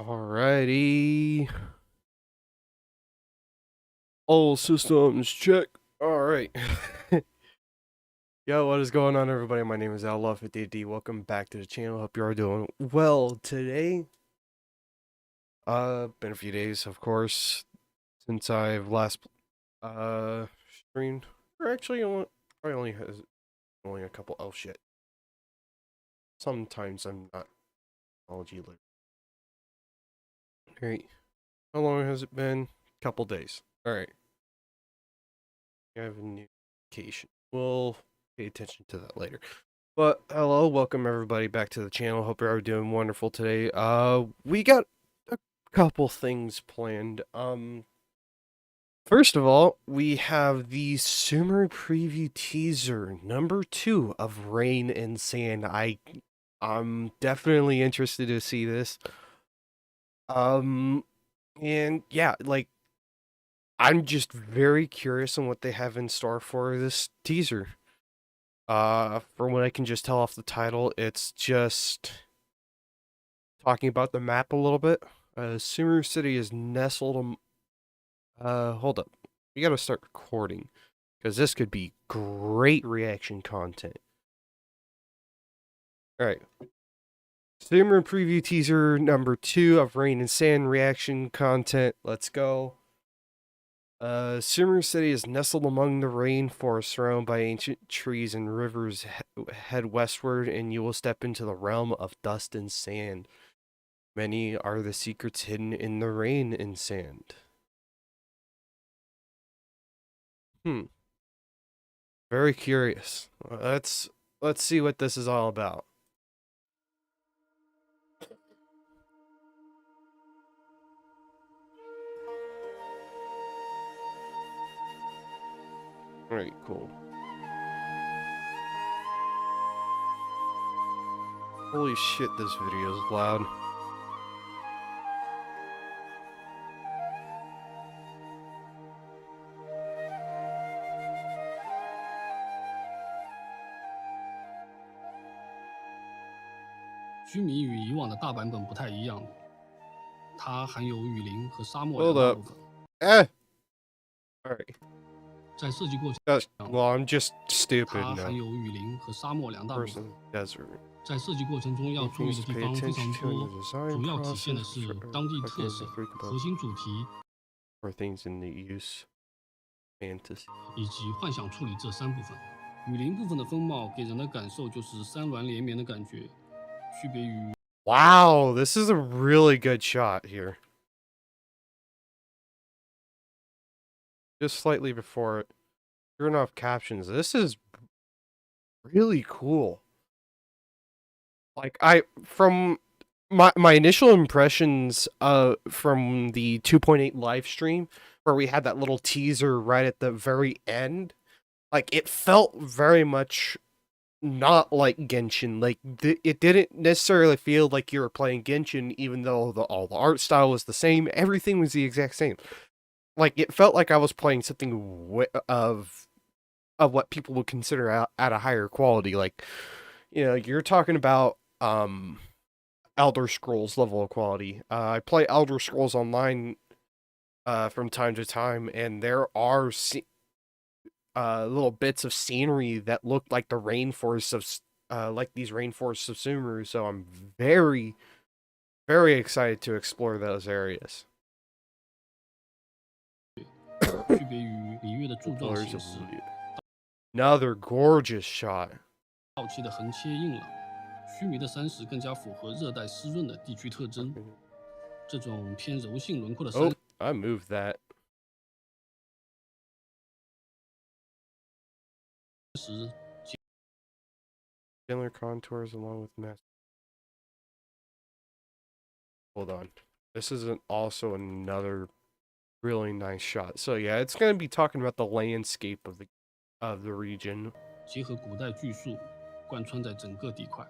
Alrighty. All systems check. Alright. Yo, what is going on, everybody? My name is Love50D. Welcome back to the channel. Hope you are doing well today. Been a few days, of course, since I've last streamed. Or actually, probably only a couple. Oh shit. Sometimes I'm not technology literate. Alright. How long has it been? Couple days. Alright. I have a new notification. We'll pay attention to that later. But hello, welcome everybody back to the channel. Hope you're doing wonderful today. We got a couple things planned. First of all, we have the Sumeru Preview teaser number 2 of Rain and Sand. I'm definitely interested to see this. And yeah, like, I'm just very curious on what they have in store for this teaser. From what I can just tell off the title, it's just talking about the map a little bit. Sumeru City is nestled. Hold up. We gotta start recording, because this could be great reaction content. Alright. Sumeru Preview teaser number 2 of Rain and Sand reaction content. Let's go. Sumeru City is nestled among the rainforest, surrounded by ancient trees and rivers. Head westward, and you will step into the realm of dust and sand. Many are the secrets hidden in the rain and sand. Very curious. Let's see what this is all about. Alright, cool. Holy shit, this video is loud. Hold up. Alright. Well, I'm just stupid now. Person desert. 在设计过程中要注意的地方非常多，主要体现的是当地特色、核心主题 or things in the use fantasy 以及幻想处理这3部分。雨林部分的风貌给人的感受就是山峦连绵的感觉，区别于 Wow, this is a really good shot here. Just slightly before it. Turn off captions. This is really cool. Like, from my initial impressions from the 2.8 live stream, where we had that little teaser right at the very end, like, it felt very much not like Genshin. Like, it didn't necessarily feel like you were playing Genshin, even though all the art style was the same. Everything was the exact same. Like, it felt like I was playing something of what people would consider at a higher quality. Like, you know, you're talking about Elder Scrolls level of quality. I play Elder Scrolls Online from time to time, and there are little bits of scenery that look like the rainforests of these rainforests of Sumeru. So I'm very, very excited to explore those areas. 区别于里约的柱状形式。 Another gorgeous shot. 好奇的横切硬朗，须弥的山石更加符合热带湿润的地区特征。这种偏柔性轮廓的山 Oh, I moved that. 石 Similar contours along with mass. Hold on. This is also another really nice shot. So yeah, it's going to be talking about the landscape of the region. 结合古代巨树，贯穿在整个地块。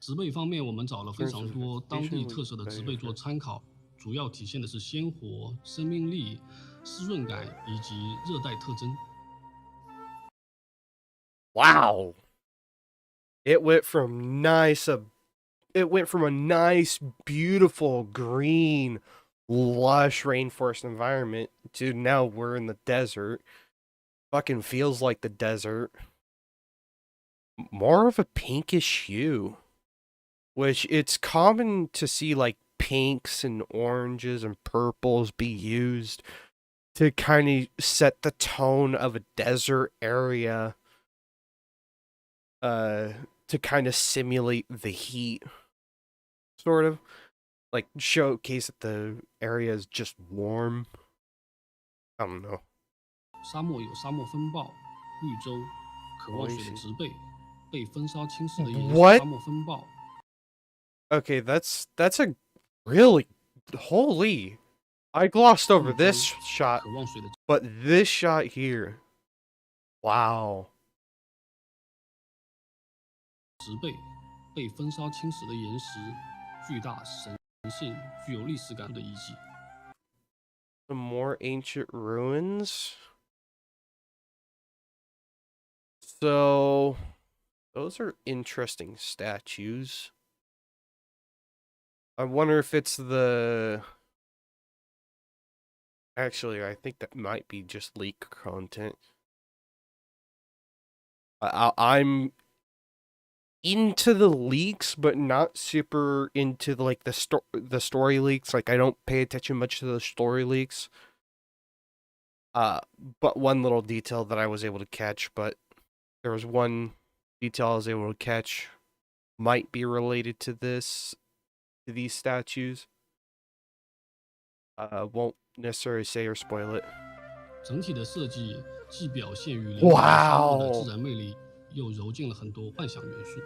植被方面，我们找了非常多当地特色的植被做参考，主要体现的是鲜活、生命力、湿润感以及热带特征。Wow! It went from nice it went from a nice, beautiful, green, lush rainforest environment to now we're in the desert. Fucking feels like the desert. More of a pinkish hue, which it's common to see like pinks and oranges and purples be used to kind of set the tone of a desert area, to kind of simulate the heat, sort of like showcase that the area is just warm. I don't know. 沙漠有沙漠风暴、绿洲、渴望水的植被、被风沙侵蚀的岩石 What? 沙漠风暴。 Okay, that's a really holy. I glossed over this shot, 渴望水的 but this shot here, wow. 植被、被风沙侵蚀的岩石、巨大神性、具有历史感的遗迹。 Some more ancient ruins. So, those are interesting statues. I wonder if it's the... Actually, I think that might be just leak content. I'm into the leaks, but not super into like the story leaks. Like I don't pay attention much to the story leaks. But one little detail that I was able to catch, but there was one detail I was able to catch, might be related to these statues. Won't necessarily say or spoil it. 整体的设计既表现与灵 Wow 的自然魅力，又揉进了很多幻想元素。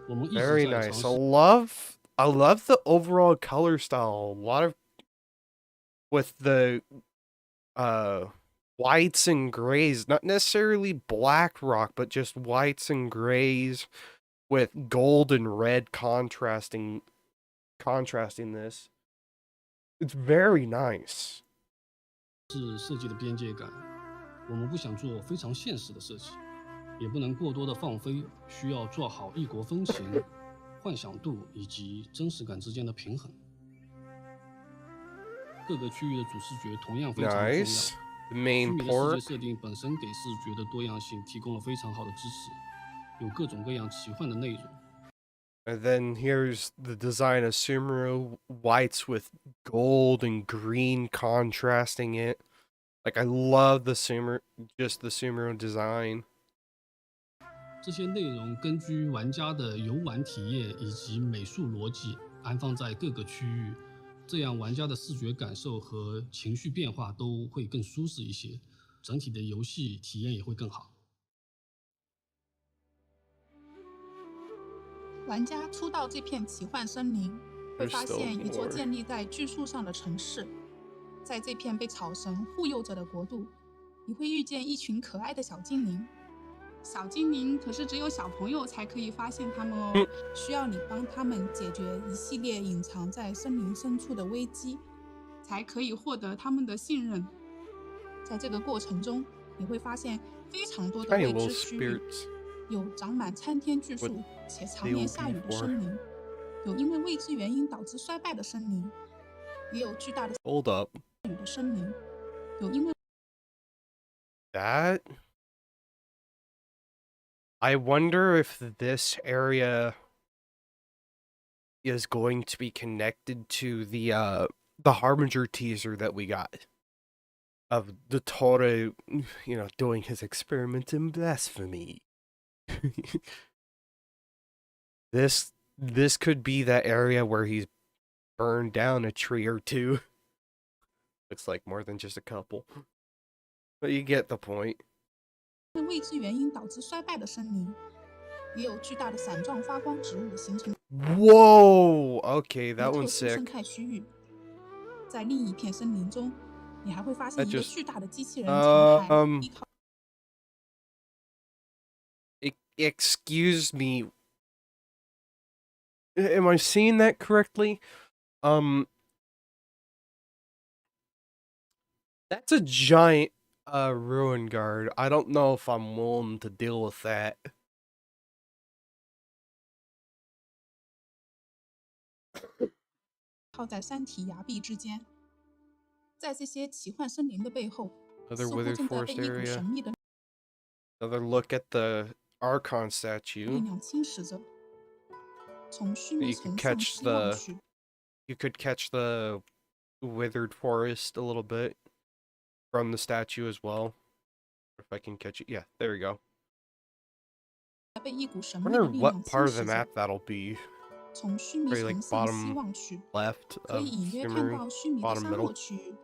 我们一直 Very 在 nice. 尝试 I love the overall color style. A lot of with the whites and grays, not necessarily black rock, but just whites and grays with gold and red contrasting this. It's very nice. 是设计的边界感。我们不想做非常现实的设计，也不能过多的放飞，需要做好异国风情、幻想度以及真实感之间的平衡。各个区域的主视觉同样非常重要。 Nice. The main 虚拟的世 port. 界设定本身给视觉的多样性提供了非常好的支持，有各种各样奇幻的内容。 And then here's the design of Sumeru, whites with gold and green contrasting it. Like I love the Sumeru design. 这些内容根据玩家的游玩体验以及美术逻辑安放在各个区域，这样玩家的视觉感受和情绪变化都会更舒适一些，整体的游戏体验也会更好。 玩家初到这片奇幻森林，会发现一座建立在巨树上的城市。在这片被草神护佑着的国度，你会遇见一群可爱的小精灵。小精灵可是只有小朋友才可以发现它们哦，需要你帮他们解决一系列隐藏在森林深处的危机，才可以获得他们的信任。在这个过程中，你会发现非常多的未知区域。 有长满参天巨树且常年下雨的森林，有因为未知原因导致衰败的森林，也有巨大的雨的森林，有因为 That I wonder if this area is going to be connected to the Harbinger teaser that we got of the Tore, doing his experiment in blasphemy. This could be that area where he's burned down a tree or two. Looks like more than just a couple. But you get the point. 未知原因导致衰败的森林，也有巨大的伞状发光植物形成。Whoa! Okay, that one's sick. 生态区域，在另一片森林中，你还会发现一个巨大的机器人残骸。依靠 Excuse me. Am I seeing that correctly? That's a giant ruin guard. I don't know if I'm willing to deal with that. 靠在山体崖壁之间。在这些奇幻森林的背后， Another 似乎 withered 正在被 forest 一股 area. 神秘的 Another look at the Archon 力 statue. 量侵蚀着。从须弥 You could 城向 catch 西望 the 去， you could catch the withered forest a little bit from the statue as well. If I can catch it. Yeah, there we go. 被一股神 I 秘的 wonder 力 what 量侵 part of the 蚀 map 着。 that'll be. 从须弥 Probably 城 like 向西 bottom 望去， left 可以 of 隐约看 Sumeru. 到须弥的 Bottom 沙 middle. 漠区域。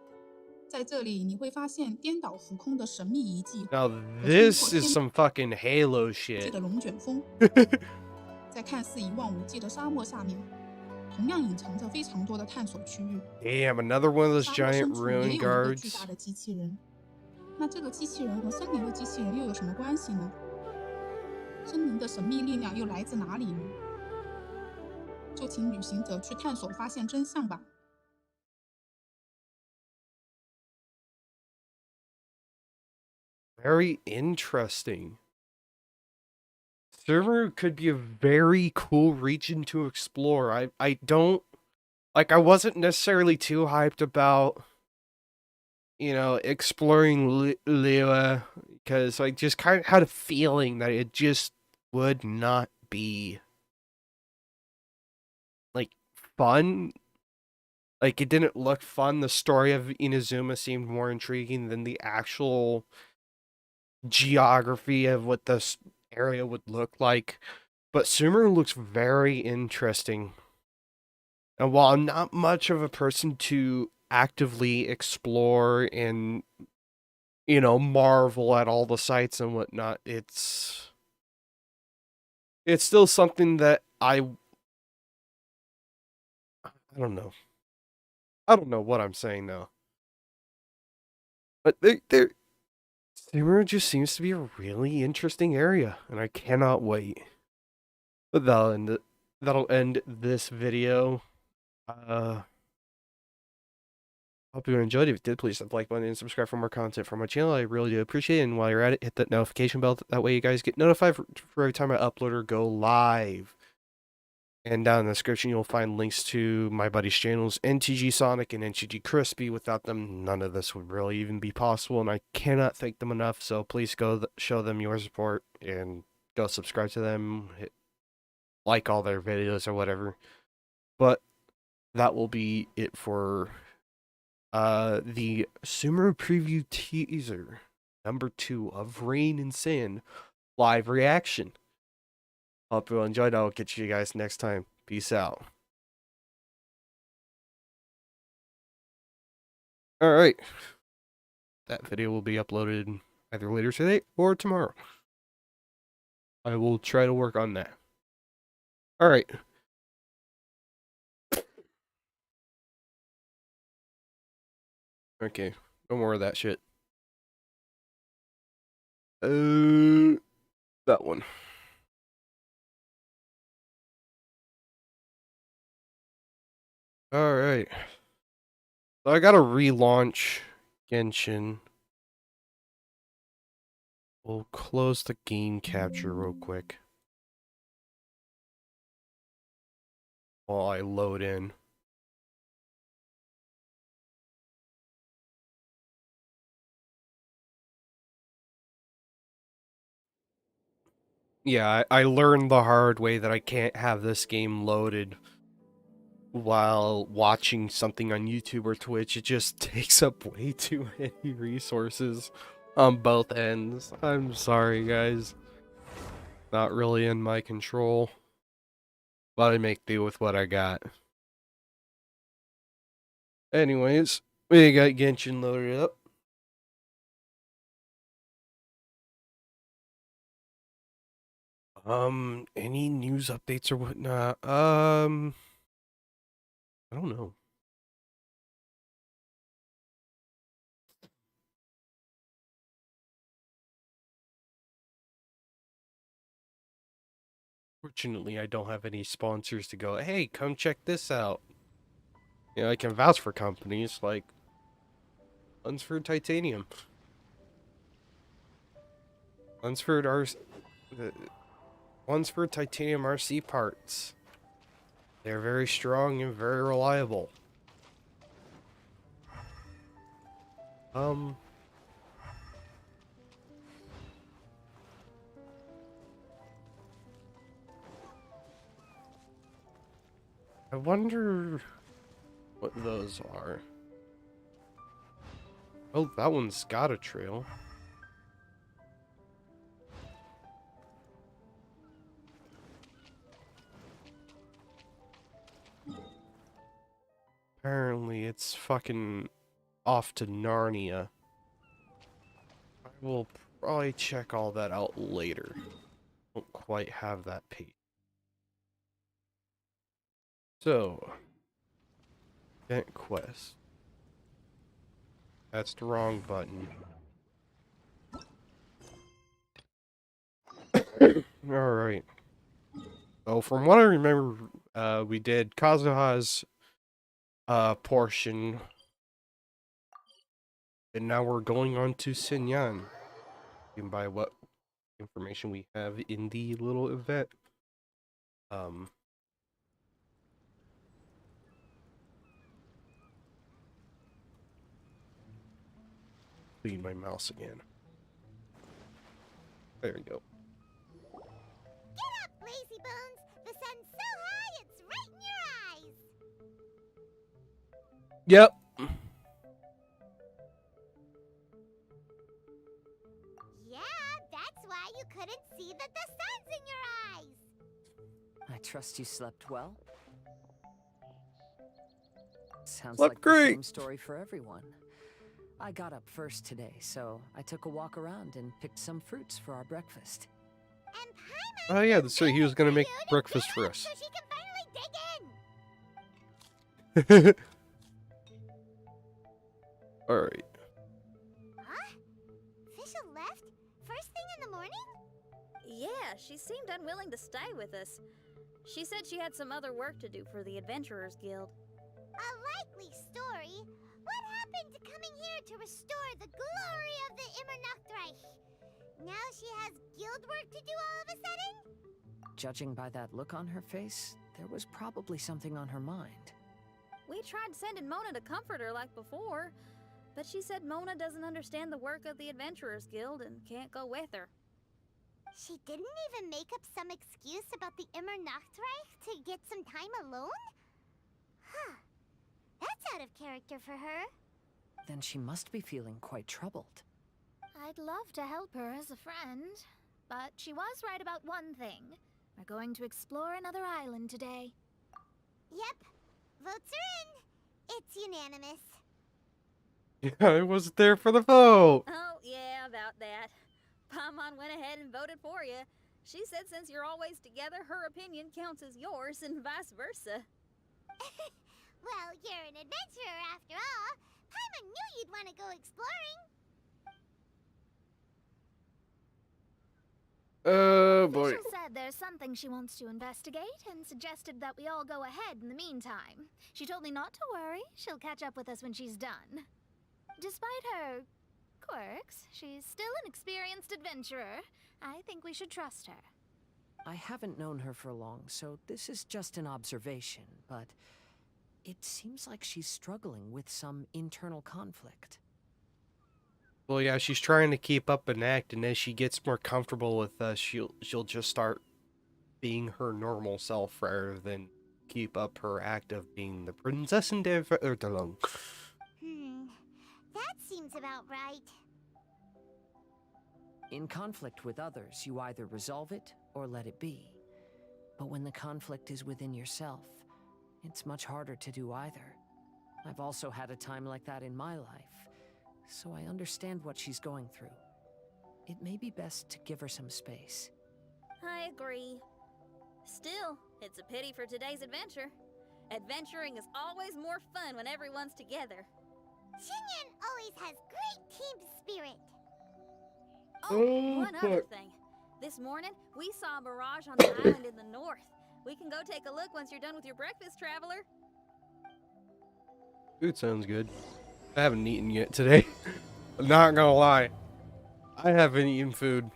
在这里，你会发现颠倒浮空的神秘遗迹 Now 和冲 this 破 is 天 some fucking Halo 际 shit. 的龙卷风。在看似一望无际的沙漠下面，同样隐藏着非常多的探索区域。 Damn, another one of those 沙漠 giant 深处也 ruin 有一个巨 guards. 大的机器人。那这个机器人和森林的机器人又有什么关系呢？森林的神秘力量又来自哪里呢？就请旅行者去探索，发现真相吧。Very interesting. Sumeru could be a very cool region to explore. I don't like I wasn't necessarily too hyped about exploring Liyue because I just kind of had a feeling that it just would not be like fun. Like it didn't look fun. The story of Inazuma seemed more intriguing than the actual geography of what this area would look like. But Sumeru looks very interesting. And while I'm not much of a person to actively explore and marvel at all the sights and whatnot, it's still something that I don't know. I don't know what I'm saying now. But Sumeru just seems to be a really interesting area, and I cannot wait. But that'll end this video. Hope you enjoyed. If you did, please hit the like button and subscribe for more content from my channel. I really do appreciate it. And while you're at it, hit that notification bell. That way you guys get notified for every time I upload or go live. And down in the description, you'll find links to my buddy's channels, NTG Sonic and NTG Crispy. Without them, none of this would really even be possible. And I cannot thank them enough. So please go show them your support and go subscribe to them. Like all their videos or whatever. But that will be it for the Sumeru Preview teaser number 2 of Rain and Sand live reaction. Hope you enjoyed. I'll catch you guys next time. Peace out. Alright. That video will be uploaded either later today or tomorrow. I will try to work on that. Alright. Okay. No more of that shit. That one. Alright. So I gotta relaunch Genshin. We'll close the game capture real quick while I load in. Yeah, I learned the hard way that I can't have this game loaded while watching something on YouTube or Twitch. It just takes up way too many resources on both ends. I'm sorry, guys. Not really in my control. But I make do with what I got. Anyways, we got Genshin loaded up. Any news updates or whatnot? I don't know. Fortunately, I don't have any sponsors to go, hey, come check this out. You know, I can vouch for companies like Lunsford Titanium. Lunsford Titanium RC parts. They're very strong and very reliable. I wonder what those are. Oh, that one's got a trail. Apparently, it's fucking off to Narnia. I will probably check all that out later. Don't quite have that page. So, event quest. That's the wrong button. Alright. Oh, from what I remember, we did Kazuha's portion. And now we're going on to Sinyan. And by what information we have in the little event. Clean my mouse again. There we go. Get up, lazy bones! The sun's so high it's right in your eyes! Yep. Yeah, that's why you couldn't see that the sun's in your eyes! I trust you slept well. Sounds Slept like great. the same story for everyone. I got up first today, so I took a walk around and picked some fruits for our breakfast. And Paimon Oh yeah, that's right. He was gonna make food breakfast for so us. she can finally dig in! Alright. Huh? Fisher left? First thing in the morning? Yeah, she seemed unwilling to stay with us. She said she had some other work to do for the Adventurers Guild. A likely story. What happened to coming here to restore the glory of the Immernachtreich? Now she has guild work to do all of a sudden? Judging by that look on her face, there was probably something on her mind. We tried sending Mona to comfort her like before, but she said Mona doesn't understand the work of the Adventurers Guild and can't go with her. She didn't even make up some excuse about the Immernachtreich to get some time alone? Huh. That's out of character for her. Then she must be feeling quite troubled. I'd love to help her as a friend, but she was right about one thing. We're going to explore another island today. Yep. Votes are in. It's unanimous. Yeah, I wasn't there for the vote. Oh, yeah, about that. Paimon went ahead and voted for you. She said since you're always together, her opinion counts as yours and vice versa. Well, you're an adventurer after all. Paimon knew you'd want to go exploring. Oh boy. Fisher said there's something she wants to investigate and suggested that we all go ahead in the meantime. She told me not to worry. She'll catch up with us when she's done. Despite her quirks, she's still an experienced adventurer. I think we should trust her. I haven't known her for long, so this is just an observation, but it seems like she's struggling with some internal conflict. Well, yeah, she's trying to keep up an act, and as she gets more comfortable with us, she'll just start being her normal self rather than keep up her act of being the princess and That seems about right. In conflict with others, you either resolve it or let it be. But when the conflict is within yourself, it's much harder to do either. I've also had a time like that in my life, so I understand what she's going through. It may be best to give her some space. I agree. Still, it's a pity for today's adventure. Adventuring is always more fun when everyone's together. Shinyan always has great team spirit. Oh, one other thing. This morning, we saw a mirage on the island in the north. We can go take a look once you're done with your breakfast, traveler. Food sounds good. I haven't eaten yet today. I'm not gonna lie. I haven't eaten food.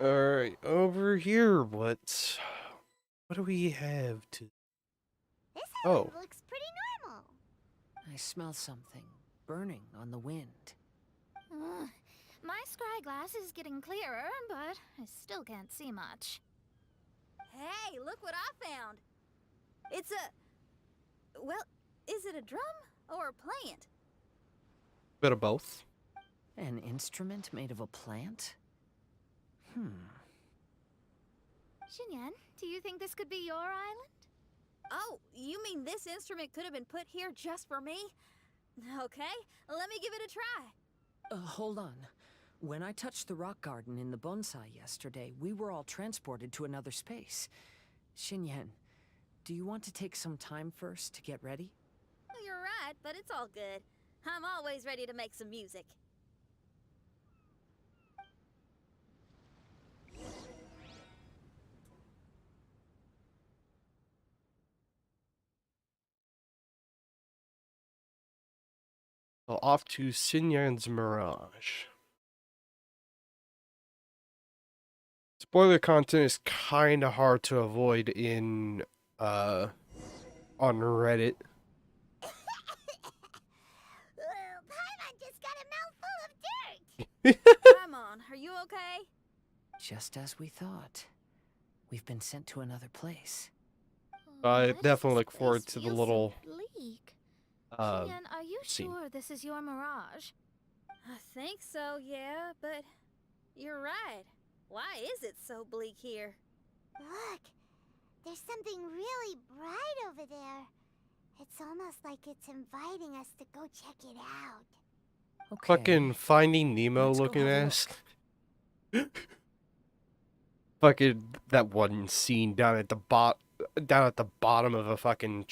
Alright, over here, what do we have to... This Oh. island looks pretty normal. I smell something burning on the wind. My scry glass is getting clearer, but I still can't see much. Hey, look what I found. It's a... Well, is it a drum or a plant? Bit of both. An instrument made of a plant? Xinyan, do you think this could be your island? Oh, you mean this instrument could have been put here just for me? Okay, let me give it a try. Hold on. When I touched the rock garden in the bonsai yesterday, we were all transported to another space. Xinyan, do you want to take some time first to get ready? You're right, but it's all good. I'm always ready to make some music. So off to Sinyan's Mirage. Spoiler content is kind of hard to avoid in on Reddit. Paimon just got a mouthful of dirt. Paimon, are you okay? Just as we thought. We've been sent to another place. I Why does definitely this look forward place to the feel little so bleak? uh Xinyan, are you scene. sure this is your mirage? I think so, yeah, but you're right. Why is it so bleak here? Look, there's something really bright over there. It's almost like it's inviting us to go check it out. Okay. Fucking Finding Nemo Let's go looking have a ass. Fucking that one scene down at the bottom of a fucking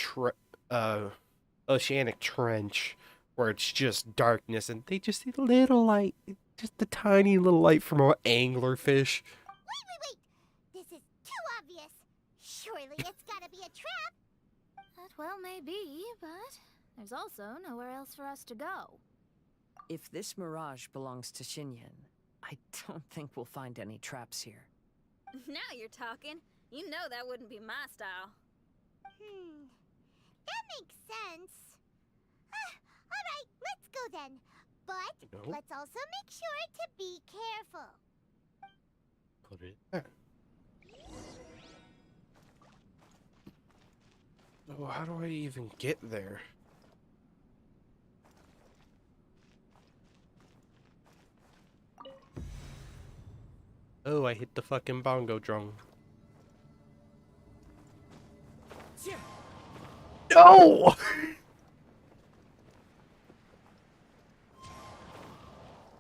oceanic trench where it's just darkness and they just see a little light, just a tiny little light from an anglerfish. Wait! This is too obvious. Surely it's gotta be a trap. That well may be, but there's also nowhere else for us to go. If this mirage belongs to Xinyan, I don't think we'll find any traps here. Now you're talking. You know that wouldn't be my style. That makes sense. Alright, let's go then. But No. let's also make sure to be careful. Put it there. Oh, how do I even get there? Oh, I hit the fucking bongo drum. No!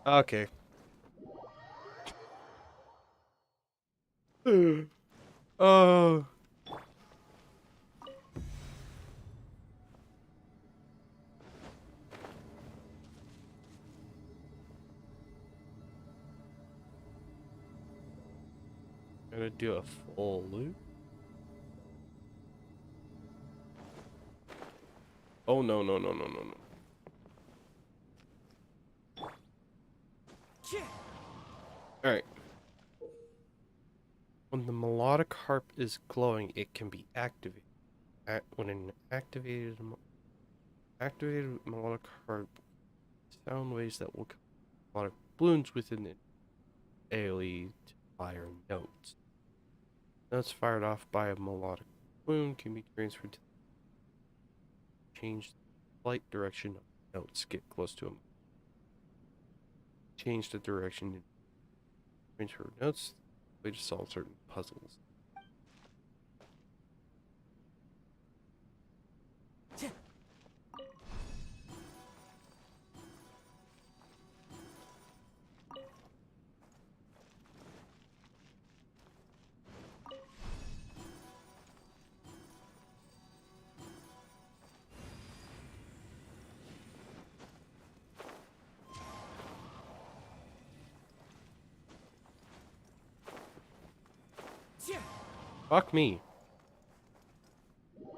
Okay. Oh. Gonna do a full loop. Oh no. Alright. When the melodic harp is glowing, it can be activated. When an activated melodic harp, sound waves that will come melodic balloons within it daily to fire notes. Notes fired off by a melodic balloon can be transferred to change the flight direction of notes. Get close to them. Change the direction. Transfer notes. Way to solve certain puzzles. Fuck me.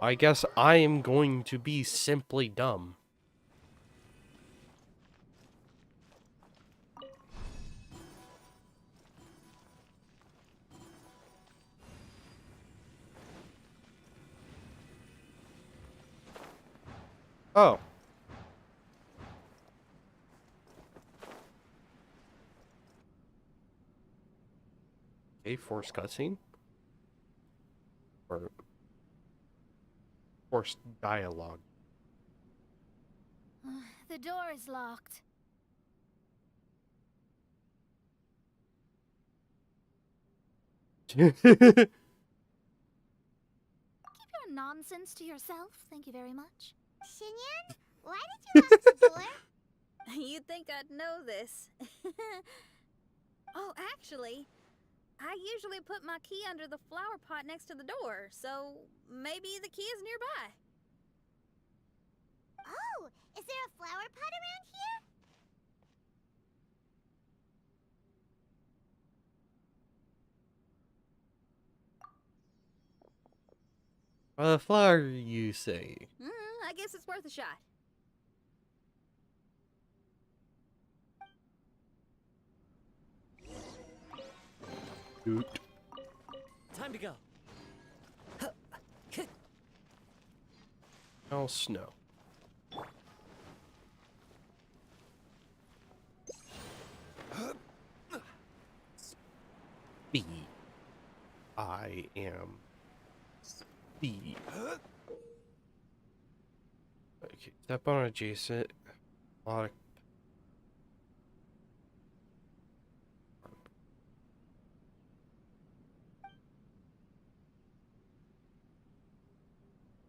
I guess I am going to be simply dumb. Oh. A forced cutscene? Or forced dialogue? The door is locked. Keep your nonsense to yourself, thank you very much. Xinyan, why did you lock the door? You'd think I'd know this. Oh, actually, I usually put my key under the flower pot next to the door, so maybe the key is nearby. Oh, is there a flower pot around here? A flower, you say? I guess it's worth a shot. Doot. Time to go. Oh, snow. Speed. I am speed. Okay, step on adjacent. A lot of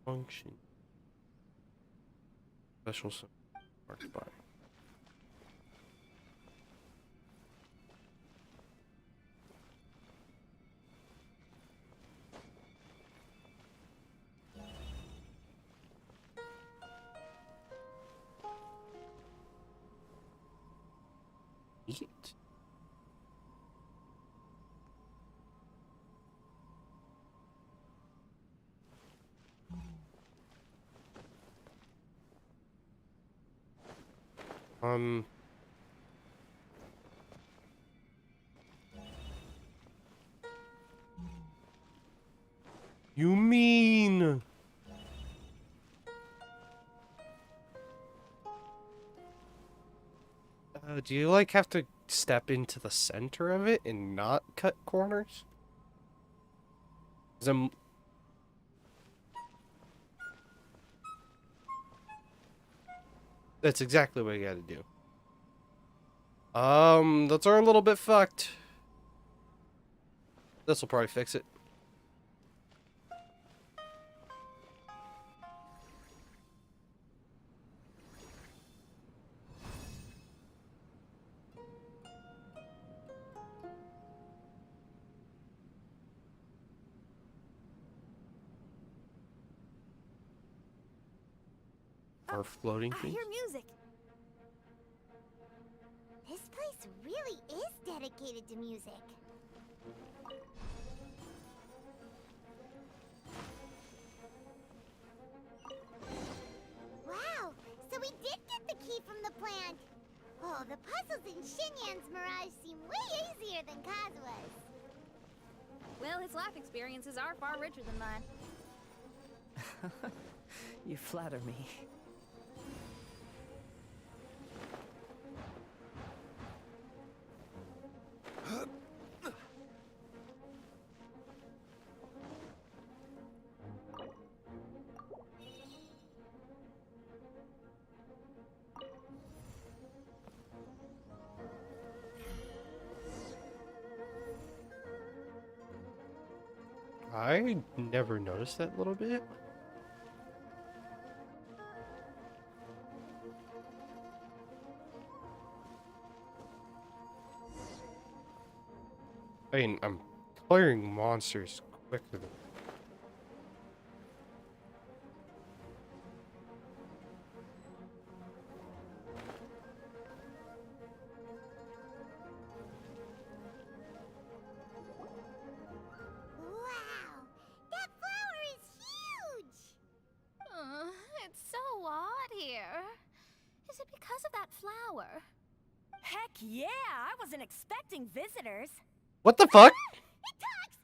function. Special marked by. Eat. You mean? Do you like have to step into the center of it and not cut corners? 'Cause that's exactly what you gotta do. Those are a little bit fucked. This'll probably fix it. Or floating I things. hear music. This place really is dedicated to music. Wow, so we did get the key from the plant. Oh, the puzzles in Xinyan's Mirage seem way easier than Kazua's. Well, his life experiences are far richer than mine. You flatter me. I never noticed that little bit. I mean, I'm clearing monsters quicker than... Wow, that flower is huge! It's so odd here. Is it because of that flower? Heck yeah! I wasn't expecting visitors. What the fuck? It talks!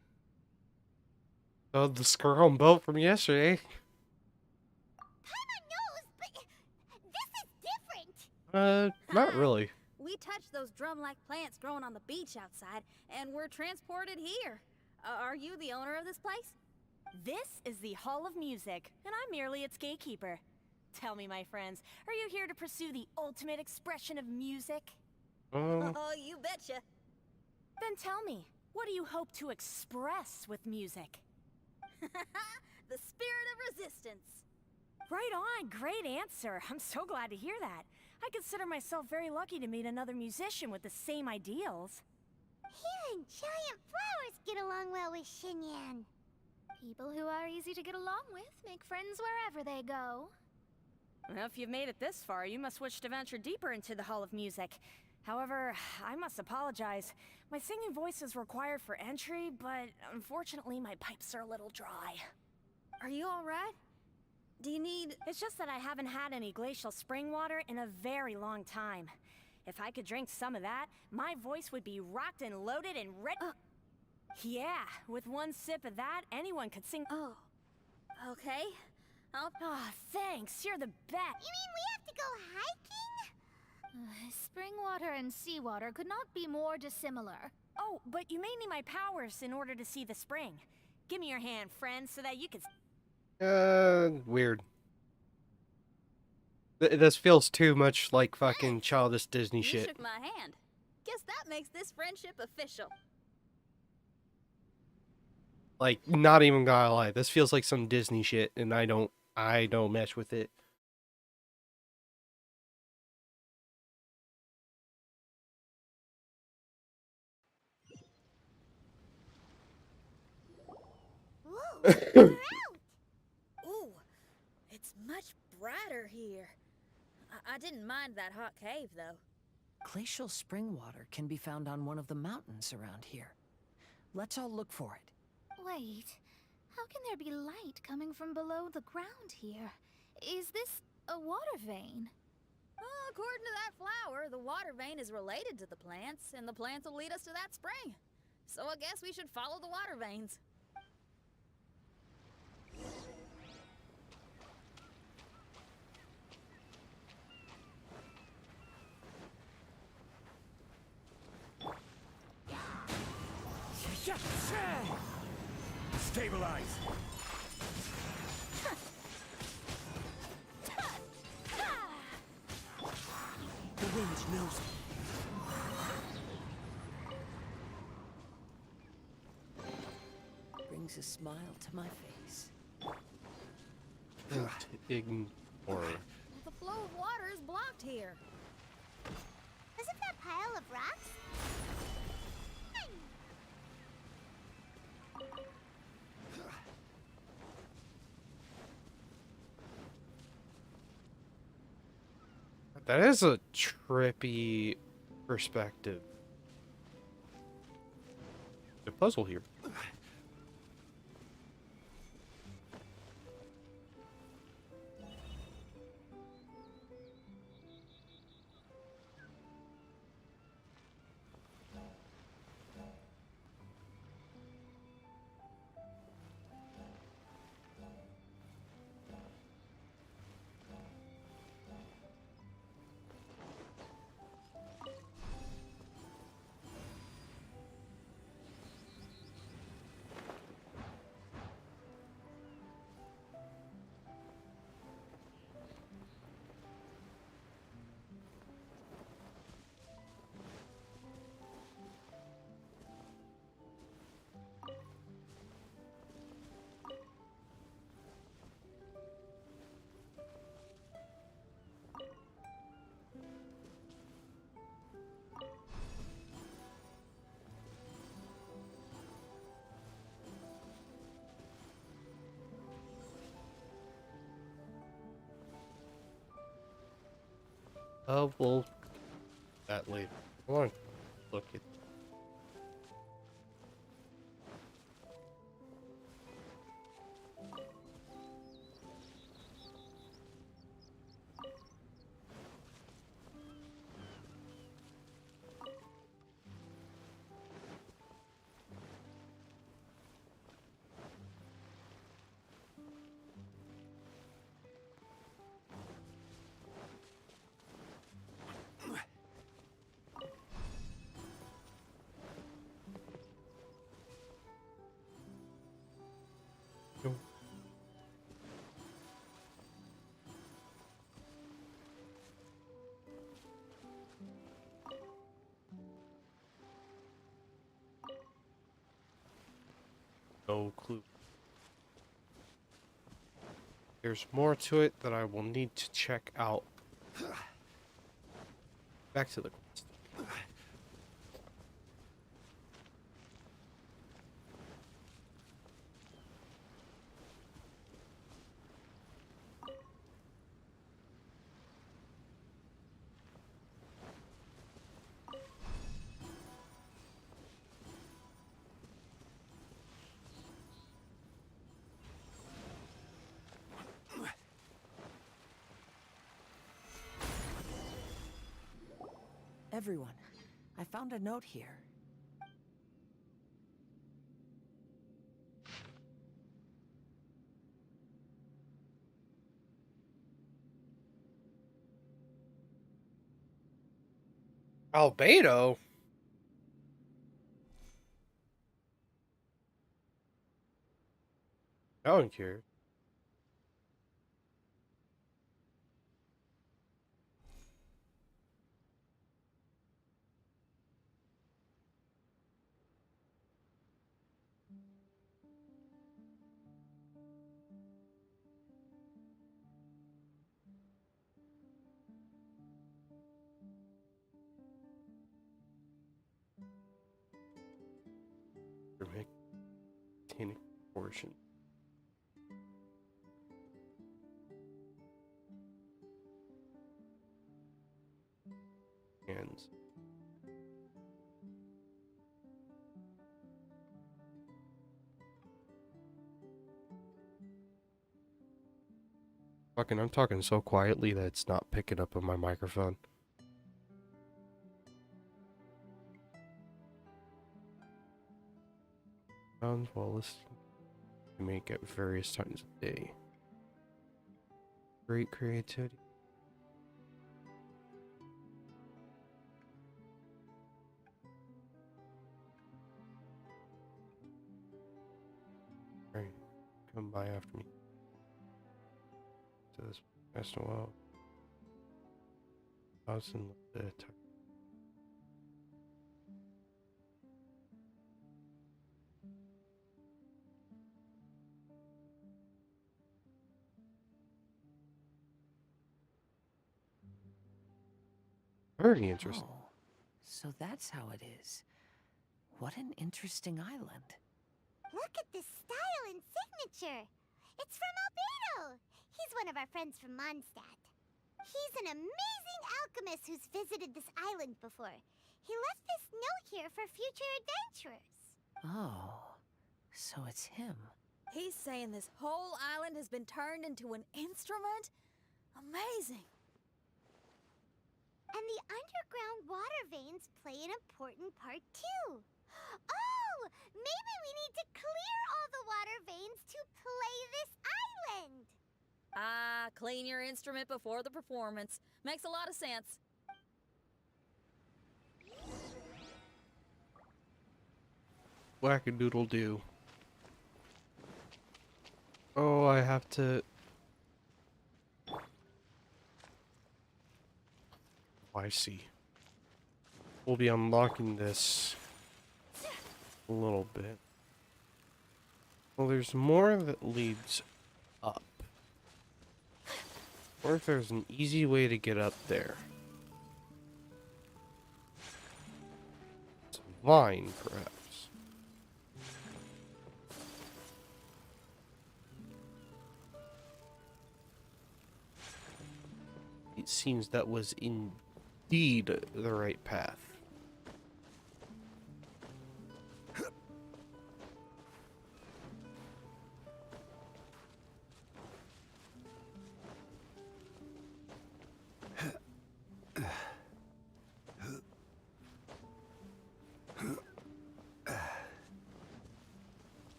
Oh, the squirrel boat from yesterday. Paimon knows, but Not really. We touched those drum-like plants growing on the beach outside, and were transported here. Are you the owner of this place? This is the Hall of Music, and I'm merely its gatekeeper. Tell me, my friends, are you here to pursue the ultimate expression of music? Oh, you betcha. Then tell me, what do you hope to express with music? The spirit of resistance. Right on, great answer. I'm so glad to hear that. I consider myself very lucky to meet another musician with the same ideals. Even giant flowers get along well with Xinyan. People who are easy to get along with make friends wherever they go. Well, if you've made it this far, you must wish to venture deeper into the Hall of Music. However, I must apologize. My singing voice is required for entry, but unfortunately my pipes are a little dry. Are you alright? Do you need... It's just that I haven't had any glacial spring water in a very long time. If I could drink some of that, my voice would be rocked and loaded and ready. Yeah, with one sip of that, anyone could sing. Oh. Okay. I'll... Ah, thanks, you're the best. You mean we have to go hiking? Spring water and seawater could not be more dissimilar. Oh, but you may need my powers in order to see the spring. Give me your hand, friend, so that you can... Weird. This feels too much like fucking childish Disney You shit. shook my hand. Guess that makes this friendship official. Like, not even gonna lie, this feels like some Disney shit, and I don't mesh with it. Whoa, we're out! Ooh, it's much brighter here. I didn't mind that hot cave, though. Glacial spring water can be found on one of the mountains around here. Let's all look for it. Wait, how can there be light coming from below the ground here? Is this a water vein? According to that flower, the water vein is related to the plants, and the plants will lead us to that spring. So I guess we should follow the water veins. Stabilize! The wind knows it. Brings a smile to my face. Ignore. The flow of water is blocked here. Isn't that pile of rocks? That is a trippy perspective. The puzzle here. We'll that later. Come on, look at. clue. There's more to it that I will need to check out. Back to the quest. Everyone, I found a note here. Albedo? No one cares. Containing portion. Hands. Fucking, I'm talking so quietly that it's not picking up on my microphone. Sounds while listening to make at various times of day. Great creativity. Alright, come by after me. To this past a while. House and the time. Very interesting. Oh, so that's how it is. What an interesting island. Look at this style and signature. It's from Albedo. He's one of our friends from Mondstadt. He's an amazing alchemist who's visited this island before. He left this note here for future adventurers. Oh, so it's him. He's saying this whole island has been turned into an instrument? Amazing. And the underground water veins play an important part too. Oh, maybe we need to clear all the water veins to play this island. Ah, clean your instrument before the performance. Makes a lot of sense. Wackadoodle-doo. Oh, I have to... Oh, I see. We'll be unlocking this a little bit. Well, there's more that leads up. Or if there's an easy way to get up there. It's a vine, perhaps. It seems that was indeed the right path.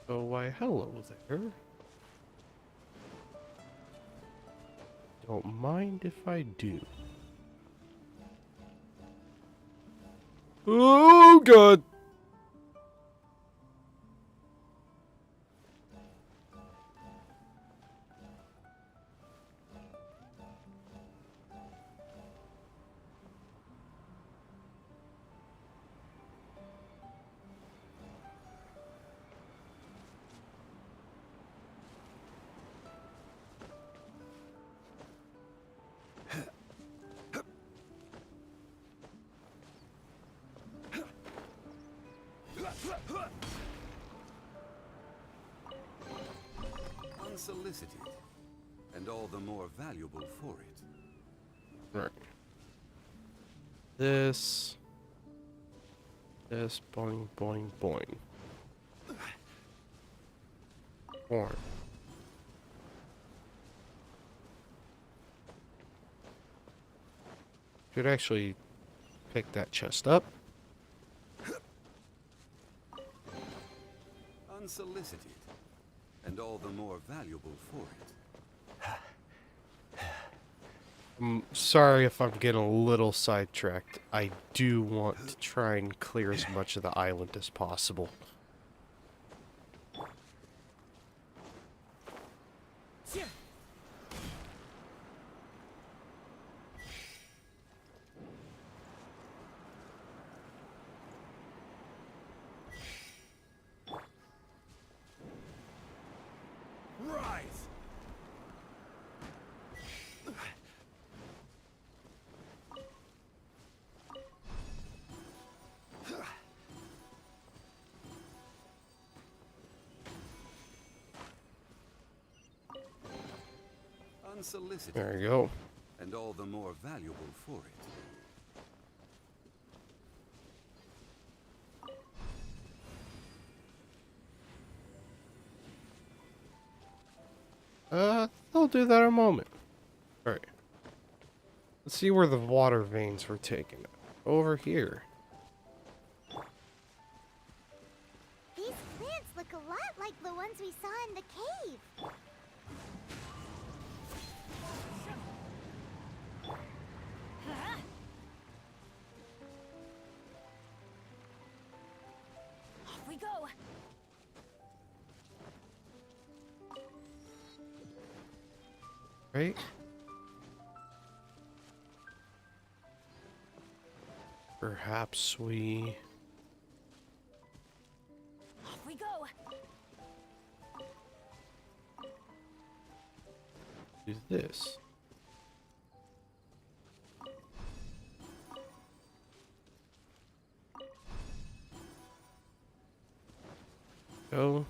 So why hello there. Don't mind if I do. Oh god! Unsolicited, and all the more valuable for it. Right. This, boing, boing, boing. Horn. Should actually pick that chest up. Unsolicited, and all the more valuable for it. I'm sorry if I'm getting a little sidetracked. I do want to try and clear as much of the island as possible. Rise! Unsolicited, There you go. and all the more valuable for it. I'll do that in a moment. Alright. Let's see where the water veins were taken. Over here. These plants look a lot like the ones we saw in the cave. Off we go. Right? Perhaps we... Off we go. do this. Go.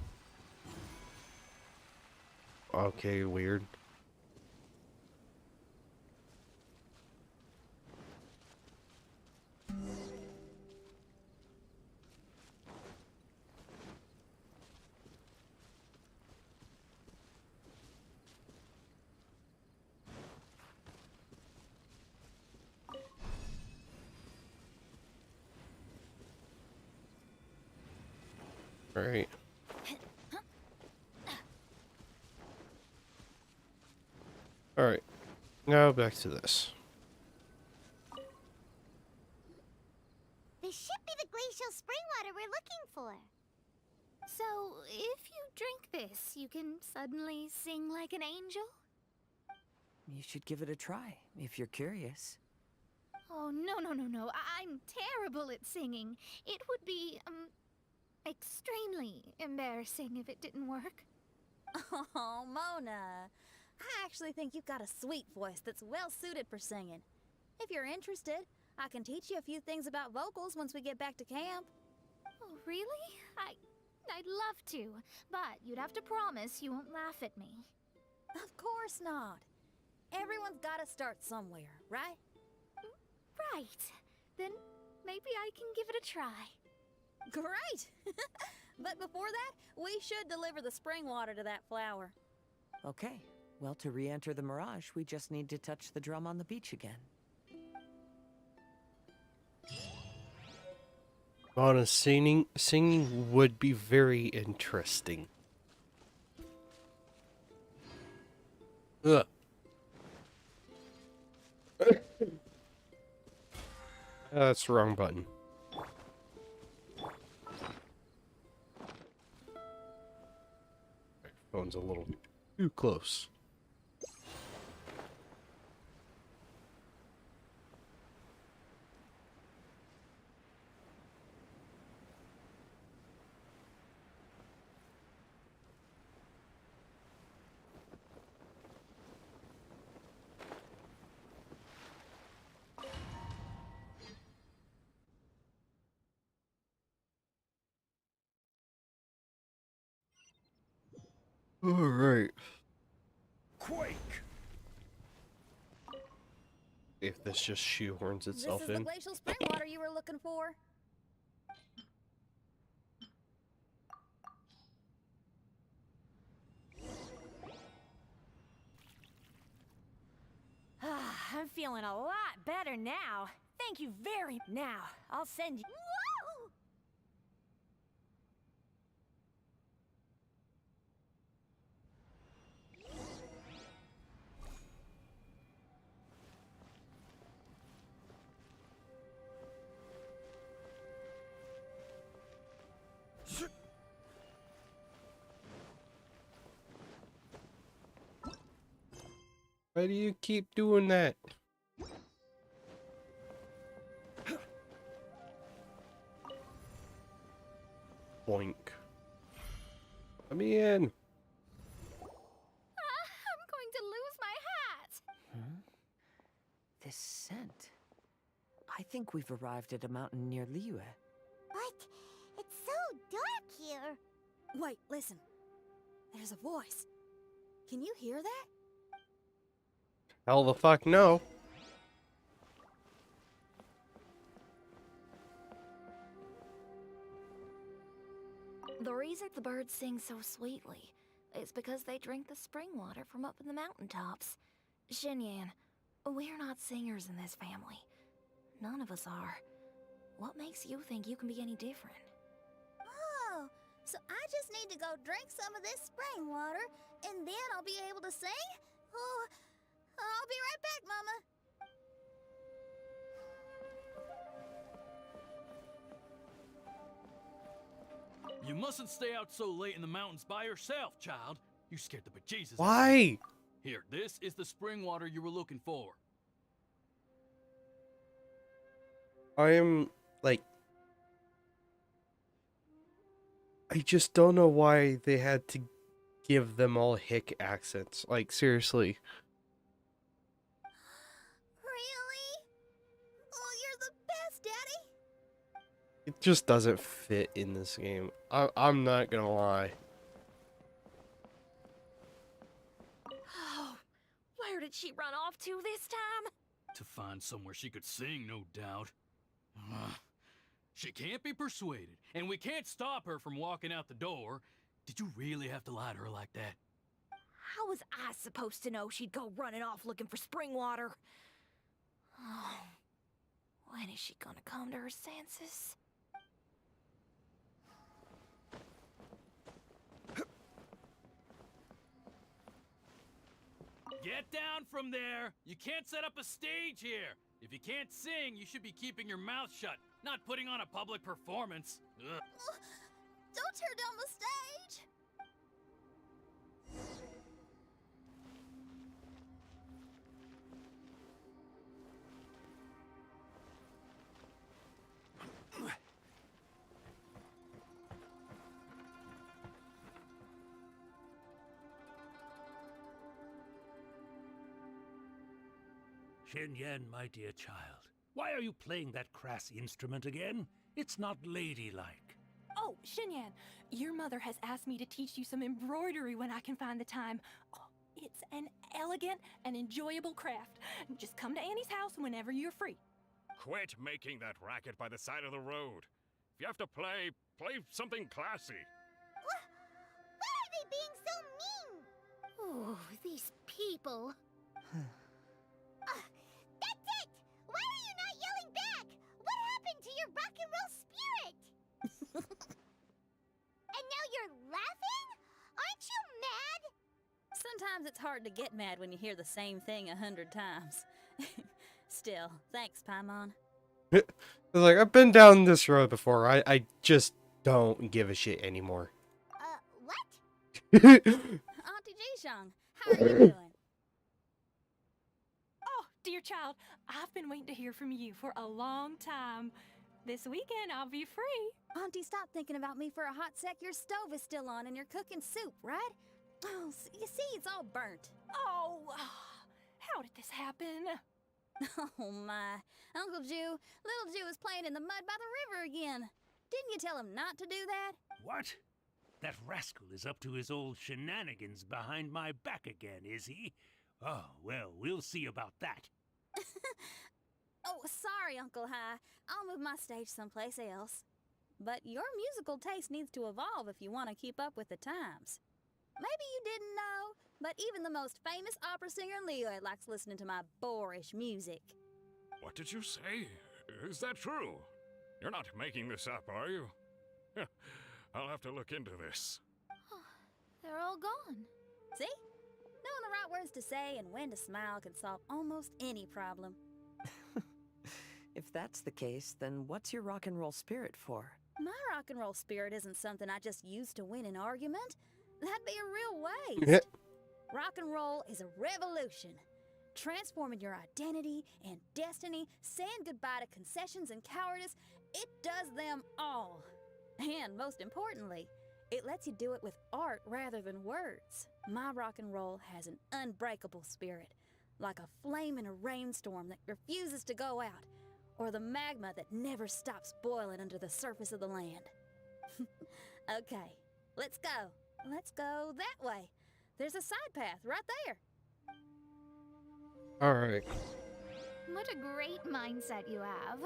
Okay, weird. Right. Alright. Now back to this. This should be the glacial spring water we're looking for. So, if you drink this, you can suddenly sing like an angel? You should give it a try, if you're curious. Oh, no. I'm terrible at singing. It would be, extremely embarrassing if it didn't work. Oh, Mona. I actually think you've got a sweet voice that's well suited for singing. If you're interested, I can teach you a few things about vocals once we get back to camp. Oh, really? I'd love to, but you'd have to promise you won't laugh at me. Of course not. Everyone's got to start somewhere, right? Right. Then maybe I can give it a try. Great! But before that, we should deliver the spring water to that flower. Okay. Well, to re-enter the Mirage, we just need to touch the drum on the beach again. Honest, singing would be very interesting. Ugh. That's the wrong button. My phone's a little too close. All right. Quake! If this just shoehorns This itself is the in. glacial spring water you were looking for. I'm feeling a lot better now. Thank you very now. I'll send you. Whoa! Why do you keep doing that? Boink. Let me in. I'm going to lose my hat. This scent. I think we've arrived at a mountain near Liyue. But it's so dark here. Wait, listen. There's a voice. Can you hear that? Hell the fuck no. The reason the birds sing so sweetly is because they drink the spring water from up in the mountaintops. Xinyan, we're not singers in this family. None of us are. What makes you think you can be any different? Oh, so I just need to go drink some of this spring water, and then I'll be able to sing? Oh, I'll be right back, Mama. You mustn't stay out so late in the mountains by yourself, child. You scared the bejesus out of me. Why? Here, this is the spring water you were looking for. I am like, I just don't know why they had to give them all hick accents. Like, seriously. Really? Oh, you're the best, Daddy. It just doesn't fit in this game. I'm not gonna lie. Oh, where did she run off to this time? To find somewhere she could sing, no doubt. Ugh. She can't be persuaded, and we can't stop her from walking out the door. Did you really have to lie to her like that? How was I supposed to know she'd go running off looking for spring water? Oh, when is she gonna come to her senses? Get down from there! You can't set up a stage here! If you can't sing, you should be keeping your mouth shut, not putting on a public performance. Ugh. Don't tear down the stage. Xinyan, my dear child, why are you playing that crass instrument again? It's not ladylike. Oh, Xinyan, your mother has asked me to teach you some embroidery when I can find the time. Oh, it's an elegant and enjoyable craft. Just come to Annie's house whenever you're free. Quit making that racket by the side of the road. If you have to play something classy. Why are they being so mean? Oh, these people. That's it! Why are you not yelling back? What happened to your rock and roll spirit? And now you're laughing? Aren't you mad? Sometimes it's hard to get mad when you hear the same thing 100 times. Still, thanks, Paimon. It's like, I've been down this road before. I just don't give a shit anymore. What? Auntie Jishang, how are you doing? Oh, dear child, I've been waiting to hear from you for a long time. This weekend, I'll be free. Auntie, stop thinking about me for a hot sec. Your stove is still on and you're cooking soup, right? Oh, you see, it's all burnt. Oh, how did this happen? Oh my. Uncle Jew, little Jew is playing in the mud by the river again. Didn't you tell him not to do that? What? That rascal is up to his old shenanigans behind my back again, is he? Oh, well, we'll see about that. Oh, sorry, Uncle High. I'll move my stage someplace else. But your musical taste needs to evolve if you want to keep up with the times. Maybe you didn't know, but even the most famous opera singer in Leo likes listening to my boorish music. What did you say? Is that true? You're not making this up, are you? I'll have to look into this. They're all gone. See? Knowing the right words to say and when to smile can solve almost any problem. If that's the case, then what's your rock and roll spirit for? My rock and roll spirit isn't something I just use to win an argument. That'd be a real waste. Rock and roll is a revolution. Transforming your identity and destiny, saying goodbye to concessions and cowardice, it does them all. And most importantly, it lets you do it with art rather than words. My rock and roll has an unbreakable spirit, like a flame in a rainstorm that refuses to go out, or the magma that never stops boiling under the surface of the land. Okay, let's go. Let's go that way. There's a side path right there. All right. What a great mindset you have.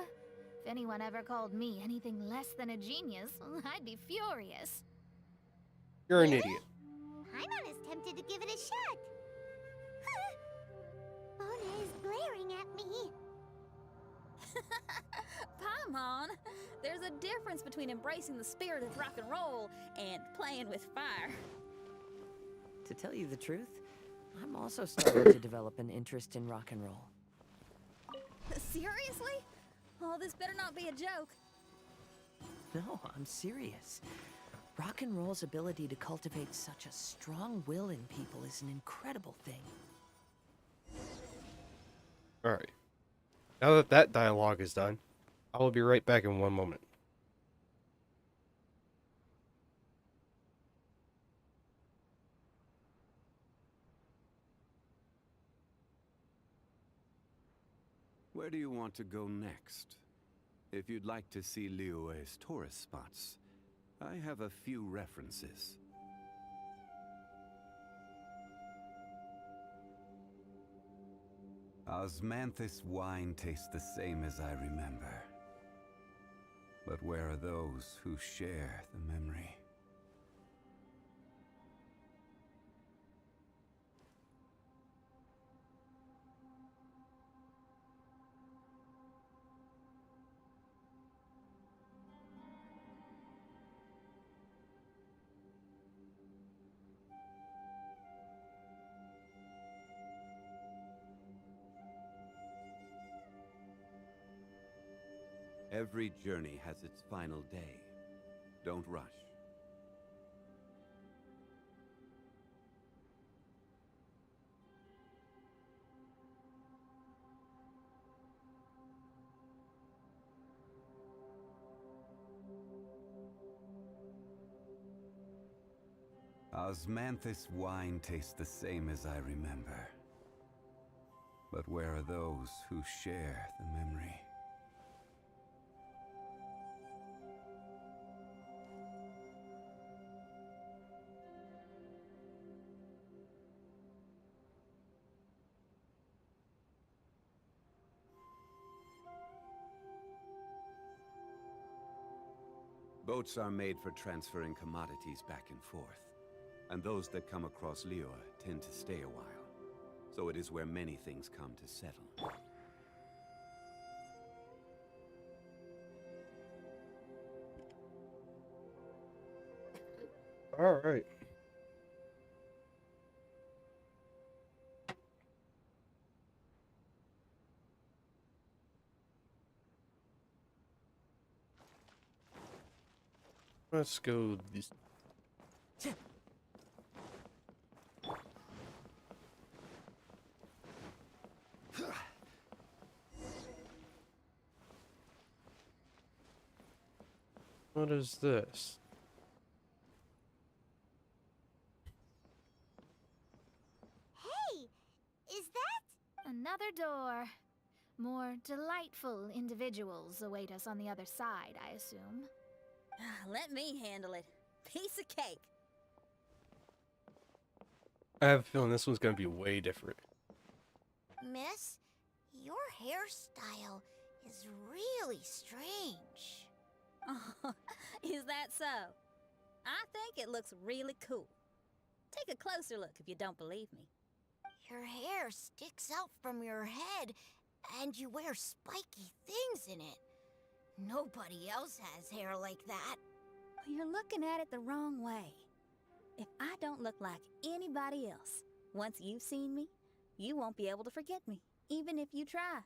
If anyone ever called me anything less than a genius, I'd be furious. You're an idiot. I'm almost tempted to give it a shot. Mona is glaring at me. Paimon, there's a difference between embracing the spirit of rock and roll and playing with fire. To tell you the truth, I'm also starting to develop an interest in rock and roll. Seriously? Oh, this better not be a joke. No, I'm serious. Rock and roll's ability to cultivate such a strong will in people is an incredible thing. All right. Now that that dialogue is done, I will be right back in one moment. Where do you want to go next? If you'd like to see Liyue's tourist spots, I have a few references. Osmanthus wine tastes the same as I remember. But where are those who share the memory? Every journey has its final day. Don't rush. Osmanthus wine tastes the same as I remember. But where are those who share the memory? Boats are made for transferring commodities back and forth, and those that come across Liyue tend to stay a while, so it is where many things come to settle. All right. Let's go this. What is this? Hey, is that? Another door. More delightful individuals await us on the other side, I assume. Let me handle it. Piece of cake. I have a feeling this one's gonna be way different. Miss, your hairstyle is really strange. Oh, is that so? I think it looks really cool. Take a closer look if you don't believe me. Your hair sticks out from your head, and you wear spiky things in it. Nobody else has hair like that. You're looking at it the wrong way. If I don't look like anybody else, once you've seen me, you won't be able to forget me, even if you try.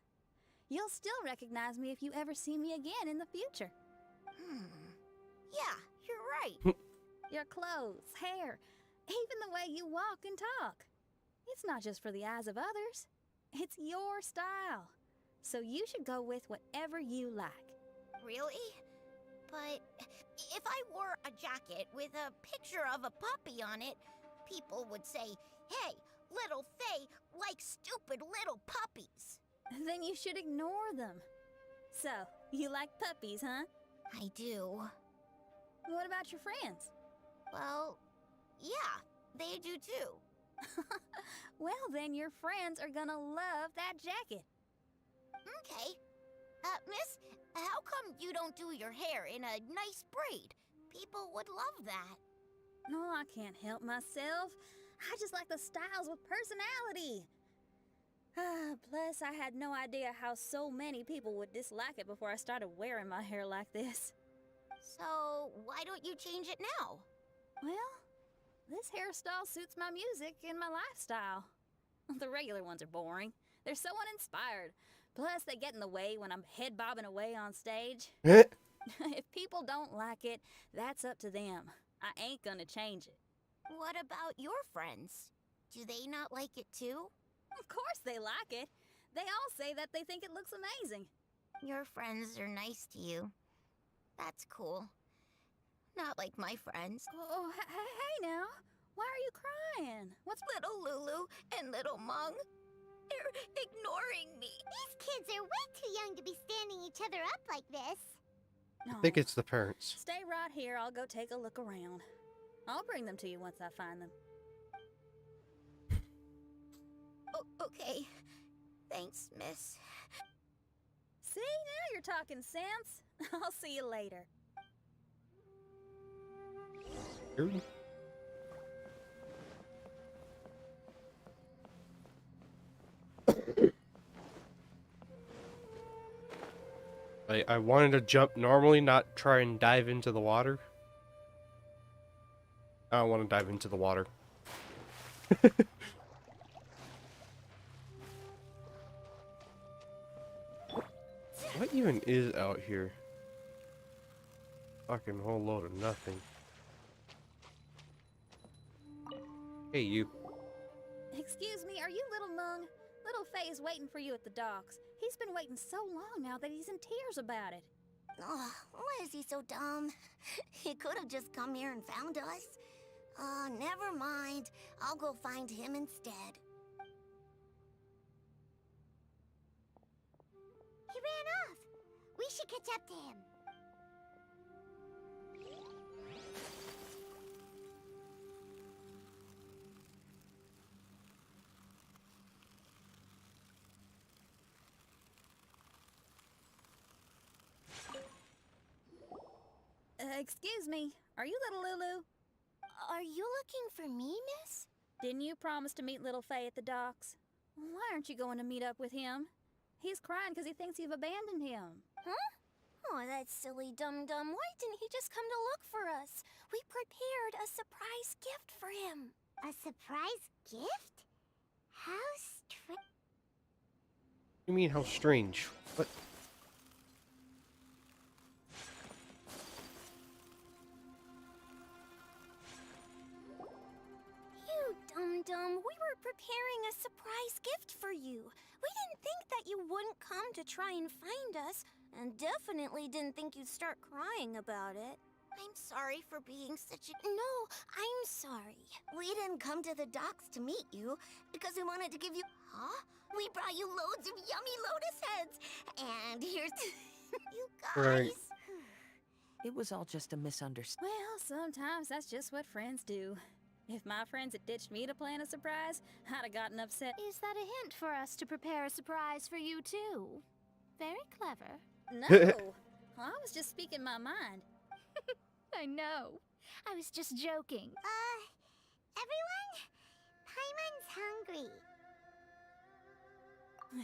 You'll still recognize me if you ever see me again in the future. Yeah, you're right. Your clothes, hair, even the way you walk and talk. It's not just for the eyes of others. It's your style. So you should go with whatever you like. Really? But if I wore a jacket with a picture of a puppy on it, people would say, "Hey, little Faye likes stupid little puppies." Then you should ignore them. So, you like puppies, huh? I do. What about your friends? Well, yeah, they do too. Well, then your friends are gonna love that jacket. Okay. Miss, how come you don't do your hair in a nice braid? People would love that. No, I can't help myself. I just like the styles with personality. Plus, I had no idea how so many people would dislike it before I started wearing my hair like this. So, why don't you change it now? Well, this hairstyle suits my music and my lifestyle. The regular ones are boring. They're so uninspired. Plus, they get in the way when I'm head bobbing away on stage. If people don't like it, that's up to them. I ain't gonna change it. What about your friends? Do they not like it too? Of course they like it. They all say that they think it looks amazing. Your friends are nice to you. That's cool. Not like my friends. Oh, hey now. Why are you crying? What's Little Lulu and Little Mung? They're ignoring me. These kids are way too young to be standing each other up like this. I think it's the parents. Stay right here. I'll go take a look around. I'll bring them to you once I find them. Oh, okay. Thanks, miss. See, now you're talking sense. I'll see you later. I wanted to jump normally, not try and dive into the water. I don't want to dive into the water. What even is out here? Fucking whole load of nothing. Hey, you. Excuse me, are you Little Mung? Little Faye is waiting for you at the docks. He's been waiting so long now that he's in tears about it. Oh, why is he so dumb? He could have just come here and found us. Oh, never mind. I'll go find him instead. He ran off. We should catch up to him. Excuse me, are you Little Lulu? Are you looking for me, miss? Didn't you promise to meet Little Faye at the docks? Why aren't you going to meet up with him? He's crying because he thinks you've abandoned him. Huh? Oh, that silly dum-dum. Why didn't he just come to look for us? We prepared a surprise gift for him. A surprise gift? How strange. You mean how strange? What? You dum-dum. We were preparing a surprise gift for you. We didn't think that you wouldn't come to try and find us, and definitely didn't think you'd start crying about it. I'm sorry for being such a... No, I'm sorry. We didn't come to the docks to meet you because we wanted to give you... Huh? We brought you loads of yummy lotus heads. And here's... You guys... Right. It was all just a misunderstanding. Well, sometimes that's just what friends do. If my friends had ditched me to plan a surprise, I'd have gotten upset. Is that a hint for us to prepare a surprise for you too? Very clever. No, I was just speaking my mind. I know. I was just joking. Everyone? Paimon's hungry.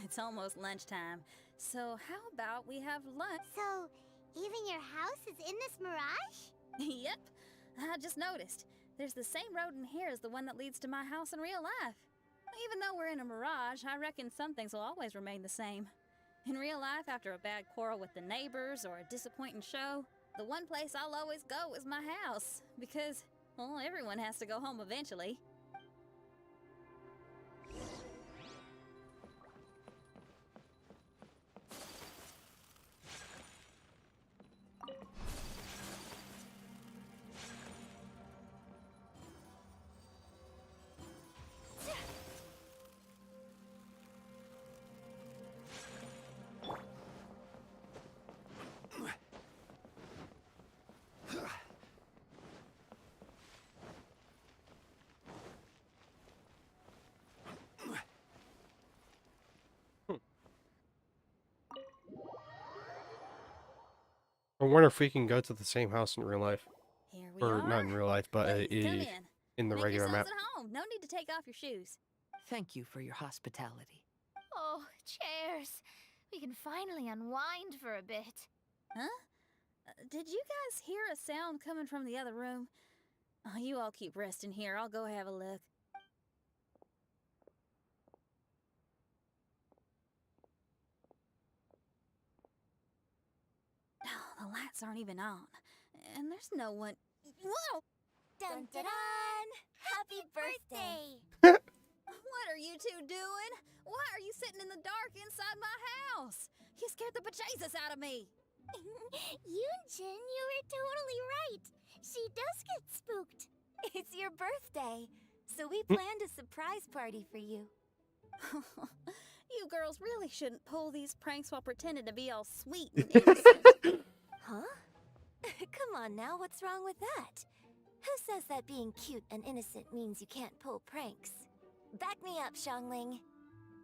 It's almost lunchtime, so how about we have lunch? So, even your house is in this mirage? Yep, I just noticed. There's the same road in here as the one that leads to my house in real life. Even though we're in a mirage, I reckon some things will always remain the same. In real life, after a bad quarrel with the neighbors or a disappointing show, the one place I'll always go is my house. Because, well, everyone has to go home eventually. I wonder if we can go to the same house in real life. Here we Or are. not in real life, but Ladies, come in the Make regular map. yourselves at home. No need to take off your shoes. Thank you for your hospitality. Oh, chairs. We can finally unwind for a bit. Huh? Did you guys hear a sound coming from the other room? Oh, you all keep resting here. I'll go have a look. Oh, the lights aren't even on. And there's no one... Whoa! Dun dun dun! Happy birthday! What are you two doing? Why are you sitting in the dark inside my house? You scared the bejesus out of me. Yunjin, you were totally right. She does get spooked. It's your birthday, so we planned a surprise party for you. You girls really shouldn't pull these pranks while pretending to be all sweet and innocent. Huh? Come on now, what's wrong with that? Who says that being cute and innocent means you can't pull pranks? Back me up, Xiangling.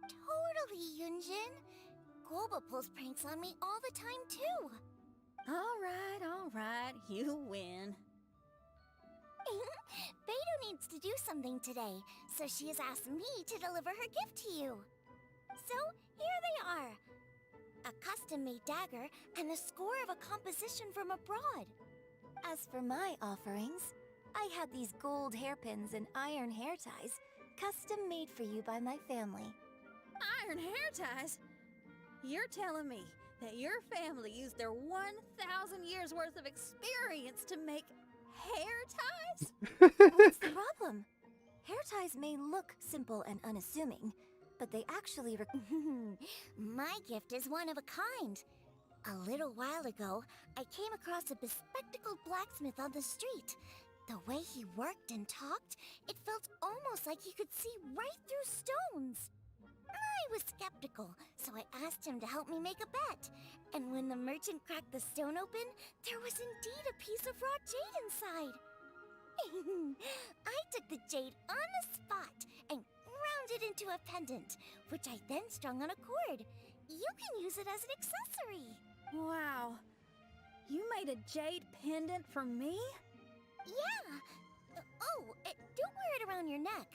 Totally, Yunjin. Guoba pulls pranks on me all the time, too. All right, you win. Beidou needs to do something today, so she has asked me to deliver her gift to you. So, here they are. A custom-made dagger and a score of a composition from abroad. As for my offerings, I had these gold hairpins and iron hair ties, custom made for you by my family. Iron hair ties? You're telling me that your family used their 1,000 years worth of experience to make hair ties? What's the problem? Hair ties may look simple and unassuming, but they actually My gift is one of a kind. A little while ago, I came across a bespectacled blacksmith on the street. The way he worked and talked, it felt almost like he could see right through stones. I was skeptical, so I asked him to help me make a bet. And when the merchant cracked the stone open, there was indeed a piece of raw jade inside. I took the jade on the spot and ground it into a pendant, which I then strung on a cord. You can use it as an accessory. Wow. You made a jade pendant for me? Yeah. Don't wear it around your neck.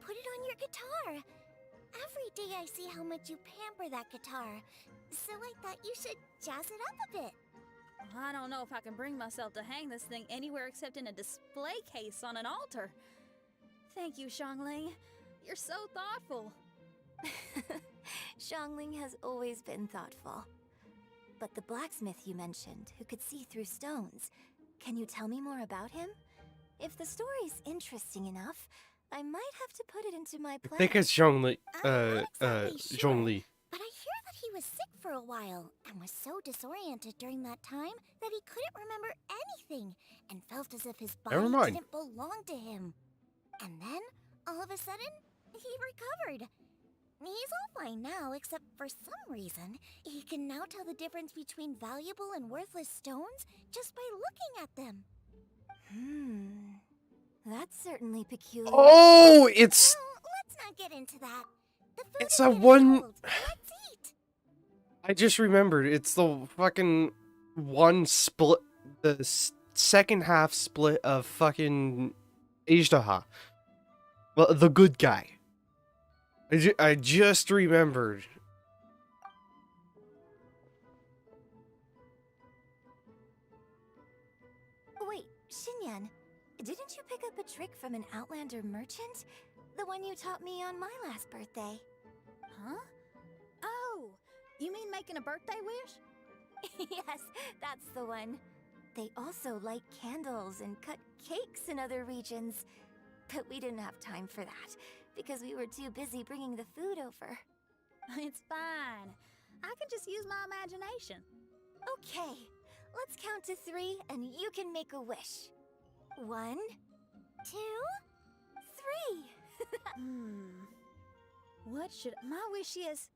Put it on your guitar. Every day I see how much you pamper that guitar, so I thought you should jazz it up a bit. I don't know if I can bring myself to hang this thing anywhere except in a display case on an altar. Thank you, Xiangling. You're so thoughtful. Xiangling has always been thoughtful. But the blacksmith you mentioned, who could see through stones, can you tell me more about him? If the story's interesting enough, I might have to put it into my plan. I think it's Zhongli. I'm not exactly sure, Zhongli. but I hear that he was sick for a while and was so disoriented during that time that he couldn't remember anything and felt as if his body Never mind. didn't belong to him. And then, all of a sudden, he recovered. He's all fine now, except for some reason, he can now tell the difference between valuable and worthless stones just by looking at them. That's certainly peculiar. Oh, it's Well, let's not get into that. The food it's is a getting one. cold. Let's eat. I just remembered. It's the fucking one split. The second half split of fucking Ishtaha. Well, the good guy. I just remembered. Wait, Xinyan, didn't you pick up a trick from an Outlander merchant? The one you taught me on my last birthday. Huh? Oh, you mean making a birthday wish? Yes, that's the one. They also light candles and cut cakes in other regions. But we didn't have time for that, because we were too busy bringing the food over. It's fine. I can just use my imagination. Okay, let's count to 3 and you can make a wish. 1, 2, 3. What should my wish is?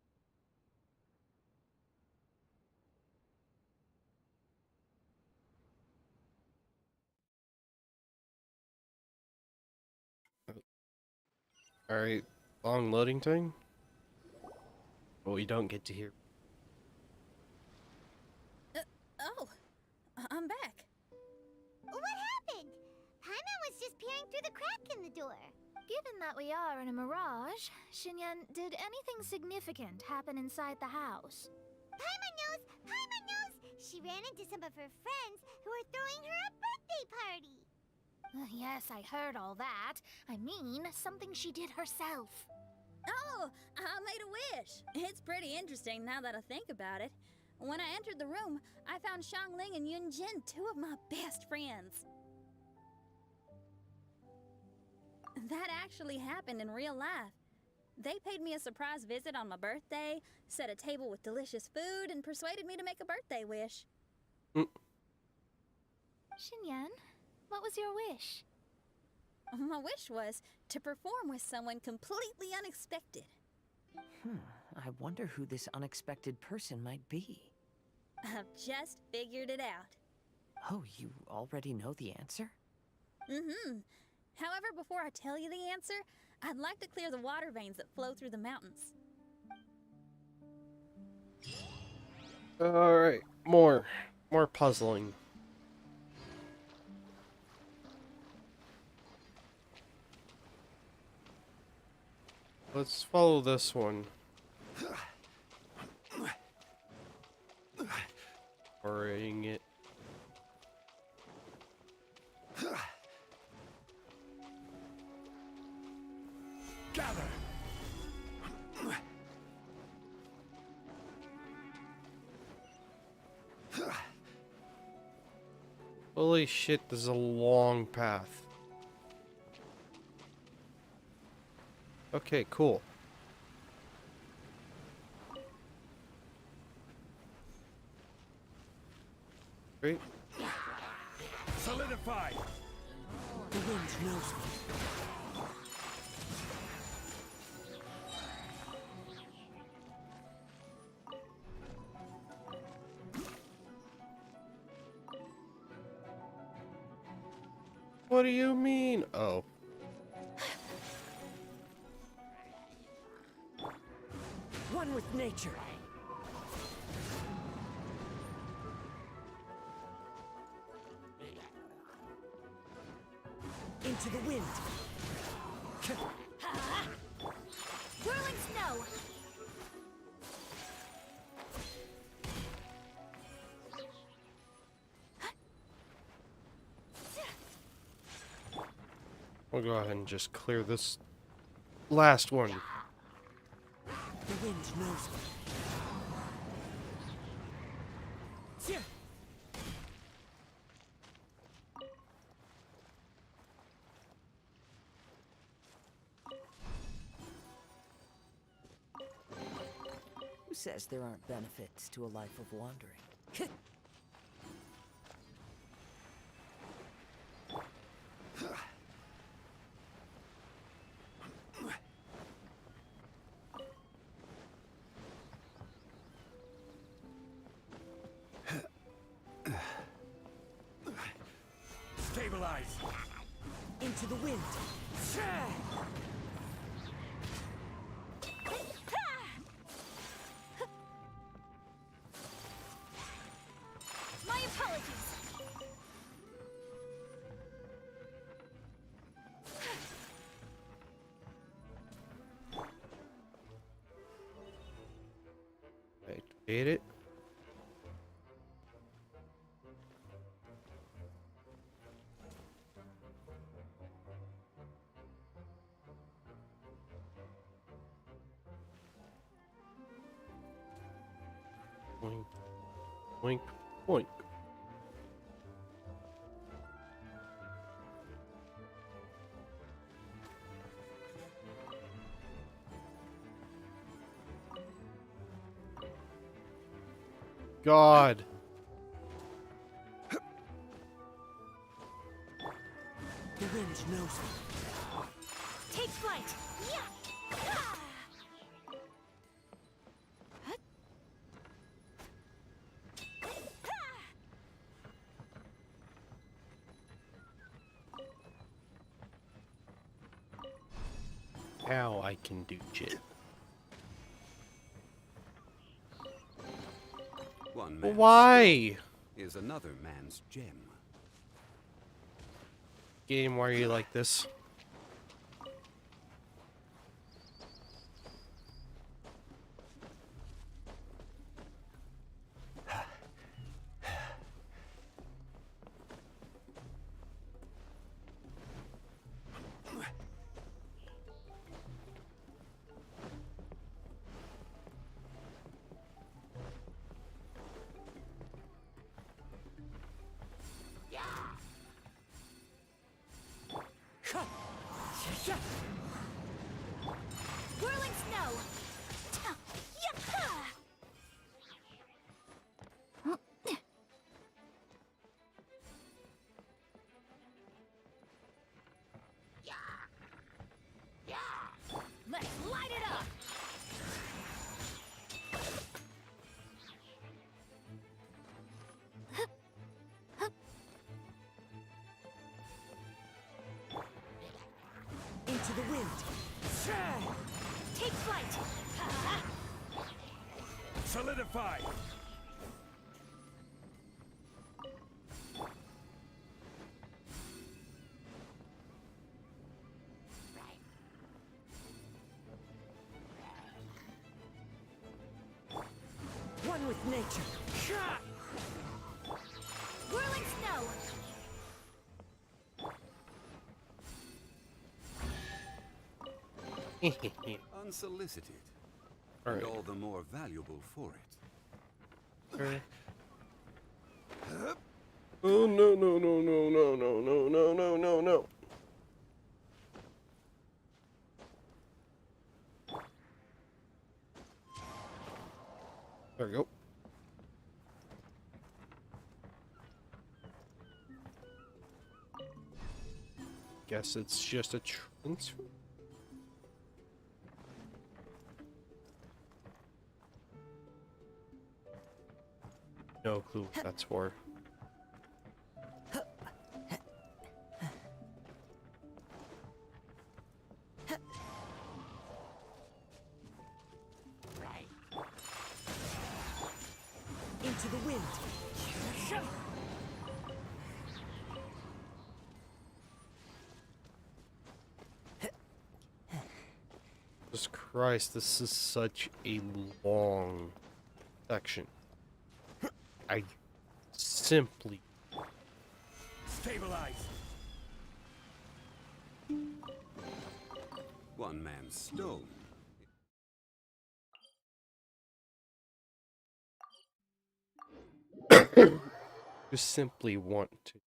Alright, long loading time? Well, we don't get to hear. Oh, I'm back. What happened? Paimon was just peering through the crack in the door. Given that we are in a mirage, Xinyan, did anything significant happen inside the house? Paimon knows! Paimon knows! She ran into some of her friends who were throwing her a birthday party. Yes, I heard all that. I mean, something she did herself. Oh, I made a wish. It's pretty interesting now that I think about it. When I entered the room, I found Xiangling and Yunjin, 2 of my best friends. That actually happened in real life. They paid me a surprise visit on my birthday, set a table with delicious food, and persuaded me to make a birthday wish. Xinyan, what was your wish? My wish was to perform with someone completely unexpected. I wonder who this unexpected person might be. I've just figured it out. Oh, you already know the answer? However, before I tell you the answer, I'd like to clear the water veins that flow through the mountains. Alright, more puzzling. Let's follow this one. Worrying it. Gather! Holy shit, this is a long path. Okay, cool. Great. Solidify! The wind knows me. What do you mean? Oh. One with nature. Into the wind. Whirling snow! We'll go ahead and just clear this last one. The wind knows me. Who says there aren't benefits to a life of wandering? Stabilize. Into the wind. My apologies. Activate it. Boink, boink, boink. God. The wind knows me. Take flight. Yeah. Ah! Now I can do shit. One man's Why? is another man's gem. Game, why are you like this? Whirling snow. Let's light it up. Into the wind. Take flight. Solidify. One with nature. Whirling snow. Unsolicited. All And right. all the more valuable for it. Okay. Oh no no no no no no no no no no no. There we go. Guess it's just a transfer. No clue what that's for. Into the wind. Jesus Christ, this is such a long section. I simply Stabilize. One man's stone. just simply want to.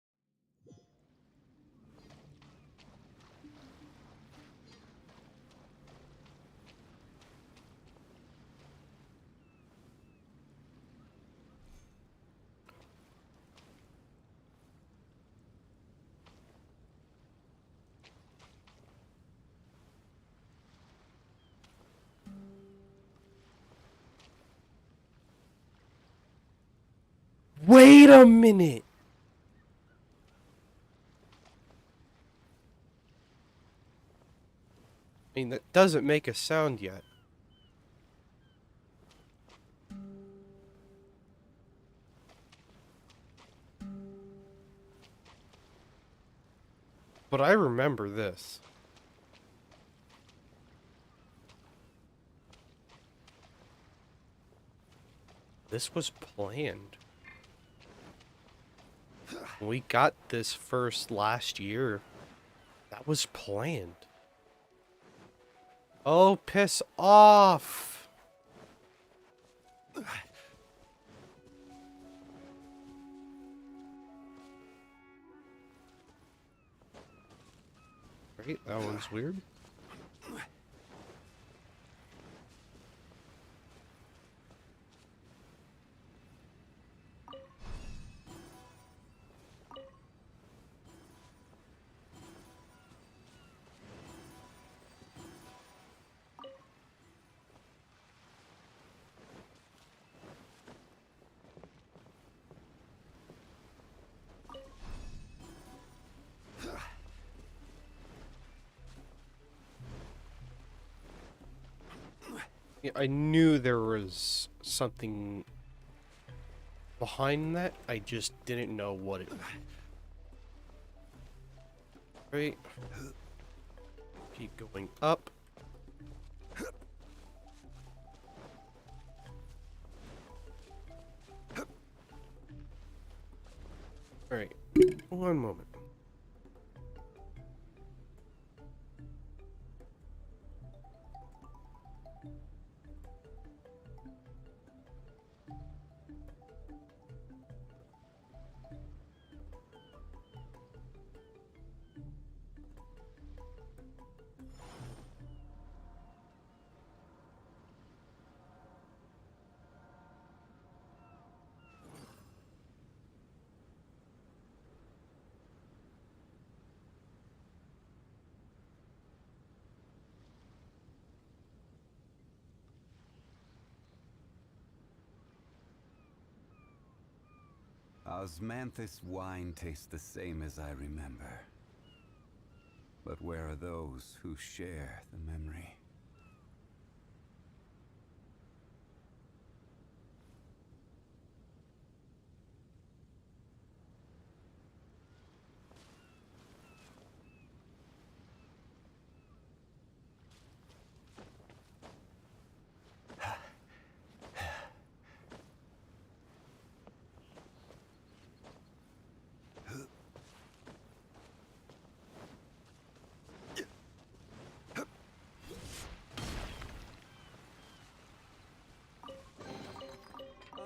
Wait a minute. I mean, that doesn't make a sound yet. But I remember this. This was planned. We got this first last year. That was planned. Oh, piss off! Right, that one's weird. I knew there was something behind that. I just didn't know what it was. Right. Keep going up. Alright. One moment. Osmanthus wine tastes the same as I remember. But where are those who share the memory?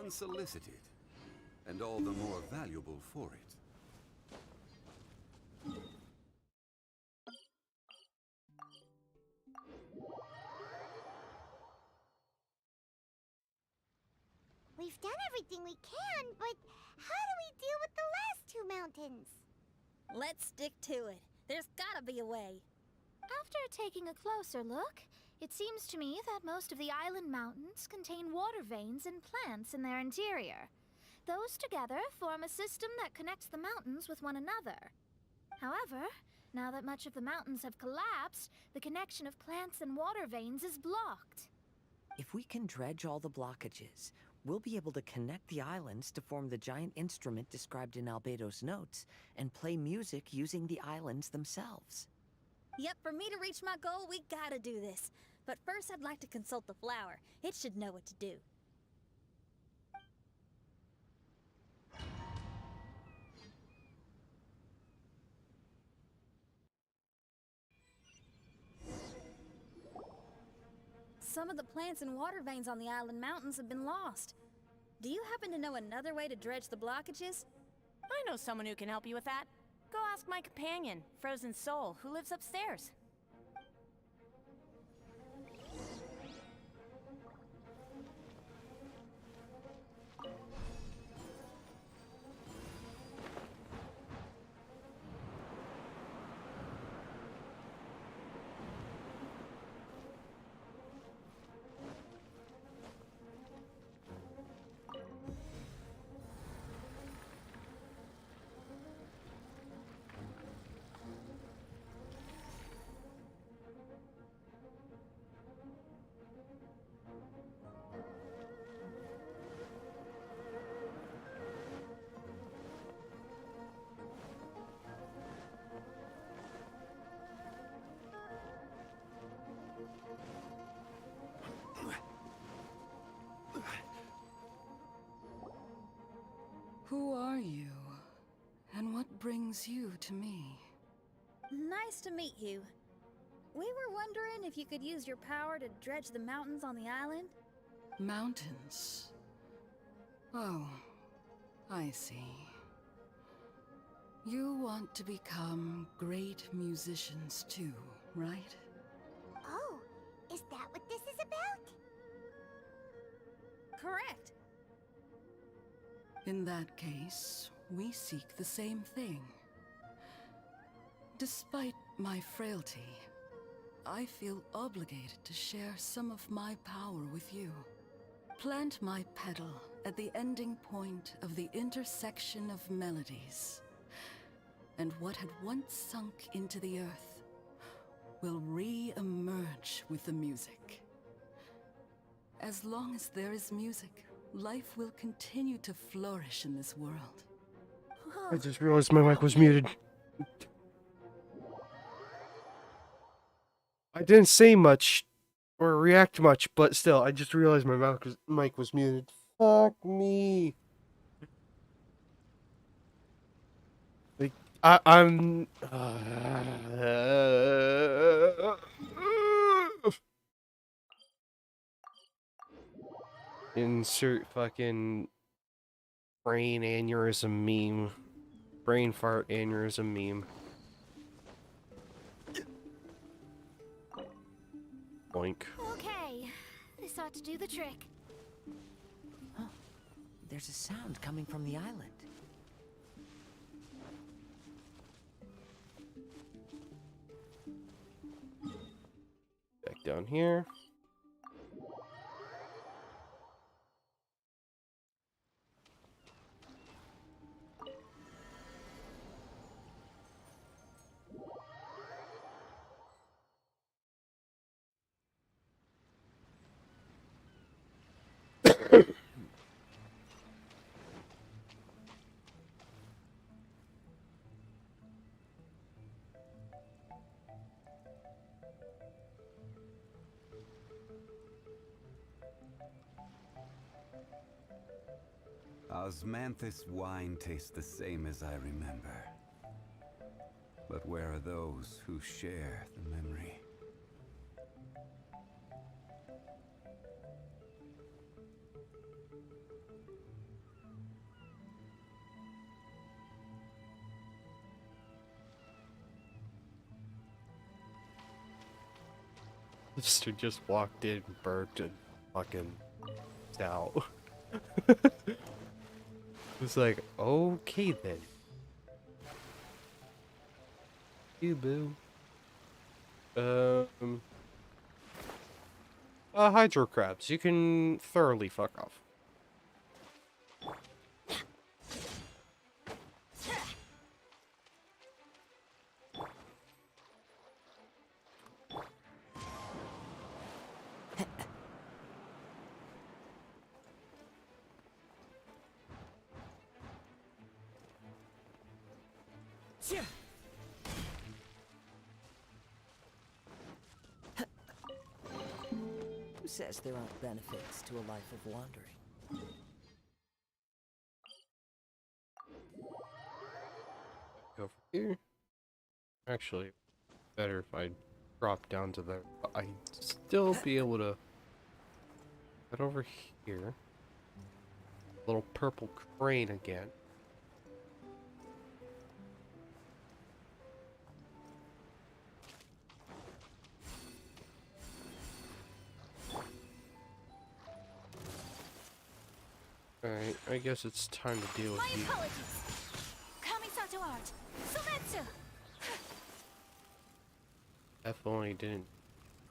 Unsolicited, and all the more valuable for it. We've done everything we can, but how do we deal with the last two mountains? Let's stick to it. There's gotta be a way. After taking a closer look, it seems to me that most of the island mountains contain water veins and plants in their interior. Those together form a system that connects the mountains with one another. However, now that much of the mountains have collapsed, the connection of plants and water veins is blocked. If we can dredge all the blockages, we'll be able to connect the islands to form the giant instrument described in Albedo's notes and play music using the islands themselves. Yep, for me to reach my goal, we gotta do this. But first, I'd like to consult the flower. It should know what to do. Some of the plants and water veins on the island mountains have been lost. Do you happen to know another way to dredge the blockages? I know someone who can help you with that. Go ask my companion, Frozen Soul, who lives upstairs. Who are you? And what brings you to me? Nice to meet you. We were wondering if you could use your power to dredge the mountains on the island. Mountains? Oh, I see. You want to become great musicians too, right? Oh, is that what this is about? Correct. In that case, we seek the same thing. Despite my frailty, I feel obligated to share some of my power with you. Plant my petal at the ending point of the intersection of melodies, and what had once sunk into the earth will re-emerge with the music. As long as there is music, life will continue to flourish in this world. I just realized my mic was muted. I didn't say much or react much, but still, I just realized my mic was muted. Fuck me. Like, I'm... Insert fucking brain aneurysm meme. Brain fart aneurysm meme. Boink. Okay, this ought to do the trick. Huh. There's a sound coming from the island. Back down here. Osmanthus wine tastes the same as I remember. But where are those who share the memory? Sister just walked in, burped, and fucking out. It's like, okay then. You boo. Hydro crabs, you can thoroughly fuck off. Who says there aren't benefits to a life of wandering? Go over here. Actually, better if I drop down to there. But I'd still be able to head over here. Little purple crane again. Alright, I guess it's time to deal with you. My apologies. Kamisato art. Sumetsu. F only didn't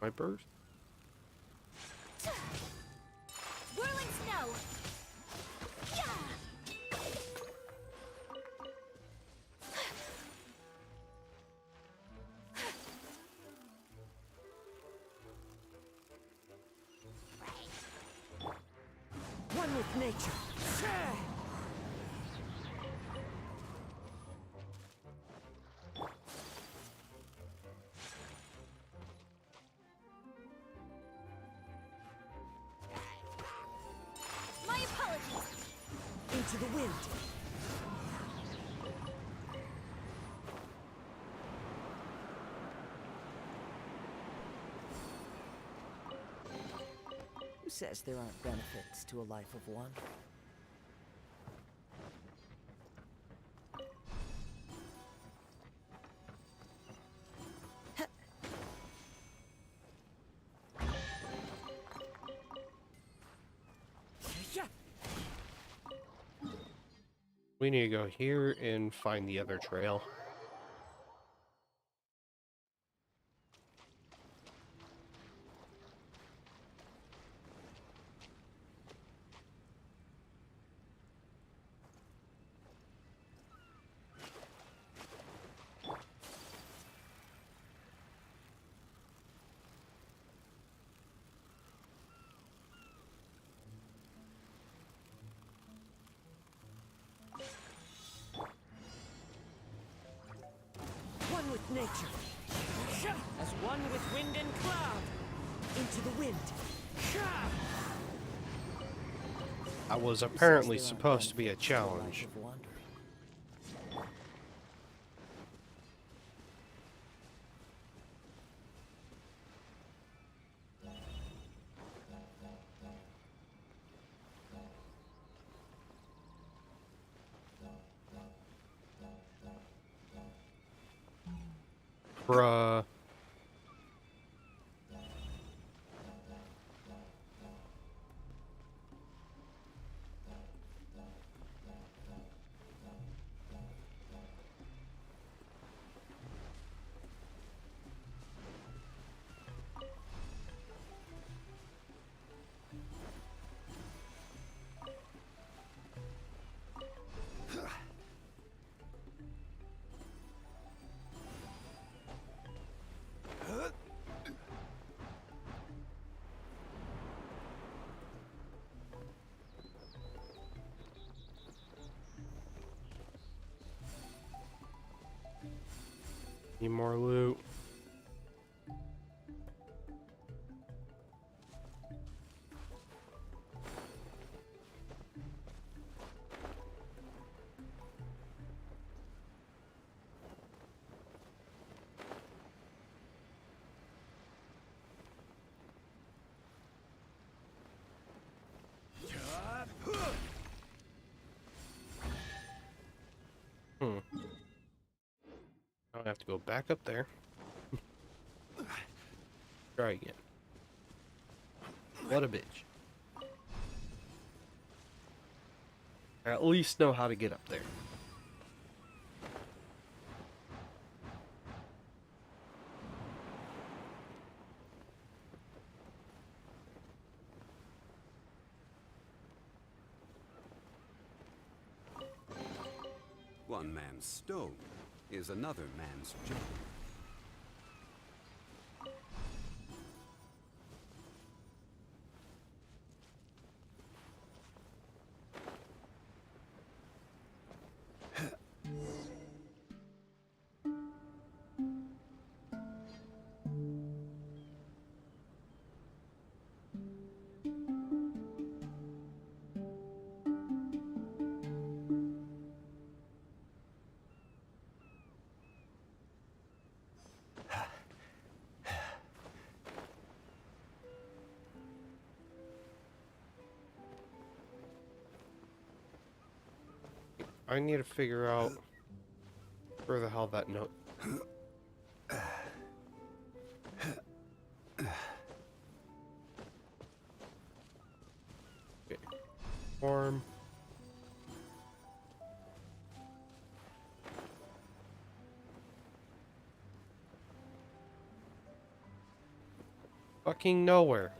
my burst. Whirling snow. Yeah. One with nature. My apologies. Into the wind. says there aren't benefits to a life of wandering? We need to go here and find the other trail. One with nature, as one with wind and cloud. Into the wind. That was apparently supposed to be a challenge. Bruh. Need more loot. I have to go back up there. Try again. What a bitch. I at least know how to get up there. One man's stone is another man's job. I need to figure out where the hell that note. Okay. Farm. Fucking nowhere.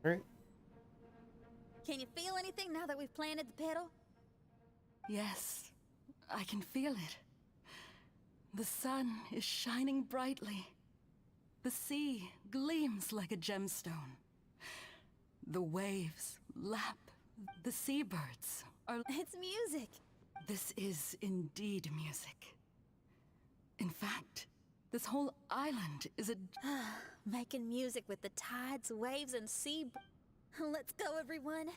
Right? Can you feel anything now that we've planted the petal? Yes, I can feel it. The sun is shining brightly. The sea gleams like a gemstone. The waves lap. The seabirds are... It's music. This is indeed music. In fact, this whole island is a... Making music with the tides, waves, and sea... Let's go, everyone.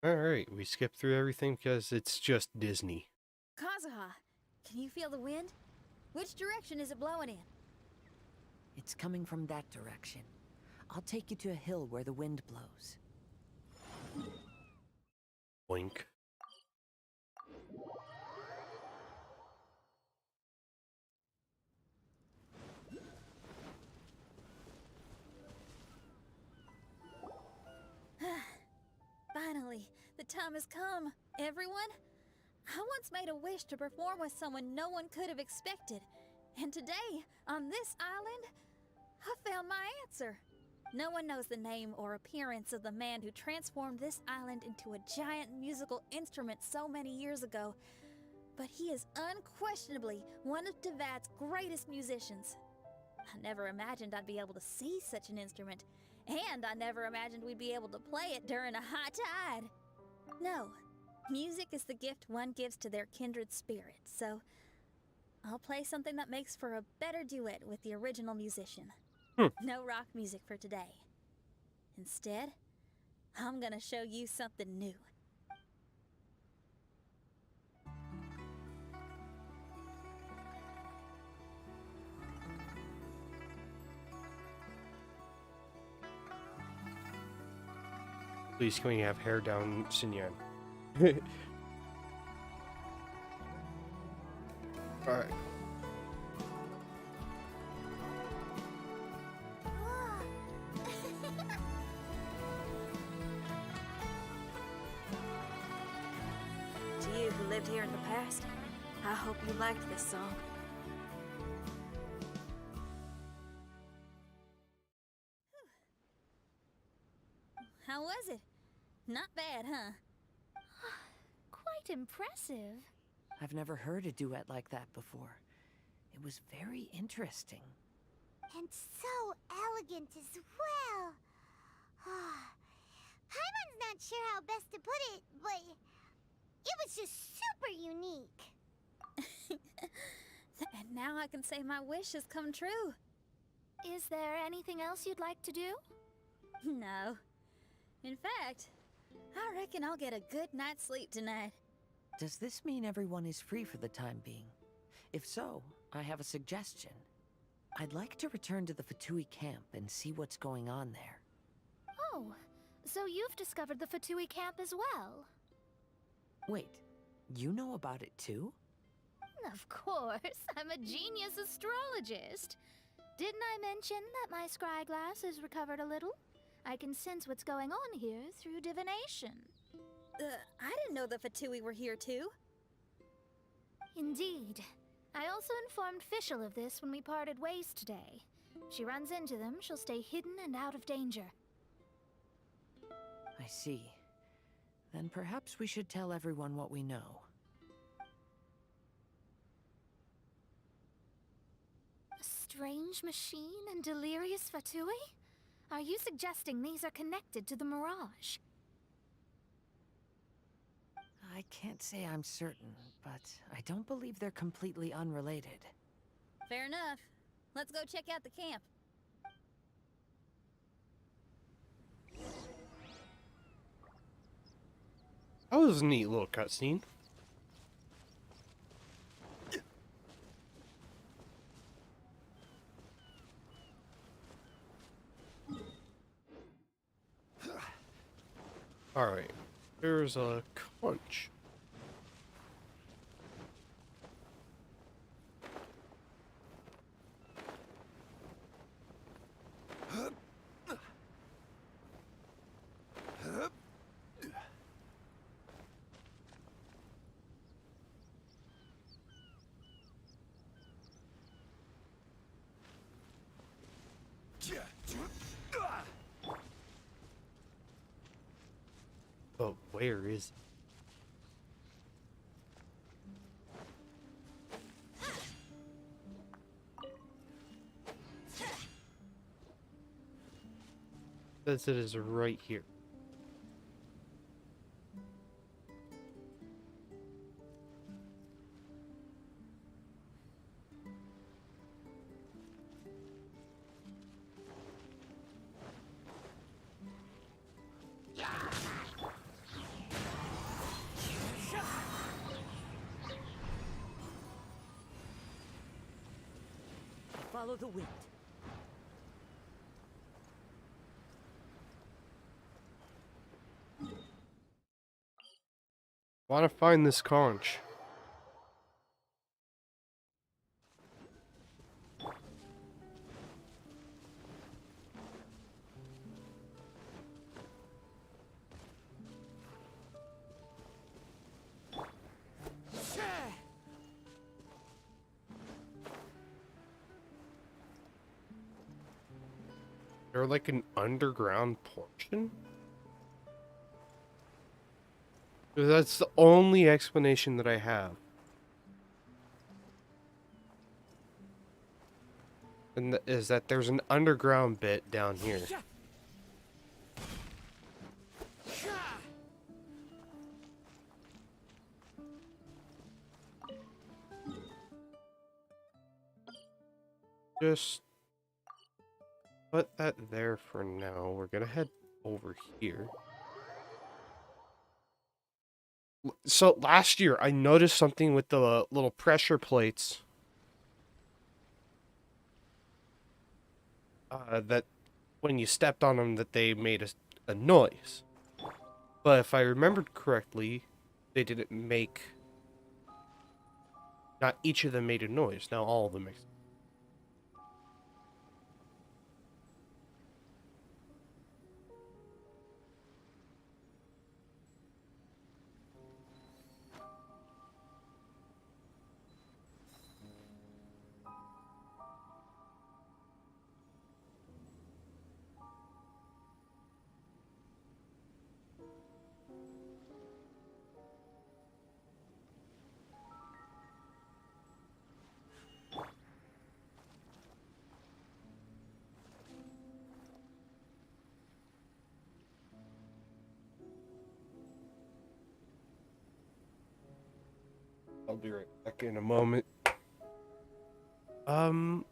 Alright, we skipped through everything because it's just Disney. Kazuha, can you feel the wind? Which direction is it blowing in? It's coming from that direction. I'll take you to a hill where the wind blows. Blink. Finally, the time has come. Everyone? I once made a wish to perform with someone no one could have expected. And today, on this island, I found my answer. No one knows the name or appearance of the man who transformed this island into a giant musical instrument so many years ago, but he is unquestionably one of Teyvat's greatest musicians. I never imagined I'd be able to see such an instrument, and I never imagined we'd be able to play it during a high tide. No, music is the gift one gives to their kindred spirit, so I'll play something that makes for a better duet with the original musician. No rock music for today. Instead, I'm gonna show you something new. Please, can we have hair down Xinyan? Alright. To you who lived here in the past, I hope you liked this song. How was it? Not bad, huh? Quite impressive. I've never heard a duet like that before. It was very interesting. And so elegant as well. Paimon's not sure how best to put it, but it was just super unique. And now I can say my wish has come true. Is there anything else you'd like to do? No. In fact, I reckon I'll get a good night's sleep tonight. Does this mean everyone is free for the time being? If so, I have a suggestion. I'd like to return to the Fatui camp and see what's going on there. Oh, so you've discovered the Fatui camp as well? Wait, you know about it too? Of course, I'm a genius astrologist. Didn't I mention that my scryglass has recovered a little? I can sense what's going on here through divination. I didn't know the Fatui were here too. Indeed. I also informed Fischl of this when we parted ways today. If she runs into them, she'll stay hidden and out of danger. I see. Then perhaps we should tell everyone what we know. A strange machine and delirious Fatui? Are you suggesting these are connected to the Mirage? I can't say I'm certain, but I don't believe they're completely unrelated. Fair enough. Let's go check out the camp. That was a neat little cutscene. Alright, there's a conch. where is it? Says it is right here. Follow the wind. Want to find this conch. They're like an underground portion? That's the only explanation that I have. And is that there's an underground bit down here. Just put that there for now. We're gonna head over here. So last year I noticed something with the little pressure plates. That when you stepped on them that they made a noise. But if I remembered correctly, they didn't make... Not each of them made a noise. Now all of them make... I'll be right back in a moment. Can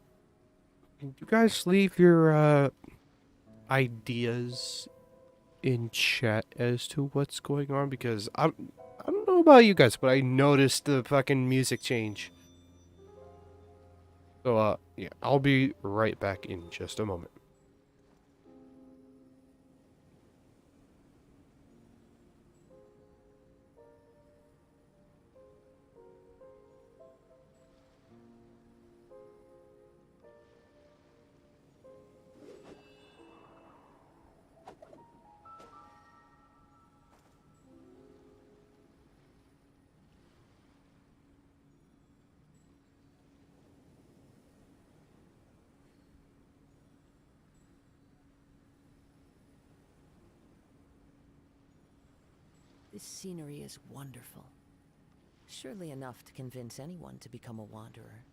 you guys leave your ideas in chat as to what's going on? Because I don't know about you guys, but I noticed the fucking music change. So yeah, I'll be right back in just a moment. This scenery is wonderful. Surely enough to convince anyone to become a wanderer.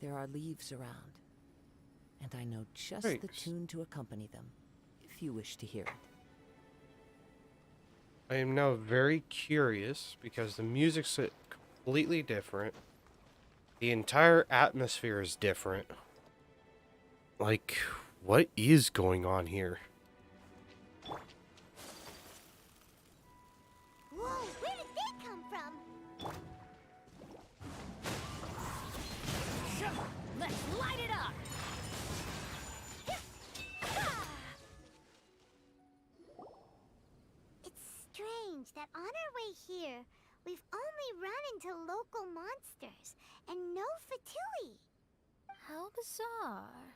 There are leaves around, and I know just the tune to accompany them, if you wish to hear it. I am now very curious because the music's completely different. The entire atmosphere is different. Like, what is going on here? Whoa, where did they come from? Let that on our way here, we've only run into local monsters and no Fatui. How bizarre.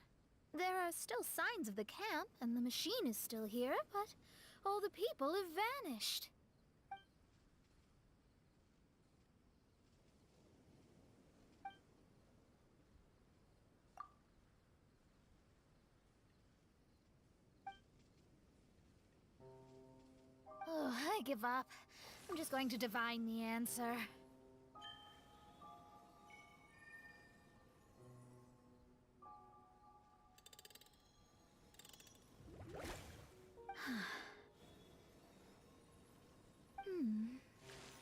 There are still signs of the camp, and the machine is still here, but all the people have vanished. Oh, I give up. I'm just going to divine the answer.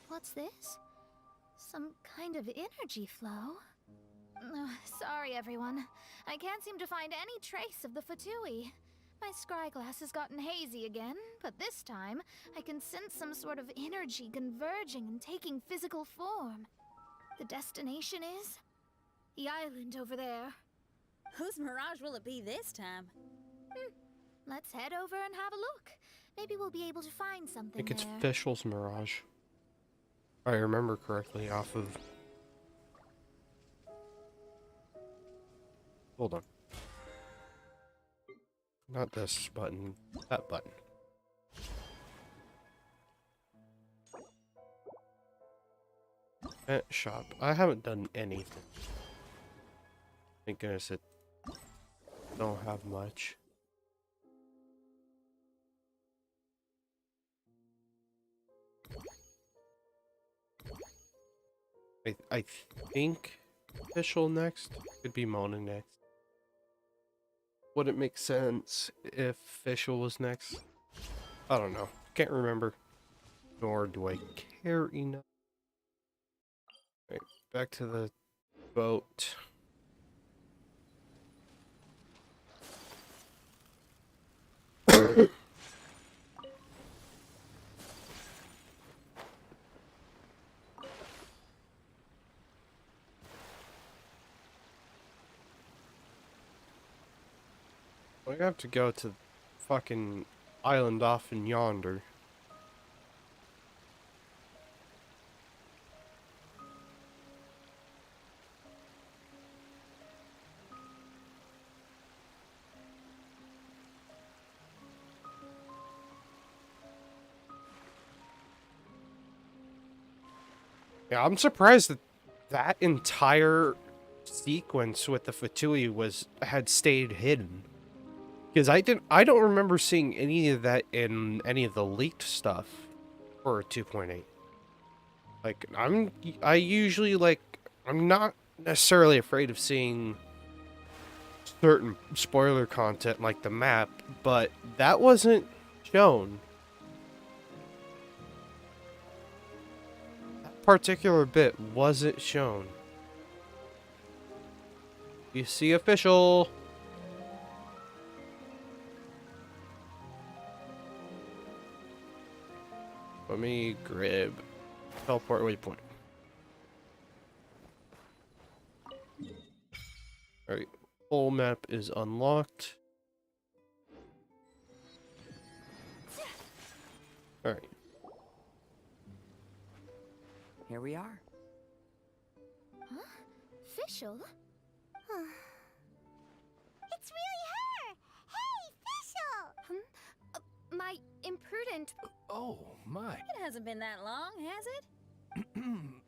What's this? Some kind of energy flow? Sorry, everyone. I can't seem to find any trace of the Fatui. My scry glass has gotten hazy again, but this time I can sense some sort of energy converging and taking physical form. The destination is the island over there. Whose mirage will it be this time? Let's head over and have a look. Maybe we'll be able to find I something think it's there. Fischl's Mirage. If I remember correctly, off of... Hold on. Not this button, that button. Pet shop. I haven't done anything. Thank goodness it don't have much. I think Fischl next. Could be Mona next. Would it make sense if Fischl was next? I don't know. Can't remember. Nor do I care enough. Right, back to the boat. We have to go to fucking island off in yonder. Yeah, I'm surprised that that entire sequence with the Fatui had stayed hidden. Because I don't remember seeing any of that in any of the leaked stuff for 2.8. Like, I usually, like, I'm not necessarily afraid of seeing certain spoiler content like the map, but that wasn't shown. That particular bit wasn't shown. You see official. Let me grab teleport waypoint. Alright, whole map is unlocked. Alright. Here we are. Huh? Fischl? It's really her! Hey, Fischl! My imprudent... Oh, my. It hasn't been that long, has it?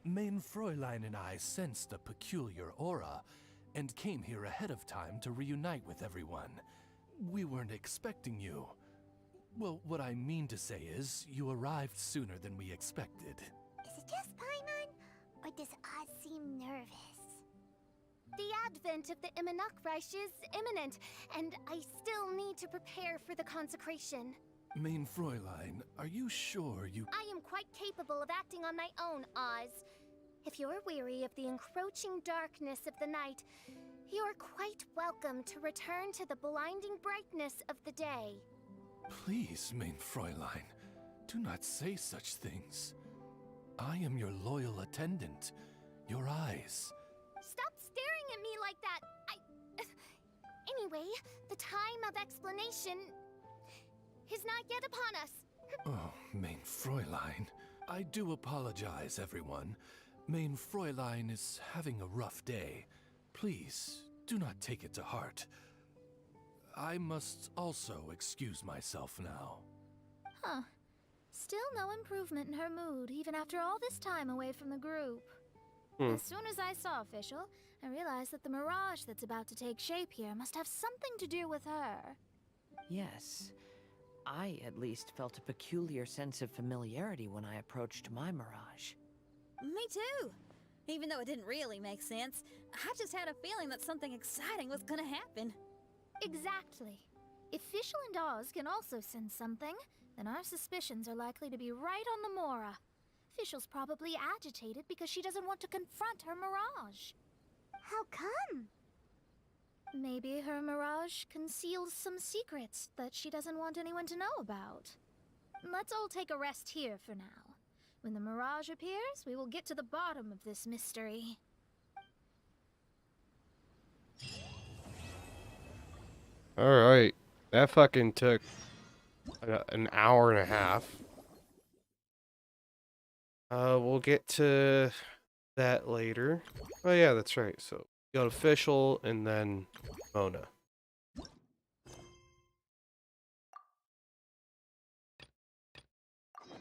Main Fräulein and I sensed a peculiar aura and came here ahead of time to reunite with everyone. We weren't expecting you. Well, what I mean to say is, you arrived sooner than we expected. Is it just Paimon? Or does Oz seem nervous? The advent of the Immunachreich is imminent, and I still need to prepare for the consecration. Main Fräulein, are you sure you... I am quite capable of acting on my own, Oz. If you're weary of the encroaching darkness of the night, you're quite welcome to return to the blinding brightness of the day. Please, Main Fräulein, do not say such things. I am your loyal attendant, your eyes. Stop staring at me like that! Anyway, the time of explanation is not yet upon us. Oh, Main Fräulein. I do apologize, everyone. Mein Fräulein is having a rough day. Please, do not take it to heart. I must also excuse myself now. Huh. Still no improvement in her mood, even after all this time away from the group. As soon as I saw Official, I realized that the mirage that's about to take shape here must have something to do with her. Yes. I, at least, felt a peculiar sense of familiarity when I approached my mirage. Me too. Even though it didn't really make sense, I just had a feeling that something exciting was gonna happen. Exactly. If Fischl and Oz can also sense something, then our suspicions are likely to be right on the Mora. Fischl's probably agitated because she doesn't want to confront her mirage. How come? Maybe her mirage conceals some secrets that she doesn't want anyone to know about. Let's all take a rest here for now. When the mirage appears, we will get to the bottom of this mystery. Alright. That fucking took an hour and a half. We'll get to that later. Oh yeah, that's right. So, got Official and then Mona.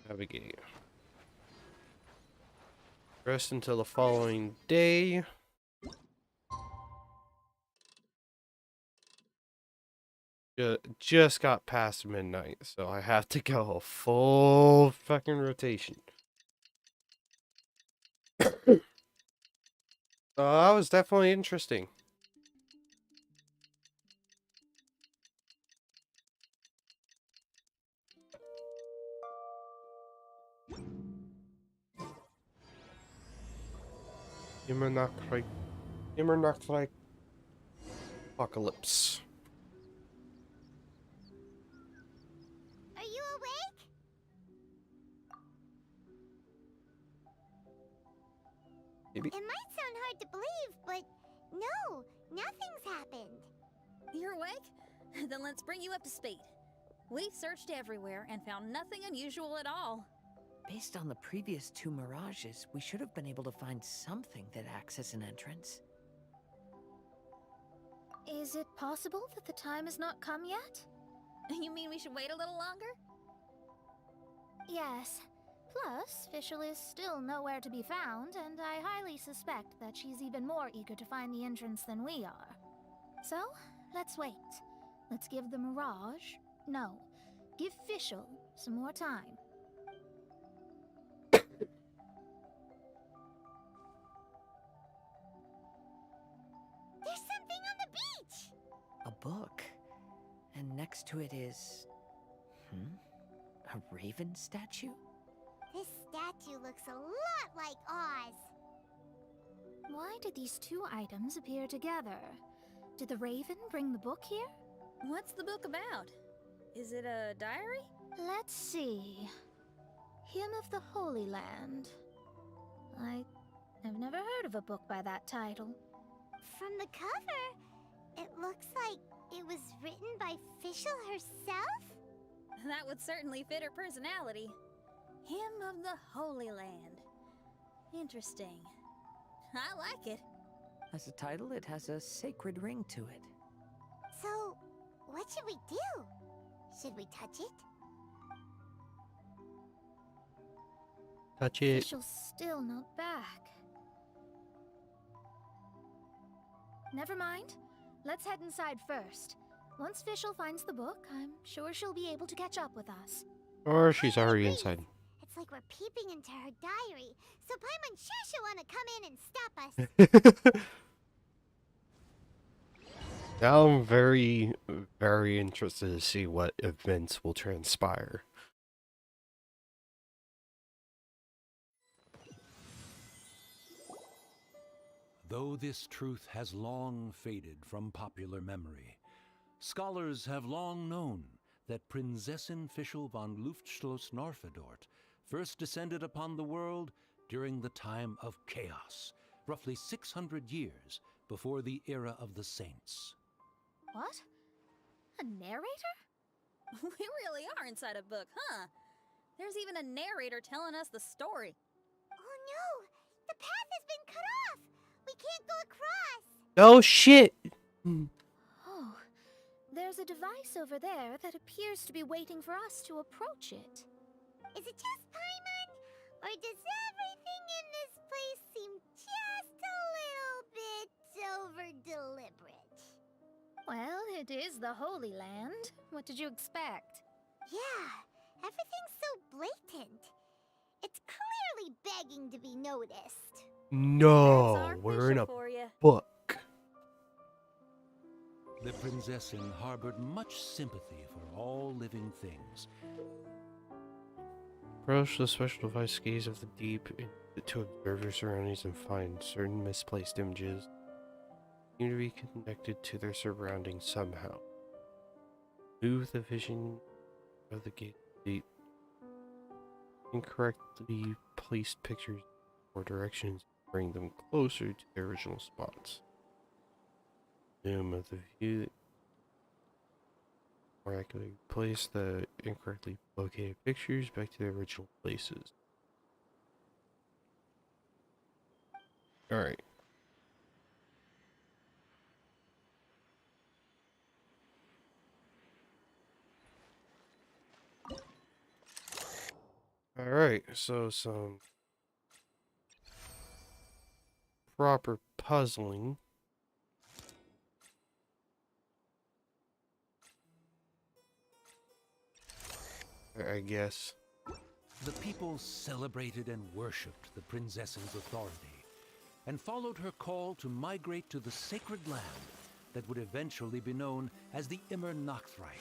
Navigate. Rest until the following day. Just got past midnight, so I have to go a full fucking rotation. That was definitely interesting. Immernachtreich Apocalypse. Are you awake? Maybe. It might sound hard to believe, but no, nothing's happened. You're awake? Then let's bring you up to speed. We've searched everywhere and found nothing unusual at all. Based on the previous 2 mirages, we should have been able to find something that acts as an entrance. Is it possible that the time has not come yet? You mean we should wait a little longer? Yes. Plus, Fischl is still nowhere to be found, and I highly suspect that she's even more eager to find the entrance than we are. So, let's wait. Let's give the Mirage... No, give Fischl some more time. There's something on the beach! A book. And next to it is... a raven statue? This statue looks a lot like Oz. Why did these 2 items appear together? Did the raven bring the book here? What's the book about? Is it a diary? Let's see. Hymn of the Holy Land. I've never heard of a book by that title. From the cover, it looks like it was written by Fischl herself? That would certainly fit her personality. Hymn of the Holy Land. Interesting. I like it. As a title, it has a sacred ring to it. So, what should we do? Should we touch it? Touch it. Fischl's still not back. Never mind. Let's head inside first. Once Fischl finds the book, I'm sure she'll be able to catch up with us. Or she's already inside. It's like we're peeping into her diary, so Paimon sure she'll want to come in and stop us. Now I'm very, very interested to see what events will transpire. Though this truth has long faded from popular memory, scholars have long known that Prinzessin Fischl von Luftschloss Norfedort first descended upon the world during the time of chaos, roughly 600 years before the era of the saints. What? A narrator? We really are inside a book, huh? There's even a narrator telling us the story. Oh no! The path has been cut off! We can't go across! Oh shit! Oh, there's a device over there that appears to be waiting for us to approach it. Is it just Paimon? Or does everything in this place seem just a little bit over-deliberate? Well, it is the Holy Land. What did you expect? Yeah, everything's so blatant. It's clearly begging to be noticed. No, we're in a book. The Prinzessin harbored much sympathy for all living things. Approach the special device gaze of the deep to observe your surroundings and find certain misplaced images. Seem to be connected to their surroundings somehow. Move the vision of the gate deep. Incorrectly placed pictures or directions bring them closer to their original spots. Zoom of the view. Or accurately place the incorrectly located pictures back to their original places. Alright. Alright, so some proper puzzling. I guess. The people celebrated and worshipped the Prinzessin's authority, and followed her call to migrate to the sacred land that would eventually be known as the Immer Nachtreich.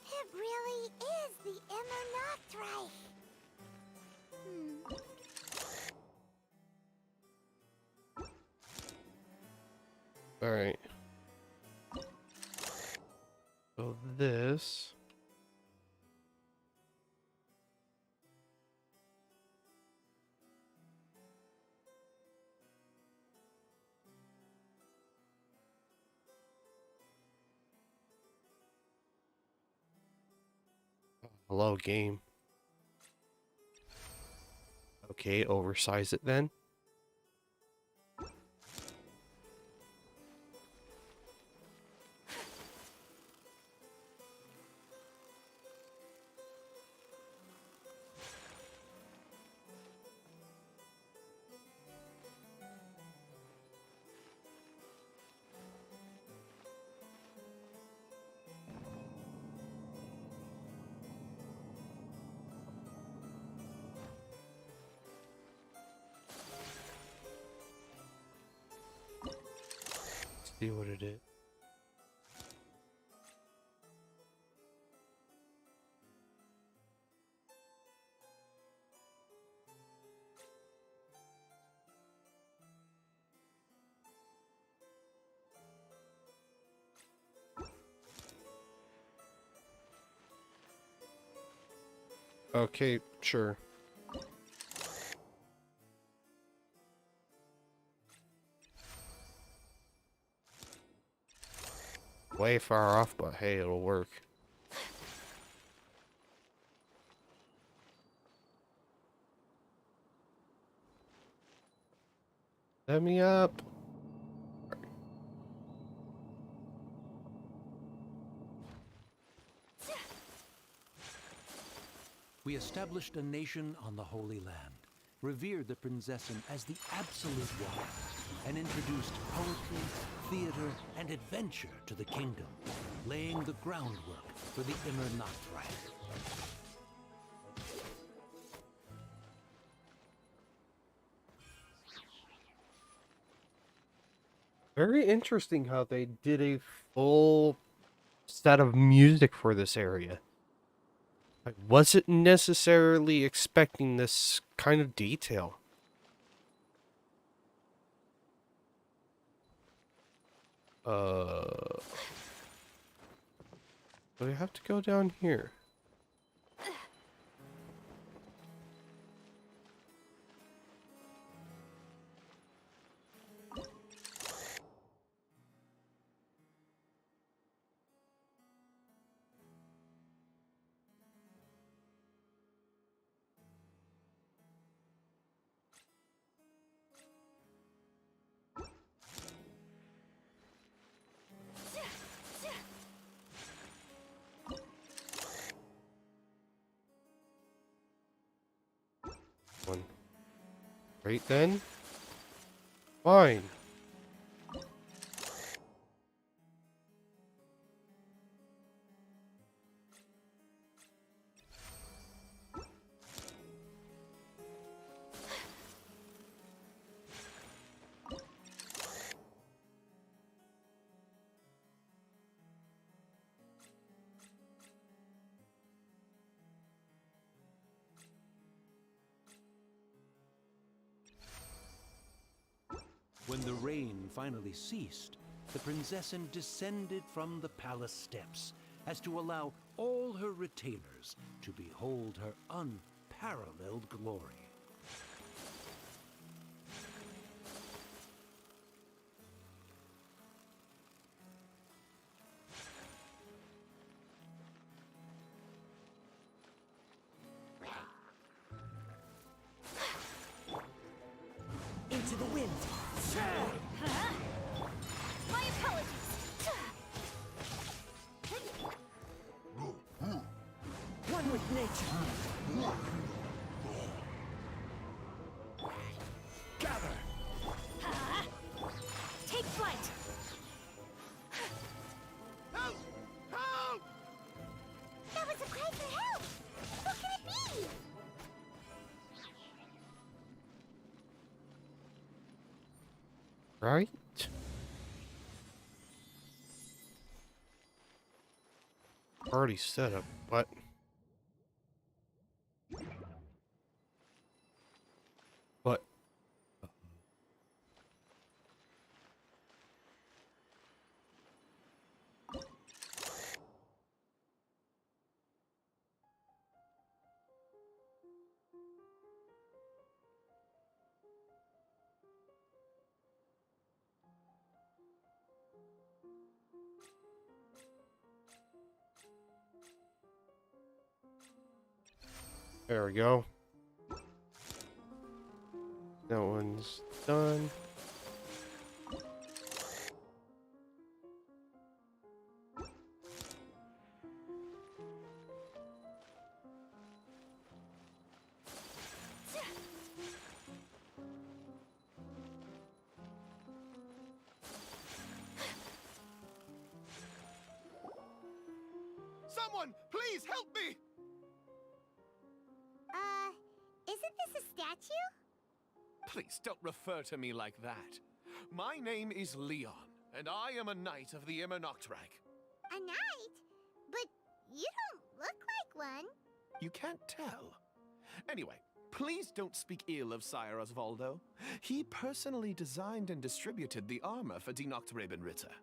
It really is the Immer Nachtreich. Alright. So this... Hello, game. Okay, oversize it then. See what it is. Okay, sure. Way far off, but hey, it'll work. Let me up. We established a nation on the Holy Land, revered the Prinzessin as the absolute one, and introduced poetry, theater, and adventure to the kingdom, laying the groundwork for the Immer Nachtreich. Very interesting how they did a full set of music for this area. I wasn't necessarily expecting this kind of detail. Do I have to go down here? Right then. Fine. When the rain finally ceased, the Prinzessin descended from the palace steps as to allow all her retainers to behold her unparalleled glory. Into the wind. My apologies. One with nature. Gather! Take flight. Help! Help! That was a cry for help! Who can it be? Right? Already set up, but there we go. That one's done. Someone, please help me! Isn't this a statue? Please don't refer to me like that. My name is Leon, and I am a knight of the Noctrag. A knight? But you don't look like one. You can't tell. Anyway, please don't speak ill of Sire Osvaldo. He personally designed and distributed the armor for Die Nachtrebenritter.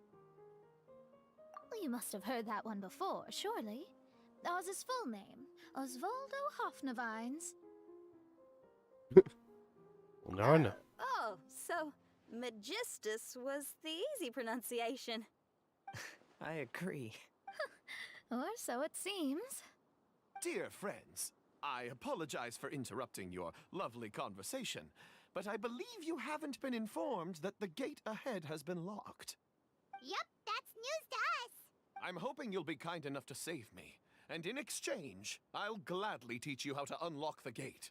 Well, you must have heard that one before, surely. That was his full name, Osvaldo Hoffnevines. Well, now I know. Oh, so Magistus was the easy pronunciation. I agree. Or so it seems. Dear friends, I apologize for interrupting your lovely conversation, but I believe you haven't been informed that the gate ahead has been locked. Yep, that's news to us. I'm hoping you'll be kind enough to save me, and in exchange, I'll gladly teach you how to unlock the gate.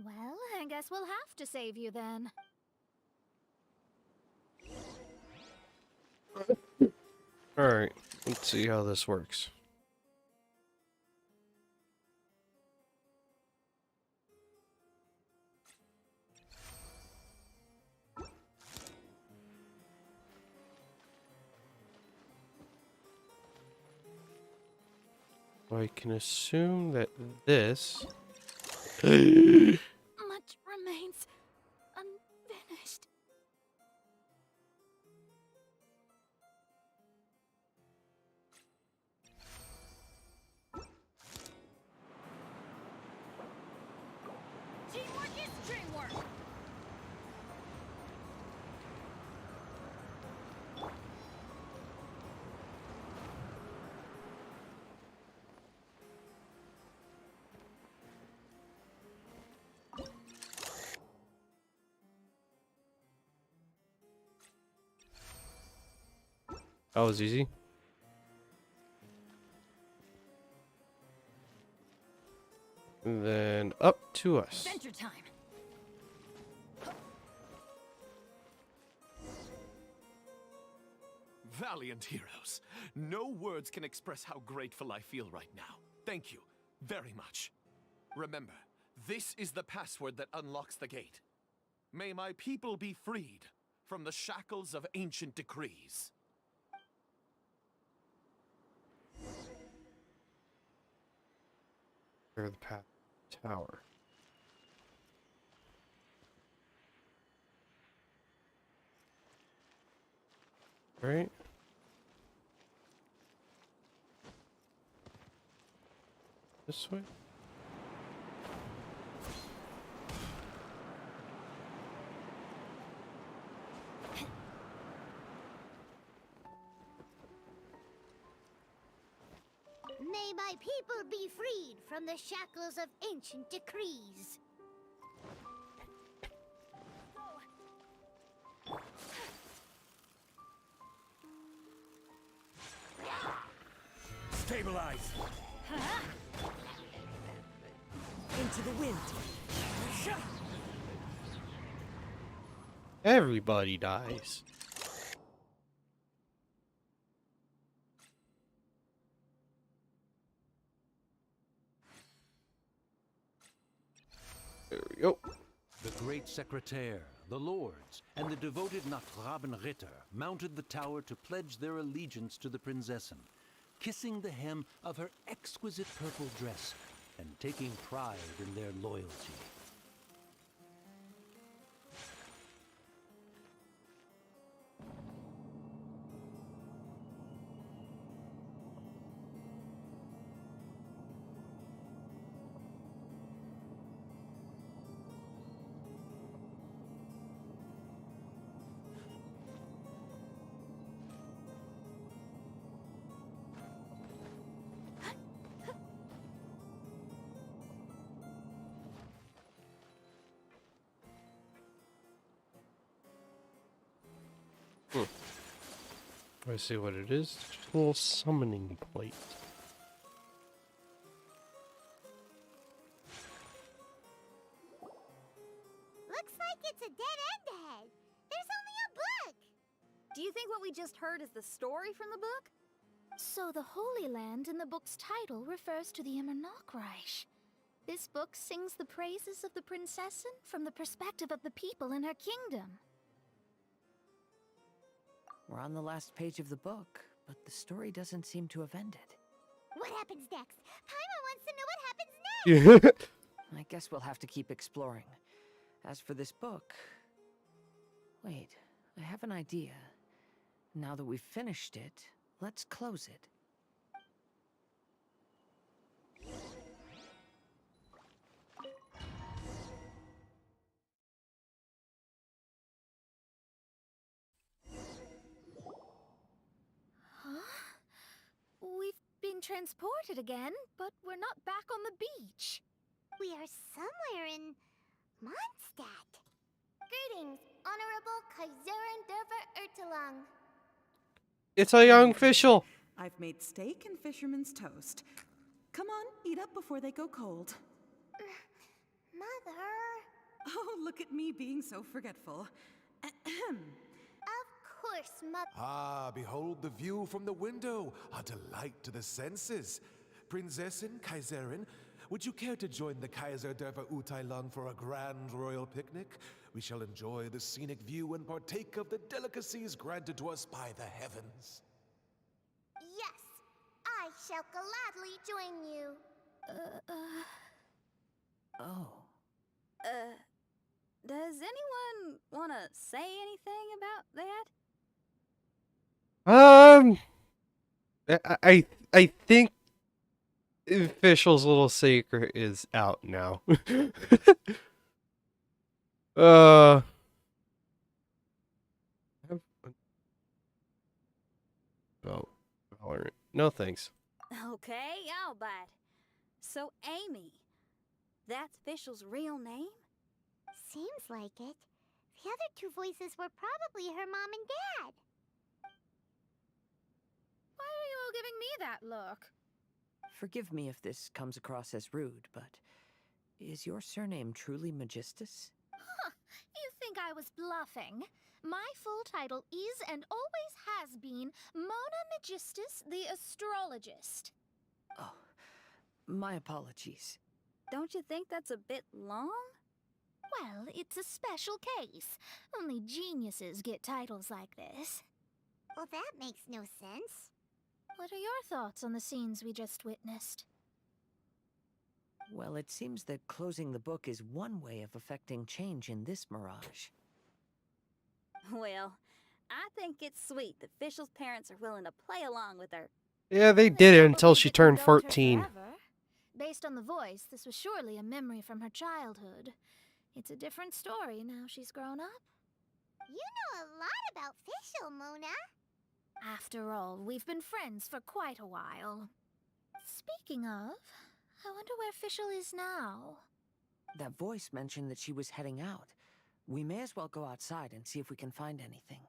Well, I guess we'll have to save you then. Alright, let's see how this works. I can assume that this... Much remains unfinished. Teamwork is dreamwork. That was easy. And then up to us. Venture time. valiant heroes. No words can express how grateful I feel right now. Thank you very much. Remember, this is the password that unlocks the gate. May my people be freed from the shackles of ancient decrees. Clear the path to the tower. Right? This way? May my people be freed from the shackles of ancient decrees. Stabilize! Into the wind! Everybody dies. There we go. The great secretaire, the lords, and the devoted Nachtrabenritter mounted the tower to pledge their allegiance to the Prinzessin, kissing the hem of her exquisite purple dress and taking pride in their loyalty. I see what it is. Just a little summoning plate. Looks like it's a dead end ahead. There's only a book. Do you think what we just heard is the story from the book? So the Holy Land in the book's title refers to the Immernachtreich. This book sings the praises of the Prinzessin from the perspective of the people in her kingdom. We're on the last page of the book, but the story doesn't seem to have ended. What happens next? Paimon wants to know what happens next! I guess we'll have to keep exploring. As for this book... Wait, I have an idea. Now that we've finished it, let's close it. We've been transported again, but we're not back on the beach. We are somewhere in Mondstadt. Greetings, Honorable Kaiserin Derver Ertelang. It's a young official. I've made steak and fisherman's toast. Come on, eat up before they go cold. Mother. Oh, look at me being so forgetful. Ahem. Of course, Mother. Ah, behold the view from the window. A delight to the senses. Prinzessin, Kaiserin, would you care to join the Kaiser Derver Utailan for a grand royal picnic? We shall enjoy the scenic view and partake of the delicacies granted to us by the heavens. Yes, I shall gladly join you. Oh. Does anyone want to say anything about that? I think the official's little secret is out now. Oh, Valorant. No thanks. Okay, I'll bite. So, Amy, that's Fischl's real name? Seems like it. The other two voices were probably her mom and dad. Why are you all giving me that look? Forgive me if this comes across as rude, but is your surname truly Magistus? Huh, you think I was bluffing? My full title is and always has been Mona Magistus the Astrologist. Oh, my apologies. Don't you think that's a bit long? Well, it's a special case. Only geniuses get titles like this. Well, that makes no sense. What are your thoughts on the scenes we just witnessed? Well, it seems that closing the book is one way of affecting change in this mirage. Well, I think it's sweet that Fischl's parents are willing to play along with her. Yeah, they did it until she turned 14. Based on the voice, this was surely a memory from her childhood. It's a different story now she's grown up. You know a lot about Fischl, Mona. After all, we've been friends for quite a while. Speaking of, I wonder where Fischl is now. That voice mentioned that she was heading out. We may as well go outside and see if we can find anything.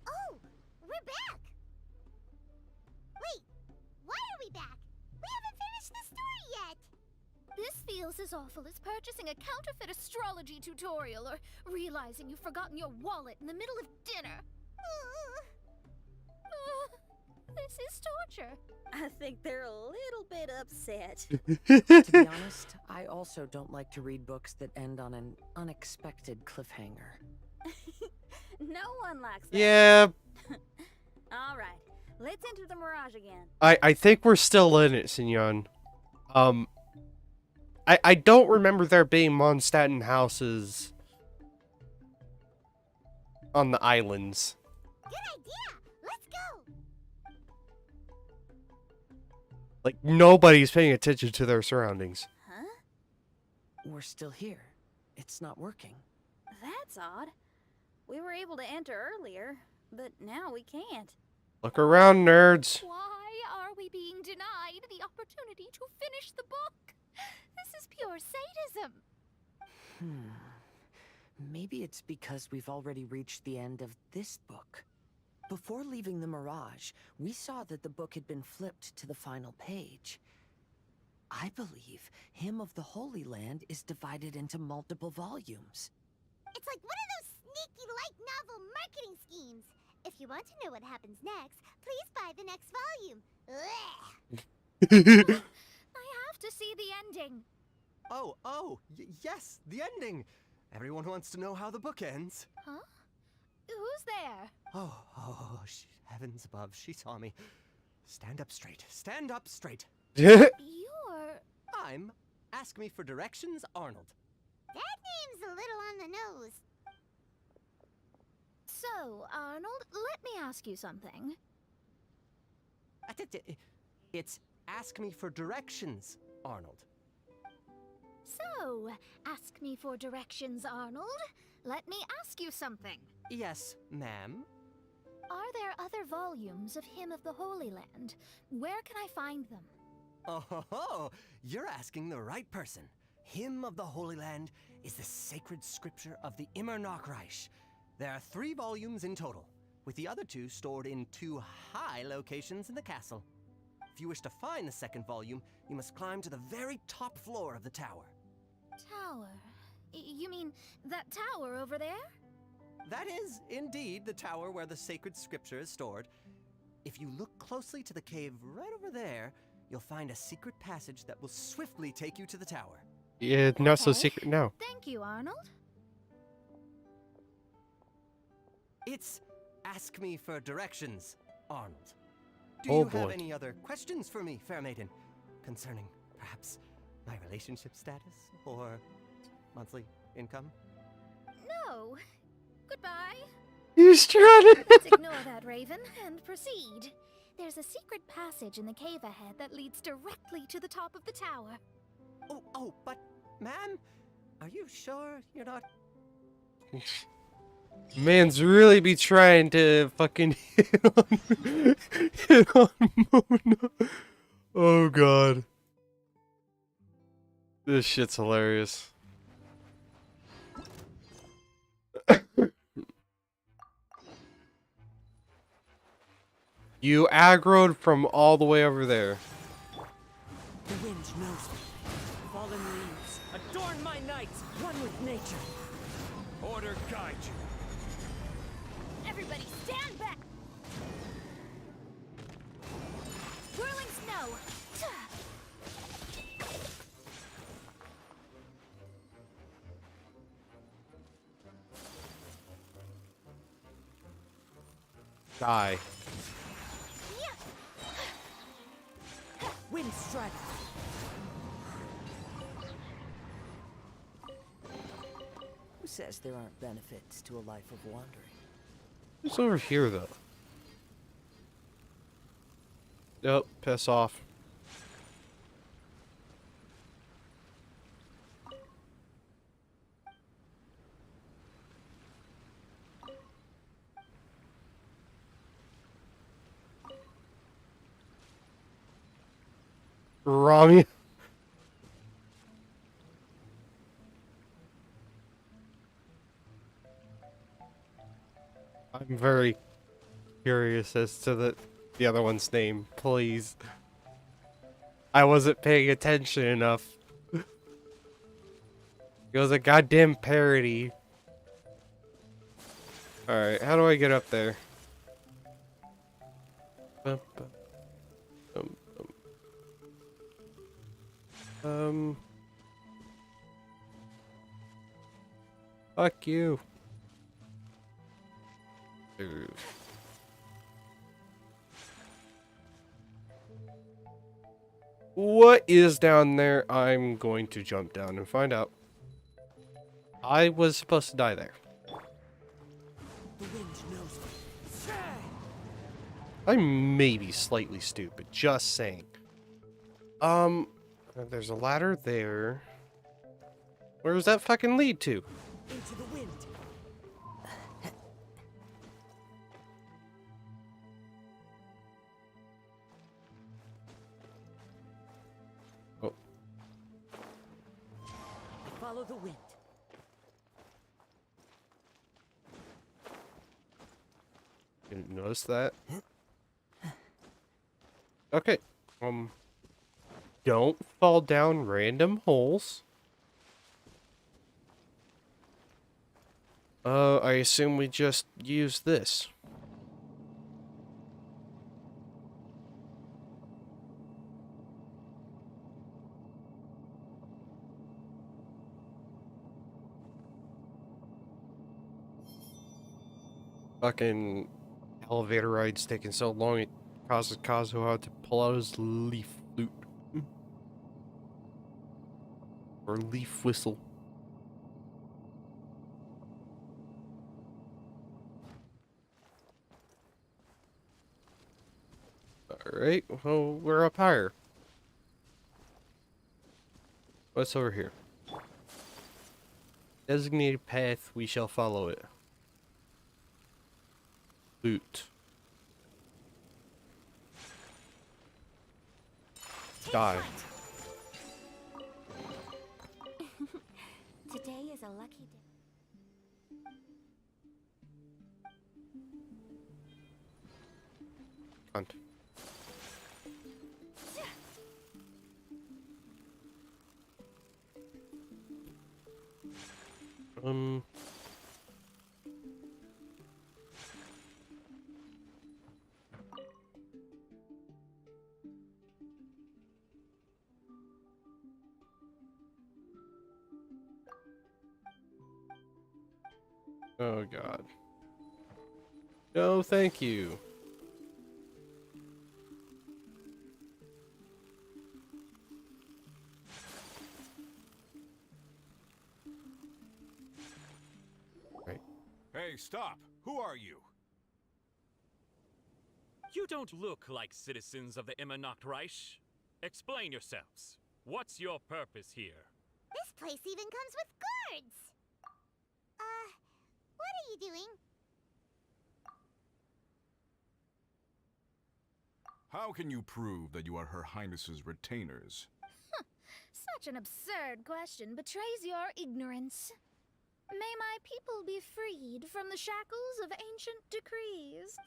Oh, we're back! Wait, why are we back? We haven't finished the story yet! This feels as awful as purchasing a counterfeit astrology tutorial or realizing you've forgotten your wallet in the middle of dinner. This is torture. I think they're a little bit upset. To be honest, I also don't like to read books that end on an unexpected cliffhanger. No one likes that. Yeah. All right, let's enter the mirage again. I think we're still in it, Signon. I don't remember there being Mondstadt houses on the islands. Good idea! Let's go! Like, nobody's paying attention to their surroundings. Huh? We're still here. It's not working. That's odd. We were able to enter earlier, but now we can't. Look around, nerds. Why are we being denied the opportunity to finish the book? This is pure sadism. Maybe it's because we've already reached the end of this book. Before leaving the Mirage, we saw that the book had been flipped to the final page. I believe Hymn of the Holy Land is divided into multiple volumes. It's like one of those sneaky light novel marketing schemes. If you want to know what happens next, please buy the next volume. I have to see the ending. Yes, the ending. Everyone wants to know how the book ends. Huh? Who's there? Heavens above, she saw me. Stand up straight. Stand up straight. You're... I'm Ask Me for Directions, Arnold. That name's a little on the nose. So, Arnold, let me ask you something. It's Ask Me for Directions, Arnold. So, ask me for directions, Arnold. Let me ask you something. Yes, ma'am. Are there other volumes of Hymn of the Holy Land? Where can I find them? Oh, you're asking the right person. Hymn of the Holy Land is the sacred scripture of the Immer Nachreich. There are 3 volumes in total, with the other 2 stored in 2 high locations in the castle. If you wish to find the second volume, you must climb to the very top floor of the tower. Tower? You mean that tower over there? That is, indeed, the tower where the sacred scripture is stored. If you look closely to the cave right over there, you'll find a secret passage that will swiftly take you to the tower. Yeah, not so secret now. Thank you, Arnold. It's Ask Me for Directions, Arnold. Do Oh, you boy. have any other questions for me, fair maiden? Concerning, perhaps, my relationship status or monthly income? No. Goodbye. He's trying to... Let's ignore that, Raven, and proceed. There's a secret passage in the cave ahead that leads directly to the top of the tower. But, ma'am, are you sure you're not... Man's really be trying to fucking hit on Mona. Oh god. This shit's hilarious. You aggroed from all the way over there. The wind knows me. Fallen leaves, adorn my nights, one with nature. Order guide you. Everybody stand back! Whirling snow! Die. Wind strike. Who says there aren't benefits to a life of wandering? Who's over here, though? Yep, piss off. Rami. I'm very curious as to the other one's name, please. I wasn't paying attention enough. It was a goddamn parody. Alright, how do I get up there? Fuck you. Dude. What is down there? I'm going to jump down and find out. I was supposed to die there. The wind knows me. I may be slightly stupid, just saying. There's a ladder there. Where does that fucking lead to? Into the wind. Oh. Follow the wind. Didn't notice that. Okay. Don't fall down random holes. I assume we just use this. Fucking elevator ride's taking so long it causes Kazuha to pull out his leaf flute. Or leaf whistle. Alright, well, we're up higher. What's over here? Designated path, we shall follow it. Loot. Die. Today is a lucky day. Cunt. Oh god. No, thank you. Right. Hey, stop! Who are you? You don't look like citizens of the Immernachtreich. Explain yourselves. What's your purpose here? This place even comes with guards! What are you doing? How can you prove that you are Her Highness's retainers? Such an absurd question betrays your ignorance. May my people be freed from the shackles of ancient decrees.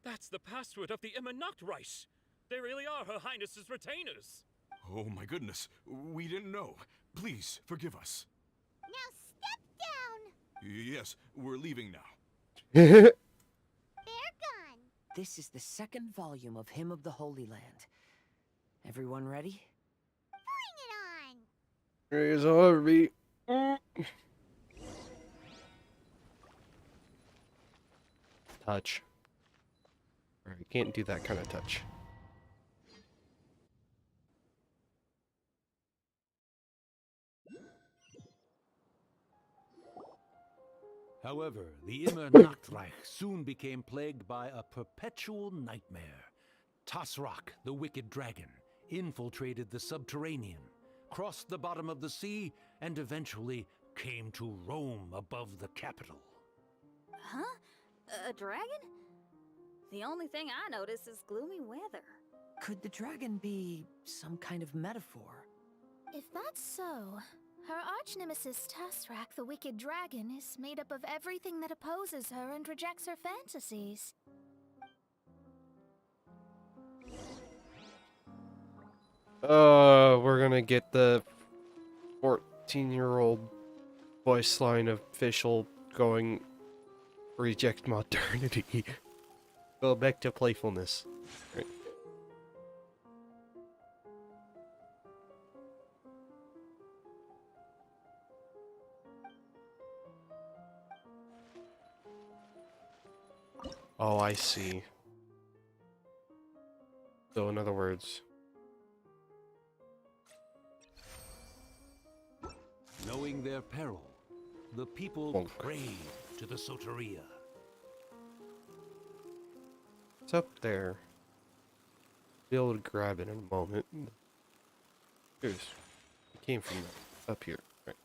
That's the password of the Immernachtreich. They really are Her Highness's retainers. Oh my goodness, we didn't know. Please, forgive us. Now step down! Yes, we're leaving now. They're gone. This is the second volume of Hymn of the Holy Land. Everyone ready? Bring it on! Here's all me. Touch. Alright, you can't do that kind of touch. However, the Immernachtreich soon became plagued by a perpetual nightmare. Tasrak, the wicked dragon, infiltrated the subterranean, crossed the bottom of the sea, and eventually came to roam above the capital. Huh? A dragon? The only thing I notice is gloomy weather. Could the dragon be some kind of metaphor? If that's so, her arch-nemesis Tasrak, the wicked dragon, is made up of everything that opposes her and rejects her fantasies. We're gonna get the 14-year-old voice line official going, reject modernity. Go back to playfulness. Right. Oh, I see. So, in other words, Knowing their peril, the people prayed to the Soteria. it's up there. Be able to grab it in a moment. Here's, it came from up here. Right.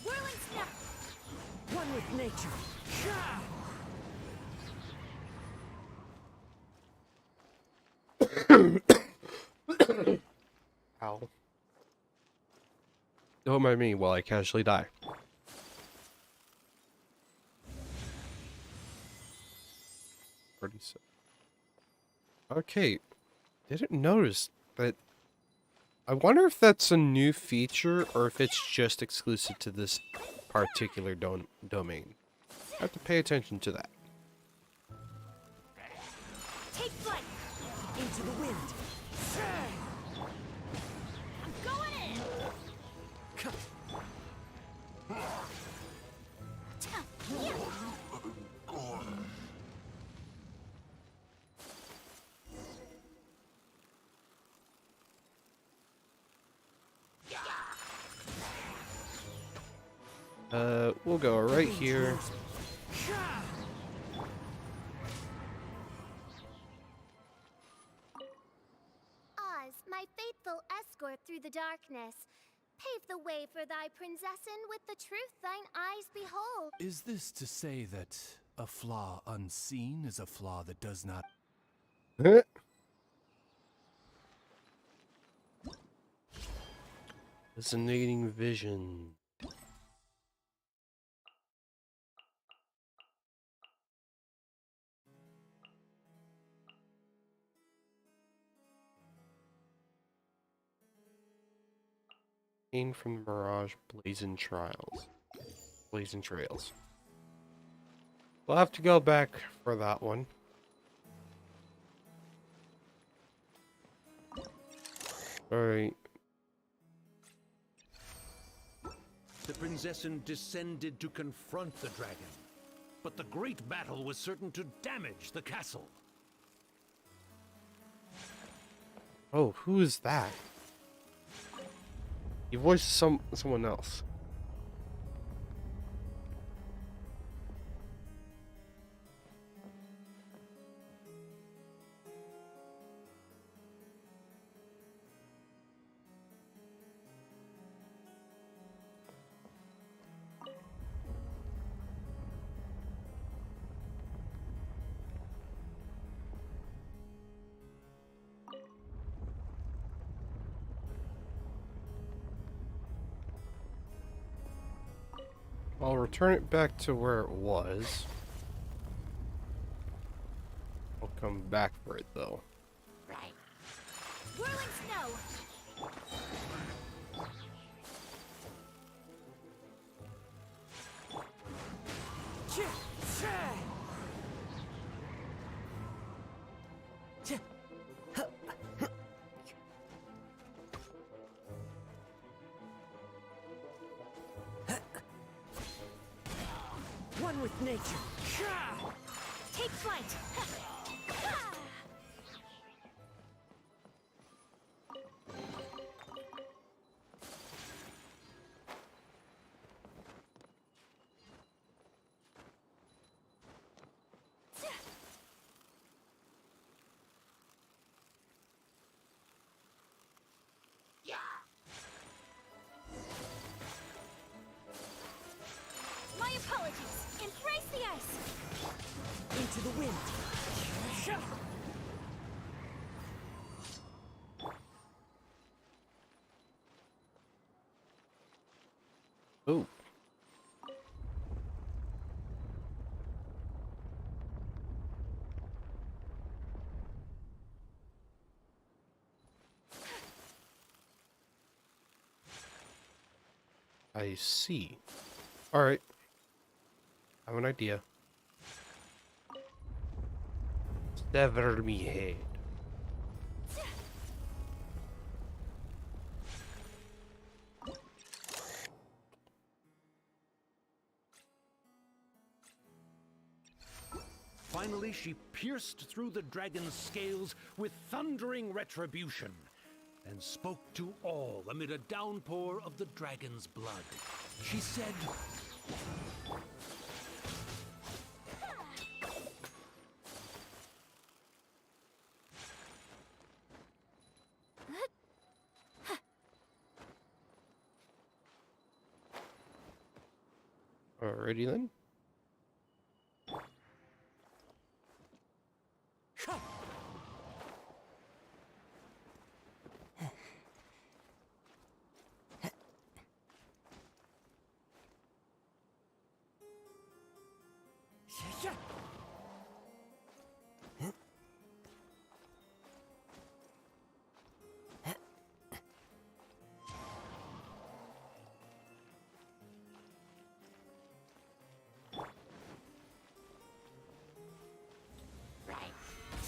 Whirling snap! One with nature. Ow. Don't mind me while I casually die. Okay, didn't notice that. I wonder if that's a new feature or if it's just exclusive to this particular domain. I have to pay attention to that. Take flight! Into the wind. I'm going in! We'll go right here. Oz, my faithful escort through the darkness, pave the way for thy princessin with the truth thine eyes behold. Is this to say that a flaw unseen is a flaw that does not... Resonating vision. Pain from the Mirage Blazing Trails. Blazing Trails. We'll have to go back for that one. Alright. The Prinzessin descended to confront the dragon, but the great battle was certain to damage the castle. Oh, who is that? You voiced someone else. I'll return it back to where it was. I'll come back for it though. Right. Whirling snow. One with nature. Take flight. My apologies. Embrace the ice. Into the wind. Oh. I see. All right. I have an idea. Sever me head. Finally, she pierced through the dragon's scales with thundering retribution, and spoke to all amid a downpour of the dragon's blood. She said, alrighty then.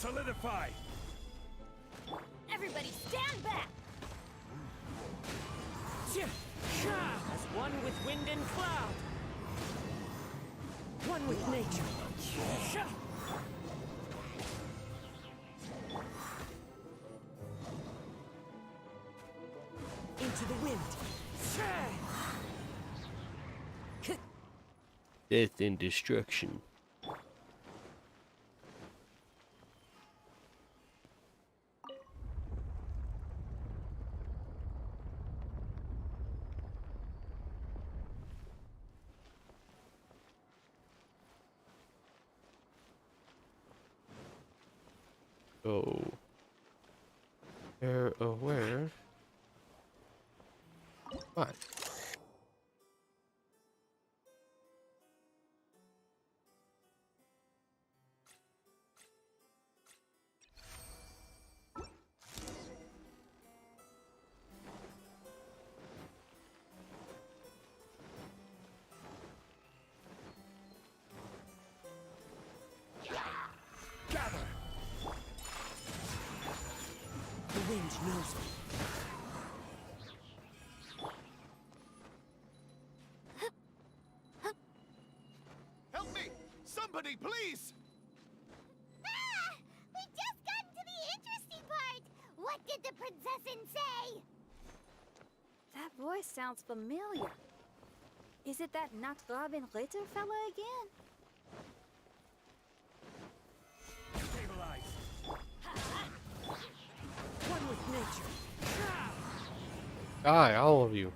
solidify! Everybody stand back. As one with wind and cloud. One with nature. Into the wind. Death and destruction. Oh. They're aware. Fine. The wind knows me. Help me! Somebody, please! Ah! We just got to the interesting part! What did the princessin say? That voice sounds familiar. Is it that Robin Ritter fella again? Stabilize. One with nature. Die, all of you.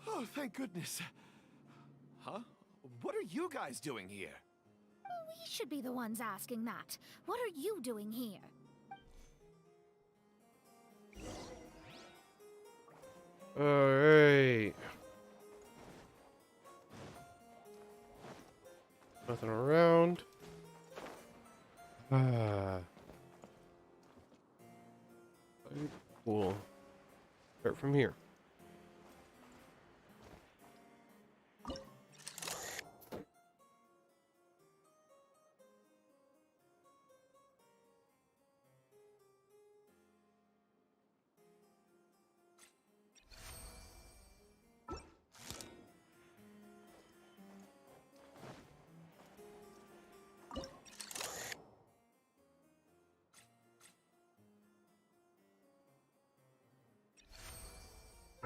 Oh, thank goodness. Huh? What are you guys doing here? We should be the ones asking that. What are you doing here? Alright. Nothing around. Cool. Start from here.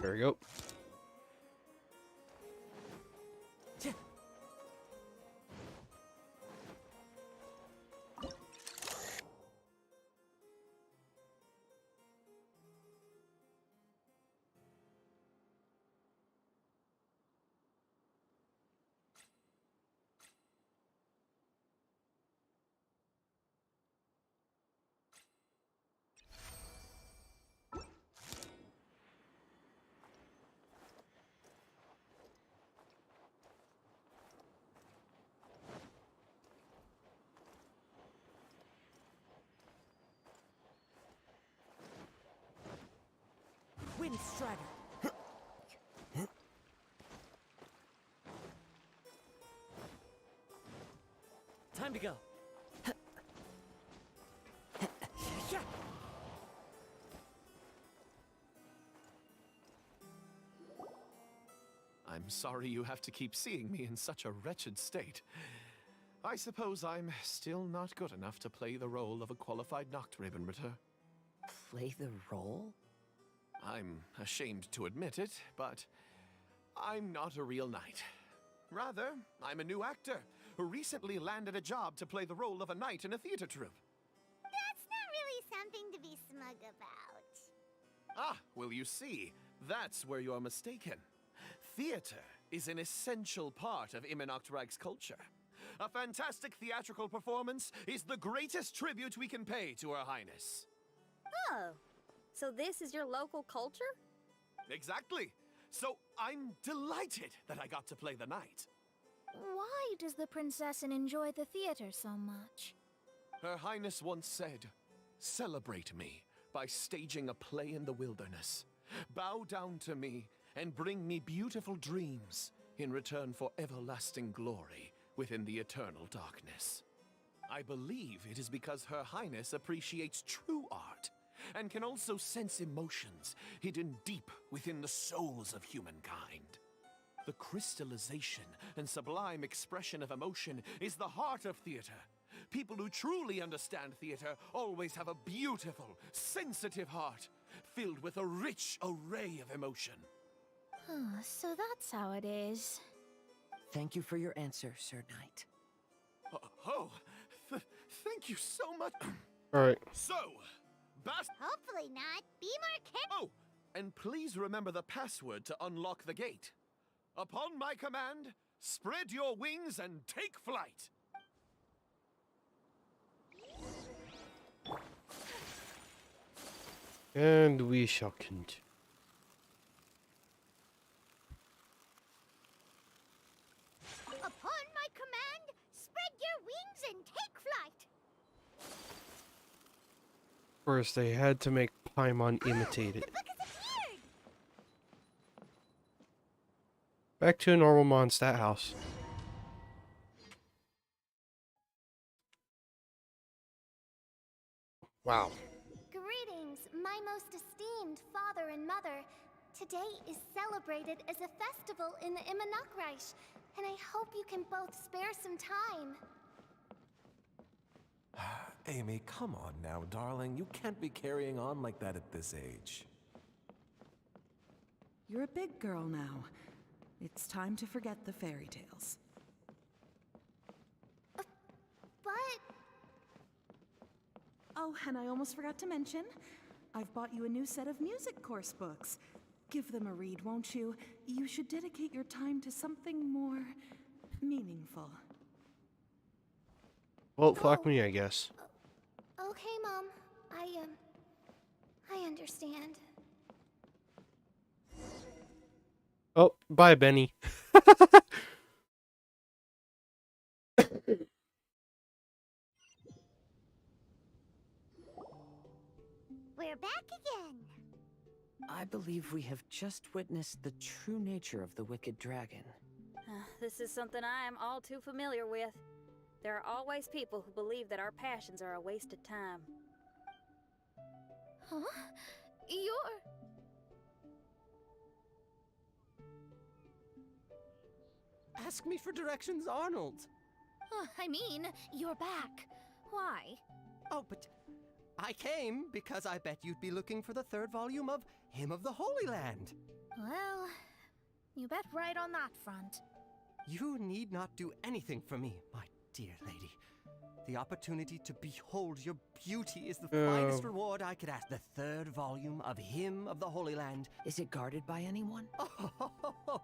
There we go. Wind Strider. Time to go. I'm sorry you have to keep seeing me in such a wretched state. I suppose I'm still not good enough to play the role of a qualified Noct Ribbon-Ritter. Play the role? I'm ashamed to admit it, but I'm not a real knight. Rather, I'm a new actor who recently landed a job to play the role of a knight in a theater troupe. That's not really something to be smug about. Ah, well, you see, that's where you're mistaken. Theater is an essential part of Immernachtreich's culture. A fantastic theatrical performance is the greatest tribute we can pay to Her Highness. Oh, so this is your local culture? Exactly. So I'm delighted that I got to play the knight. Why does the Prinzessin enjoy the theater so much? Her Highness once said, "Celebrate me by staging a play in the wilderness. Bow down to me and bring me beautiful dreams in return for everlasting glory within the eternal darkness." I believe it is because Her Highness appreciates true art and can also sense emotions hidden deep within the souls of humankind. The crystallization and sublime expression of emotion is the heart of theater. People who truly understand theater always have a beautiful, sensitive heart filled with a rich array of emotion. So that's how it is. Thank you for your answer, Sir Knight. Thank you so much. All right. So, Hopefully not. Be more careful. Oh, and please remember the password to unlock the gate. Upon my command, spread your wings and take flight. And we shall continue. Upon my command, spread your wings and take flight. First, they had to make Paimon imitate it. Back to a normal Mondstadt house. Wow. Greetings, my most esteemed father and mother. Today is celebrated as a festival in the Immernachtreich, and I hope you can both spare some time. Amy, come on now, darling. You can't be carrying on like that at this age. You're a big girl now. It's time to forget the fairy tales. But... Oh, and I almost forgot to mention, I've bought you a new set of music course books. Give them a read, won't you? You should dedicate your time to something more meaningful. Well, fuck me, I guess. Okay, Mom. I understand. Oh, bye, Benny. We're back again. I believe we have just witnessed the true nature of the wicked dragon. This is something I am all too familiar with. There are always people who believe that our passions are a waste of time. Huh? You're... Ask me for directions, Arnold. I mean, you're back. Why? Oh, but I came because I bet you'd be looking for the third volume of Hymn of the Holy Land. Well, you bet right on that front. You need not do anything for me, my dear lady. The opportunity to behold your beauty is the finest reward I could ask. The third volume of Hymn of the Holy Land. Is it guarded by anyone? Oh,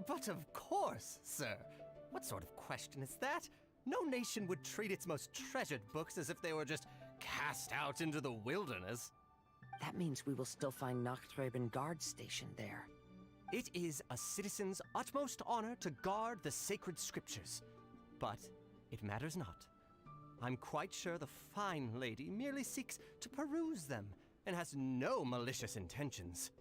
but of course, sir. What sort of question is that? No nation would treat its most treasured books as if they were just cast out into the wilderness. That means we will still find Nachthreben guard stationed there. It is a citizen's utmost honor to guard the sacred scriptures. But it matters not. I'm quite sure the fine lady merely seeks to peruse them and has no malicious intentions.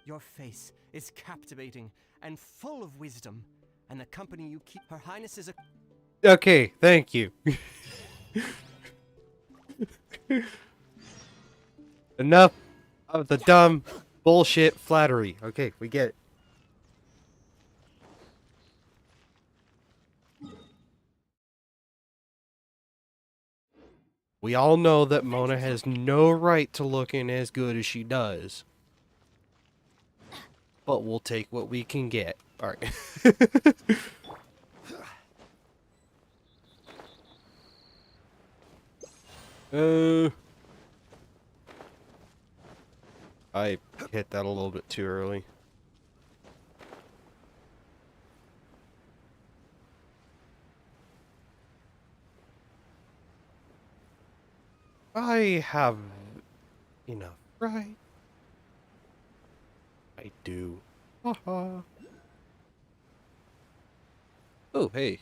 Your face is captivating and full of wisdom, and the company you keep Her Highness is a... Okay, thank you. Enough of the dumb bullshit flattery. Okay, we get it. We all know that Mona has no right to looking as good as she does. But we'll take what we can get. Alright. I hit that a little bit too early. I have enough, right? I do. Haha. Oh, hey.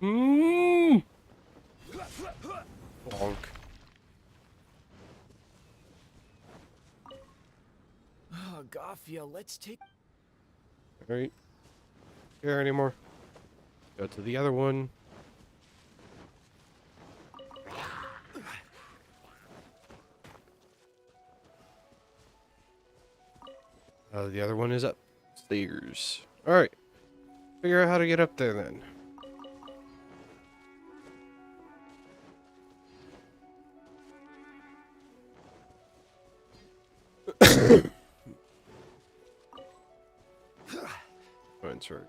Bonk. Oh, Garfield, let's take... Alright. Care anymore. Go to the other one. The other one is upstairs. Alright. Figure out how to get up there then. Oh, sorry.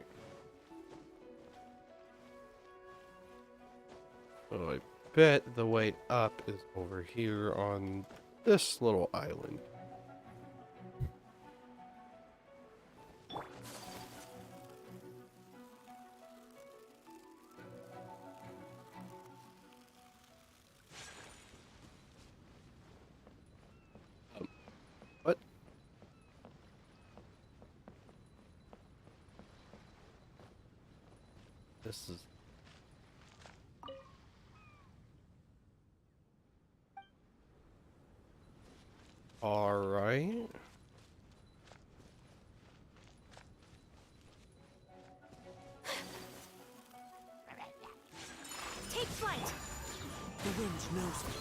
So I bet the way up is over here on this little island. What? This is... Alright. Take flight! The wind knows me.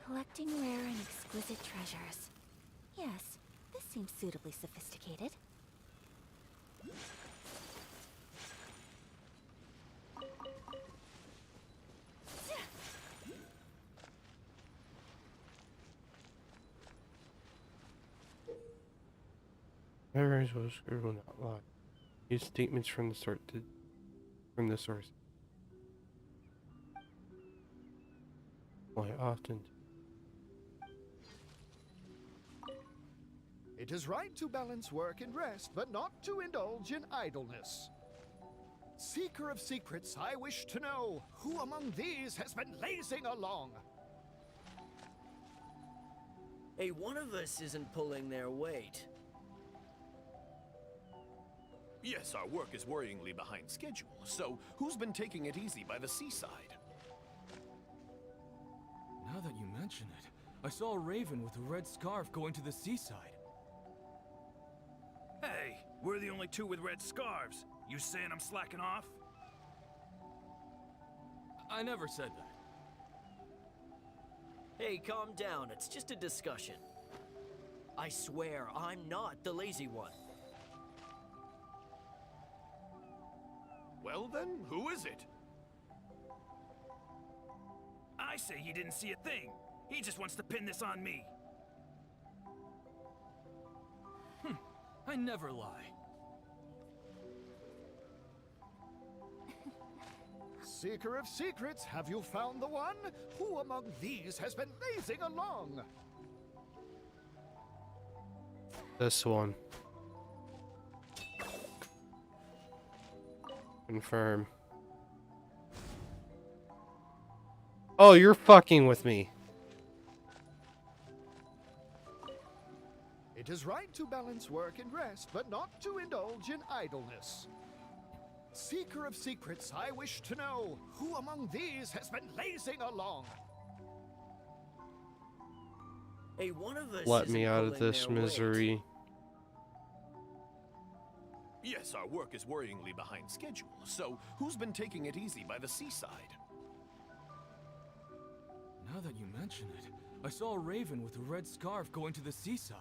Collecting rare and exquisite treasures. Yes, this seems suitably sophisticated. Memorize was scribbled out loud. Use statements from the source. Why often? It is right to balance work and rest, but not to indulge in idleness. Seeker of secrets, I wish to know, who among these has been lazing along? Hey, one of us isn't pulling their weight. Yes, our work is worryingly behind schedule, so who's been taking it easy by the seaside? Now that you mention it, I saw a raven with a red scarf going to the seaside. Hey, we're the only two with red scarves. You saying I'm slacking off? I never said that. Hey, calm down. It's just a discussion. I swear, I'm not the lazy one. Well then, who is it? I say he didn't see a thing. He just wants to pin this on me. I never lie. Seeker of secrets, have you found the one? Who among these has been lazing along? This one. Confirm. Oh, you're fucking with me. It is right to balance work and rest, but not to indulge in idleness. Seeker of secrets, I wish to know, who among these has been lazing along? Hey, one of us Let me isn't out of pulling this their weight. misery. Yes, our work is worryingly behind schedule, so who's been taking it easy by the seaside? Now that you mention it, I saw a raven with a red scarf going to the seaside.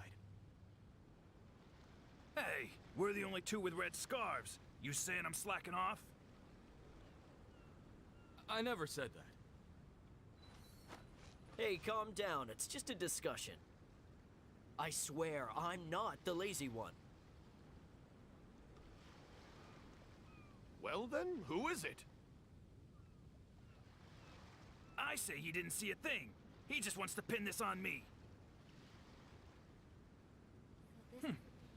Hey, we're the only two with red scarves. You saying I'm slacking off? I never said that. Hey, calm down. It's just a discussion. I swear, I'm not the lazy one. Well then, who is it? I say he didn't see a thing. He just wants to pin this on me.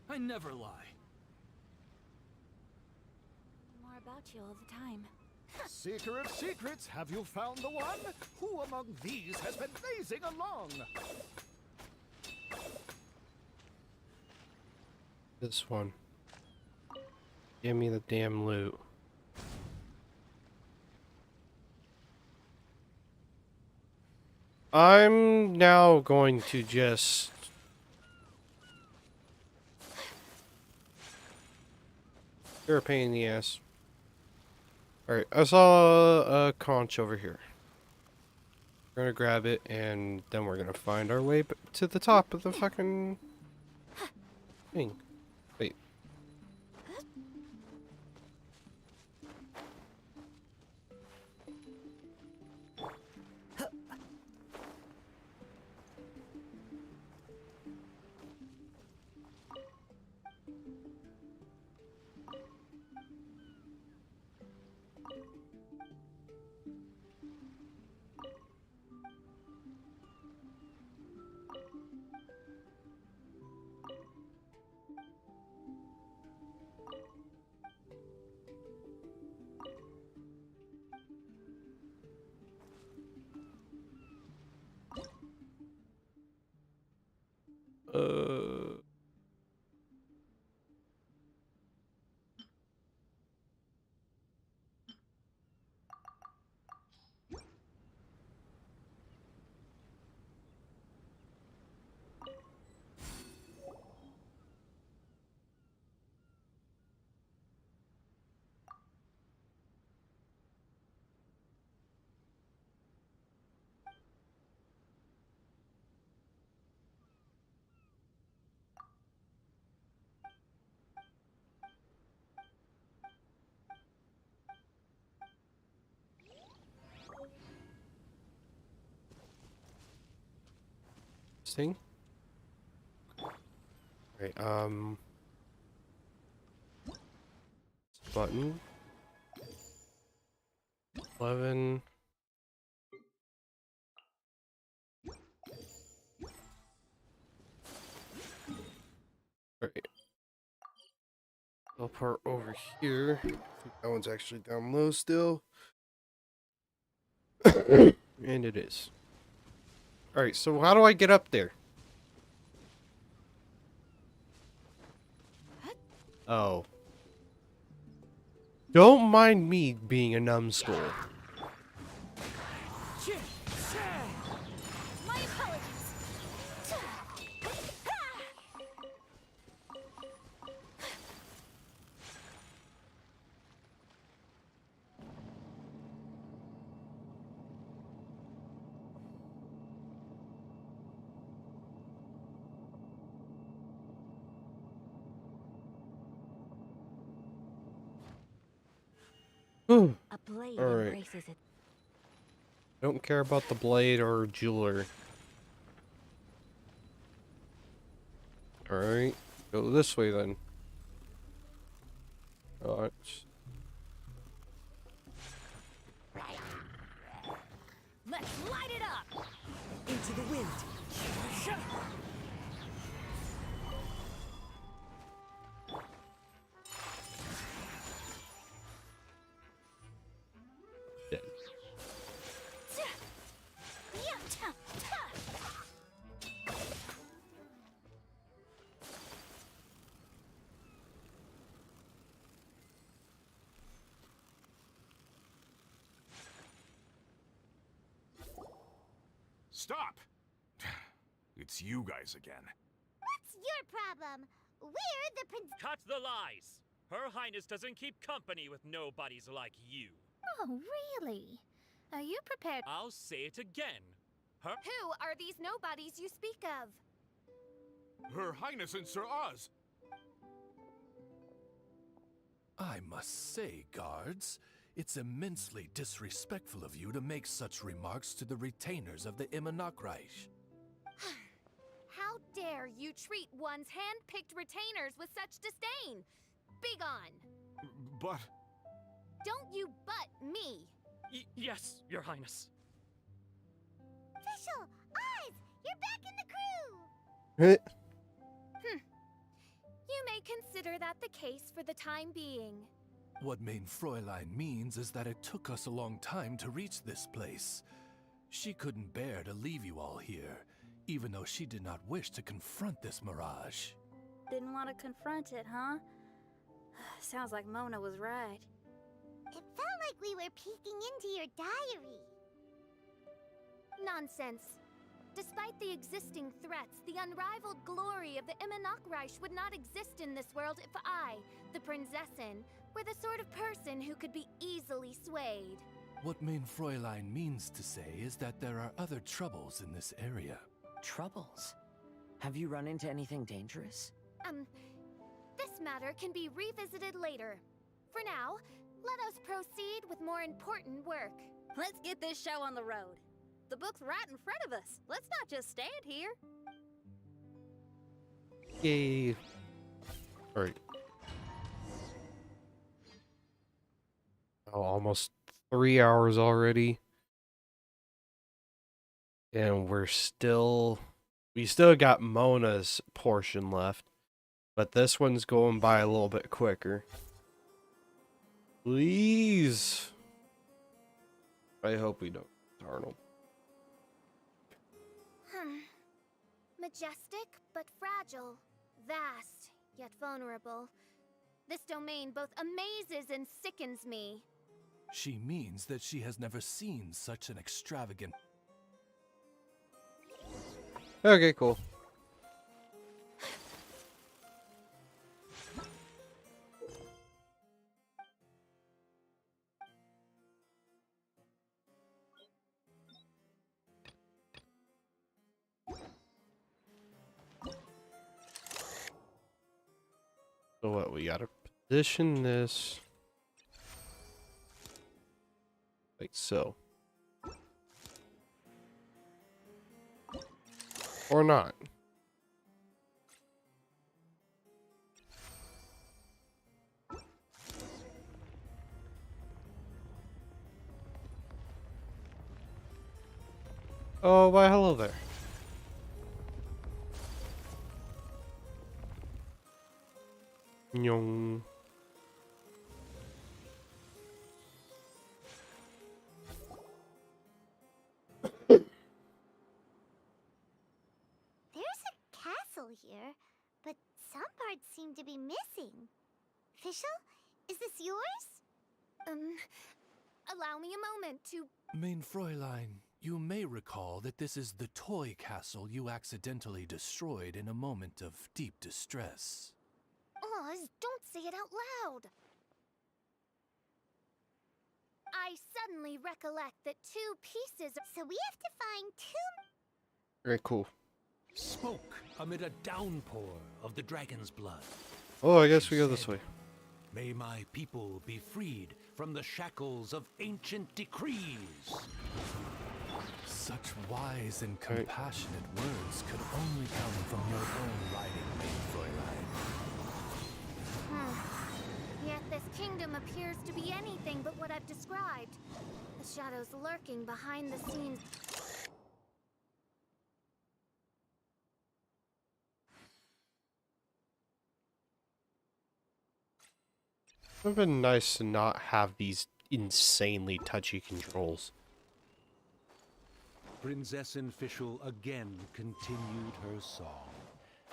I never lie. More about you all the time. Seeker of secrets, have you found the one? Who among these has been lazing along? This one. Give me the damn loot. I'm now going to just... You're a pain in the ass. Alright, I saw a conch over here. We're gonna grab it, and then we're gonna find our way to the top of the fucking thing. Wait. Thing. Right, button 11. Alright. Teleport over here. I think that one's actually down low still. And it is. Alright, so how do I get up there? Oh. Don't mind me being a numbskull. My apologies. All blade right. embraces it. Don't care about the blade or jeweler. All right, go this way then. All right. Let's light it up! Into the wind. Dead. Stop! It's you guys again. What's your problem? We're the prince. Cut the lies! Her Highness doesn't keep company with nobodies like you. Oh, really? Are you prepared? I'll say it again. Who are these nobodies you speak of? Her Highness and Sir Oz. I must say, guards, it's immensely disrespectful of you to make such remarks to the retainers of the Immernachtreich. How dare you treat one's hand-picked retainers with such disdain? Begone! But... Don't you butt me! Yes, Your Highness. Official, Oz, you're back in the crew. You may consider that the case for the time being. What Mein Fräulein means is that it took us a long time to reach this place. She couldn't bear to leave you all here, even though she did not wish to confront this mirage. Didn't want to confront it, huh? Sounds like Mona was right. It felt like we were peeking into your diary. Nonsense. Despite the existing threats, the unrivaled glory of the Immernachtreich would not exist in this world if I, the Prinzessin, were the sort of person who could be easily swayed. What Mein Fräulein means to say is that there are other troubles in this area. Troubles? Have you run into anything dangerous? This matter can be revisited later. For now, let us proceed with more important work. Let's get this show on the road. The book's right in front of us. Let's not just stand here. Yay. Alright. Oh, almost 3 hours already. And we still got Mona's portion left. But this one's going by a little bit quicker. Please. I hope we don't, Arnold. Majestic, but fragile. Vast, yet vulnerable. This domain both amazes and sickens me. She means that she has never seen such an extravagant... Okay, cool. So what, we gotta position this like so. Or not. Oh, why hello there. Nyong. There's a castle here, but some parts seem to be missing. Fischl, is this yours? Allow me a moment to... Mein Fräulein, you may recall that this is the toy castle you accidentally destroyed in a moment of deep distress. Oz, don't say it out loud. I suddenly recollect that 2 pieces... So we have to find 2... Very cool. Smoke amid a downpour of the dragon's blood. Oh, I guess we go this way. May my people be freed from the shackles of ancient decrees. Such wise and compassionate words could only come from your own writing, Mein Fräulein. Yet this kingdom appears to be anything but what I've described. The shadows lurking behind the scenes. It would have been nice to not have these insanely touchy controls. Prinzessin Fischl again continued her song,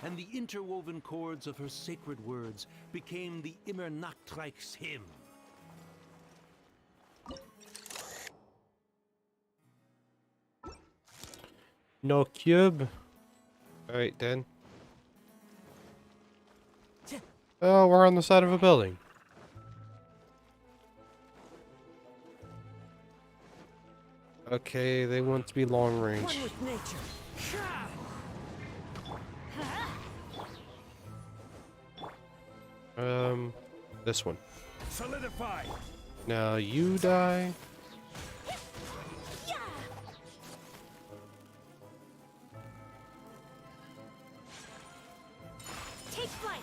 and the interwoven chords of her sacred words became the Immernachtreich's hymn. No cube. Alright then. Oh, we're on the side of a building. Okay, they want to be long range. One with nature. This one. Solidify. Now you die. Take flight.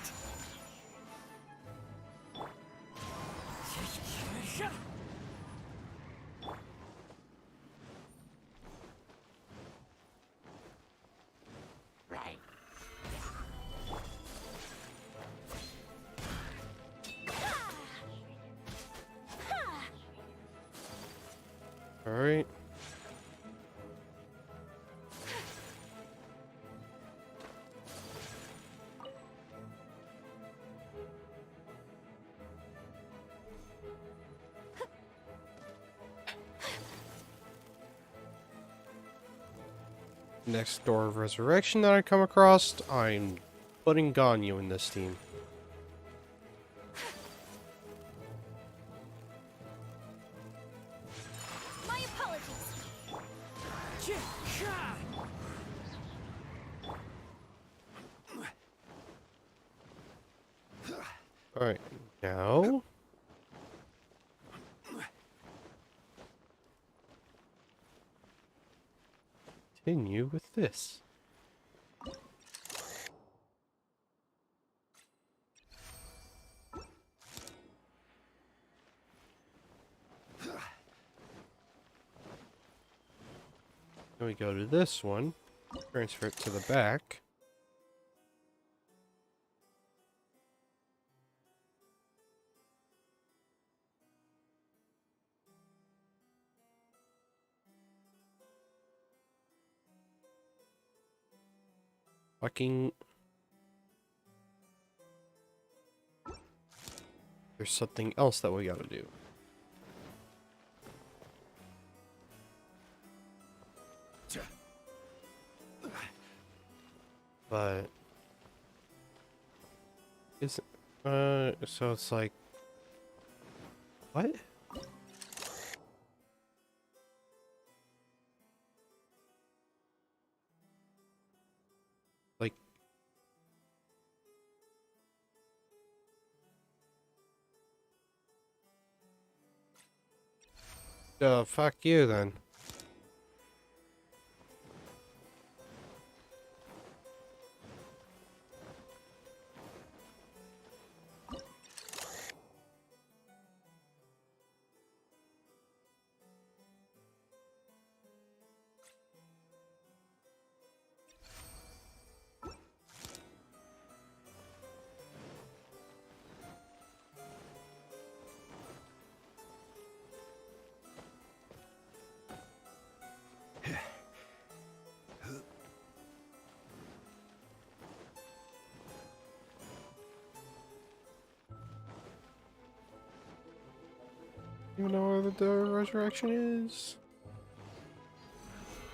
Right. Alright. Next door of resurrection that I come across, I'm putting Ganyu in this team. My apologies. Alright, now... continue with this. Then we go to this one, transfer it to the back. Fucking... There's something else that we gotta do. But... Is so it's like... What? Like... fuck you then. even know where the resurrection is.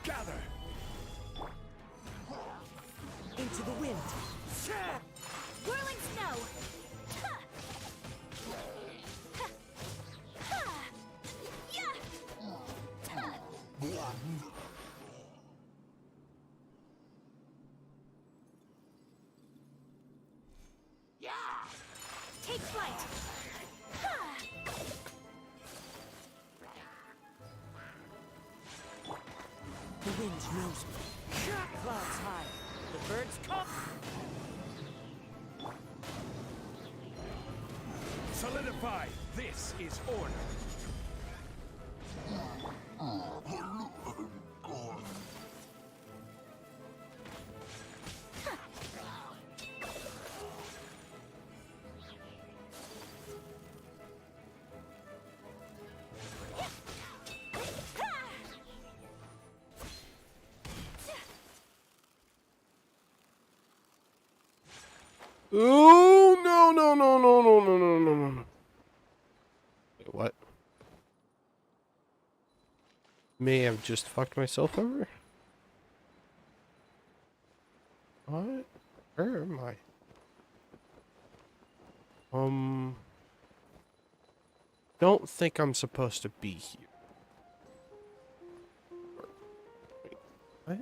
Gather! Into the wind. Whirling snow! Ha! Ha! Ha! Yeah! Ha! Take flight! Ha! The wind knows me. Clouds high. The birds come. Solidify! This is order! Oh no no no no no no no no no! Wait, what? May have just fucked myself over. What? Where am I? Don't think I'm supposed to be here. Wait, what?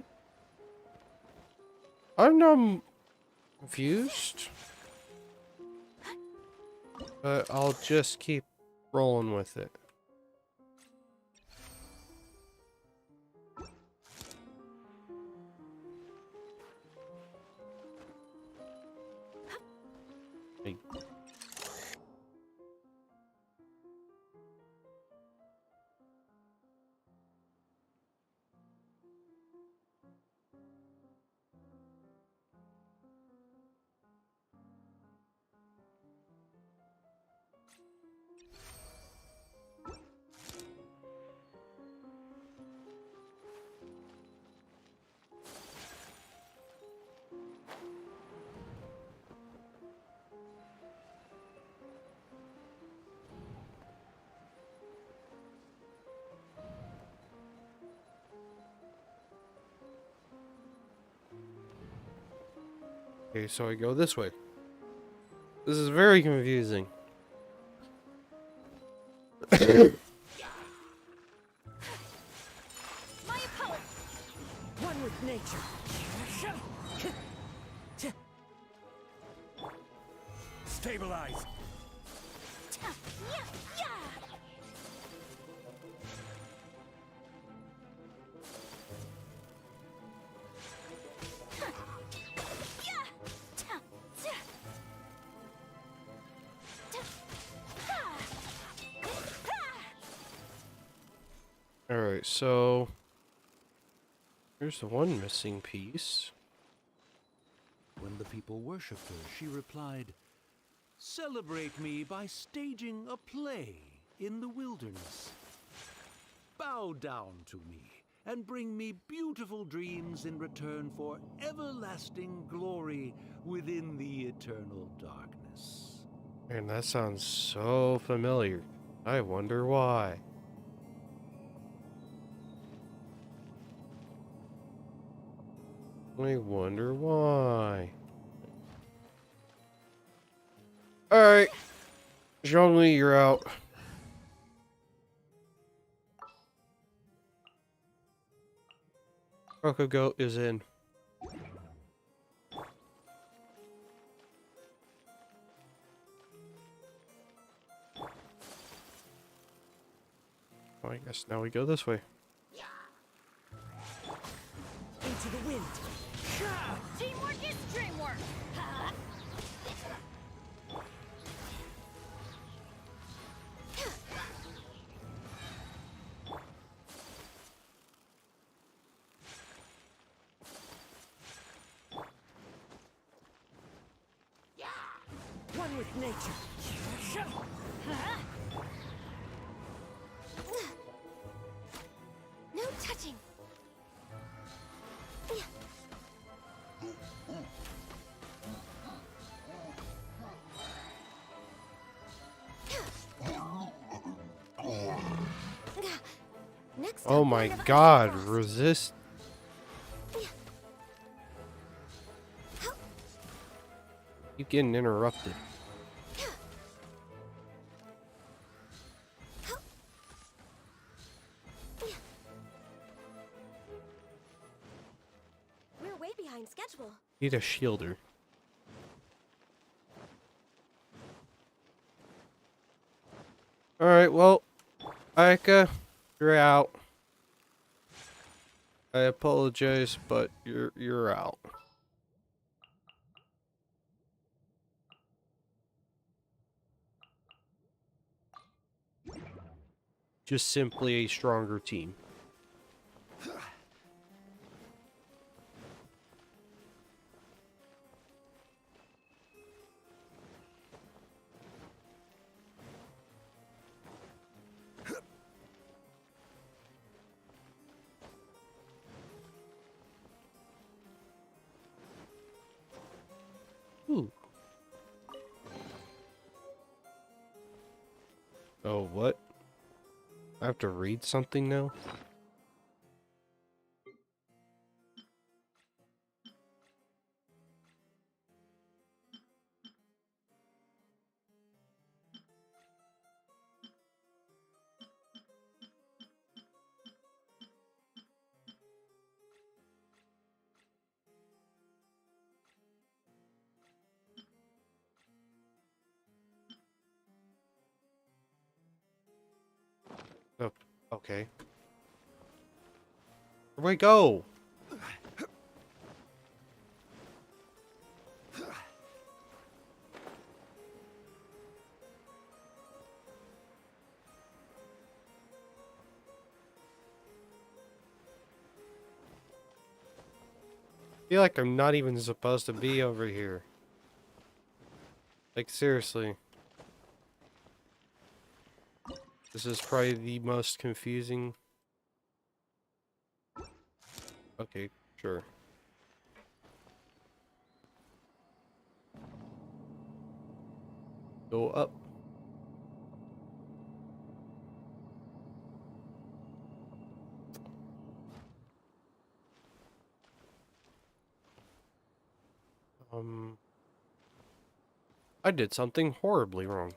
I'm confused. But I'll just keep rolling with it. Hey. Okay, so I go this way. This is very confusing. My opponent! One with nature. Stabilize! Alright, so here's the one missing piece. When the people worshipped her, she replied, "Celebrate me by staging a play in the wilderness. Bow down to me and bring me beautiful dreams in return for everlasting glory within the eternal darkness." And that sounds so familiar. I wonder why. I wonder why. Alright. Zhongli, you're out. Croco Goat is in. Well, I guess now we go this way. Into the wind. Teamwork is dreamwork! One with nature. No touching! Next Oh up, my Land of Ice god, and Frost. resist. Keep getting interrupted. We're way behind schedule. Need a shielder. Alright, well, Aika, you're out. I apologize, but you're out. Just simply a stronger team. Ooh. Oh, what? I have to read something now? Oh, okay. Where we go? I feel like I'm not even supposed to be over here. Like, seriously. This is probably the most confusing. Okay, sure. Go up. I did something horribly wrong.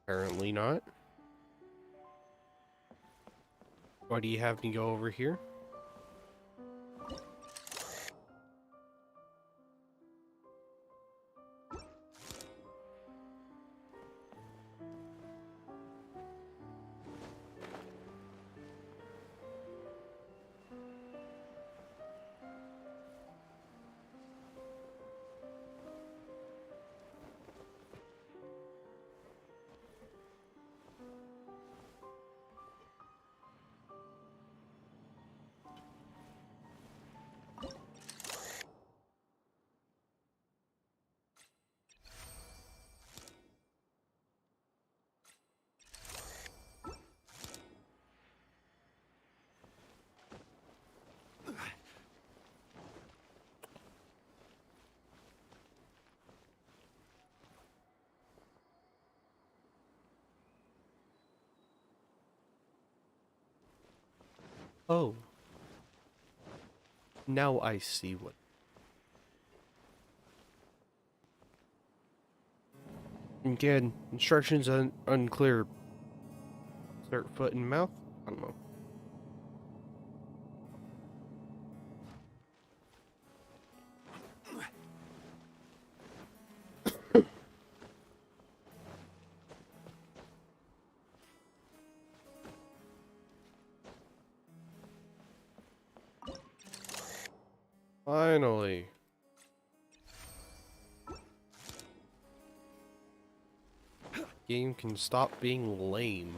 Apparently not. Why do you have me go over here? Oh. Now I see what. Again, instructions unclear. Start foot and mouth? I don't know. Finally. Game can stop being lame.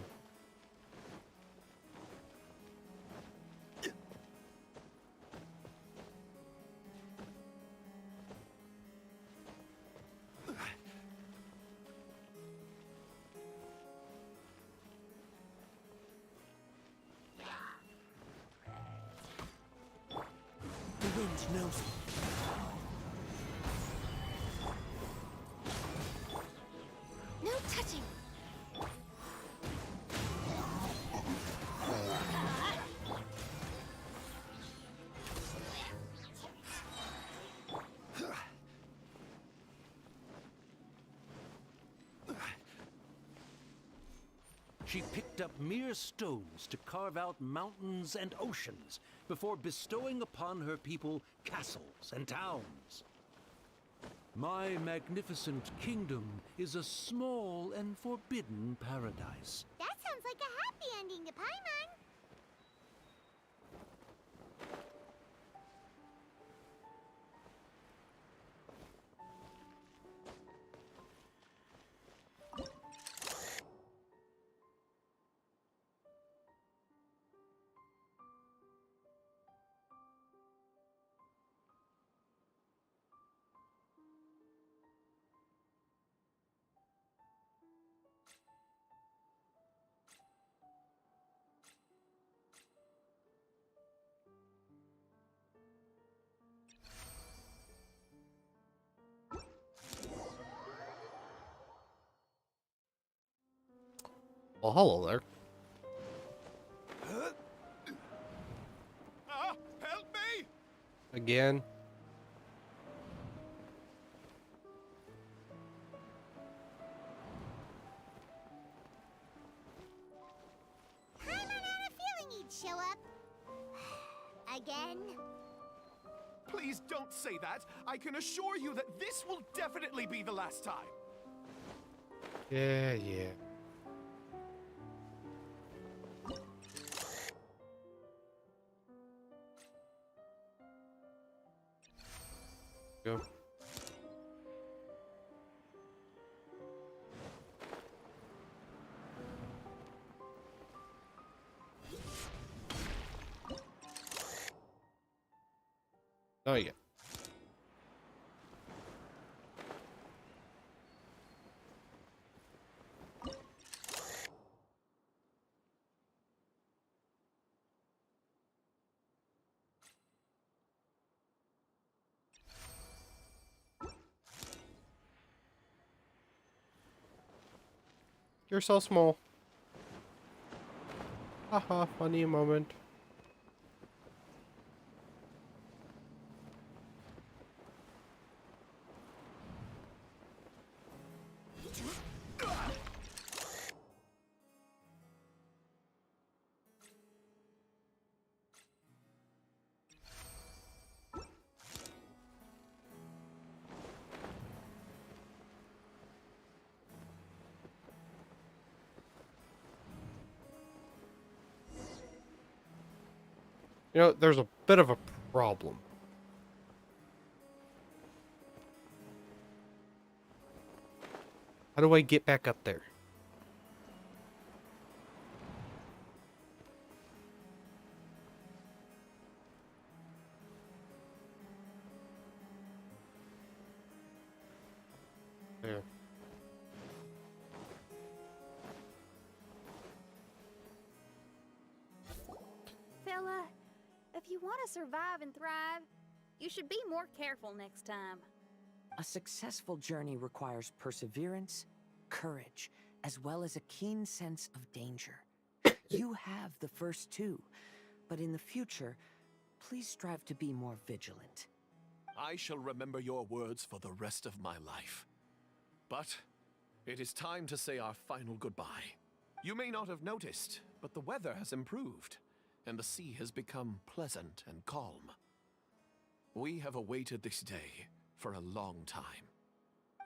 The wind knows me. No touching! She picked up mere stones to carve out mountains and oceans before bestowing upon her people castles and towns. My magnificent kingdom is a small and forbidden paradise. That sounds like a happy ending to Paimon. Well, hello there. Help me! Again. Paimon had a feeling he'd show up. Again? Please don't say that. I can assure you that this will definitely be the last time. Yeah. Go. Oh yeah. You're so small. Haha, funny moment. You know, there's a bit of a problem. How do I get back up there? There. Fella, if you want to survive and thrive, you should be more careful next time. A successful journey requires perseverance, courage, as well as a keen sense of danger. You have the first two, but in the future, please strive to be more vigilant. I shall remember your words for the rest of my life. But it is time to say our final goodbye. You may not have noticed, but the weather has improved, and the sea has become pleasant and calm. We have awaited this day for a long time.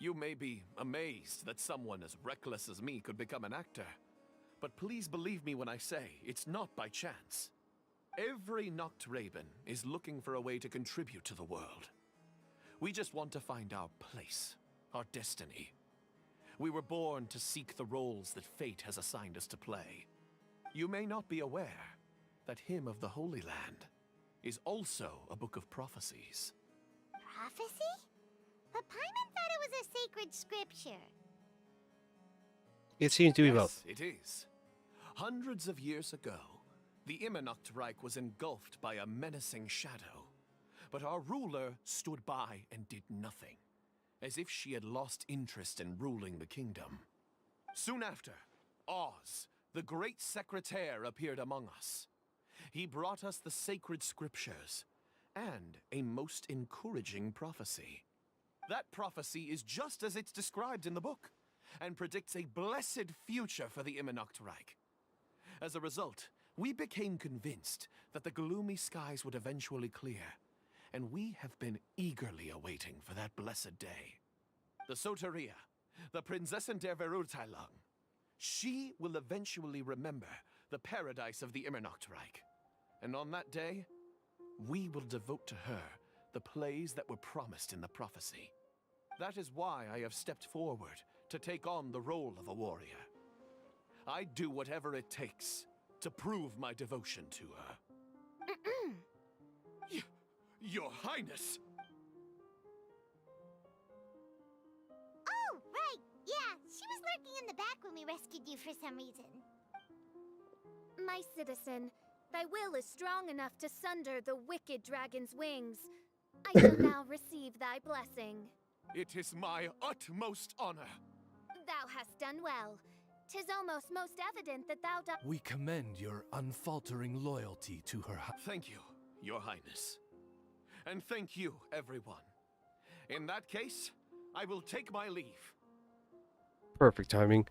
You may be amazed that someone as reckless as me could become an actor, but please believe me when I say it's not by chance. Every Noct Raven is looking for a way to contribute to the world. We just want to find our place, our destiny. We were born to seek the roles that fate has assigned us to play. You may not be aware that Hymn of the Holy Land is also a book of prophecies. Prophecy? But Paimon thought it was a sacred scripture. It seems to be both. Yes, it is. Hundreds of years ago, the Immernacht Reich was engulfed by a menacing shadow. But our ruler stood by and did nothing, as if she had lost interest in ruling the kingdom. Soon after, Oz, the great secretaire, appeared among us. He brought us the sacred scriptures and a most encouraging prophecy. That prophecy is just as it's described in the book, and predicts a blessed future for the Immernacht Reich. As a result, we became convinced that the gloomy skies would eventually clear, and we have been eagerly awaiting for that blessed day. The Soteria, the Prinzessin der Verurteilung, she will eventually remember the paradise of the Immernacht Reich. And on that day, we will devote to her the plays that were promised in the prophecy. That is why I have stepped forward to take on the role of a warrior. I'd do whatever it takes to prove my devotion to her. Your Highness! Oh, right! Yeah, she was lurking in the back when we rescued you for some reason. My citizen, thy will is strong enough to sunder the wicked dragon's wings. I shall now receive thy blessing. It is my utmost honor. Thou hast done well. 'Tis almost most evident that thou dost. We commend your unfaltering loyalty to her. Thank you, Your Highness. And thank you, everyone. In that case, I will take my leave. Perfect timing.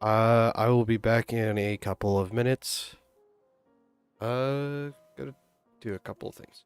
I will be back in a couple of minutes. Gotta do a couple of things.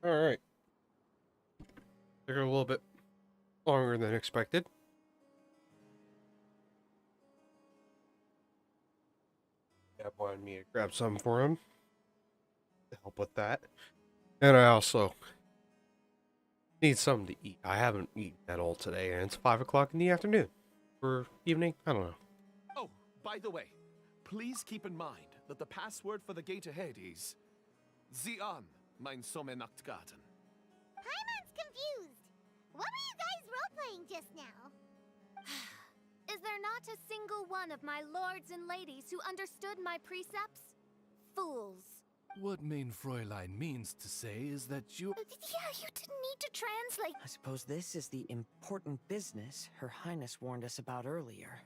Alright. Took a little bit longer than expected. Dad wanted me to grab some for him to help with that. And I also need something to eat. I haven't eaten at all today, and it's 5 o'clock in the afternoon. Or evening? I don't know. Oh, by the way, please keep in mind that the password for the gate ahead is Zian, mein Sommernachtgarten. Paimon's confused. What were you guys role-playing just now? Is there not a single one of my lords and ladies who understood my precepts? Fools. What main Fräulein means to say is that you... Yeah, you didn't need to translate. I suppose this is the important business Her Highness warned us about earlier.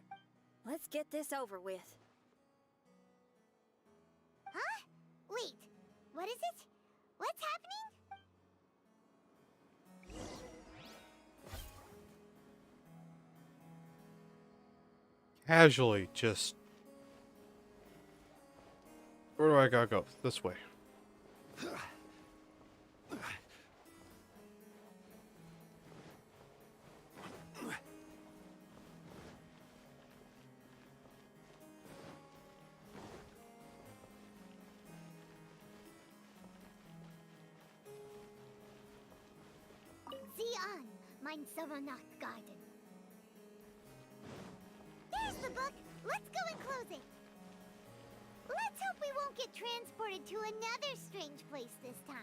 Let's get this over with. Huh? Wait, what is it? What's happening? Casually, just... Where do I gotta go? This way. Zian, mein Sommernachtgarten. There's the book. Let's go and close it. Let's hope we won't get transported to another strange place this time.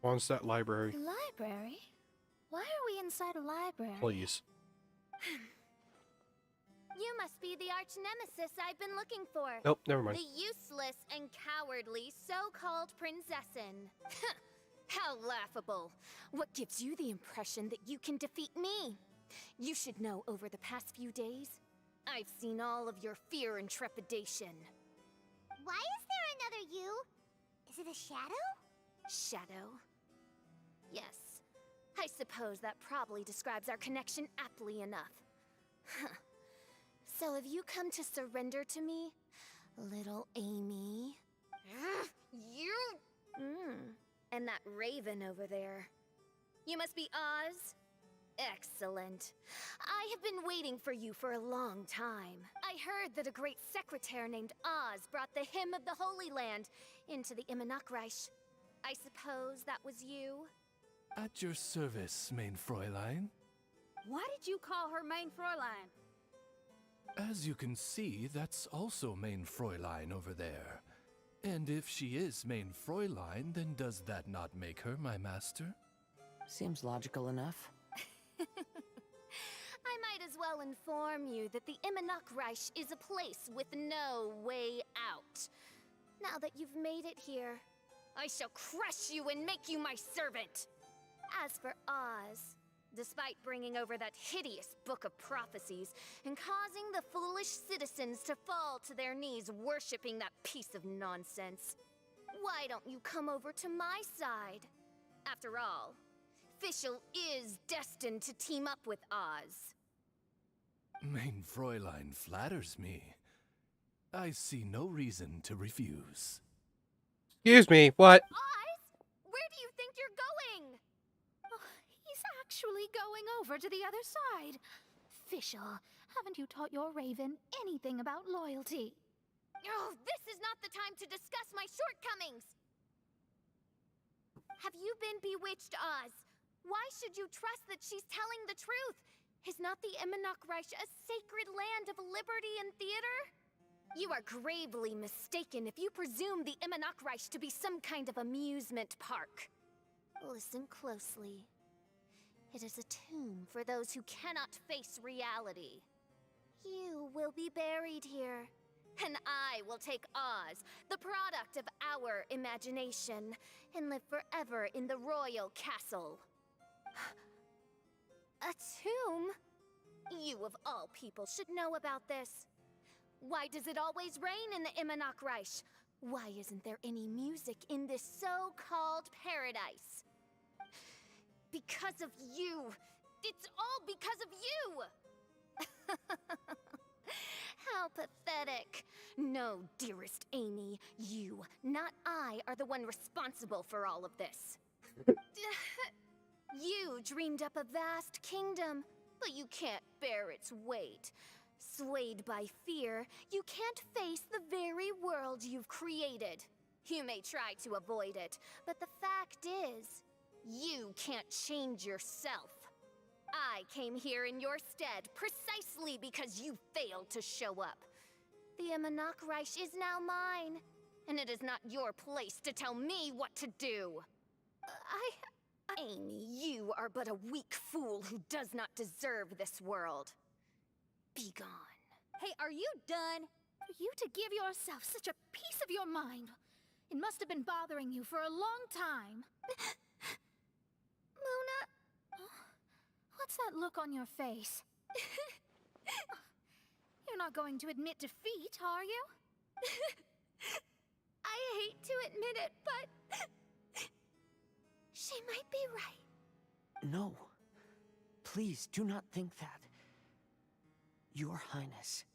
Mondstadt Library. Library? Why are we inside a library? Please. You must be the arch nemesis I've been looking for. Nope, never mind. The useless and cowardly so-called Prinzessin. How laughable. What gives you the impression that you can defeat me? You should know over the past few days, I've seen all of your fear and trepidation. Why is there another you? Is it a shadow? Shadow? Yes. I suppose that probably describes our connection aptly enough. So have you come to surrender to me, little Amy? You... And that raven over there. You must be Oz? Excellent. I have been waiting for you for a long time. I heard that a great secretary named Oz brought the Hymn of the Holy Land into the Immernachtreich. I suppose that was you? At your service, main Fräulein. Why did you call her main Fräulein? As you can see, that's also main Fräulein over there. And if she is main Fräulein, then does that not make her my master? Seems logical enough. I might as well inform you that the Immernachtreich is a place with no way out. Now that you've made it here, I shall crush you and make you my servant. As for Oz, despite bringing over that hideous book of prophecies and causing the foolish citizens to fall to their knees worshipping that piece of nonsense, why don't you come over to my side? After all, Fischl is destined to team up with Oz. Main Fräulein flatters me. I see no reason to refuse. Excuse me, what? Oz? Where do you think you're going? He's actually going over to the other side. Fischl, haven't you taught your raven anything about loyalty? Oh, this is not the time to discuss my shortcomings! Have you been bewitched, Oz? Why should you trust that she's telling the truth? Is not the Immernachtreich a sacred land of liberty and theater? You are gravely mistaken if you presume the Immernachtreich to be some kind of amusement park. Listen closely. It is a tomb for those who cannot face reality. You will be buried here, and I will take Oz, the product of our imagination, and live forever in the royal castle. A tomb? You of all people should know about this. Why does it always rain in the Immernachtreich? Why isn't there any music in this so-called paradise? Because of you! It's all because of you! How pathetic. No, dearest Amy, you, not I, are the one responsible for all of this. You dreamed up a vast kingdom, but you can't bear its weight. Swayed by fear, you can't face the very world you've created. You may try to avoid it, but the fact is, you can't change yourself. I came here in your stead precisely because you failed to show up. The Imanok Reich is now mine, and it is not your place to tell me what to do. Amy, you are but a weak fool who does not deserve this world. Be gone. Hey, are you done? For you to give yourself such a piece of your mind, it must have been bothering you for a long time. Luna? What's that look on your face? You're not going to admit defeat, are you? I hate to admit it, but she might be right. No. Please do not think that. Your Highness,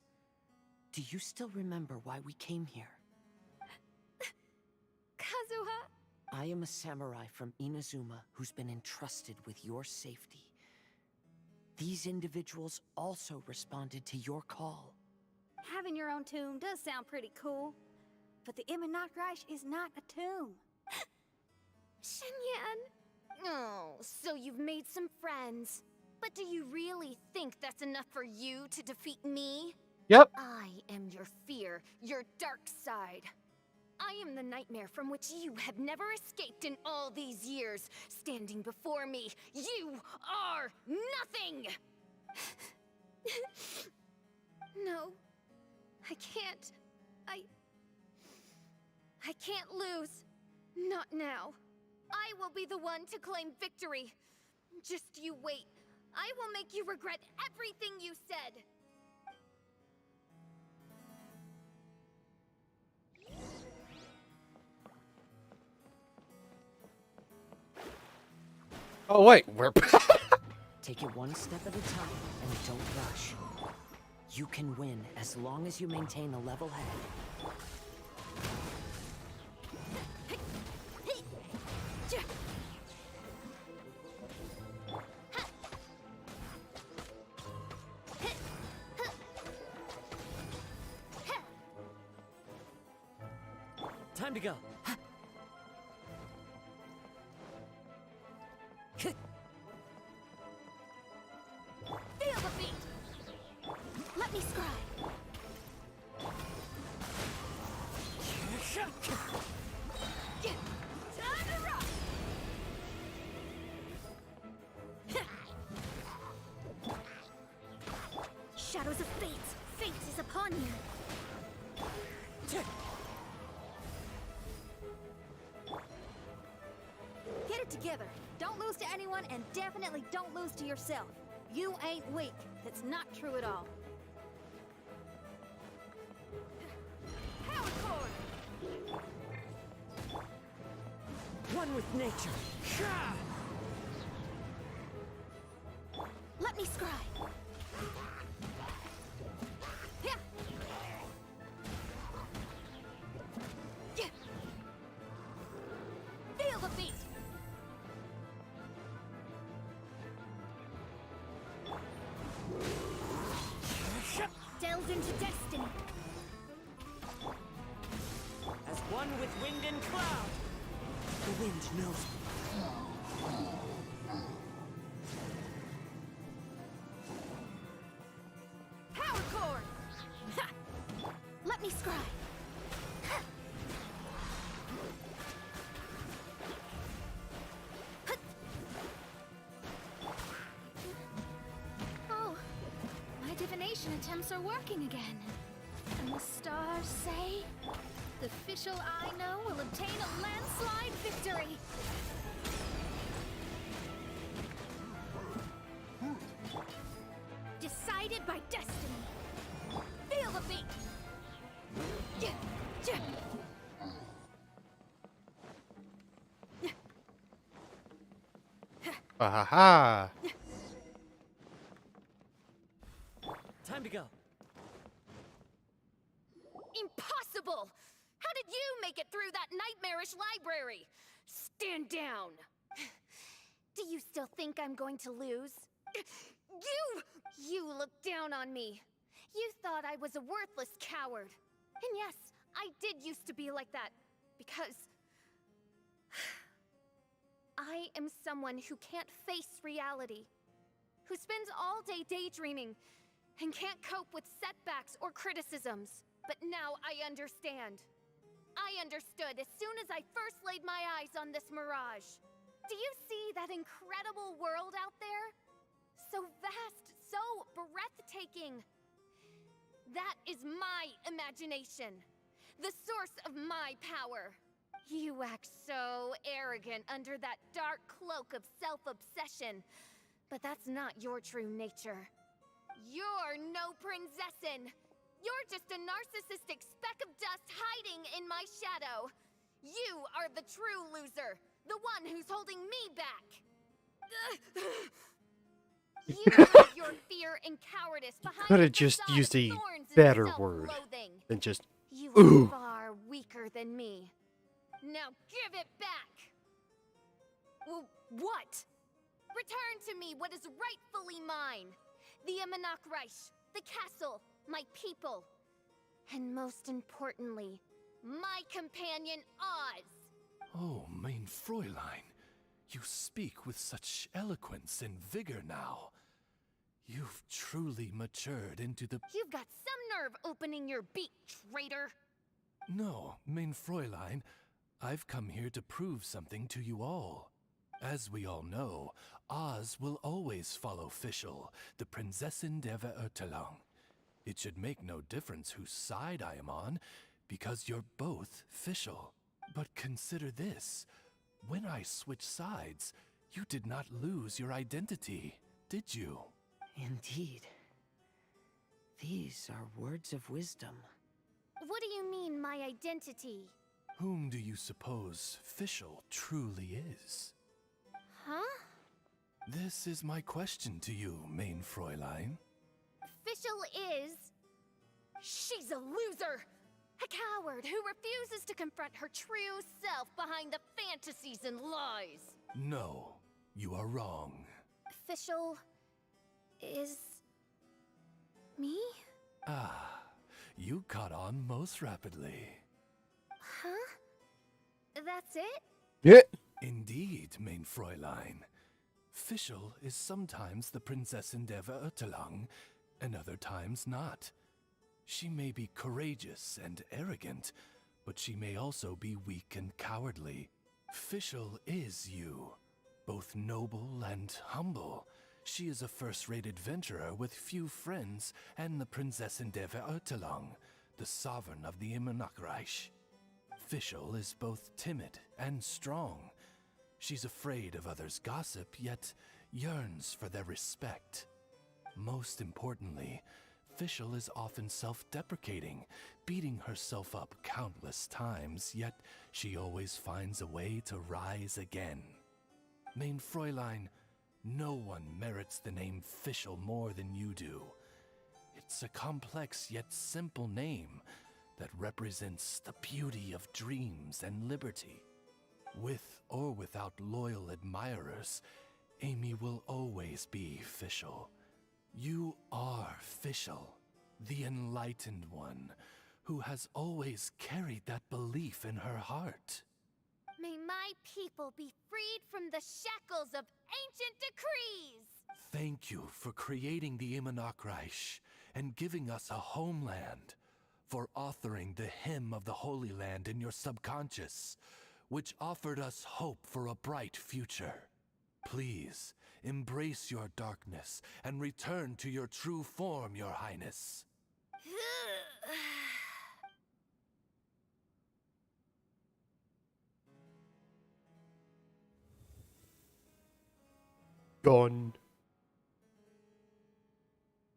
do you still remember why we came here? Kazuha? I am a samurai from Inazuma who's been entrusted with your safety. These individuals also responded to your call. Having your own tomb does sound pretty cool, but the Imanok Reich is not a tomb. Shenyan! Oh, so you've made some friends. But do you really think that's enough for you to defeat me? Yep. I am your fear, your dark side. I am the nightmare from which you have never escaped in all these years. Standing before me, you are nothing! No, I can't. I can't lose. Not now. I will be the one to claim victory. Just you wait. I will make you regret everything you said. Oh wait, we're Take it one step at a time and don't rush. You can win as long as you maintain a level head. Time to go. Feel the beat! Let me scribe. Time to rock! Shadows of fate! Fate is upon you! Get it together. Don't lose to anyone, and definitely don't lose to yourself. You ain't weak. That's not true at all. Power core! One with nature. Let me scribe. Feel the beat! Delve into destiny. As one with wind and cloud. The wind knows me. Power core! Ha! Let me scribe. Ha! Hut! Oh, my divination attempts are working again. And the stars say, the official I know will obtain a landslide victory. Decided by destiny. Feel the beat. Ha. Time to go. Impossible! How did you make it through that nightmarish library? Stand down! Do you still think I'm going to lose? You look down on me. You thought I was a worthless coward. And yes, I did used to be like that, because I am someone who can't face reality, who spends all day daydreaming, and can't cope with setbacks or criticisms. But now I understand. I understood as soon as I first laid my eyes on this mirage. Do you see that incredible world out there? So vast, so breathtaking. That is my imagination, the source of my power. You act so arrogant under that dark cloak of self-obsession, but that's not your true nature. You're no princessin. You're just a narcissistic speck of dust hiding in my shadow. You are the true loser, the one who's holding me back. You hide your fear and cowardice behind Could a have just facade used of a thorns and better word self-loathing. than just You ooh. are far weaker than me. Now give it back! What? Return to me what is rightfully mine. The Imanok-Reich, the castle, my people. And most importantly, my companion Oz. Oh, mein Fräulein, you speak with such eloquence and vigor now. You've truly matured into the— You've got some nerve opening your beak, traitor! No, mein Fräulein, I've come here to prove something to you all. As we all know, Oz will always follow Fischl, the Prinzessin der Verurteilung. It should make no difference whose side I am on, because you're both Fischl. But consider this. When I switched sides, you did not lose your identity, did you? Indeed. These are words of wisdom. What do you mean, my identity? Whom do you suppose Fischl truly is? Huh? This is my question to you, mein Fräulein. Fischl is... She's a loser! A coward who refuses to confront her true self behind the fantasies and lies! No, you are wrong. Fischl... is... me? Ah, you caught on most rapidly. Huh? That's it? Yeah. Indeed, mein Fräulein. Fischl is sometimes the Prinzessin der Verurteilung, and other times not. She may be courageous and arrogant, but she may also be weak and cowardly. Fischl is you, both noble and humble. She is a first-rate adventurer with few friends and the Prinzessin der Verurteilung, the sovereign of the Imanok-Reich. Fischl is both timid and strong. She's afraid of others' gossip, yet yearns for their respect. Most importantly, Fischl is often self-deprecating, beating herself up countless times, yet she always finds a way to rise again. Mein Fräulein, no one merits the name Fischl more than you do. It's a complex yet simple name that represents the beauty of dreams and liberty. With or without loyal admirers, Amy will always be Fischl. You are Fischl, the enlightened one, who has always carried that belief in her heart. May my people be freed from the shackles of ancient decrees! Thank you for creating the Imanok-Reich and giving us a homeland, for authoring the hymn of the Holy Land in your subconscious, which offered us hope for a bright future. Please, embrace your darkness and return to your true form, Your Highness. Gone.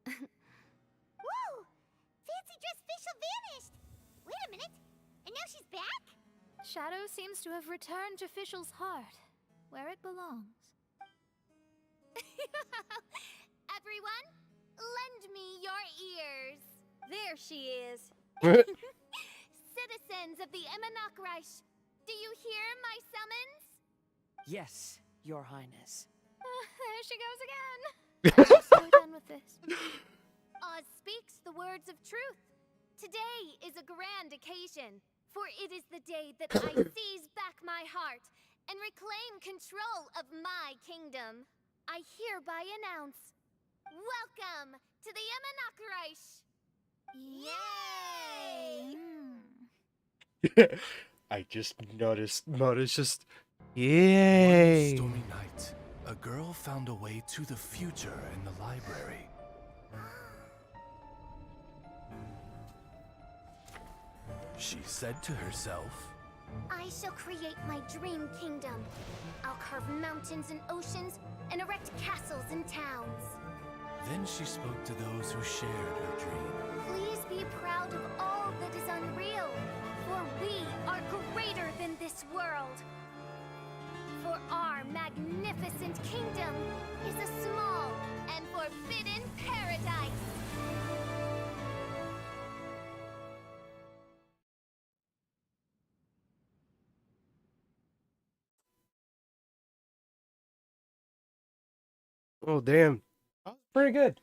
Whoa! Fancy dress Fischl vanished! Wait a minute! And now she's back? Shadow seems to have returned to Fischl's heart, where it belongs. Everyone, lend me your ears. There she is. Citizens of the Imanakreich, do you hear my summons? Yes, Your Highness. There she goes again. I'm so done with this. Oz speaks the words of truth. Today is a grand occasion, for it is the day that I seize back my heart and reclaim control of my kingdom. I hereby announce, welcome to the Imanakreich! Yay! I just noticed Mona's just, yay. One stormy night, a girl found a way to the future in the library. She said to herself, I shall create my dream kingdom. I'll carve mountains and oceans and erect castles and towns. then she spoke to those who shared her dream. Please be proud of all that is unreal, for we are greater than this world. For our magnificent kingdom is a small and forbidden paradise. Oh, damn. That was pretty good.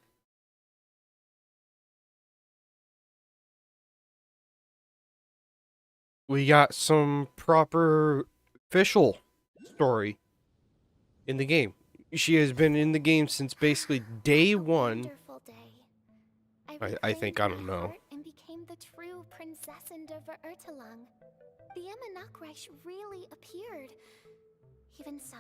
We got some proper official story in the game. She has been in the game since basically day one. Wonderful day. I think, I don't reclaimed my know. heart and became the true Prinzessin of Ertelang. The Imanakreich really appeared. Even so,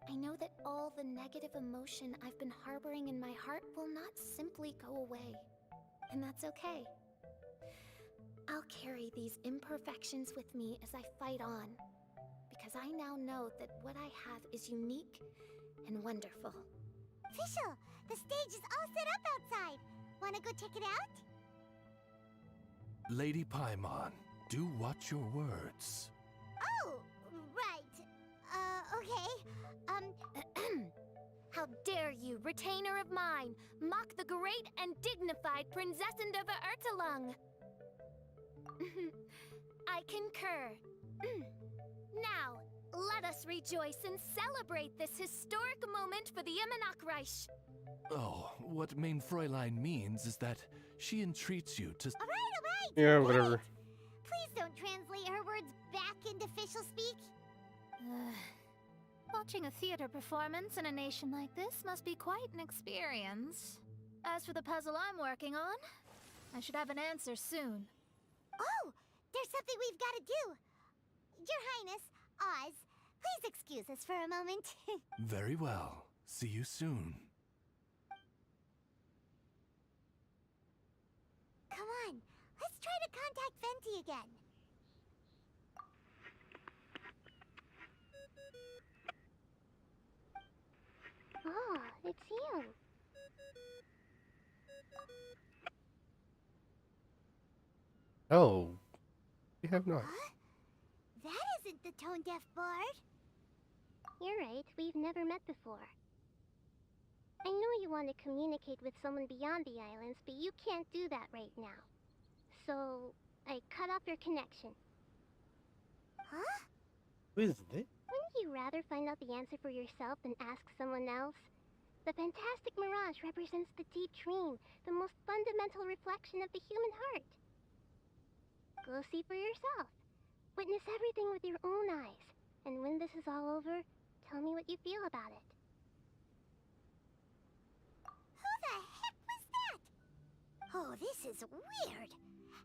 I know that all the negative emotion I've been harboring in my heart will not simply go away. And that's okay. I'll carry these imperfections with me as I fight on. Because I now know that what I have is unique and wonderful. Official, the stage is all set up outside. Wanna go check it out? Lady Paimon, do watch your words. Oh, right. Okay. How dare you, retainer of mine, mock the great and dignified Prinzessin of Ertelang? I concur. Now, let us rejoice and celebrate this historic moment for the Imanakreich. Oh, what Main Fräulein means is that she entreats you to... Alright! Yeah, whatever. Please don't translate her words back into official speak. Watching a theater performance in a nation like this must be quite an experience. As for the puzzle I'm working on, I should have an answer soon. Oh, there's something we've got to do. Your Highness, Oz, please excuse us for a moment. Very well. See you soon. Come on, let's try to contact Venti again. Oh, it's you. Oh, we have not. Huh? That isn't the tone-deaf bard. You're right, we've never met before. I know you want to communicate with someone beyond the islands, but you can't do that right now. So, I cut off your connection. Huh? Who is this? Wouldn't you rather find out the answer for yourself than ask someone else? The fantastic mirage represents the deep dream, the most fundamental reflection of the human heart. Go see for yourself. Witness everything with your own eyes. And when this is all over, tell me what you feel about it. Who the heck was that? Oh, this is weird.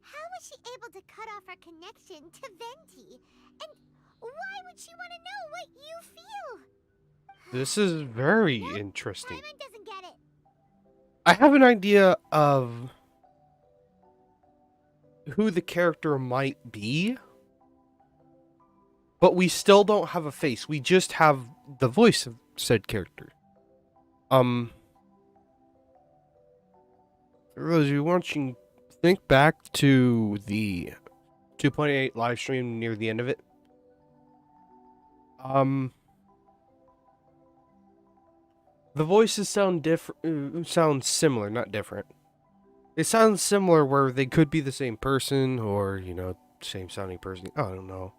How was she able to cut off our connection to Venti? And why would she want to know what you feel? This is very interesting. Paimon doesn't get it. I have an idea of who the character might be, but we still don't have a face. We just have the voice of said character. For those of you watching, think back to the 2.8 live stream near the end of it. the voices sound different, sound similar, not different. It sounds similar where they could be the same person or, you know, same sounding person. I don't know.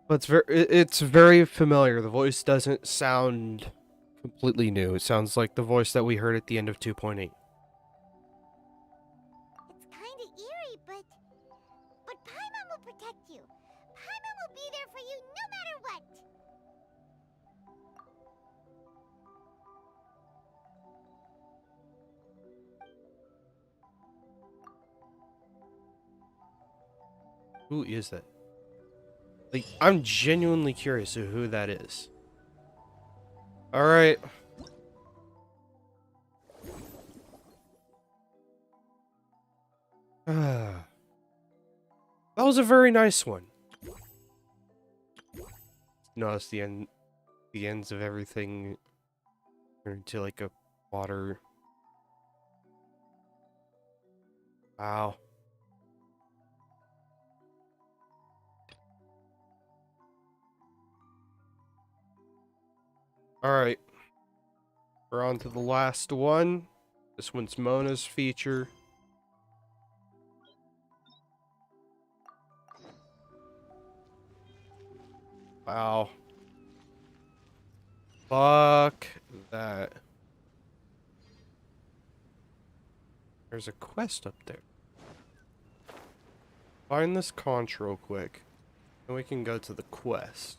But it's very familiar. The voice doesn't sound completely new. It sounds like the voice that we heard at the end of 2.8. It's kinda eerie, but Paimon will protect you. Paimon will be there for you no matter what. Who is that? Like, I'm genuinely curious of who that is. Alright. That was a very nice one. Notice the ends of everything turn into like a water. Wow. Alright. We're on to the last one. This one's Mona's feature. Wow. Fuck that. There's a quest up there. Find this conch real quick. And we can go to the quest.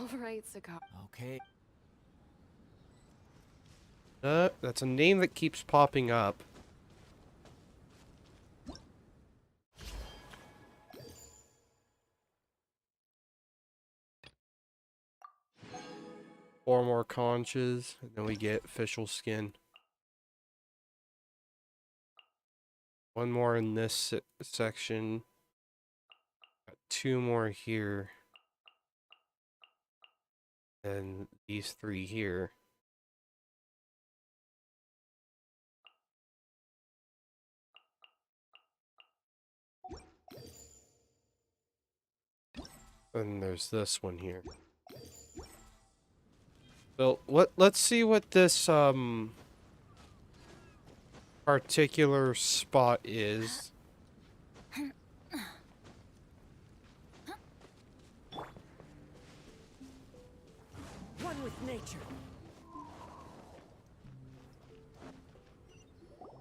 Alright, Cigar. Okay. That's a name that keeps popping up. Four more conches, and then we get official skin. One more in this section. Got two more here. And these three here. And there's this one here. So let's see what this particular spot is. One with nature.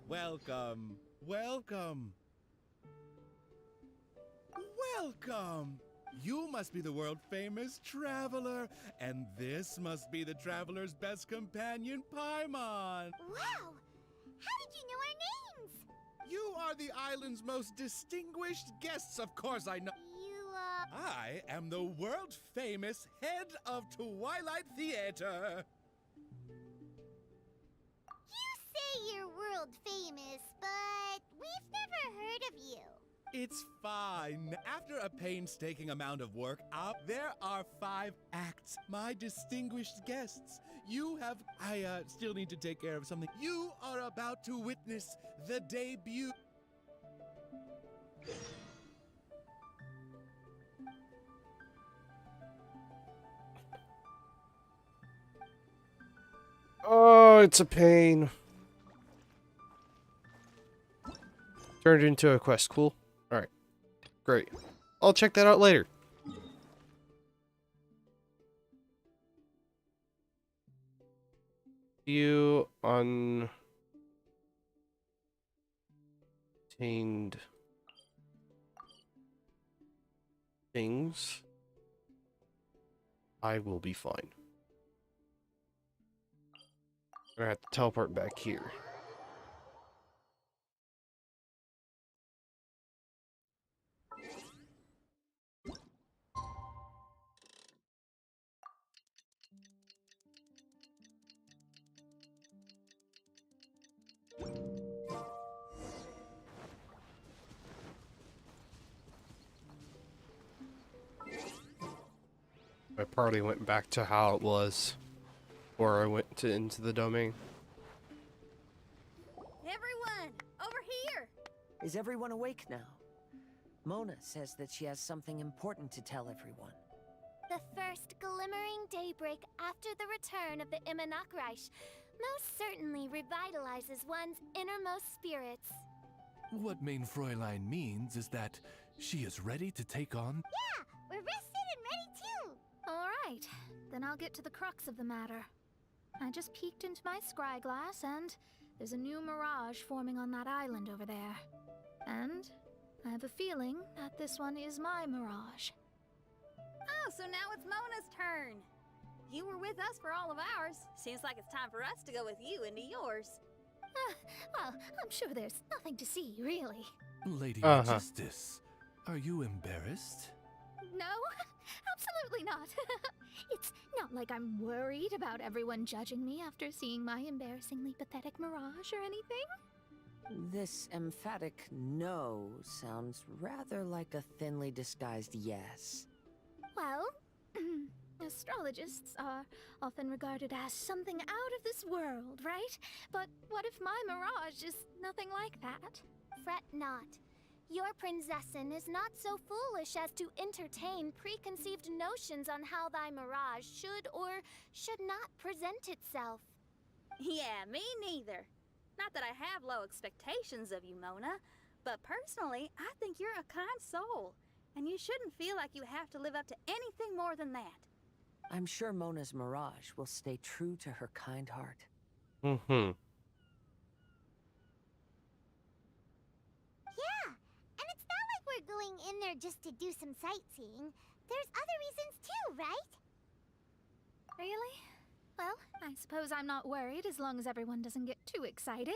Welcome, welcome. Welcome. You must be the world-famous traveler, and this must be the traveler's best companion, Paimon. Wow! How did you know our names? You are the island's most distinguished guests, of course I know. I am the world-famous head of Twilight Theater. You say you're world famous, but we've never heard of you. It's fine. After a painstaking amount of work, there are 5 acts. My distinguished guests, I still need to take care of something. You are about to witness the debut. Oh, it's a pain. Turned into a quest. Cool. Alright. Great. I'll check that out later. You untamed things. I will be fine. I'm gonna have to teleport back here. My party went back to how it was before I went into the domain. Everyone, over here! Is everyone awake now? Mona says that she has something important to tell everyone. The first glimmering daybreak after the return of the Immonocreich most certainly revitalizes one's innermost spirits. What Main Fräulein means is that she is ready to take on... Yeah, we're rested and ready too. Alright, then I'll get to the crux of the matter. I just peeked into my scry glass and there's a new mirage forming on that island over there. And I have a feeling that this one is my mirage. Oh, so now it's Mona's turn. You were with us for all of ours. Seems like it's time for us to go with you into yours. Well, I'm sure there's nothing to see, really. Lady Justice, are you embarrassed? No, absolutely not. It's not like I'm worried about everyone judging me after seeing my embarrassingly pathetic mirage or anything. This emphatic no sounds rather like a thinly disguised yes. Well, astrologists are often regarded as something out of this world, right? But what if my mirage is nothing like that? Fret not. Your Prinzessin is not so foolish as to entertain preconceived notions on how thy mirage should or should not present itself. Yeah, me neither. Not that I have low expectations of you, Mona, but personally, I think you're a kind soul, and you shouldn't feel like you have to live up to anything more than that. I'm sure Mona's mirage will stay true to her kind heart. Yeah, and it's not like we're going in there just to do some sightseeing. There's other reasons too, right? Really? Well, I suppose I'm not worried as long as everyone doesn't get too excited.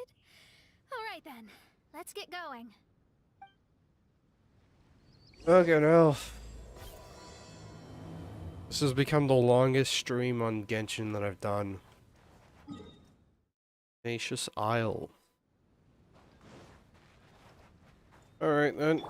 Alright then, let's get going. Okay, now. This has become the longest stream on Genshin that I've done. Spacious Isle. Alright then.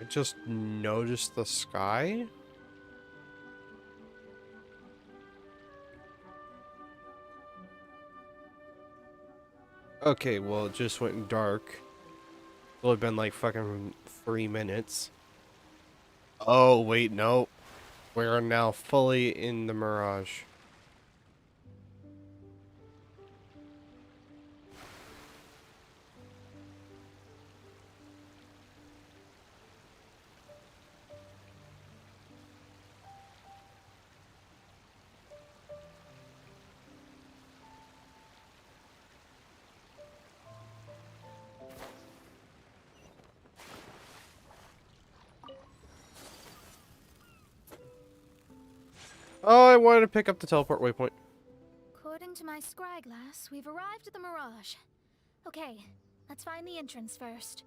I just noticed the sky? Okay, well, it just went dark. It'll have been like fucking 3 minutes. Oh, wait, no. We're now fully in the mirage. Oh, I wanted to pick up the teleport waypoint. According to my scry glass, we've arrived at the mirage. Okay, let's find the entrance first.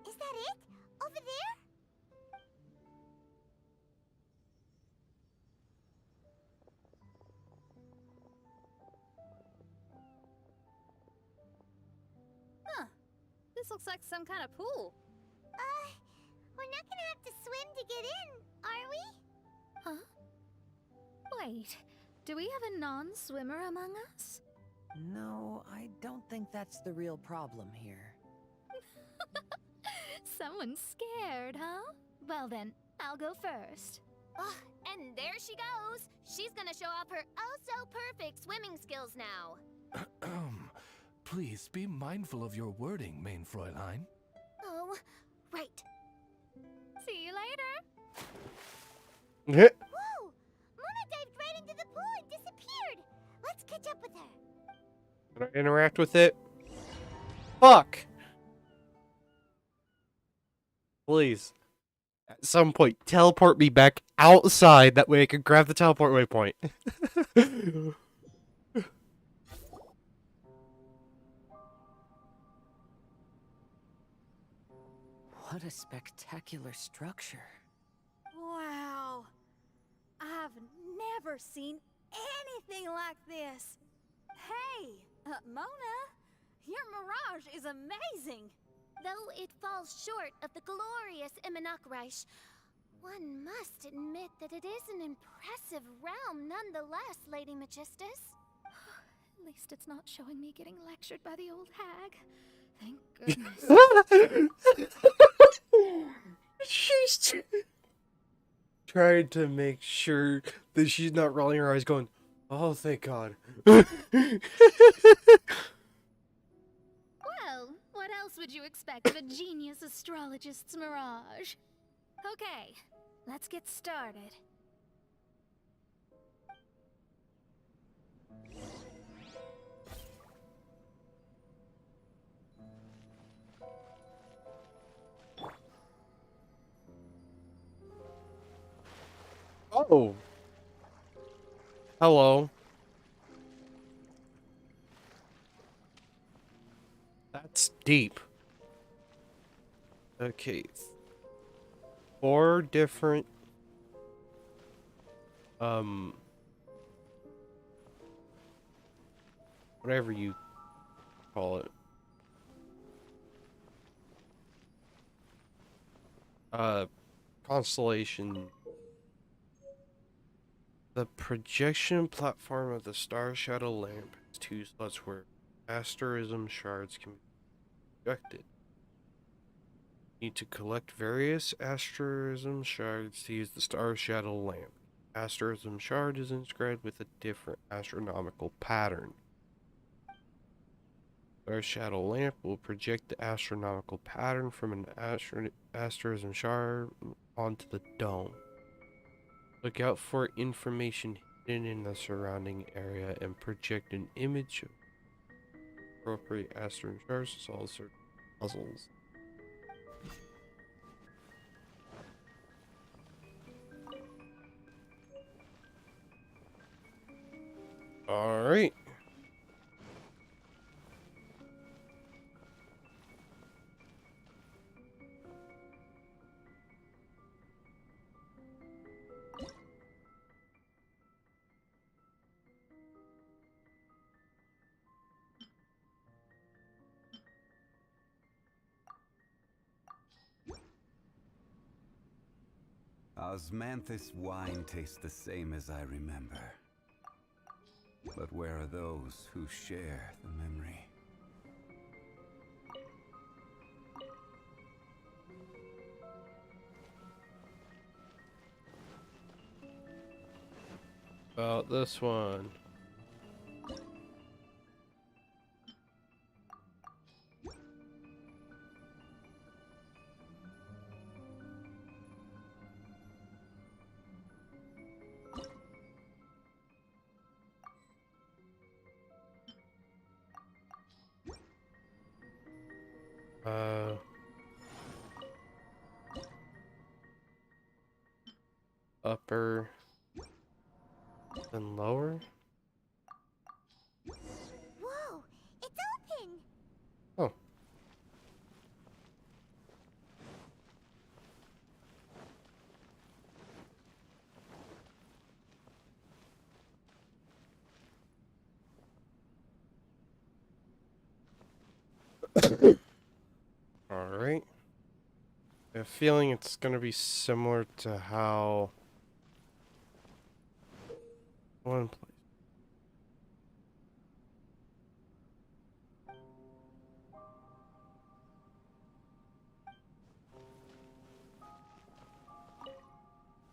Is that it? Over there? Huh. This looks like some kind of pool. We're not gonna have to swim to get in, are we? Huh? Wait, do we have a non-swimmer among us? No, I don't think that's the real problem here. Someone's scared, huh? Well then, I'll go first. Oh, and there she goes. She's gonna show off her oh-so-perfect swimming skills now. Please be mindful of your wording, Main Fräulein. Oh, right. See you later. Whoa! Mona dived right into the pool and disappeared. Let's catch up with her. Can I interact with it? Fuck! Please. At some point, teleport me back outside. That way I can grab the teleport waypoint. What a spectacular structure. Wow. I've never seen anything like this. Hey, Mona, your mirage is amazing. Though it falls short of the glorious Immonocreich, one must admit that it is an impressive realm nonetheless, Lady Magistus. At least it's not showing me getting lectured by the old hag. Thank goodness. She's trying to make sure that she's not rolling her eyes going, oh, thank God. Well, what else would you expect of a genius astrologist's mirage? Okay, let's get started. Oh. Hello. That's deep. Okay. 4 different whatever you call it. Constellation. The projection platform of the Star Shadow Lamp has 2 slots where asterism shards can be projected. You need to collect various asterism shards to use the Star Shadow Lamp. Asterism shard is inscribed with a different astronomical pattern. Star Shadow Lamp will project the astronomical pattern from an asterism shard onto the dome. Look out for information hidden in the surrounding area and project an image of appropriate asterism shards to solve certain puzzles. Alright. Osmanthus wine tastes the same as I remember. But where are those who share the memory? About this one. Upper and lower. Whoa, it's open! Oh. Alright. I have a feeling it's gonna be similar to how one place.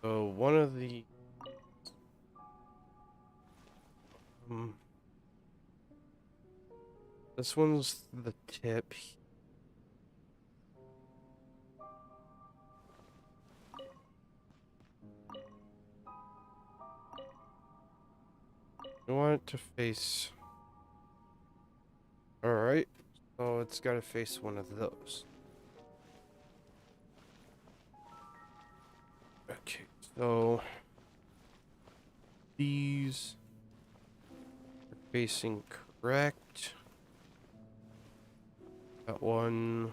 So one of the this one's the tip. You want it to face. Alright, so it's got to face one of those. Okay, so these are facing correct. That one.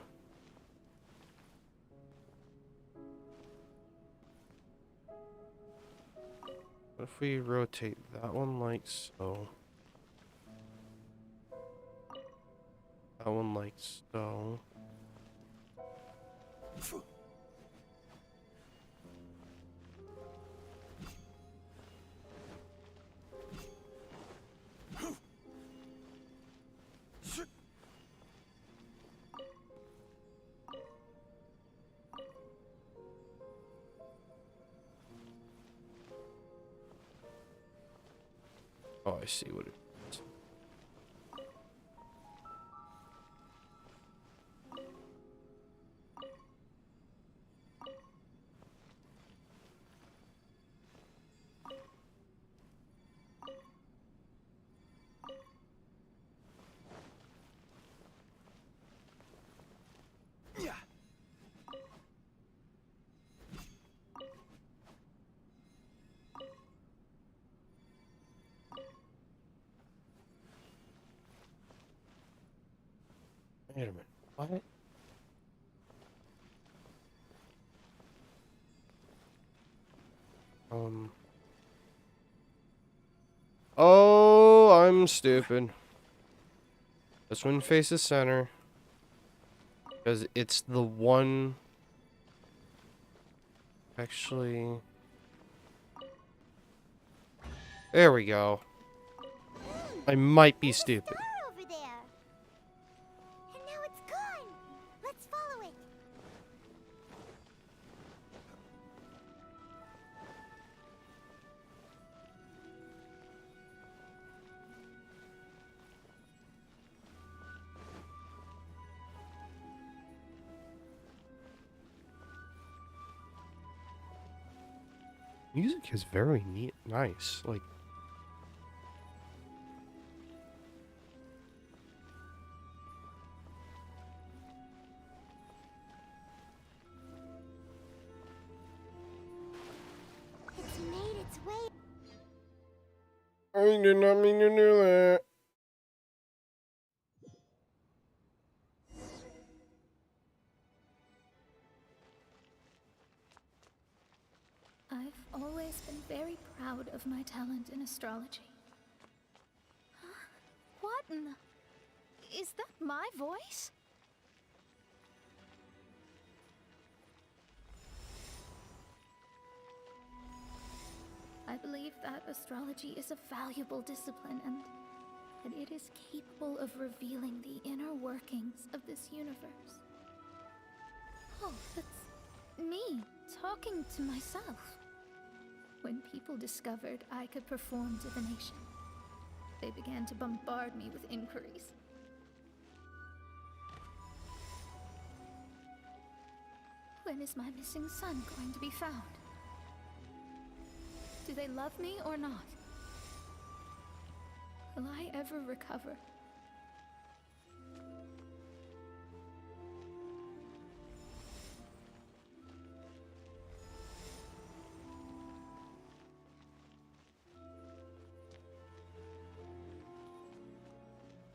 if we rotate that one like so? That one like so. Oh, I see what it is. Yeah. Wait a minute. What? Oh, I'm stupid. This one faces center. Because it's the one... Actually... There we go. I might be stupid. Over there. And now it's gone. Let's follow it. Music is very neat, nice. Like, It's made its way. I did not mean to do that. I've always been very proud of my talent in astrology. What in the... Is that my voice? I believe that astrology is a valuable discipline and that it is capable of revealing the inner workings of this universe. Oh, that's me talking to myself. When people discovered I could perform divination, they began to bombard me with inquiries. When is my missing son going to be found? Do they love me or not? Will I ever recover?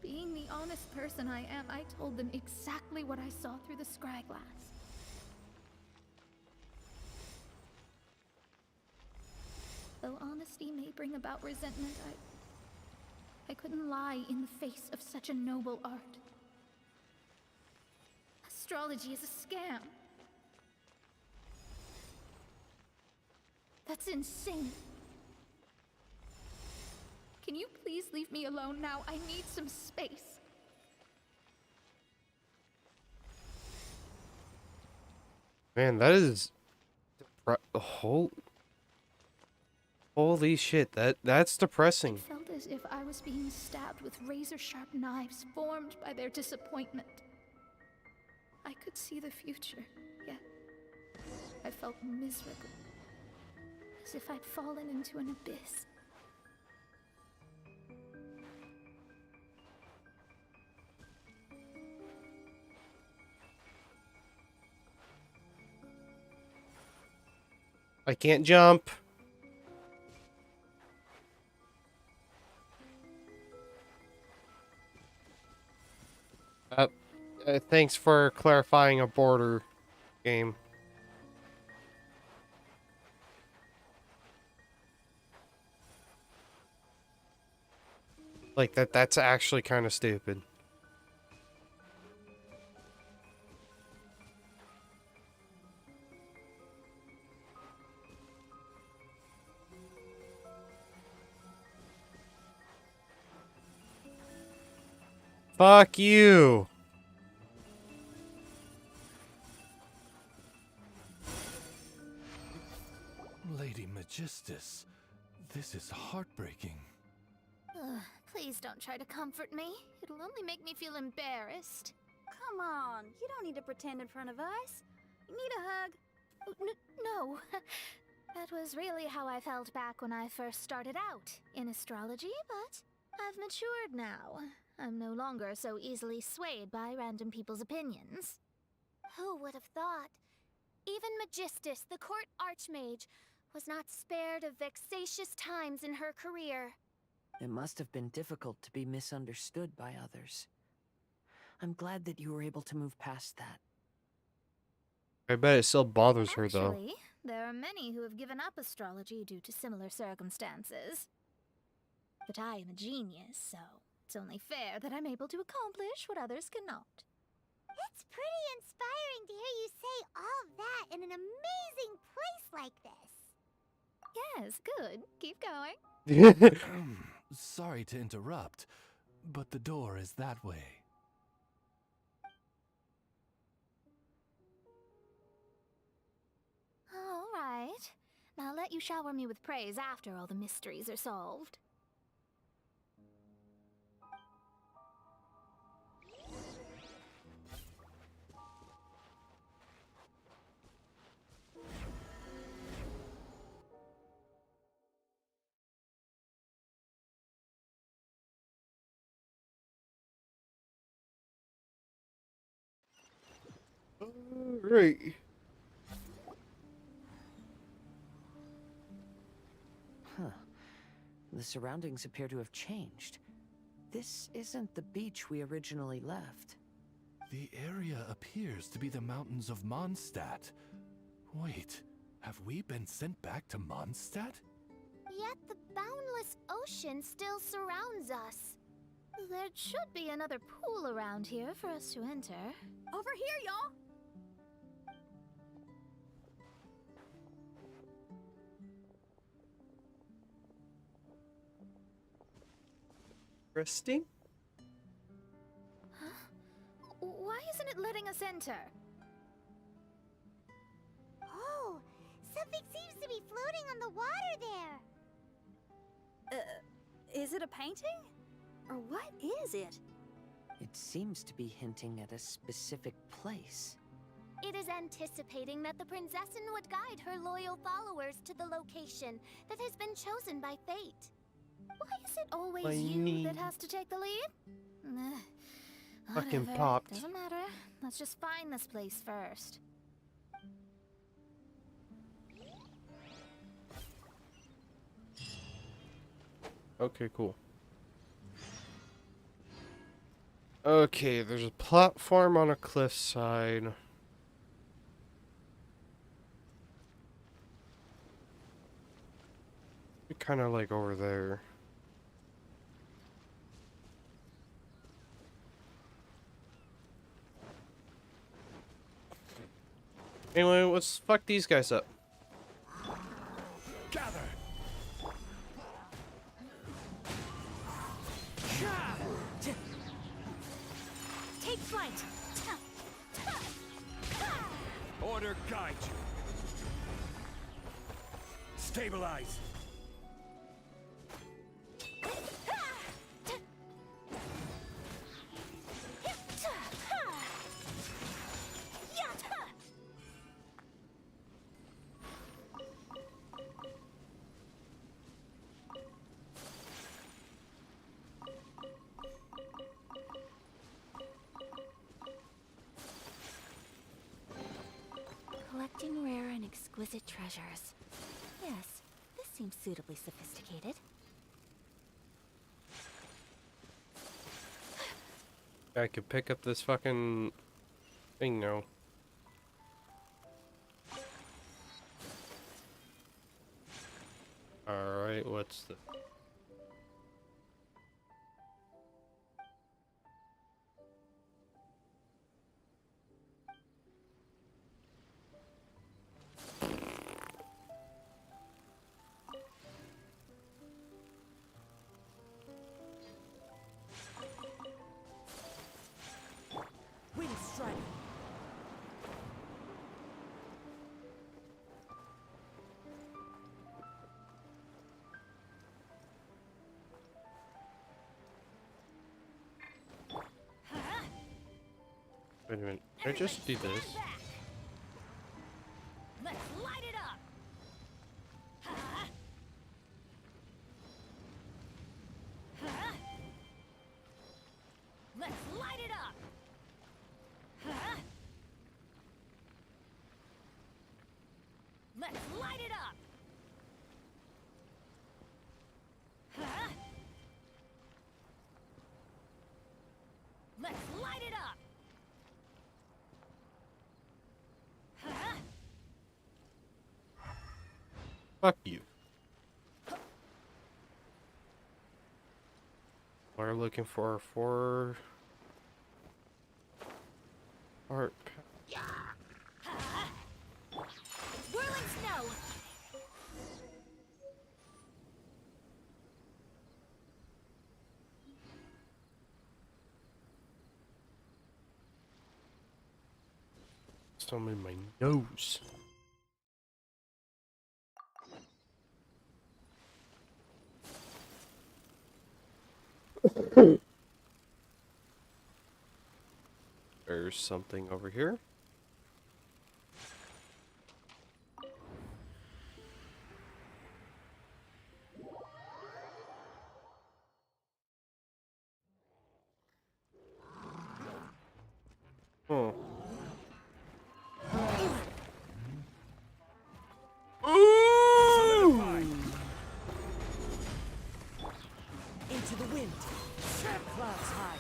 Being the honest person I am, I told them exactly what I saw through the scry glass. Though honesty may bring about resentment, I couldn't lie in the face of such a noble art. Astrology is a scam. That's insane. Can you please leave me alone now? I need some space. Man, that is... Holy shit, that's depressing. It felt as if I was being stabbed with razor-sharp knives formed by their disappointment. I could see the future, yet I felt miserable, as if I'd fallen into an abyss. I can't jump. Thanks for clarifying a border game. Like, that's actually kind of stupid. Fuck you! Lady Magistus, this is heartbreaking. Ugh, please don't try to comfort me. It'll only make me feel embarrassed. Come on, you don't need to pretend in front of us. You need a hug. No. That was really how I felt back when I first started out in astrology, but I've matured now. I'm no longer so easily swayed by random people's opinions. Who would have thought? Even Magistus, the court archmage, was not spared of vexatious times in her career. It must have been difficult to be misunderstood by others. I'm glad that you were able to move past that. I bet it still bothers her, though. Actually, there are many who have given up astrology due to similar circumstances. But I am a genius, so it's only fair that I'm able to accomplish what others cannot. It's pretty inspiring to hear you say all that in an amazing place like this. Yes, good. Keep going. Sorry to interrupt, but the door is that way. All right. I'll let you shower me with praise after all the mysteries are solved. Right. Huh. The surroundings appear to have changed. This isn't the beach we originally left. The area appears to be the mountains of Mondstadt. Wait, have we been sent back to Mondstadt? Yet the boundless ocean still surrounds us. There should be another pool around here for us to enter. Over here, y'all! Interesting. Huh? Why isn't it letting us enter? Oh, something seems to be floating on the water there. Is it a painting? Or what is it? It seems to be hinting at a specific place. It is anticipating that the Princessin would guide her loyal followers to the location that has been chosen by fate. Why is it always you that has to take the lead? Fucking Whatever. popped. Doesn't matter. Let's just find this place first. Okay, cool. Okay, there's a platform on a cliffside. Kind of like over there. Anyway, let's fuck these guys up. Gather! Take flight! Order guide you. Stabilize. Collecting rare and exquisite treasures. Yes, this seems suitably sophisticated. I could pick up this fucking thing now. Alright, what's the... Wait a minute. Can I just do this? Let's light it up. Huh? Huh? Let's light it up. Huh? Let's light it up. Huh? Let's light it up. Huh? Fuck you. We're looking for art. Whirling snow. Some in my nose. There's something over here. Oh. Into the wind. Set clouds high.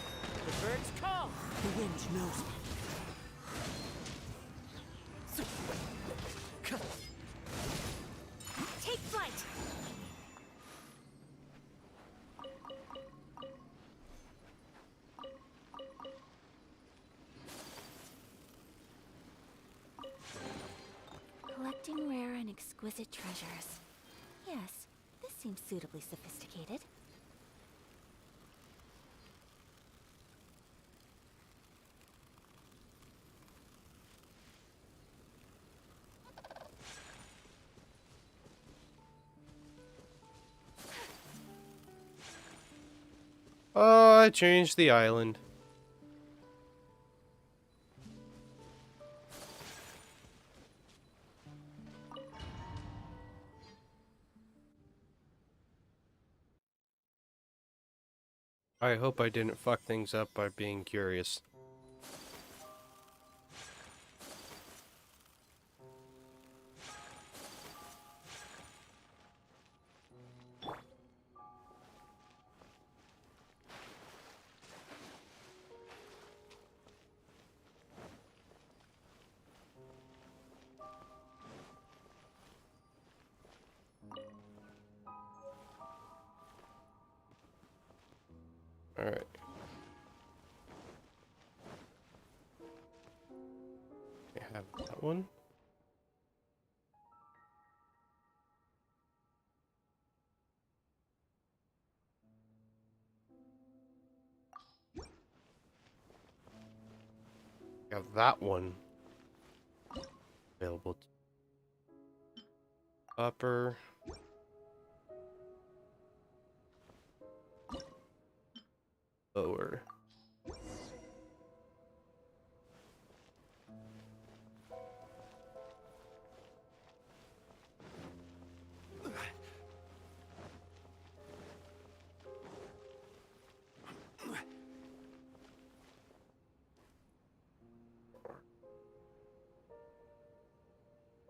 The birds call. The wind knows me. Take flight. Collecting rare and exquisite treasures. Yes, this seems suitably sophisticated. Oh, I changed the island. I hope I didn't fuck things up by being curious. Alright. I have that one. I have that one available. Upper. Lower.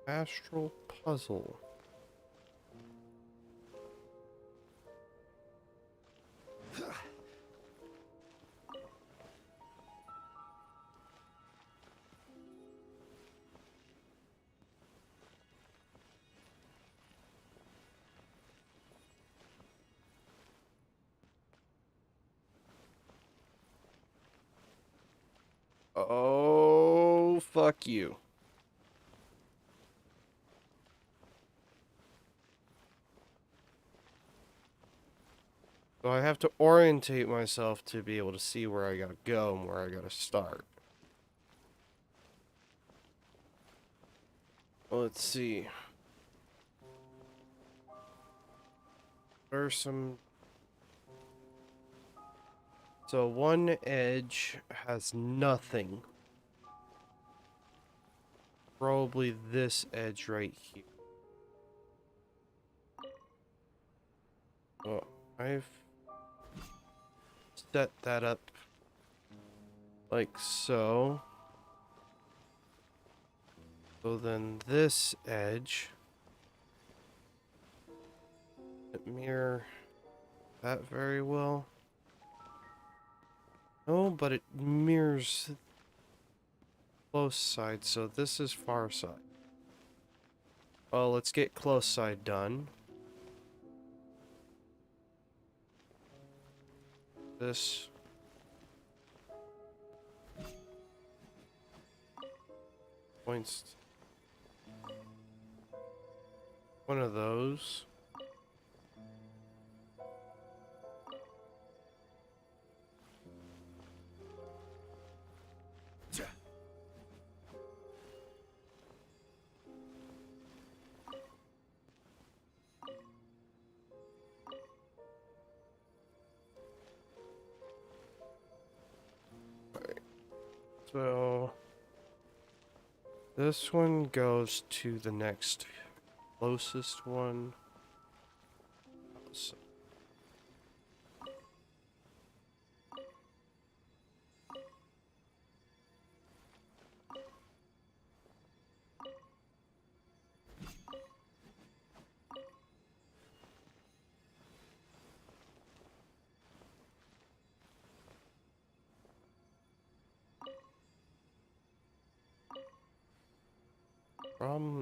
Astral puzzle. Oh, fuck you. So I have to orientate myself to be able to see where I gotta go and where I gotta start. Let's see. There's some... So one edge has nothing probably this edge right here. Oh, I've set that up like so. So then this edge mirror that very well. No, but it mirrors close side, so this is far side. Well, let's get close side done. This points one of those. So this one goes to the next closest one. So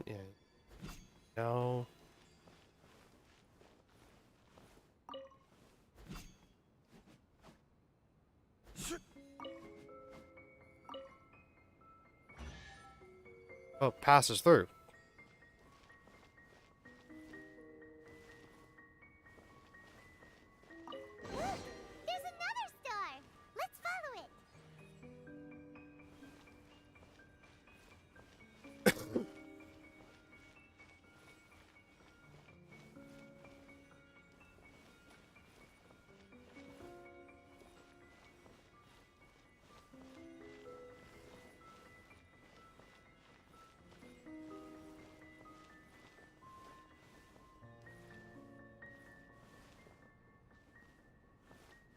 yeah. No. Oh, passes through. There's another star! Let's follow it!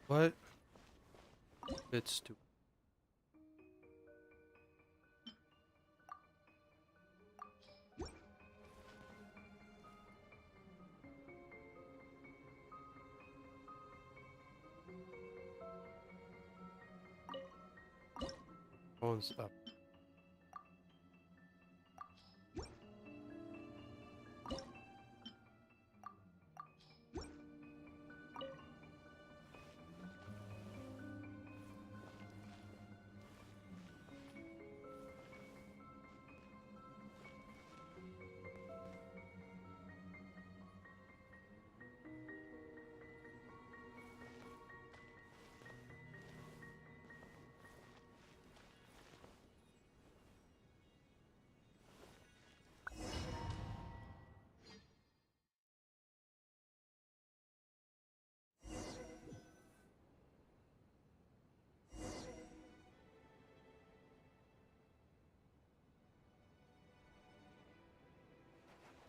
What? It's too. Phone's up.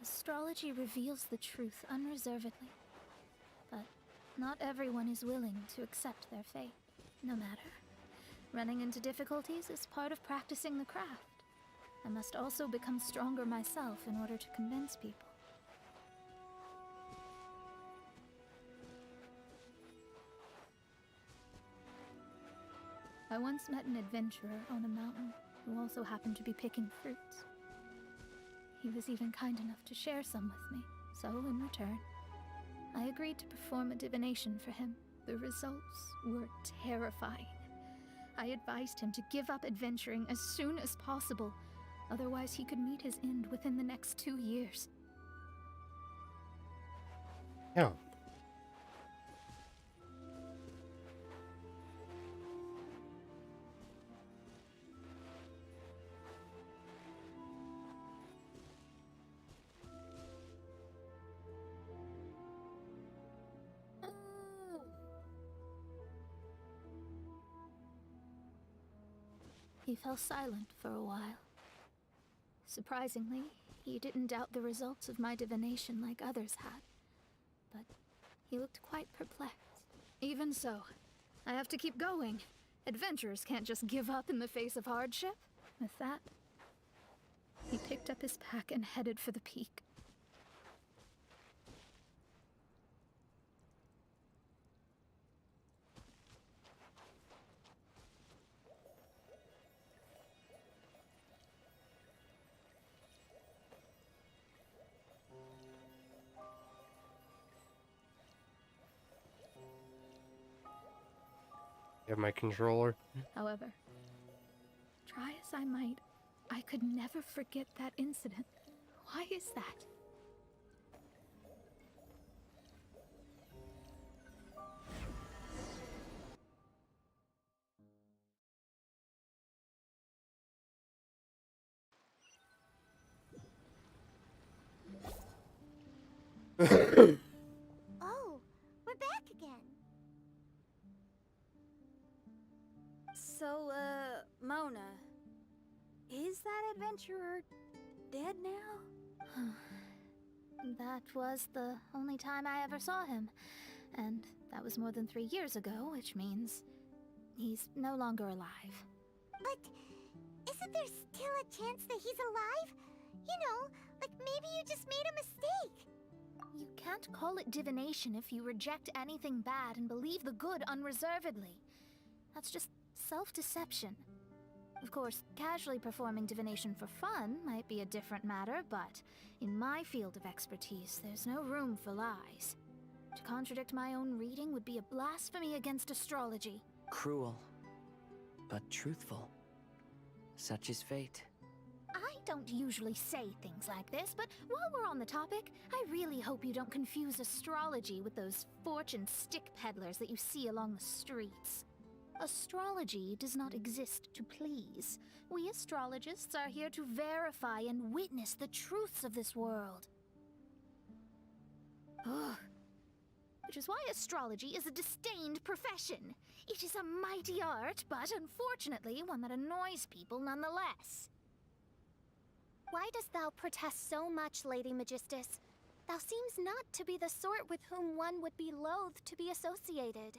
Astrology reveals the truth unreservedly, but not everyone is willing to accept their fate, no matter. Running into difficulties is part of practicing the craft. I must also become stronger myself in order to convince people. I once met an adventurer on a mountain who also happened to be picking fruits. He was even kind enough to share some with me, so in return, I agreed to perform a divination for him. The results were terrifying. I advised him to give up adventuring as soon as possible, otherwise he could meet his end within the next 2 years. Yeah. He fell silent for a while. Surprisingly, he didn't doubt the results of my divination like others had. But he looked quite perplexed. Even so, I have to keep going. Adventurers can't just give up in the face of hardship. With that, he picked up his pack and headed for the peak. You have my controller. However, try as I might, I could never forget that incident. Why is that? Oh, we're back again. So, Mona, is that adventurer dead now? That was the only time I ever saw him. And that was more than 3 years ago, which means he's no longer alive. But isn't there still a chance that he's alive? You know, like maybe you just made a mistake. You can't call it divination if you reject anything bad and believe the good unreservedly. That's just self-deception. Of course, casually performing divination for fun might be a different matter, but in my field of expertise, there's no room for lies. To contradict my own reading would be a blasphemy against astrology. Cruel, but truthful. Such is fate. I don't usually say things like this, but while we're on the topic, I really hope you don't confuse astrology with those fortune stick peddlers that you see along the streets. Astrology does not exist to please. We astrologists are here to verify and witness the truths of this world. Ugh. Which is why astrology is a disdained profession. It is a mighty art, but unfortunately one that annoys people nonetheless. Why dost thou protest so much, Lady Magistus? Thou seems not to be the sort with whom one would be loath to be associated.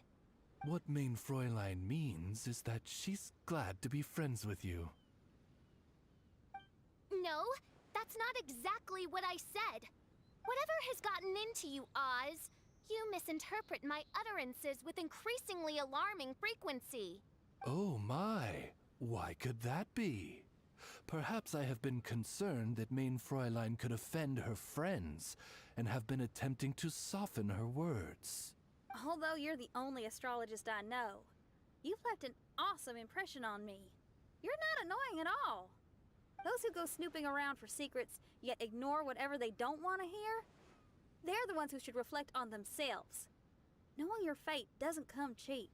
What Main Fräulein means is that she's glad to be friends with you. No, that's not exactly what I said. Whatever has gotten into you, Oz, you misinterpret my utterances with increasingly alarming frequency. Oh my, why could that be? Perhaps I have been concerned that Main Fräulein could offend her friends and have been attempting to soften her words. Although you're the only astrologist I know, you've left an awesome impression on me. You're not annoying at all. Those who go snooping around for secrets, yet ignore whatever they don't want to hear, they're the ones who should reflect on themselves. Knowing your fate doesn't come cheap.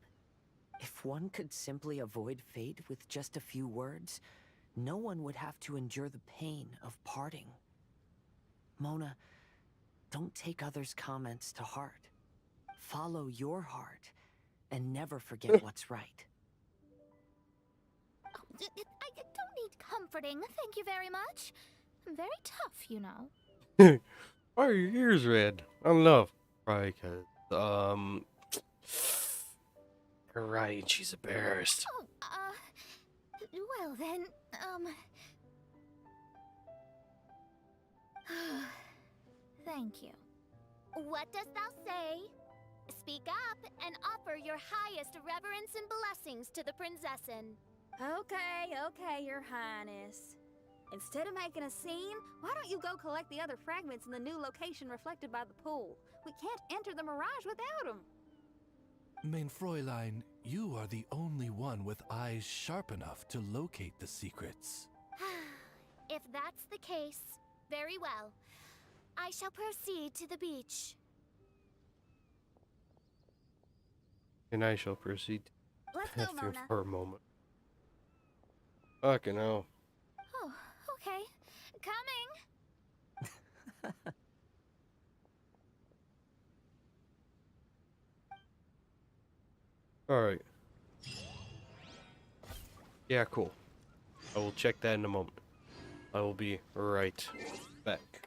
If one could simply avoid fate with just a few words, no one would have to endure the pain of parting. Mona, don't take others' comments to heart. Follow your heart, and never forget what's right. Oh, I don't need comforting, thank you very much. I'm very tough, you know. Why are your ears red? I don't know. Probably because, you're right, she's embarrassed. Oh, well then, thank you. What dost thou say? Speak up and offer your highest reverence and blessings to the Prinzessin. Okay, Your Highness. Instead of making a scene, why don't you go collect the other fragments in the new location reflected by the pool? We can't enter the mirage without them. Main Fräulein, you are the only one with eyes sharp enough to locate the secrets. If that's the case, very well. I shall proceed to the beach. And I shall proceed Let's to go, the bathroom Mona. for a moment. Fucking hell. Oh, okay. Coming! Alright. Yeah, cool. I will check that in a moment. I will be right back.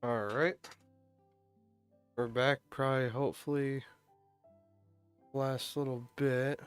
Alright. We're back, probably, hopefully, last little bit.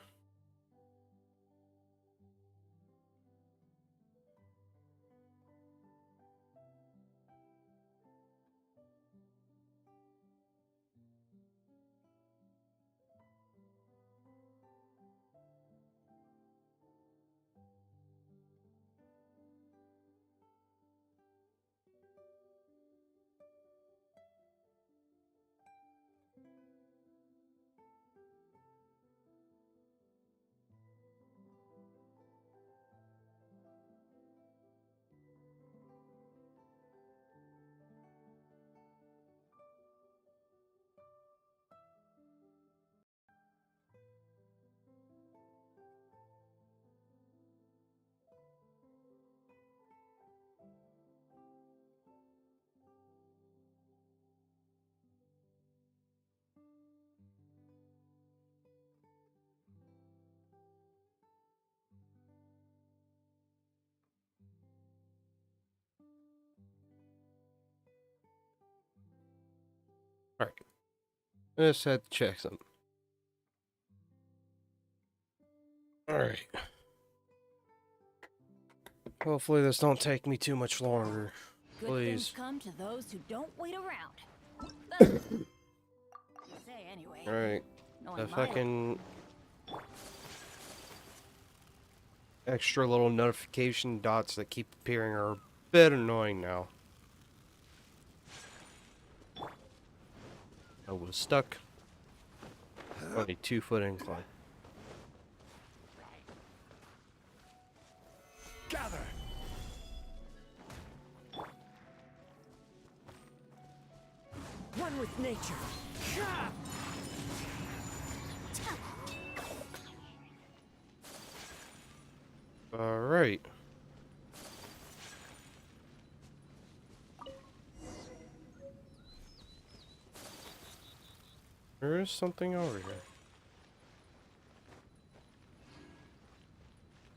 Alright. I just had to check something. Alright. Hopefully this don't take me too much longer. Good Please. things come to those who don't wait around. Say anyway. Alright. Knowing The my- fucking extra little notification dots that keep appearing are a bit annoying now. I was stuck on a 2-foot incline. Gather! One with nature. Alright. There is something over here.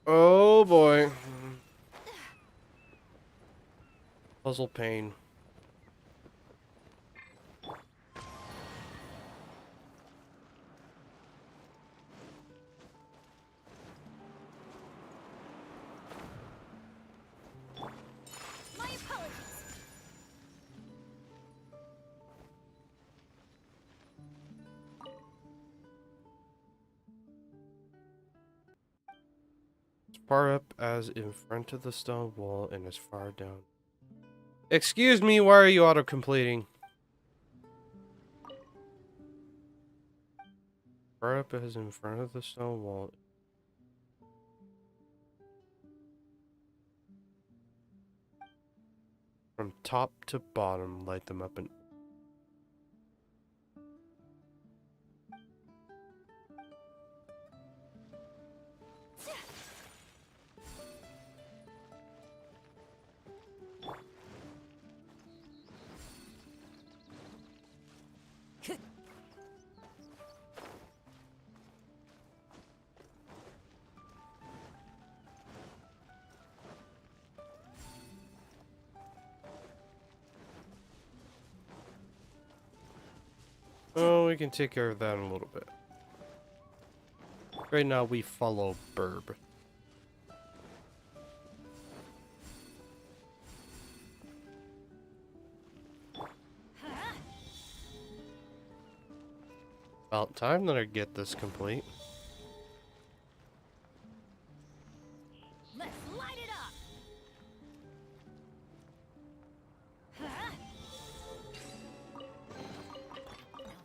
Oh boy. Puzzle pain. My apologies. As far up as in front of the stone wall and as far down. Excuse me, why are you auto-completing? Far up as in front of the stone wall. From top to bottom, light them up and... We can take care of that in a little bit. Right now we follow Burb. About time that I get this complete. Let's light it up! Huh?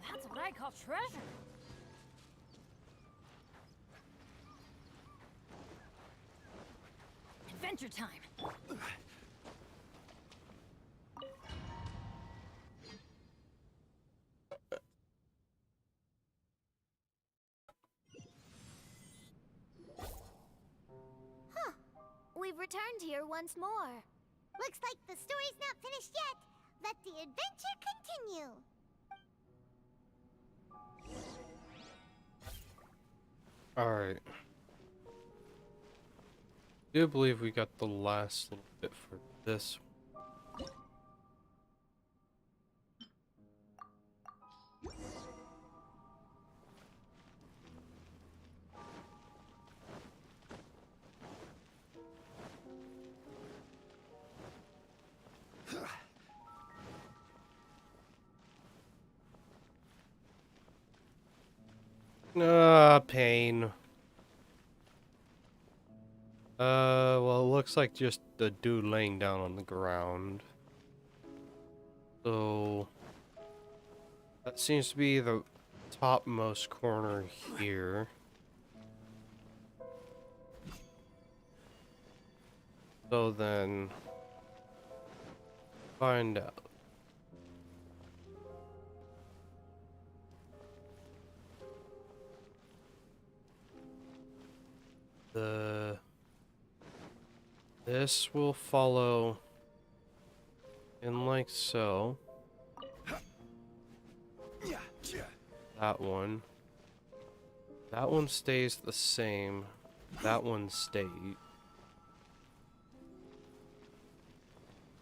Now that's what I call treasure. Adventure time. Huh. We've returned here once more. Looks like the story's not finished yet. Let the adventure continue. Alright. I do believe we got the last little bit for this. Pain. Well, it looks like just the dude laying down on the ground. So, that seems to be the topmost corner here. So then, find out. This will follow in like so. That one. That one stays the same. That one stayed.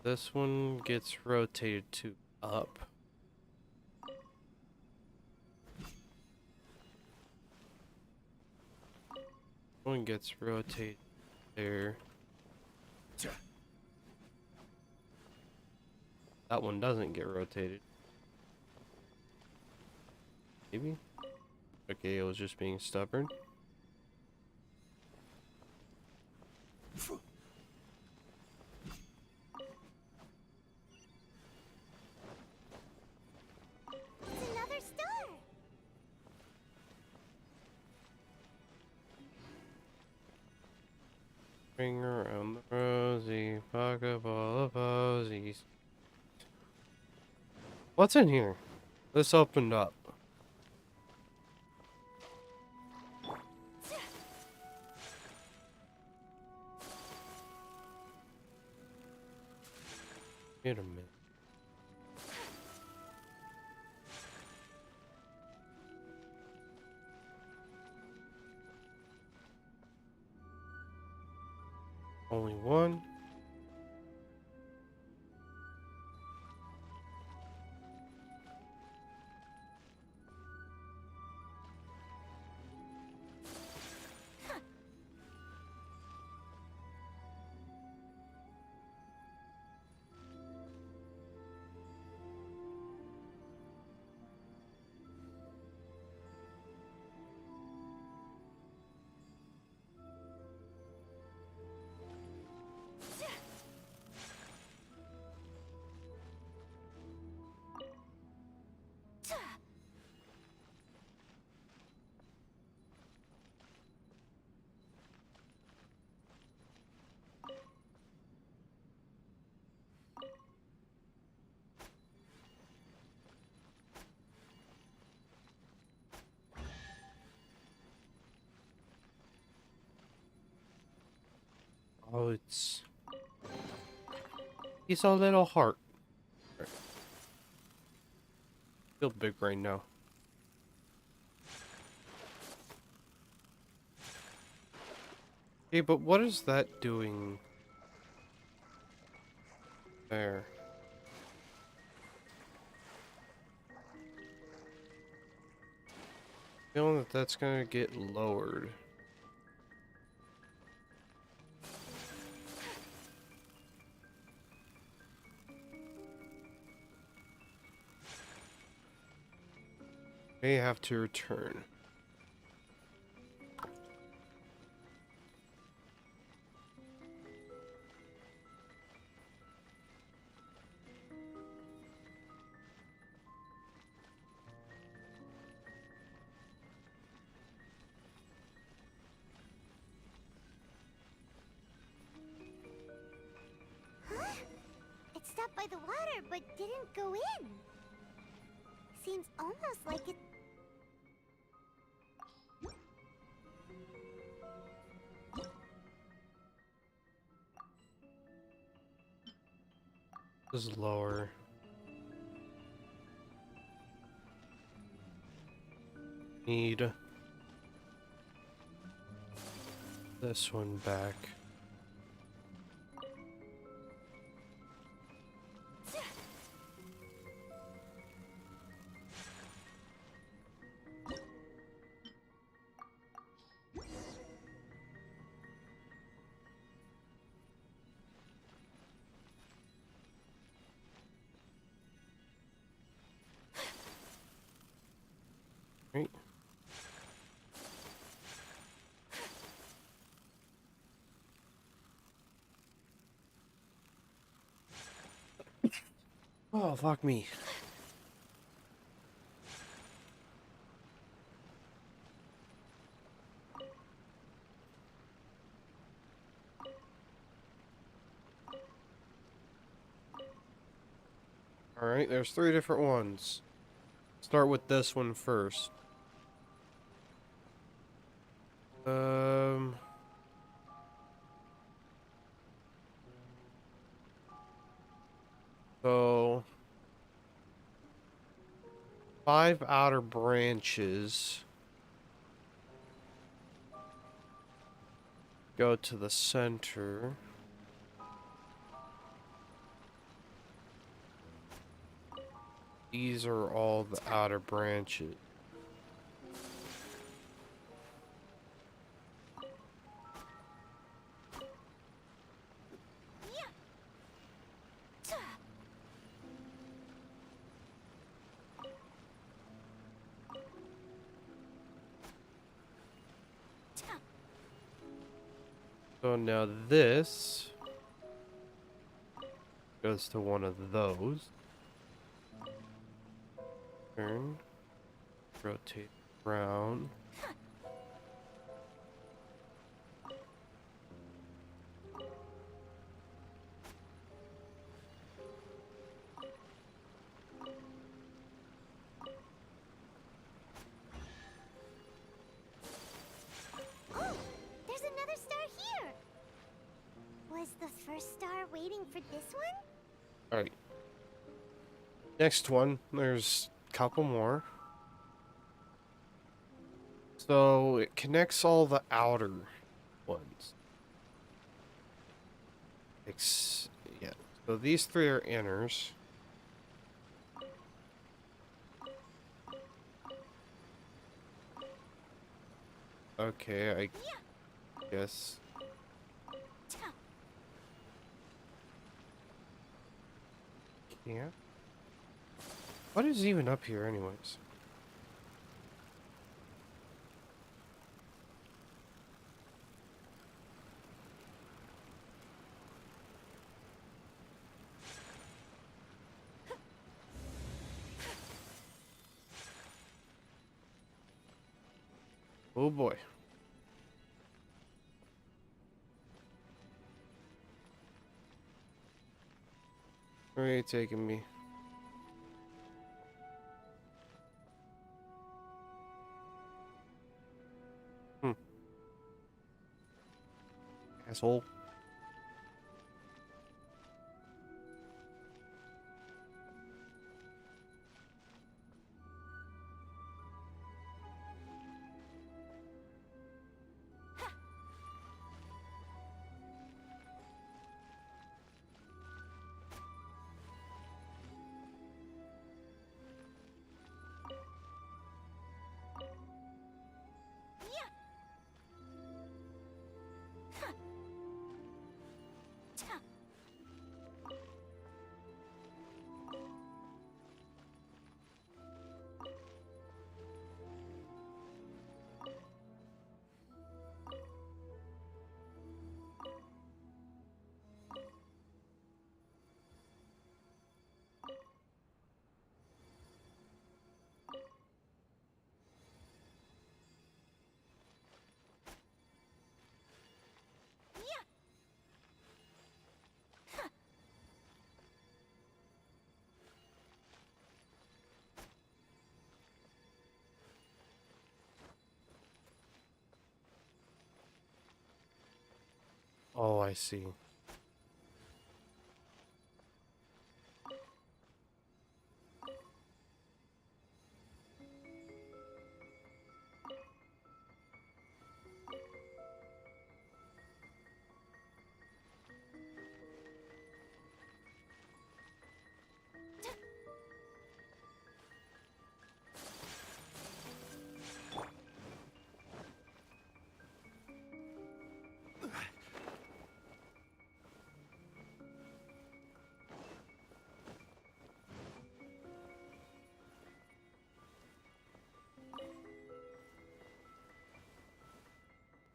This one gets rotated to up. One gets rotated there. That one doesn't get rotated. Maybe? Okay, it was just being stubborn. It's another star. Ring around the rosy, pocket full of posies. What's in here? This opened up. Wait a minute. Only one? Oh, he's a little heart. Feel big brain now. Okay, but what is that doing there? Feeling that that's gonna get lowered. May have to return. Huh? It stopped by the water, but didn't go in. Seems almost like it... This is lower. Need this one back. Right. Oh, fuck me. Alright, there's 3 different ones. Start with this one first. So 5 outer branches go to the center. These are all the outer branches. So now this goes to one of those. Turn. Rotate around. Oh! There's another star here! Was the first star waiting for this one? Alright. Next one, there's a couple more. So it connects all the outer ones. Yeah. So these 3 are inners. Okay, I guess. Yeah. What is even up here anyways? Oh boy. Where are you taking me? Asshole. Oh, I see.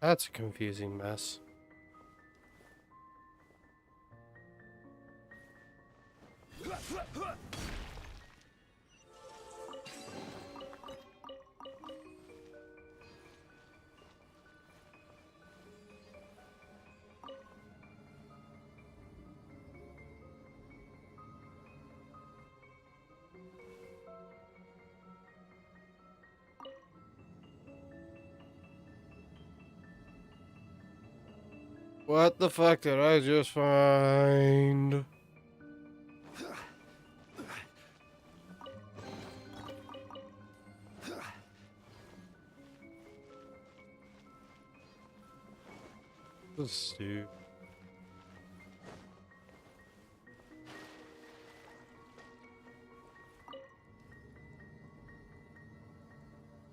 That's a confusing mess. What the fuck did I just find? This is stupid.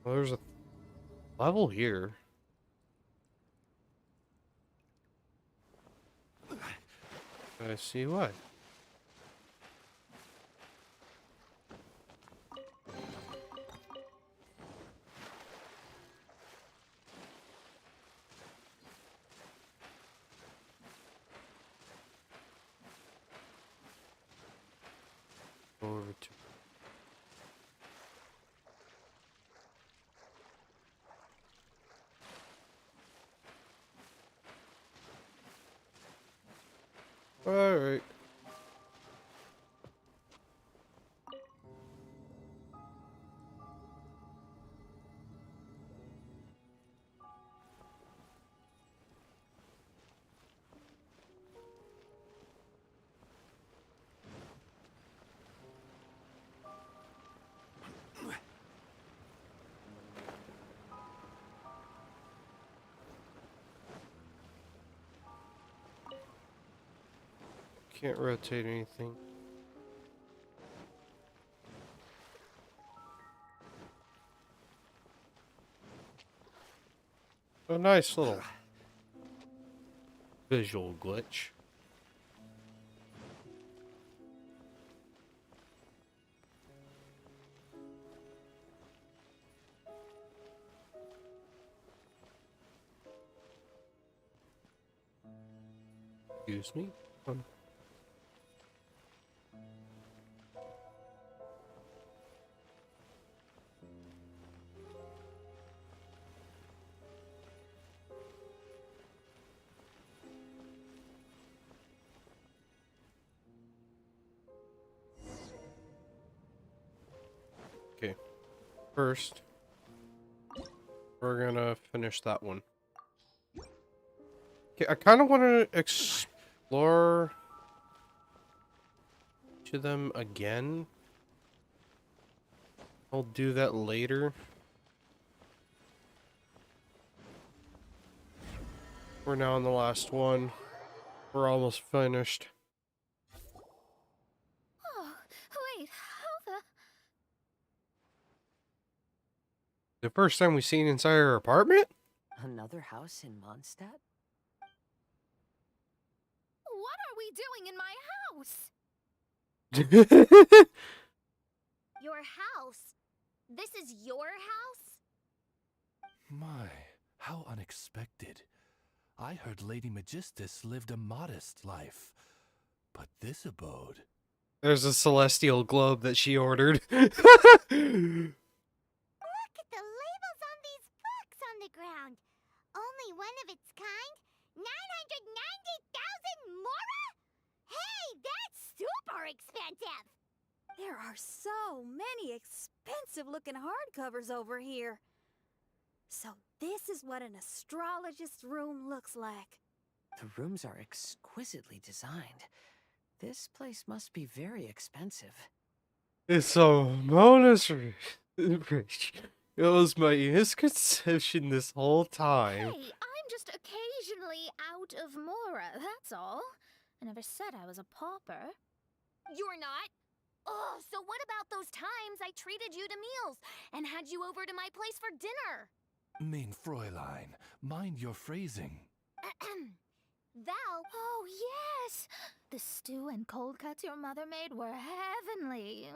Well, there's a level here. I see why. Over to. All right. Can't rotate anything. A nice little visual glitch. Excuse me. Okay. First, we're gonna finish that one. Okay, I kind of want to explore to them again. I'll do that later. We're now on the last one. We're almost finished. Oh, wait, how The first time we seen inside her apartment? Another house in Mondstadt? What are we doing in my house? Your house? This is your house? My, how unexpected. I heard Lady Magistus lived a modest life, but this abode... There's a celestial globe that she ordered. Look at the labels on these books on the ground. Only one of its kind? 990,000 mora? Hey, that's super expensive! There are so many expensive-looking hardcovers over here. So this is what an astrologist's room looks like. The rooms are exquisitely designed. This place must be very expensive. It's a bonus rich. It was my misconception this whole time. Hey, I'm just occasionally out of Mora, that's all. I never said I was a pauper. You're not? Oh, so what about those times I treated you to meals and had you over to my place for dinner? Mein Fräulein, mind your phrasing. Val? Oh, yes! The stew and cold cuts your mother made were heavenly.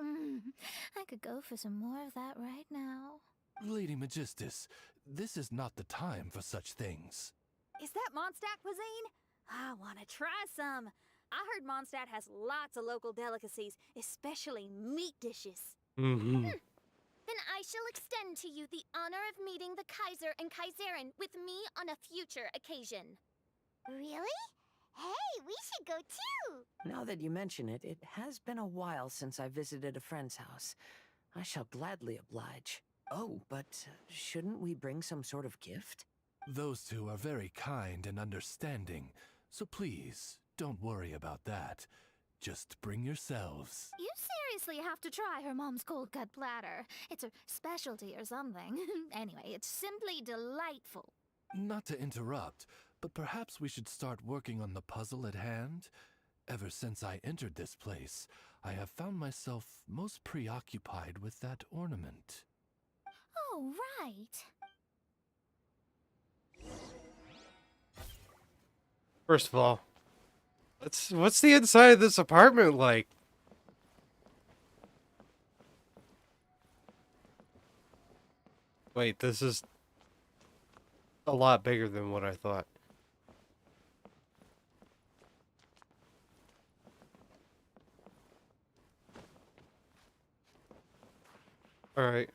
I could go for some more of that right now. Lady Magistus, this is not the time for such things. Is that Mondstadt cuisine? I want to try some. I heard Mondstadt has lots of local delicacies, especially meat dishes. Then I shall extend to you the honor of meeting the Kaiser and Kaiserin with me on a future occasion. Really? Hey, we should go too! Now that you mention it, it has been a while since I visited a friend's house. I shall gladly oblige. Oh, but shouldn't we bring some sort of gift? Those two are very kind and understanding, so please, don't worry about that. Just bring yourselves. You seriously have to try her mom's cold cut platter. It's her specialty or something. Anyway, it's simply delightful. Not to interrupt, but perhaps we should start working on the puzzle at hand? Ever since I entered this place, I have found myself most preoccupied with that ornament. Oh, right. First of all, what's the inside of this apartment like? Wait, this is a lot bigger than what I thought. Alright.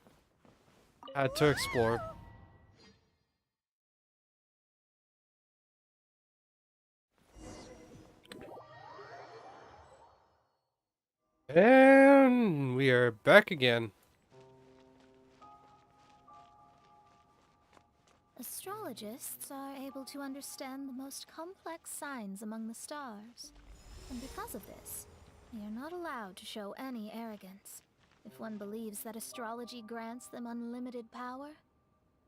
Had to explore. And we are back again. Astrologists are able to understand the most complex signs among the stars. And because of this, they are not allowed to show any arrogance. If one believes that astrology grants them unlimited power,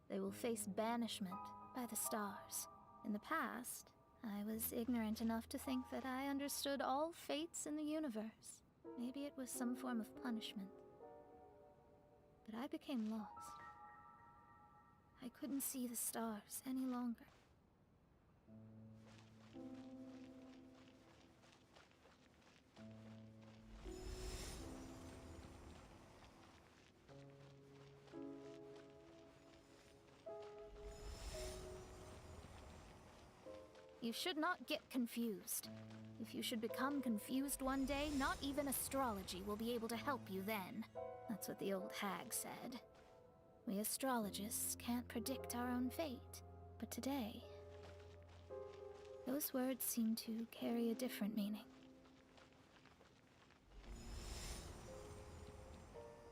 they will face banishment by the stars. In the past, I was ignorant enough to think that I understood all fates in the universe. Maybe it was some form of punishment. But I became lost. I couldn't see the stars any longer. You should not get confused. If you should become confused one day, not even astrology will be able to help you then. That's what the old hag said. We astrologists can't predict our own fate. But today, those words seem to carry a different meaning.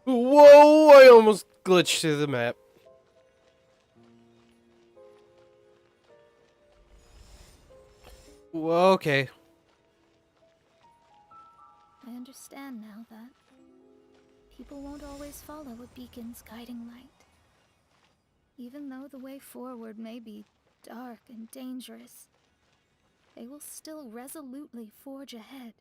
Whoa, I almost glitched through the map. Well, okay. I understand now that people won't always follow a beacon's guiding light. Even though the way forward may be dark and dangerous, they will still resolutely forge ahead.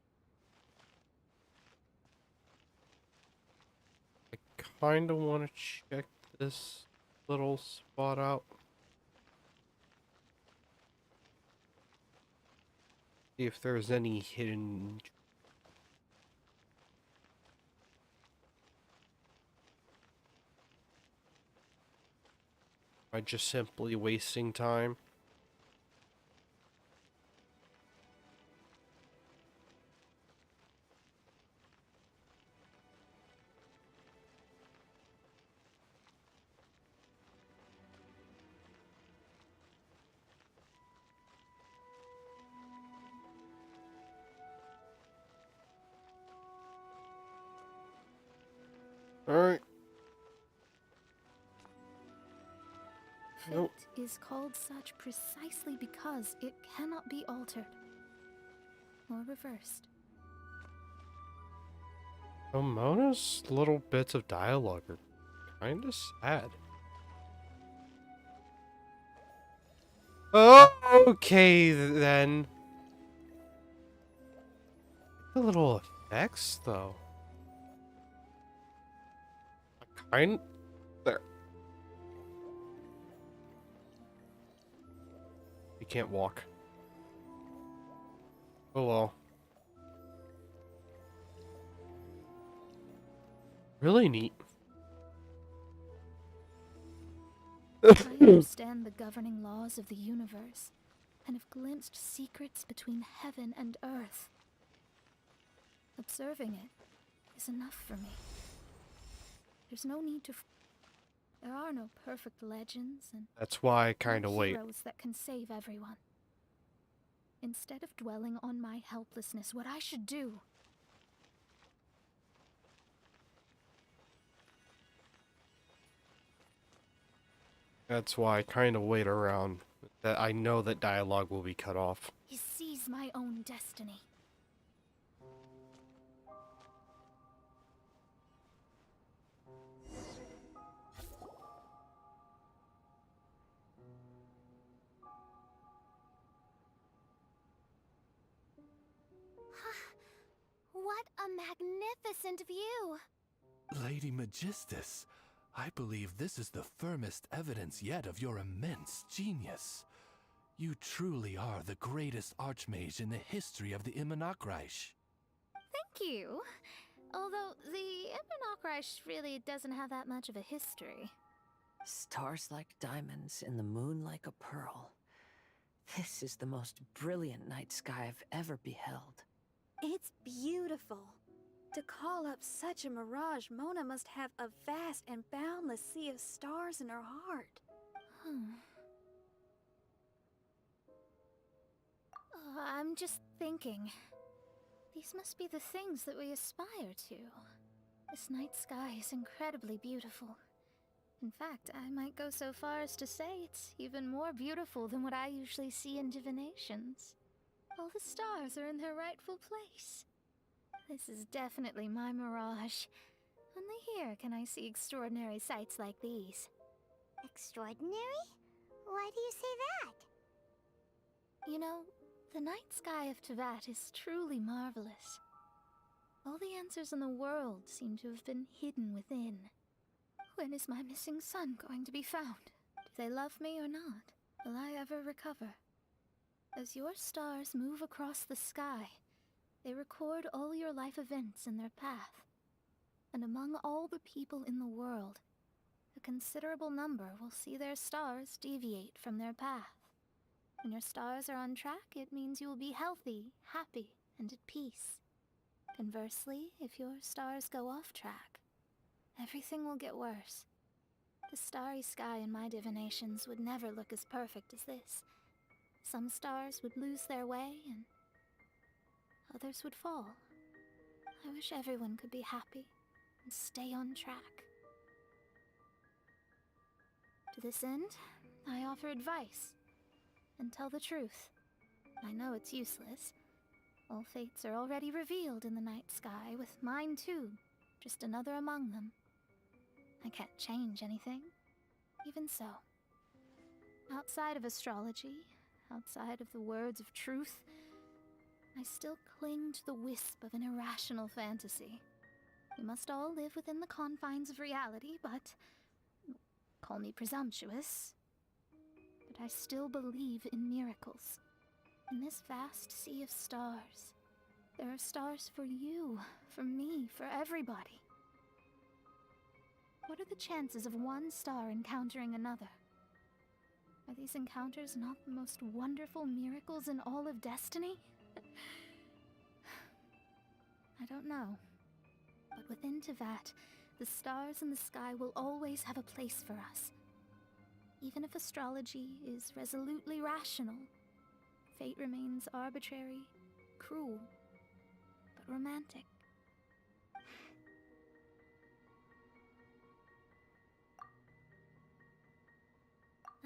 I kinda want to check this little spot out. See if there's any hidden... Am I just simply wasting time? Alright. fate Nope. is called such precisely because it cannot be altered or reversed. So Mona's little bits of dialogue are kind of sad. Okay, then. The little effects, though. There. You can't walk. Oh well. Really neat. I understand the governing laws of the universe and have glimpsed secrets between heaven and earth. Observing it is enough for me. There's no need to. There are no perfect legends and That's why I kind no of wait. heroes that can save everyone. Instead of dwelling on my helplessness, what I should do That's why I kind of wait around. That I know that dialogue will be cut off. is seize my own destiny. What a magnificent view! Lady Magistus, I believe this is the firmest evidence yet of your immense genius. You truly are the greatest archmage in the history of the Immernachtreich. Thank you. Although the Immernachtreich really doesn't have that much of a history. Stars like diamonds and the moon like a pearl. This is the most brilliant night sky I've ever beheld. It's beautiful. To call up such a mirage, Mona must have a vast and boundless sea of stars in her heart. I'm just thinking. These must be the things that we aspire to. This night sky is incredibly beautiful. In fact, I might go so far as to say it's even more beautiful than what I usually see in divinations. All the stars are in their rightful place. This is definitely my mirage. Only here can I see extraordinary sights like these. Extraordinary? Why do you say that? You know, the night sky of Tevat is truly marvelous. All the answers in the world seem to have been hidden within. When is my missing son going to be found? Do they love me or not? Will I ever recover? As your stars move across the sky, they record all your life events in their path. And among all the people in the world, a considerable number will see their stars deviate from their path. When your stars are on track, it means you will be healthy, happy, and at peace. Conversely, if your stars go off track, everything will get worse. The starry sky in my divinations would never look as perfect as this. Some stars would lose their way, and others would fall. I wish everyone could be happy and stay on track. To this end, I offer advice and tell the truth. I know it's useless. All fates are already revealed in the night sky, with mine too, just another among them. I can't change anything. Even so, outside of astrology, outside of the words of truth, I still cling to the wisp of an irrational fantasy. We must all live within the confines of reality, but call me presumptuous. But I still believe in miracles. In this vast sea of stars, there are stars for you, for me, for everybody. What are the chances of one star encountering another? Are these encounters not the most wonderful miracles in all of destiny? I don't know. But within Tevat, the stars in the sky will always have a place for us. Even if astrology is resolutely rational, fate remains arbitrary, cruel, but romantic.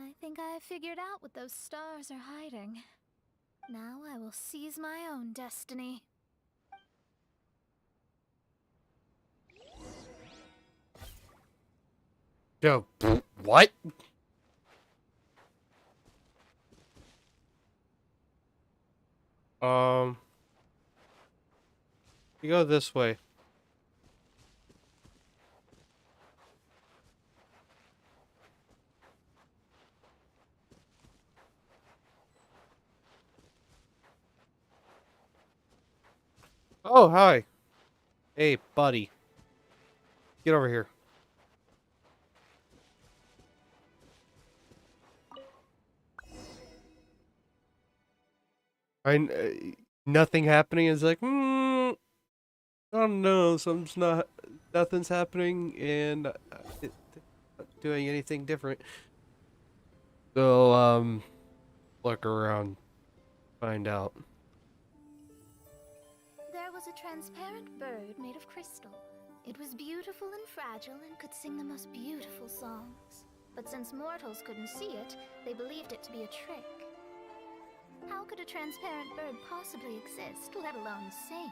I think I have figured out what those stars are hiding. Now I will seize my own destiny. Yo, what? You go this way. Oh, hi. Hey, buddy. Get over here. Nothing happening is like, I don't know, nothing's happening, and not doing anything different. So, look around, find out. There was a transparent bird made of crystal. It was beautiful and fragile and could sing the most beautiful songs. But since mortals couldn't see it, they believed it to be a trick. How could a transparent bird possibly exist, let alone sing?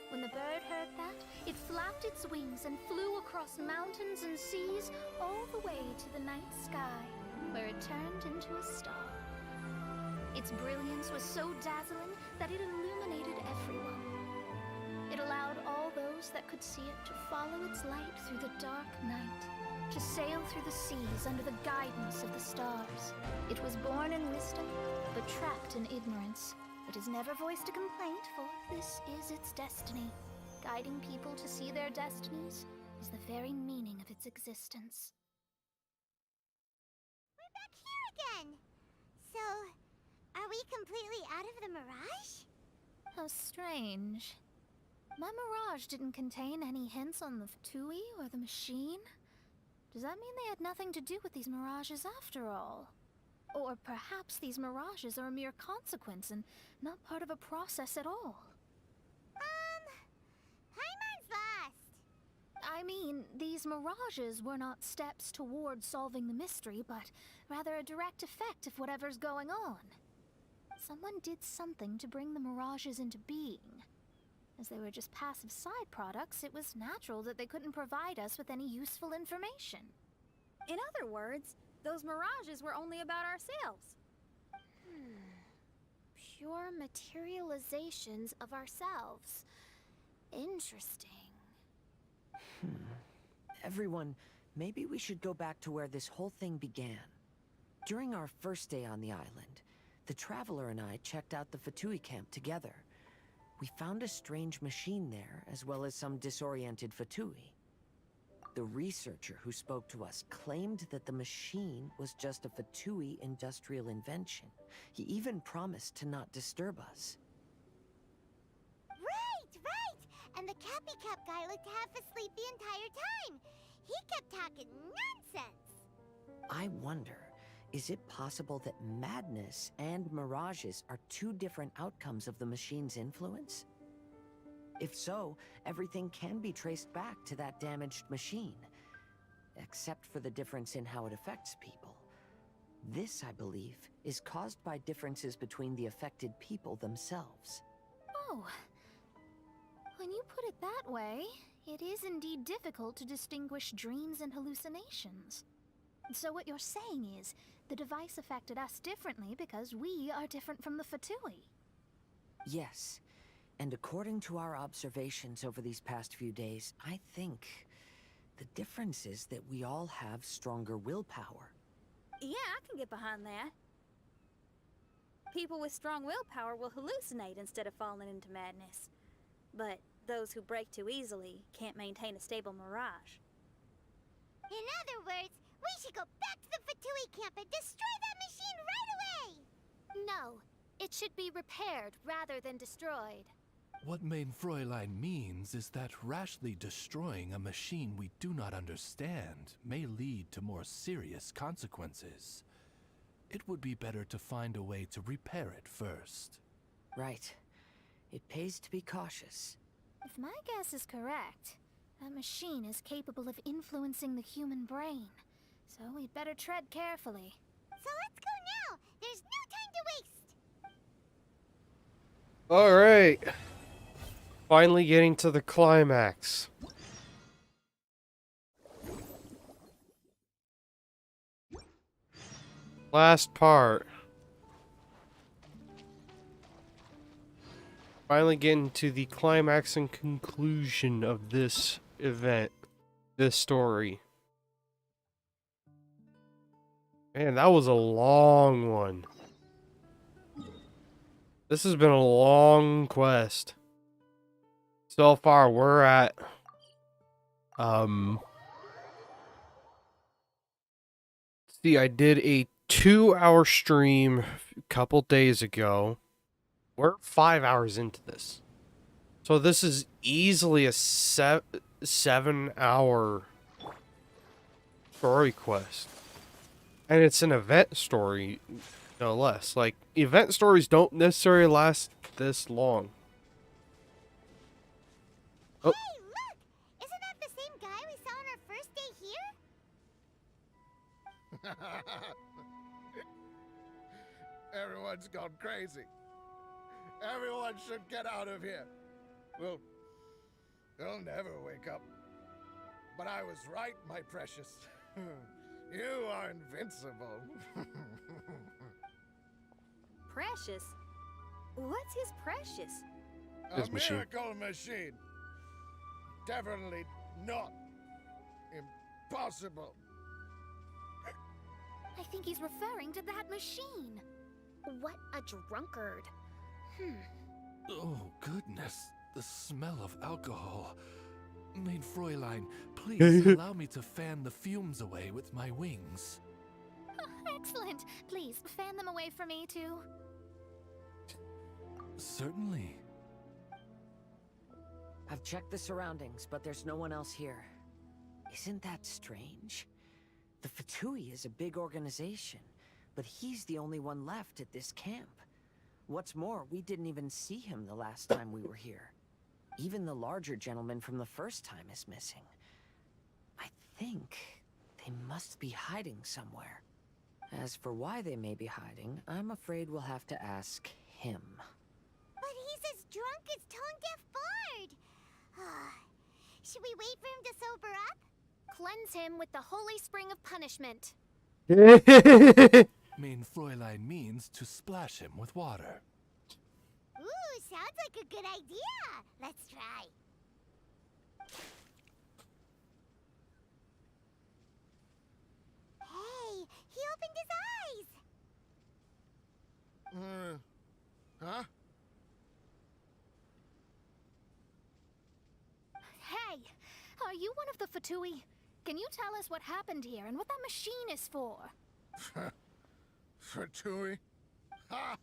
When the bird heard that, it flapped its wings and flew across mountains and seas all the way to the night sky, where it turned into a star. Its brilliance was so dazzling that it illuminated everyone. It allowed all those that could see it to follow its light through the dark night, to sail through the seas under the guidance of the stars. It was born in wisdom, but trapped in ignorance. It has never voiced a complaint, for this is its destiny. Guiding people to see their destinies is the very meaning of its existence. We're back here again! So, are we completely out of the mirage? How strange. My mirage didn't contain any hints on the Fatui or the machine. Does that mean they had nothing to do with these mirages after all? Or perhaps these mirages are a mere consequence and not part of a process at all? Paimon's lost! I mean, these mirages were not steps towards solving the mystery, but rather a direct effect of whatever's going on. Someone did something to bring the mirages into being. As they were just passive side products, it was natural that they couldn't provide us with any useful information. In other words, those mirages were only about ourselves. Pure materializations of ourselves. Interesting. Everyone, maybe we should go back to where this whole thing began. During our first day on the island, the Traveler and I checked out the Fatui camp together. We found a strange machine there, as well as some disoriented Fatui. The researcher who spoke to us claimed that the machine was just a Fatui industrial invention. He even promised to not disturb us. Right! And the Cappy Cap guy looked half asleep the entire time. He kept talking nonsense. I wonder, is it possible that madness and mirages are two different outcomes of the machine's influence? If so, everything can be traced back to that damaged machine, except for the difference in how it affects people. This, I believe, is caused by differences between the affected people themselves. Oh. When you put it that way, it is indeed difficult to distinguish dreams and hallucinations. So what you're saying is, the device affected us differently because we are different from the Fatui. Yes. And according to our observations over these past few days, I think the difference is that we all have stronger willpower. Yeah, I can get behind that. People with strong willpower will hallucinate instead of falling into madness. But those who break too easily can't maintain a stable mirage. In other words, we should go back to the Fatui camp and destroy that machine right away! No, it should be repaired rather than destroyed. What Mein Fräulein means is that rashly destroying a machine we do not understand may lead to more serious consequences. It would be better to find a way to repair it first. Right. It pays to be cautious. If my guess is correct, that machine is capable of influencing the human brain, So we'd better tread carefully. So let's go now. There's no time to waste. All right. Finally getting to the climax. Last part. Finally getting to the climax and conclusion of this event. This story. Man, that was a long one. This has been a long quest. So far, we're at... See, I did a 2-hour stream a couple days ago. We're 5 hours into this. So this is easily a 7-hour story quest. And it's an event story, no less. Like, event stories don't necessarily last this long. Oh. Hey, look! Isn't that the same guy we saw on our first day here? Everyone's gone crazy. Everyone should get out of here. Well, they'll never wake up. But I was right, my precious. You are invincible. Precious? What's his precious? A miracle machine. Definitely not impossible. I think he's referring to that machine. What a drunkard. Oh, goodness. The smell of alcohol. Main Fräulein, please allow me to fan the fumes away with my wings. Oh, excellent. Please, fan them away from me, too. Certainly. I've checked the surroundings, but there's no one else here. Isn't that strange? The Fatui is a big organization, but he's the only one left at this camp. What's more, we didn't even see him the last time we were here. Even the larger gentleman from the first time is missing. I think they must be hiding somewhere. As for why they may be hiding, I'm afraid we'll have to ask him. But he's as drunk as Tone-Deaf Bard. Should we wait for him to sober up? Cleanse him with the holy spring of punishment. Main Fräulein means to splash him with water. Ooh, sounds like a good idea. Let's try. Hey, he opened his eyes. Huh? Hey, are you one of the Fatui? Can you tell us what happened here and what that machine is for? Fatui? Ha!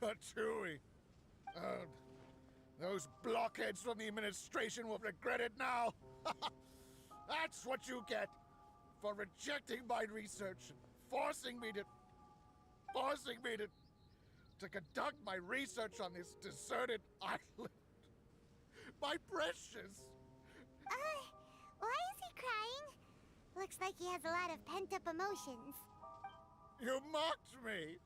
Fatui! Those blockheads from the administration will regret it now. That's what you get for rejecting my research and forcing me to conduct my research on this deserted island. My precious. Why is he crying? Looks like he has a lot of pent-up emotions. You mocked me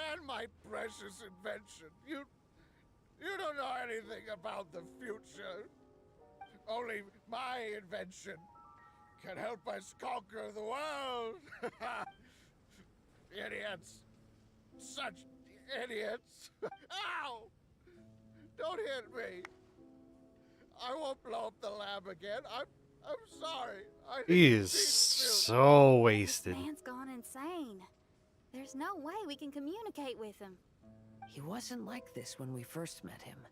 and my precious invention. You don't know anything about the future. Only my invention can help us conquer the world. Idiots. Such idiots. Ow! Don't hit me. I won't blow up the lab again. I'm sorry. He is so wasted. This man's gone insane. There's no way we can communicate with him. He wasn't like this when we first met him.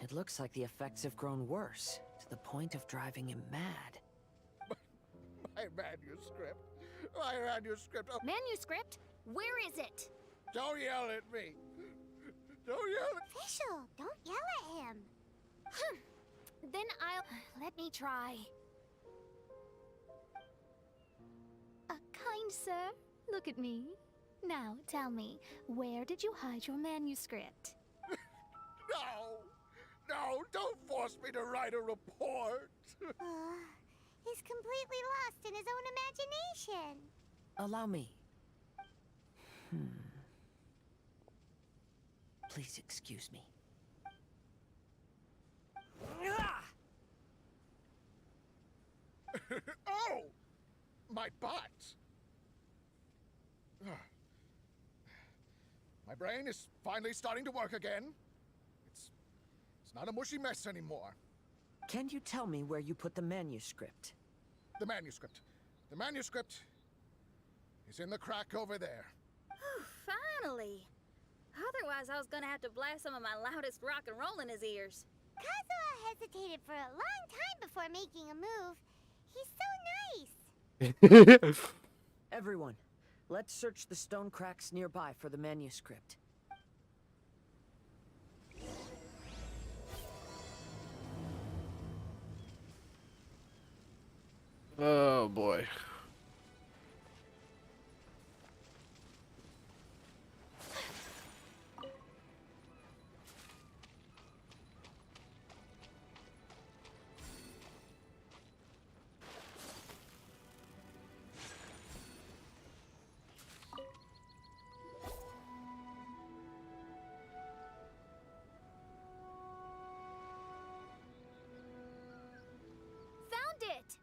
It looks like the effects have grown worse, to the point of driving him mad. My manuscript. My manuscript. Oh. Manuscript? Where is it? Don't yell at me. Don't yell at Official, don't yell at him. Then I'll... Let me try. Kind sir, look at me. Now, tell me, where did you hide your manuscript? No, don't force me to write a report. He's completely lost in his own imagination. Allow me. Please excuse me. Oh! My butt! My brain is finally starting to work again. It's not a mushy mess anymore. Can you tell me where you put the manuscript? The manuscript. The manuscript is in the crack over there. Finally! Otherwise, I was gonna have to blast some of my loudest rock and roll in his ears. Kazuha hesitated for a long time before making a move. He's so nice. Everyone, let's search the stone cracks nearby for the manuscript. Oh boy. Found it!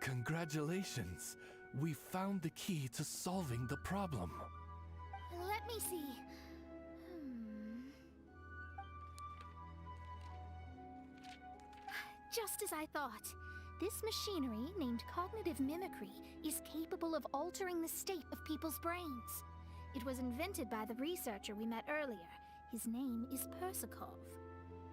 Congratulations! We found the key to solving the problem. Let me see. Just as I thought. This machinery, named cognitive mimicry, is capable of altering the state of people's brains. It was invented by the researcher we met earlier. His name is Persakov.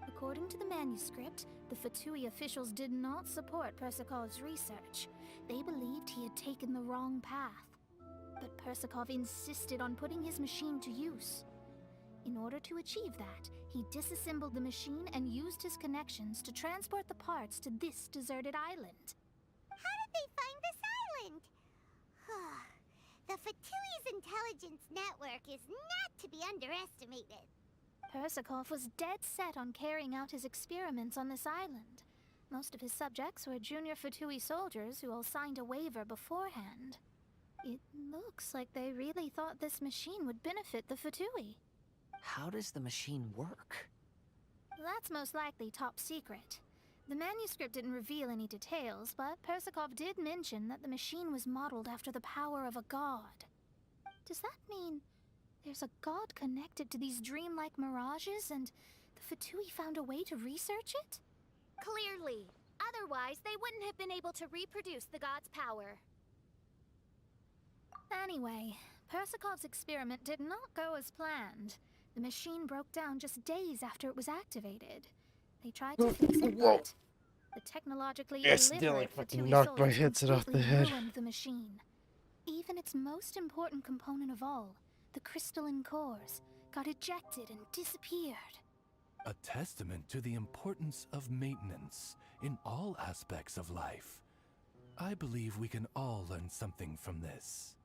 According to the manuscript, the Fatui officials did not support Persakov's research. They believed he had taken the wrong path. But Persakov insisted on putting his machine to use. In order to achieve that, he disassembled the machine and used his connections to transport the parts to this deserted island. How did they find this island? The Fatui's intelligence network is not to be underestimated. Persakov was dead set on carrying out his experiments on this island. Most of his subjects were junior Fatui soldiers who all signed a waiver beforehand. It looks like they really thought this machine would benefit the Fatui. How does the machine work? That's most likely top secret. The manuscript didn't reveal any details, but Persakov did mention that the machine was modeled after the power of a god. Does that mean there's a god connected to these dreamlike mirages and the Fatui found a way to research it? Clearly. Otherwise, they wouldn't have been able to reproduce the god's power. Anyway, Persakov's experiment did not go as planned. The machine broke down just days after it was activated. They tried to fix it, but the technologically illiterate Fatui knocked my soldiers headset off the completely head. ruined the machine. Even its most important component of all, the crystalline cores, got ejected and disappeared. A testament to the importance of maintenance in all aspects of life. I believe we can all learn something from this.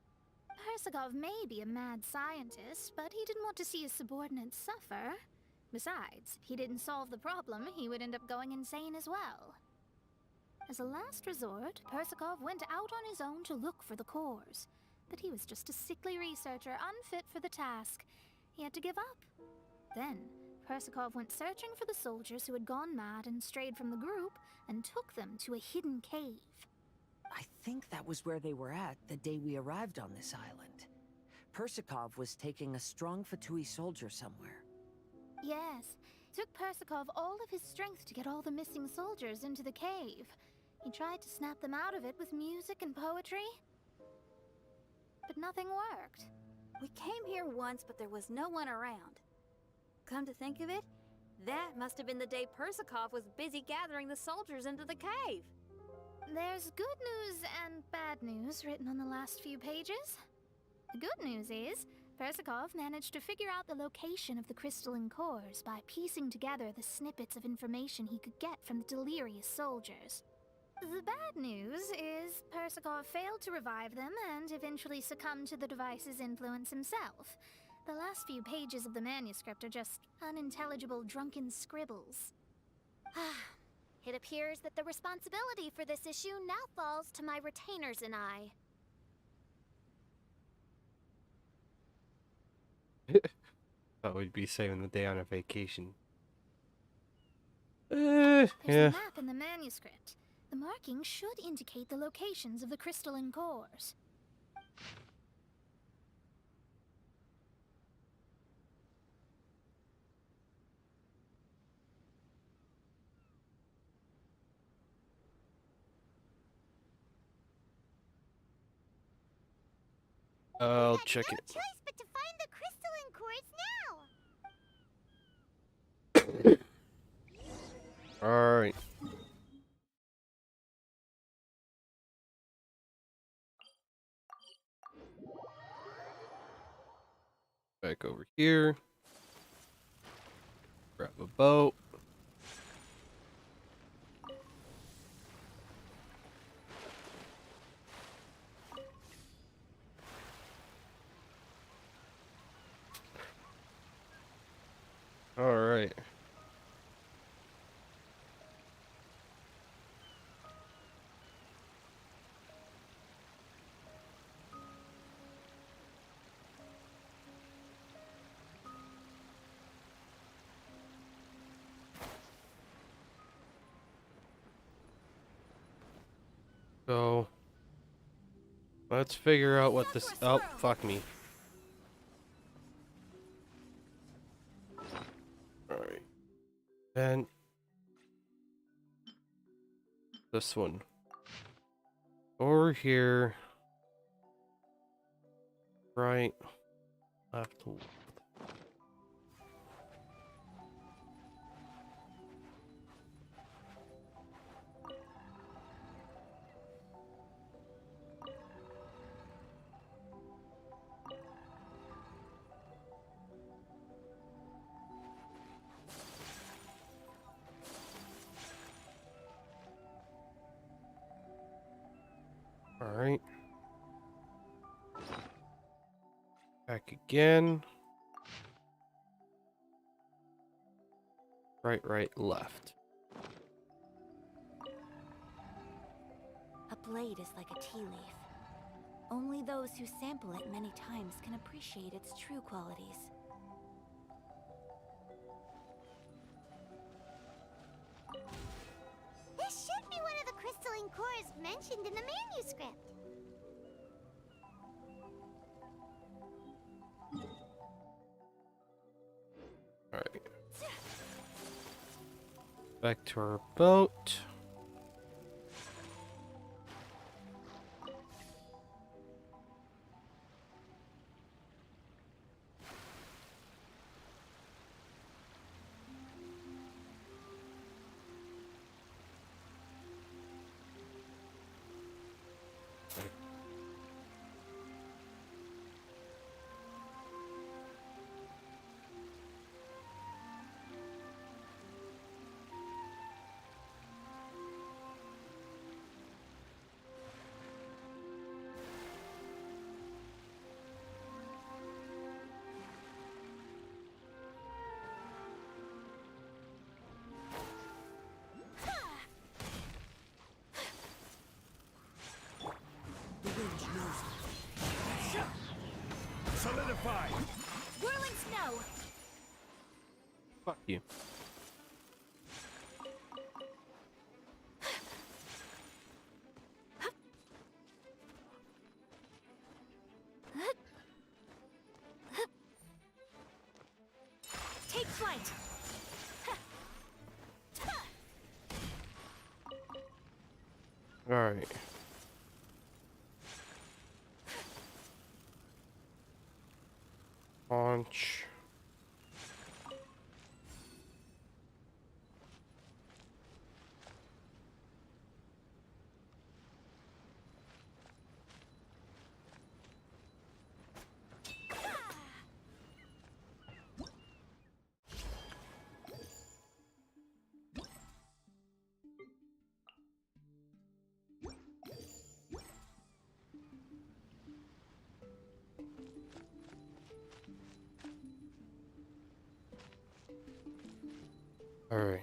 Persakov may be a mad scientist, but he didn't want to see his subordinates suffer. Besides, if he didn't solve the problem, he would end up going insane as well. As a last resort, Persakov went out on his own to look for the cores. But he was just a sickly researcher, unfit for the task. He had to give up. Then, Persakov went searching for the soldiers who had gone mad and strayed from the group, and took them to a hidden cave. I think that was where they were at the day we arrived on this island. Persakov was taking a strong Fatui soldier somewhere. Yes, it took Persakov all of his strength to get all the missing soldiers into the cave. He tried to snap them out of it with music and poetry, but nothing worked. We came here once, but there was no one around. Come to think of it, that must have been the day Persakov was busy gathering the soldiers into the cave. There's good news and bad news written on the last few pages. The good news is, Persakov managed to figure out the location of the crystalline cores by piecing together the snippets of information he could get from the delirious soldiers. The bad news is Persakov failed to revive them and eventually succumbed to the device's influence himself. The last few pages of the manuscript are just unintelligible drunken scribbles. It appears that the responsibility for this issue now falls to my retainers and I. Thought we'd be saving the day on a vacation. There's Yeah. a map in the manuscript. The markings should indicate the locations of the crystalline cores. I'll check it. Choice but to find the crystalline cores now. All right. Back over here. Grab a boat. All right. So let's figure out what this. Oh, fuck me. All right. Then this one over here. Right. Left. All right. Back again. Right, right, left. A blade is like a tea leaf. Only those who sample it many times can appreciate its true qualities. This should be one of the crystalline cores mentioned in the manuscript. All right. Back to our boat. Solidify! Whirling snow! Fuck you. Take flight! All right. Launch. Alright.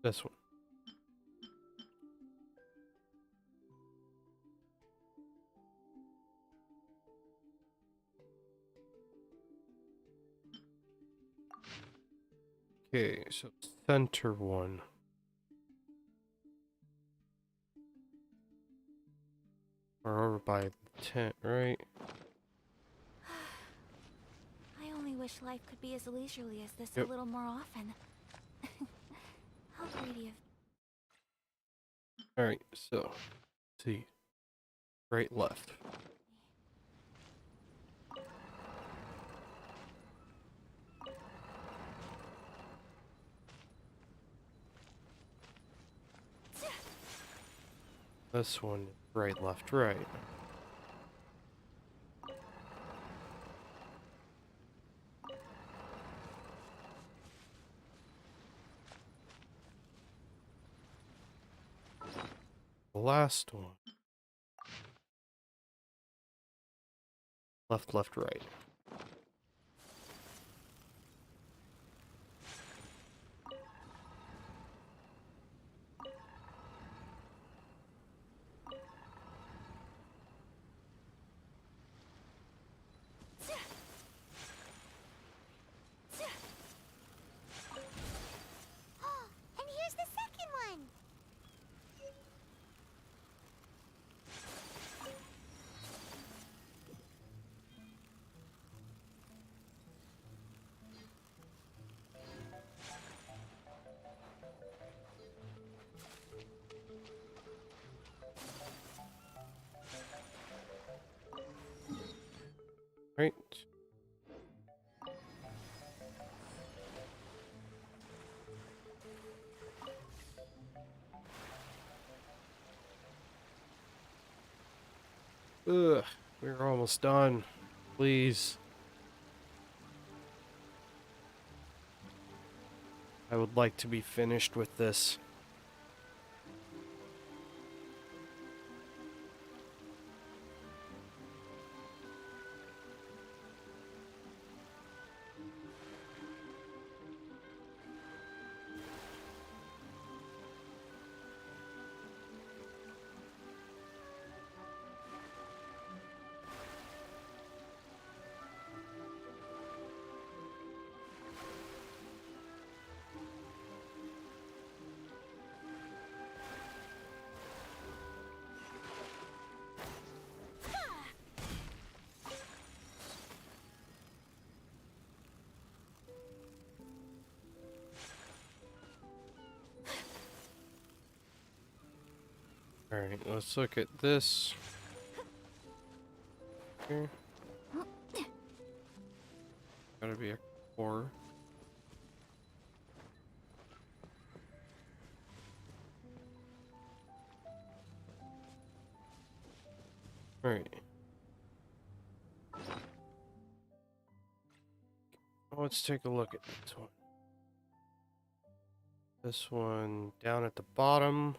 This one. Okay, so center one. Or over by the tent, right? I only wish life could be as leisurely as this Yep. a little more often. How greedy of... Alright, so let's see. Right, left. This one, right, left, right. The last one. Left, left, right. And here's the second one. Right. Ugh, we're almost done. Please. I would like to be finished with this. Alright, let's look at this. Here. Gotta be a core. Alright. Let's take a look at this one. This one down at the bottom.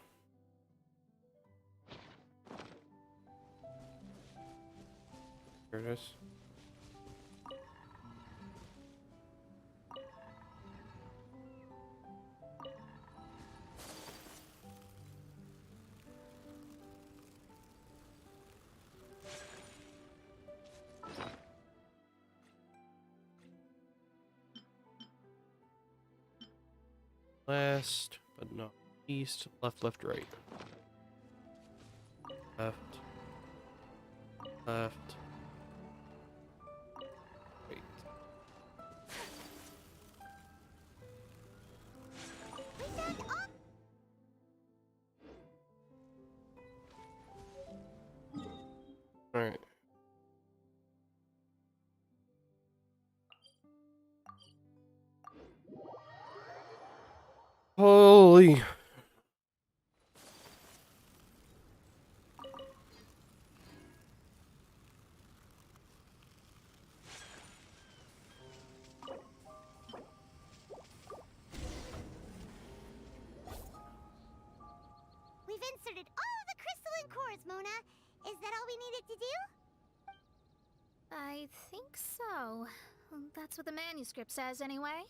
Here it is. Last but not least, left, left, right. Left. Left. Right. Alright. Holy. We've inserted all the powers, Mona. Is that all we needed to do? I think so. That's what the manuscript says, anyway.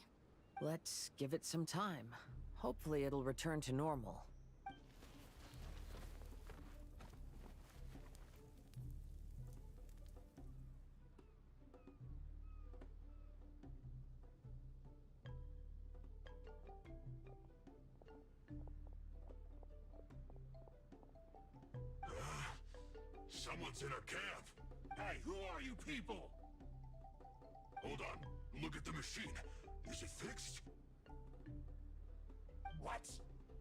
Let's give it some time. Hopefully it'll return to normal. Someone's in our camp. Hey, who are you people? Hold on. Look at the machine. Is it fixed? What?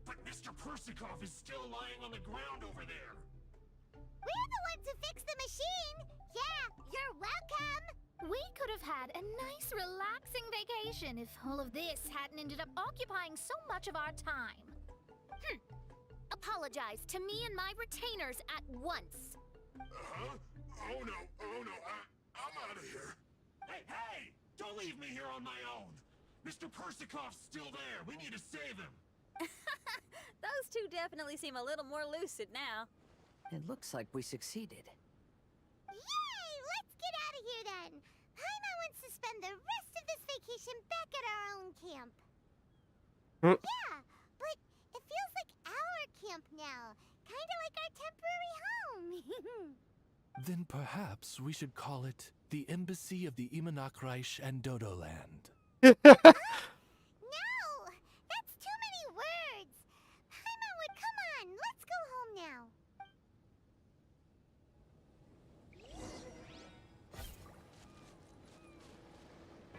But Mr. Persikov is still lying on the ground over there. We're the ones who fixed the machine! Yeah, you're welcome! We could have had a nice, relaxing vacation if all of this hadn't ended up occupying so much of our time. Apologize to me and my retainers at once. Huh? Oh no, I'm out of here. Hey! Don't leave me here on my own. Mr. Persikov's still there. We need to save him. Those two definitely seem a little more lucid now. It looks like we succeeded. Yay! Let's get out of here then. Paimon wants to spend the rest of this vacation back at our own camp. Yeah, but it feels like our camp now. Kinda like our temporary home. Then perhaps we should call it the Embassy of the Imanakreich and Dodoland. No! That's too many words! Paimon, come on! Let's go home now!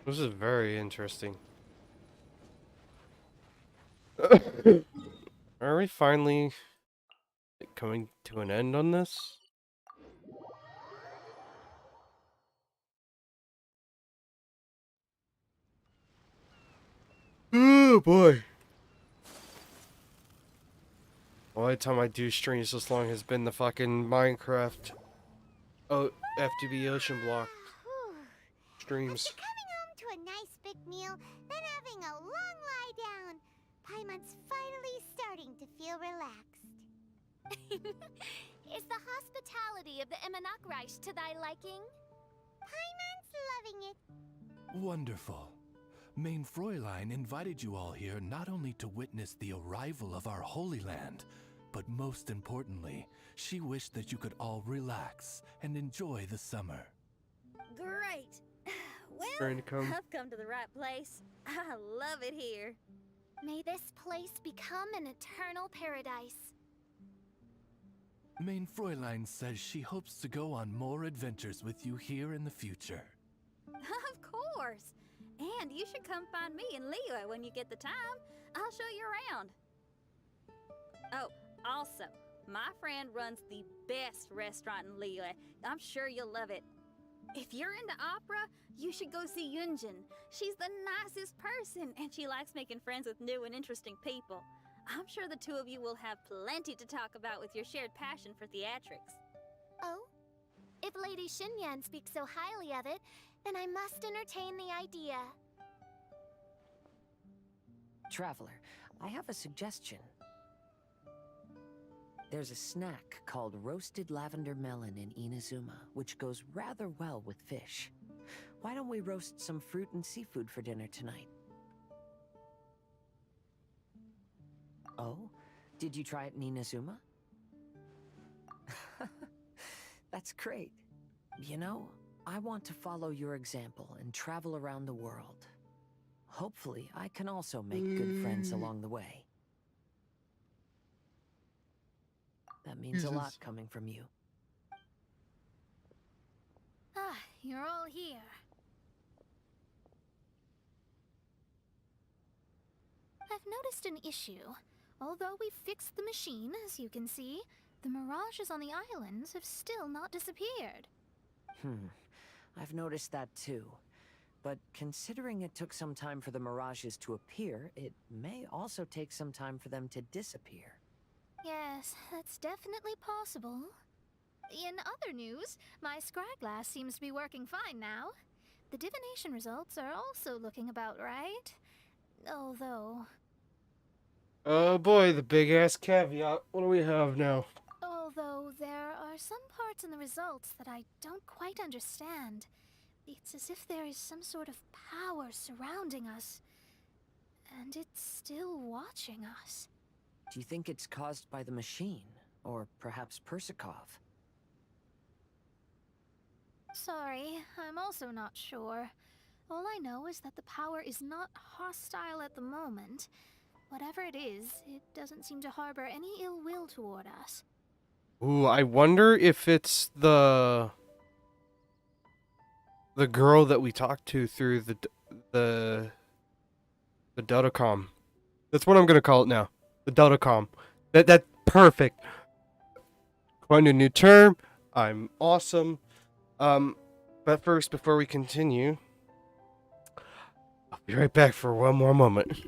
This is very interesting. Are we finally coming to an end on this? Oh boy. Only time I do streams this long has been the fucking Minecraft FTB Ocean Block streams. After coming home to a nice big meal, then having a long lie down, Paimon's finally starting to feel relaxed. Is the hospitality of the Imanakreich to thy liking? Paimon's loving it. Wonderful. Main Fräulein invited you all here not only to witness the arrival of our Holy Land, but most importantly, she wished that you could all relax and enjoy the summer. Great. Well, Trying to come. I've come to the right place. I love it here. May this place become an eternal paradise. Main Fräulein says she hopes to go on more adventures with you here in the future. Of course. And you should come find me in Liyue when you get the time. I'll show you around. Oh, also, my friend runs the best restaurant in Liyue. I'm sure you'll love it. If you're into opera, you should go see Yunjin. She's the nicest person, and she likes making friends with new and interesting people. I'm sure the two of you will have plenty to talk about with your shared passion for theatrics. Oh? If Lady Xinyan speaks so highly of it, then I must entertain the idea. Traveler, I have a suggestion. There's a snack called roasted lavender melon in Inazuma, which goes rather well with fish. Why don't we roast some fruit and seafood for dinner tonight? Oh? Did you try it in Inazuma? That's great. You know, I want to follow your example and travel around the world. Hopefully, I can also make good friends along the way. That means a lot coming from you. Ah, you're all here. I've noticed an issue. Although we've fixed the machine, as you can see, the mirages on the islands have still not disappeared. I've noticed that too. But considering it took some time for the mirages to appear, it may also take some time for them to disappear. Yes, that's definitely possible. In other news, my scryglass seems to be working fine now. The divination results are also looking about right. Although... Oh boy, the big ass caveat. What do we have now? Although there are some parts in the results that I don't quite understand. It's as if there is some sort of power surrounding us, and it's still watching us. Do you think it's caused by the machine? Or perhaps Persikov? Sorry, I'm also not sure. All I know is that the power is not hostile at the moment. Whatever it is, it doesn't seem to harbor any ill will toward us. Ooh, I wonder if it's the girl that we talked to through the Dotacom. That's what I'm gonna call it now. The Dotacom. That's perfect. Coined a new term. I'm awesome. But first, before we continue, I'll be right back for one more moment.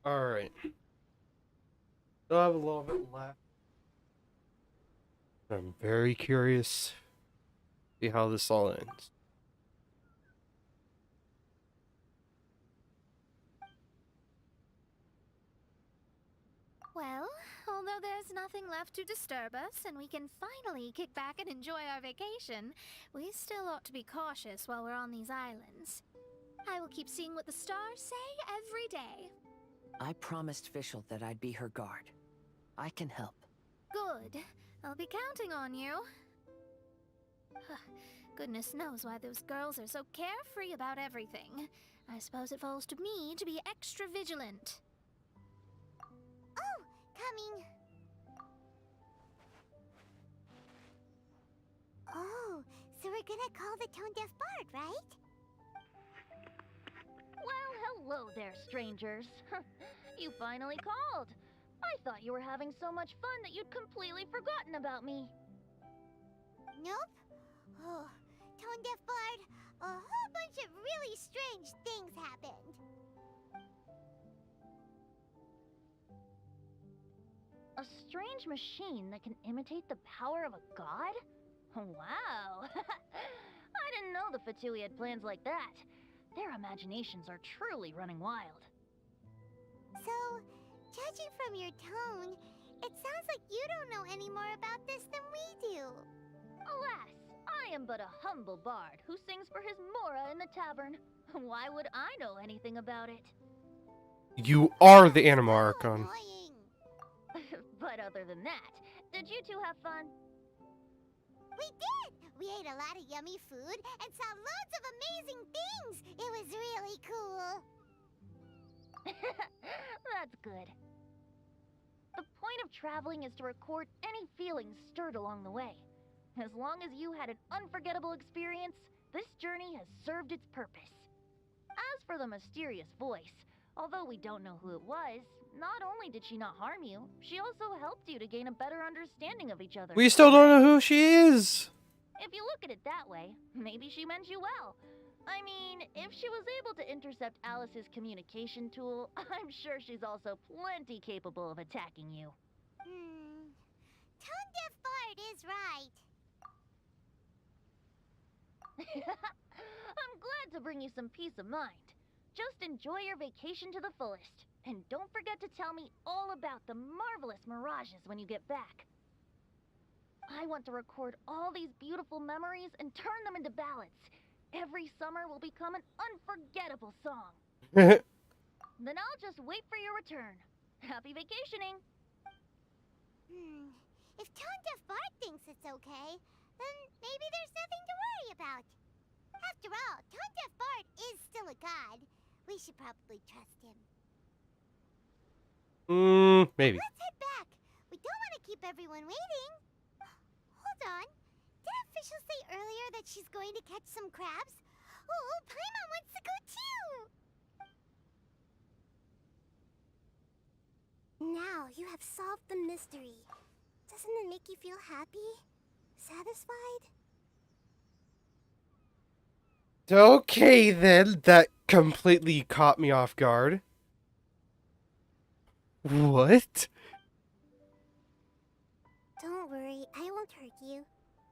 Alright. Still have a little bit left. I'm very curious to see how this all ends. Well, although there's nothing left to disturb us and we can finally kick back and enjoy our vacation, we still ought to be cautious while we're on these islands. I will keep seeing what the stars say every day. I promised Fischl that I'd be her guard. I can help. Good. I'll be counting on you. Goodness knows why those girls are so carefree about everything. I suppose it falls to me to be extra vigilant. Oh, coming. Oh, so we're gonna call the tone-deaf bard, right? Well, hello there, strangers. You finally called. I thought you were having so much fun that you'd completely forgotten about me. Nope. Oh, tone-deaf bard, a whole bunch of really strange things happened. A strange machine that can imitate the power of a god? Wow! I didn't know the Fatui had plans like that. Their imaginations are truly running wild. So, judging from your tone, it sounds like you don't know any more about this than we do. Alas, I am but a humble bard who sings for his Mora in the tavern. Why would I know anything about it? You are the Anima Archon. But other than that, did you two have fun? We did! We ate a lot of yummy food and saw loads of amazing things! It was really cool! That's good. The point of traveling is to record any feelings stirred along the way. As long as you had an unforgettable experience, this journey has served its purpose. As for the mysterious voice, although we don't know who it was, not only did she not harm you, she also helped you to gain a better understanding of each other. We still don't know who she is. If you look at it that way, maybe she meant you well. I mean, if she was able to intercept Alice's communication tool, I'm sure she's also plenty capable of attacking you. Tone-deaf bard is right. I'm glad to bring you some peace of mind. Just enjoy your vacation to the fullest. And don't forget to tell me all about the marvelous mirages when you get back. I want to record all these beautiful memories and turn them into ballads. Every summer will become an unforgettable song. Then I'll just wait for your return. Happy vacationing! If Tone Deaf Bard thinks it's okay, then maybe there's nothing to worry about. After all, Tone Deaf Bard is still a god. We should probably trust him. Maybe. Let's head back. We don't want to keep everyone waiting. Hold on. Did officials say earlier that she's going to catch some crabs? Oh, Paimon wants to go too! Now you have solved the mystery. Doesn't it make you feel happy? Satisfied? Okay then, that completely caught me off guard. What? Don't worry, I won't hurt you.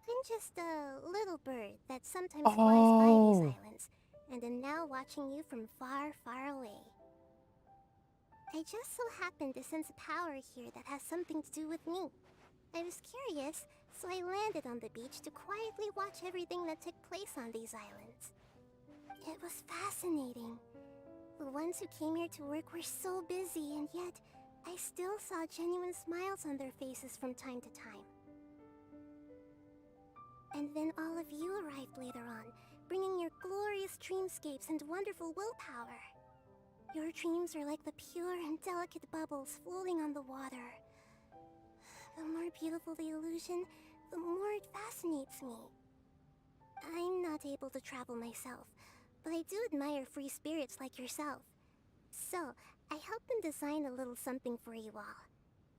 I'm just a little bird that sometimes flies by these islands, and am now watching you from far, far away. I just so happened to sense a power here that has something to do with me. I was curious, so I landed on the beach to quietly watch everything that took place on these islands. It was fascinating. The ones who came here to work were so busy, and yet I still saw genuine smiles on their faces from time to time. And then all of you arrived later on, bringing your glorious dreamscapes and wonderful willpower. Your dreams are like the pure and delicate bubbles floating on the water. The more beautiful the illusion, the more it fascinates me. I'm not able to travel myself, but I do admire free spirits like yourself. So, I helped them design a little something for you all.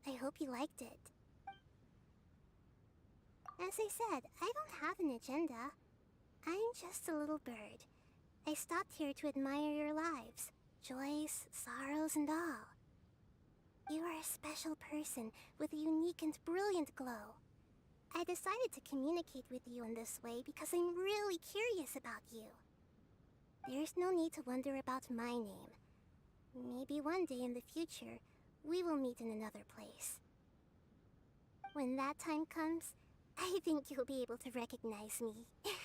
I hope you liked it. As I said, I don't have an agenda. I'm just a little bird. I stopped here to admire your lives, joys, sorrows, and all. You are a special person with a unique and brilliant glow. I decided to communicate with you in this way because I'm really curious about you. There's no need to wonder about my name. Maybe one day in the future, we will meet in another place. When that time comes, I think you'll be able to recognize me. Hey,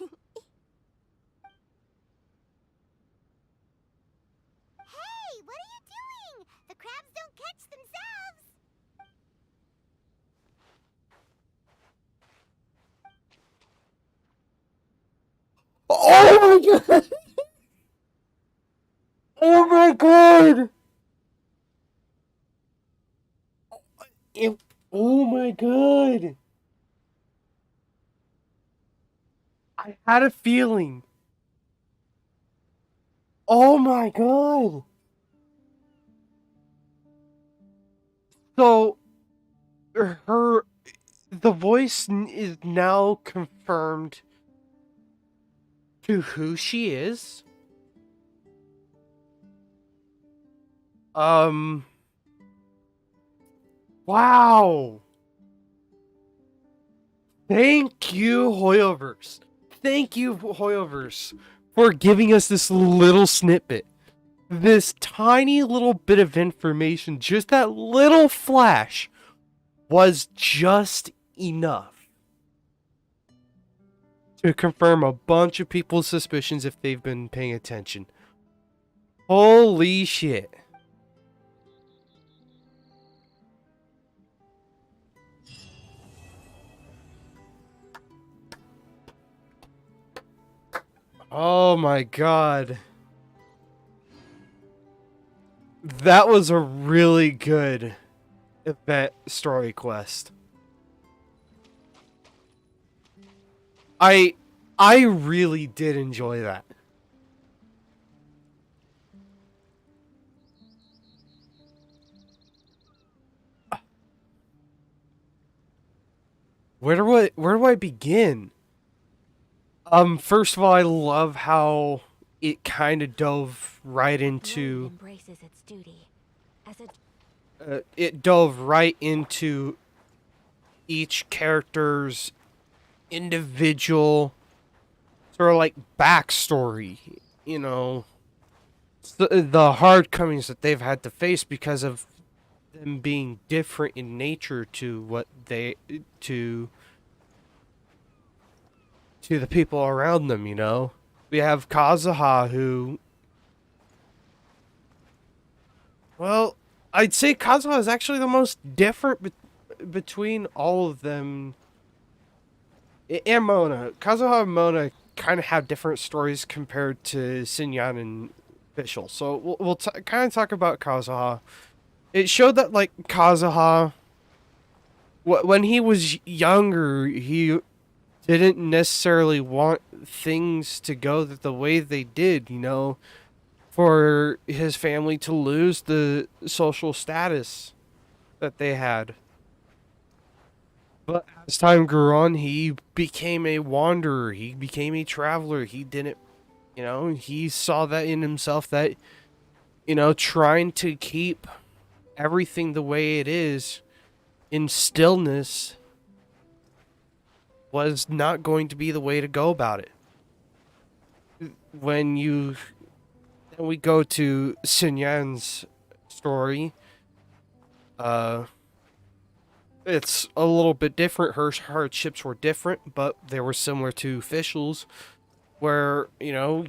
what are you doing? The crabs don't catch themselves! Oh my god! Oh my god! Oh my god! I had a feeling. Oh my god! So, the voice is now confirmed to who she is. Wow! Thank you, Hoyoverse. Thank you, Hoyoverse, for giving us this little snippet. This tiny little bit of information, just that little flash, was just enough to confirm a bunch of people's suspicions if they've been paying attention. Holy shit. Oh my god. That was a really good event story quest. I really did enjoy that. Where do I begin? First of all, I love how it kind of dove right into embraces its duty as it dove right into each character's individual sort of like backstory, you know, the hardcomings that they've had to face because of them being different in nature to what they to to the people around them, you know? We have Kazuha, who... Well, I'd say Kazuha is actually the most different between all of them. And Mona. Kazuha and Mona kind of have different stories compared to Xinyan and Fischl. So we'll kind of talk about Kazuha. It showed that, like, Kazuha, when he was younger, he didn't necessarily want things to go the way they did, you know, for his family to lose the social status that they had. But as time grew on, he became a wanderer. He became a traveler. He didn't, you know, he saw that in himself that, you know, trying to keep everything the way it is in stillness was not going to be the way to go about it. When we go to Xinyan's story, it's a little bit different. Her hardships were different, but they were similar to Fischl's, where, you know,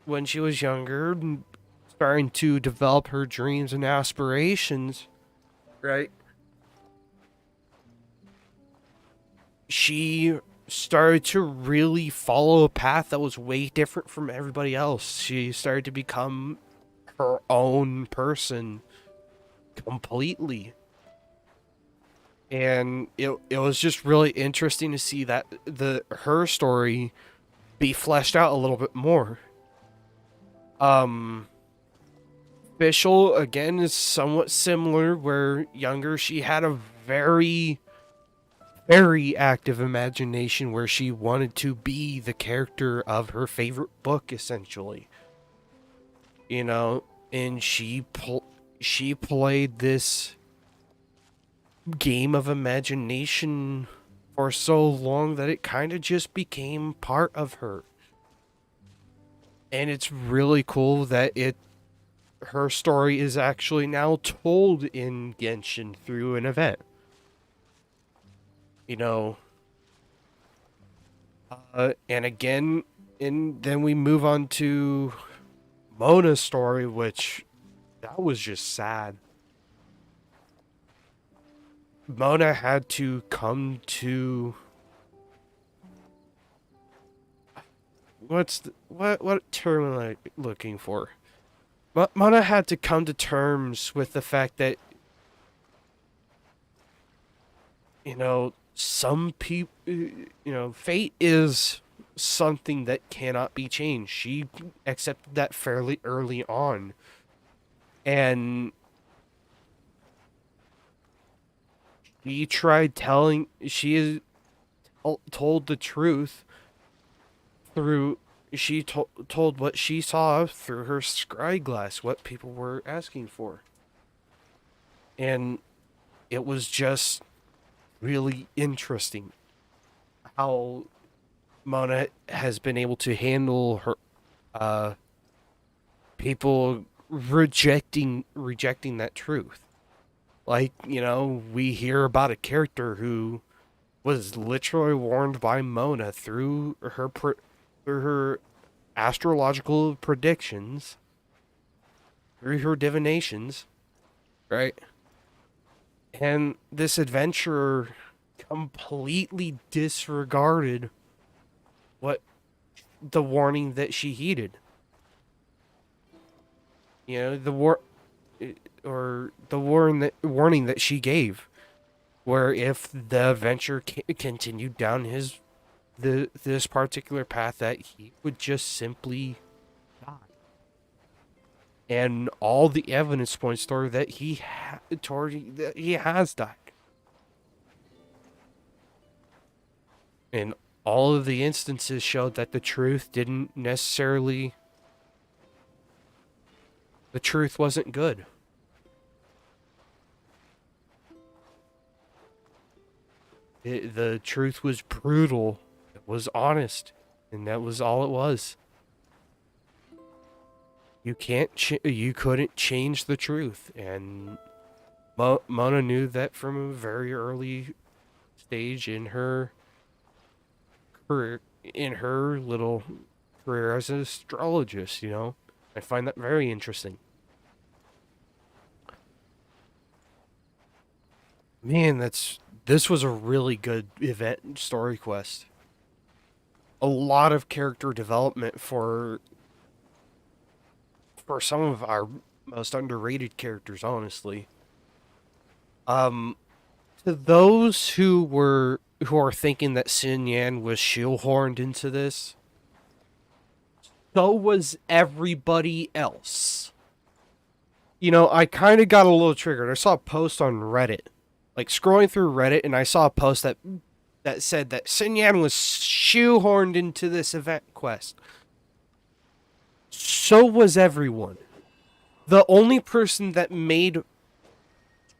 when she was younger, starting to develop her dreams and aspirations, right? She started to really follow a path that was way different from everybody else. She started to become her own person completely. And it was just really interesting to see that her story be fleshed out a little bit more. Fischl, again, is somewhat similar, where younger she had a very, very active imagination where she wanted to be the character of her favorite book, essentially. You know, and she played this game of imagination for so long that it kind of just became part of her. And it's really cool that her story is actually now told in Genshin through an event. You know, and again, and then we move on to Mona's story, which that was just sad. Mona had to come to what term am I looking for? Mona had to come to terms with the fact that, you know, some people, you know, fate is something that cannot be changed. She accepted that fairly early on. And she told the truth through, she told what she saw through her scry glass, what people were asking for. And it was just really interesting how Mona has been able to handle her, people rejecting that truth. Like, you know, we hear about a character who was literally warned by Mona through her astrological predictions, through her divinations, right? And this adventurer completely disregarded the warning that she heeded. You know, the warning that she gave, where if the adventure continued down this particular path, that he would just simply die. And all the evidence points toward that he has died. And all of the instances showed that the truth wasn't good. The truth was brutal. It was honest. And that was all it was. You couldn't change the truth. And Mona knew that from a very early stage in her in her little career as an astrologist, you know? I find that very interesting. Man, this was a really good event story quest. A lot of character development for some of our most underrated characters, honestly. To those who are thinking that Xin Yan was shoehorned into this, so was everybody else. You know, I kind of got a little triggered. I saw a post on Reddit, like scrolling through Reddit, and I saw a post that said that Xin Yan was shoehorned into this event quest. So was everyone. The only person that made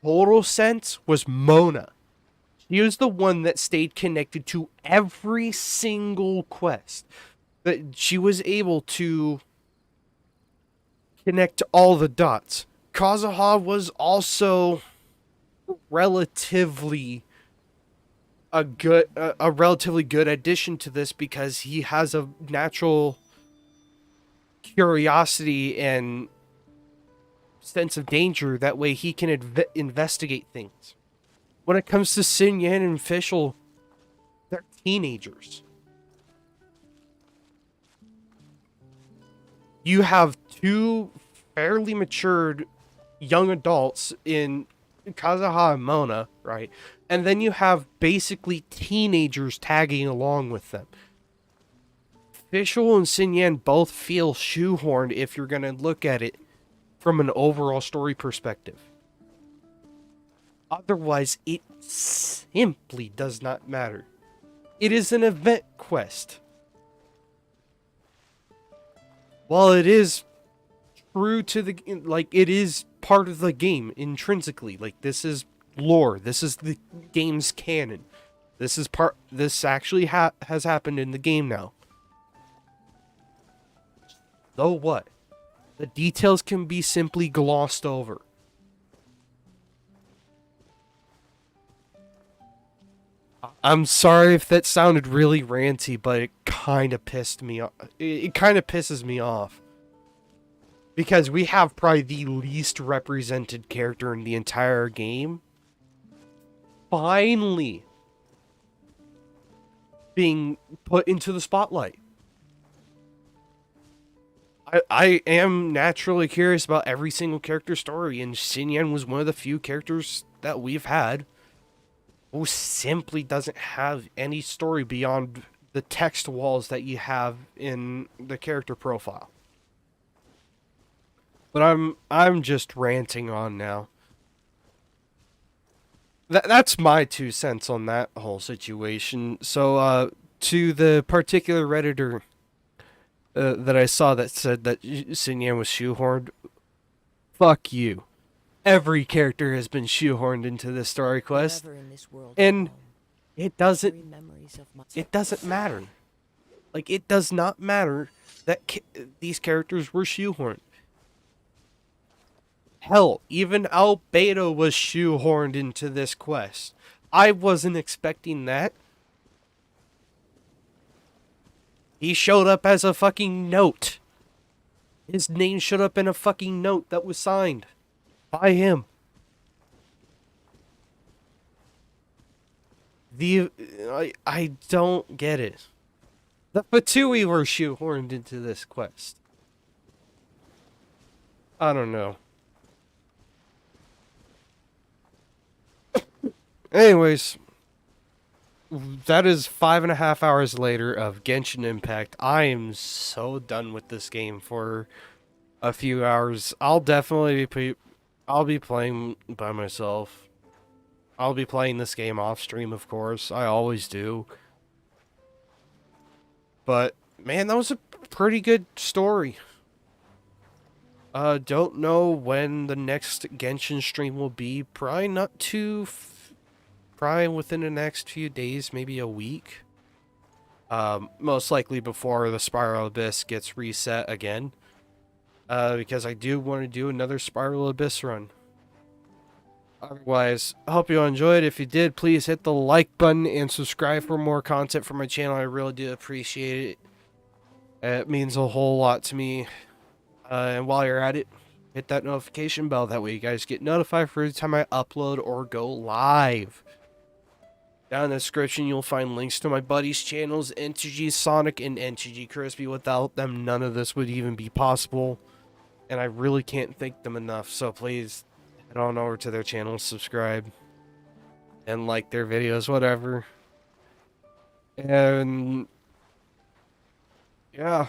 total sense was Mona. She was the one that stayed connected to every single quest. That she was able to connect all the dots. Kazuha was also relatively a relatively good addition to this because he has a natural curiosity and sense of danger. That way he can investigate things. When it comes to Xin Yan and Fischl, they're teenagers. You have two fairly matured young adults in Kazuha and Mona, right? And then you have basically teenagers tagging along with them. Fischl and Xin Yan both feel shoehorned if you're going to look at it from an overall story perspective. Otherwise, it simply does not matter. It is an event quest. While it is true to the, like, it is part of the game intrinsically. Like, this is lore. This is the game's canon. This actually has happened in the game now. So what? The details can be simply glossed over. I'm sorry if that sounded really ranty, but it kind of pissed me off. It kind of pisses me off. Because we have probably the least represented character in the entire game finally being put into the spotlight. I am naturally curious about every single character story, and Xin Yan was one of the few characters that we've had who simply doesn't have any story beyond the text walls that you have in the character profile. But I'm just ranting on now. That's my 2 cents on that whole situation. So to the particular Redditor that I saw that said that Xin Yan was shoehorned, fuck you. Every character has been shoehorned into this story quest, and it doesn't matter. Like, it does not matter that these characters were shoehorned. Hell, even Albedo was shoehorned into this quest. I wasn't expecting that. He showed up as a fucking note. His name showed up in a fucking note that was signed by him. I don't get it. The Fatui were shoehorned into this quest. I don't know. Anyways, that is 5.5 hours later of Genshin Impact. I am so done with this game for a few hours. I'll definitely be playing by myself. I'll be playing this game off stream, of course. I always do. But man, that was a pretty good story. Don't know when the next Genshin stream will be. Probably not too. Probably within the next few days, maybe a week. Most likely before the Spiral Abyss gets reset again. Because I do want to do another Spiral Abyss run. Otherwise, I hope you all enjoyed. If you did, please hit the like button and subscribe for more content from my channel. I really do appreciate it. It means a whole lot to me. And while you're at it, hit that notification bell. That way you guys get notified for every time I upload or go live. Down in the description, you'll find links to my buddies' channels, NTG Sonic and NTG Crispy. Without them, none of this would even be possible. And I really can't thank them enough. So please head on over to their channels, subscribe, and like their videos, whatever. And yeah,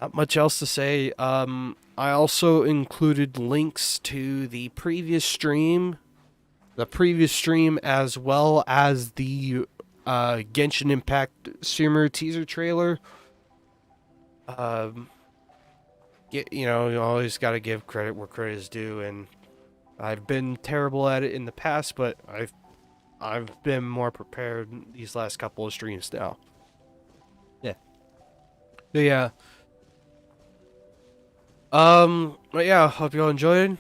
not much else to say. I also included links to the previous stream. As well as the Genshin Impact Sumeru teaser trailer. You know, you always got to give credit where credit is due, and I've been terrible at it in the past, but I've been more prepared these last couple of streams now. Yeah. But yeah. But yeah, hope you all enjoyed,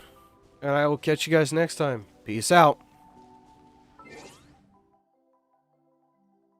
and I will catch you guys next time. Peace out.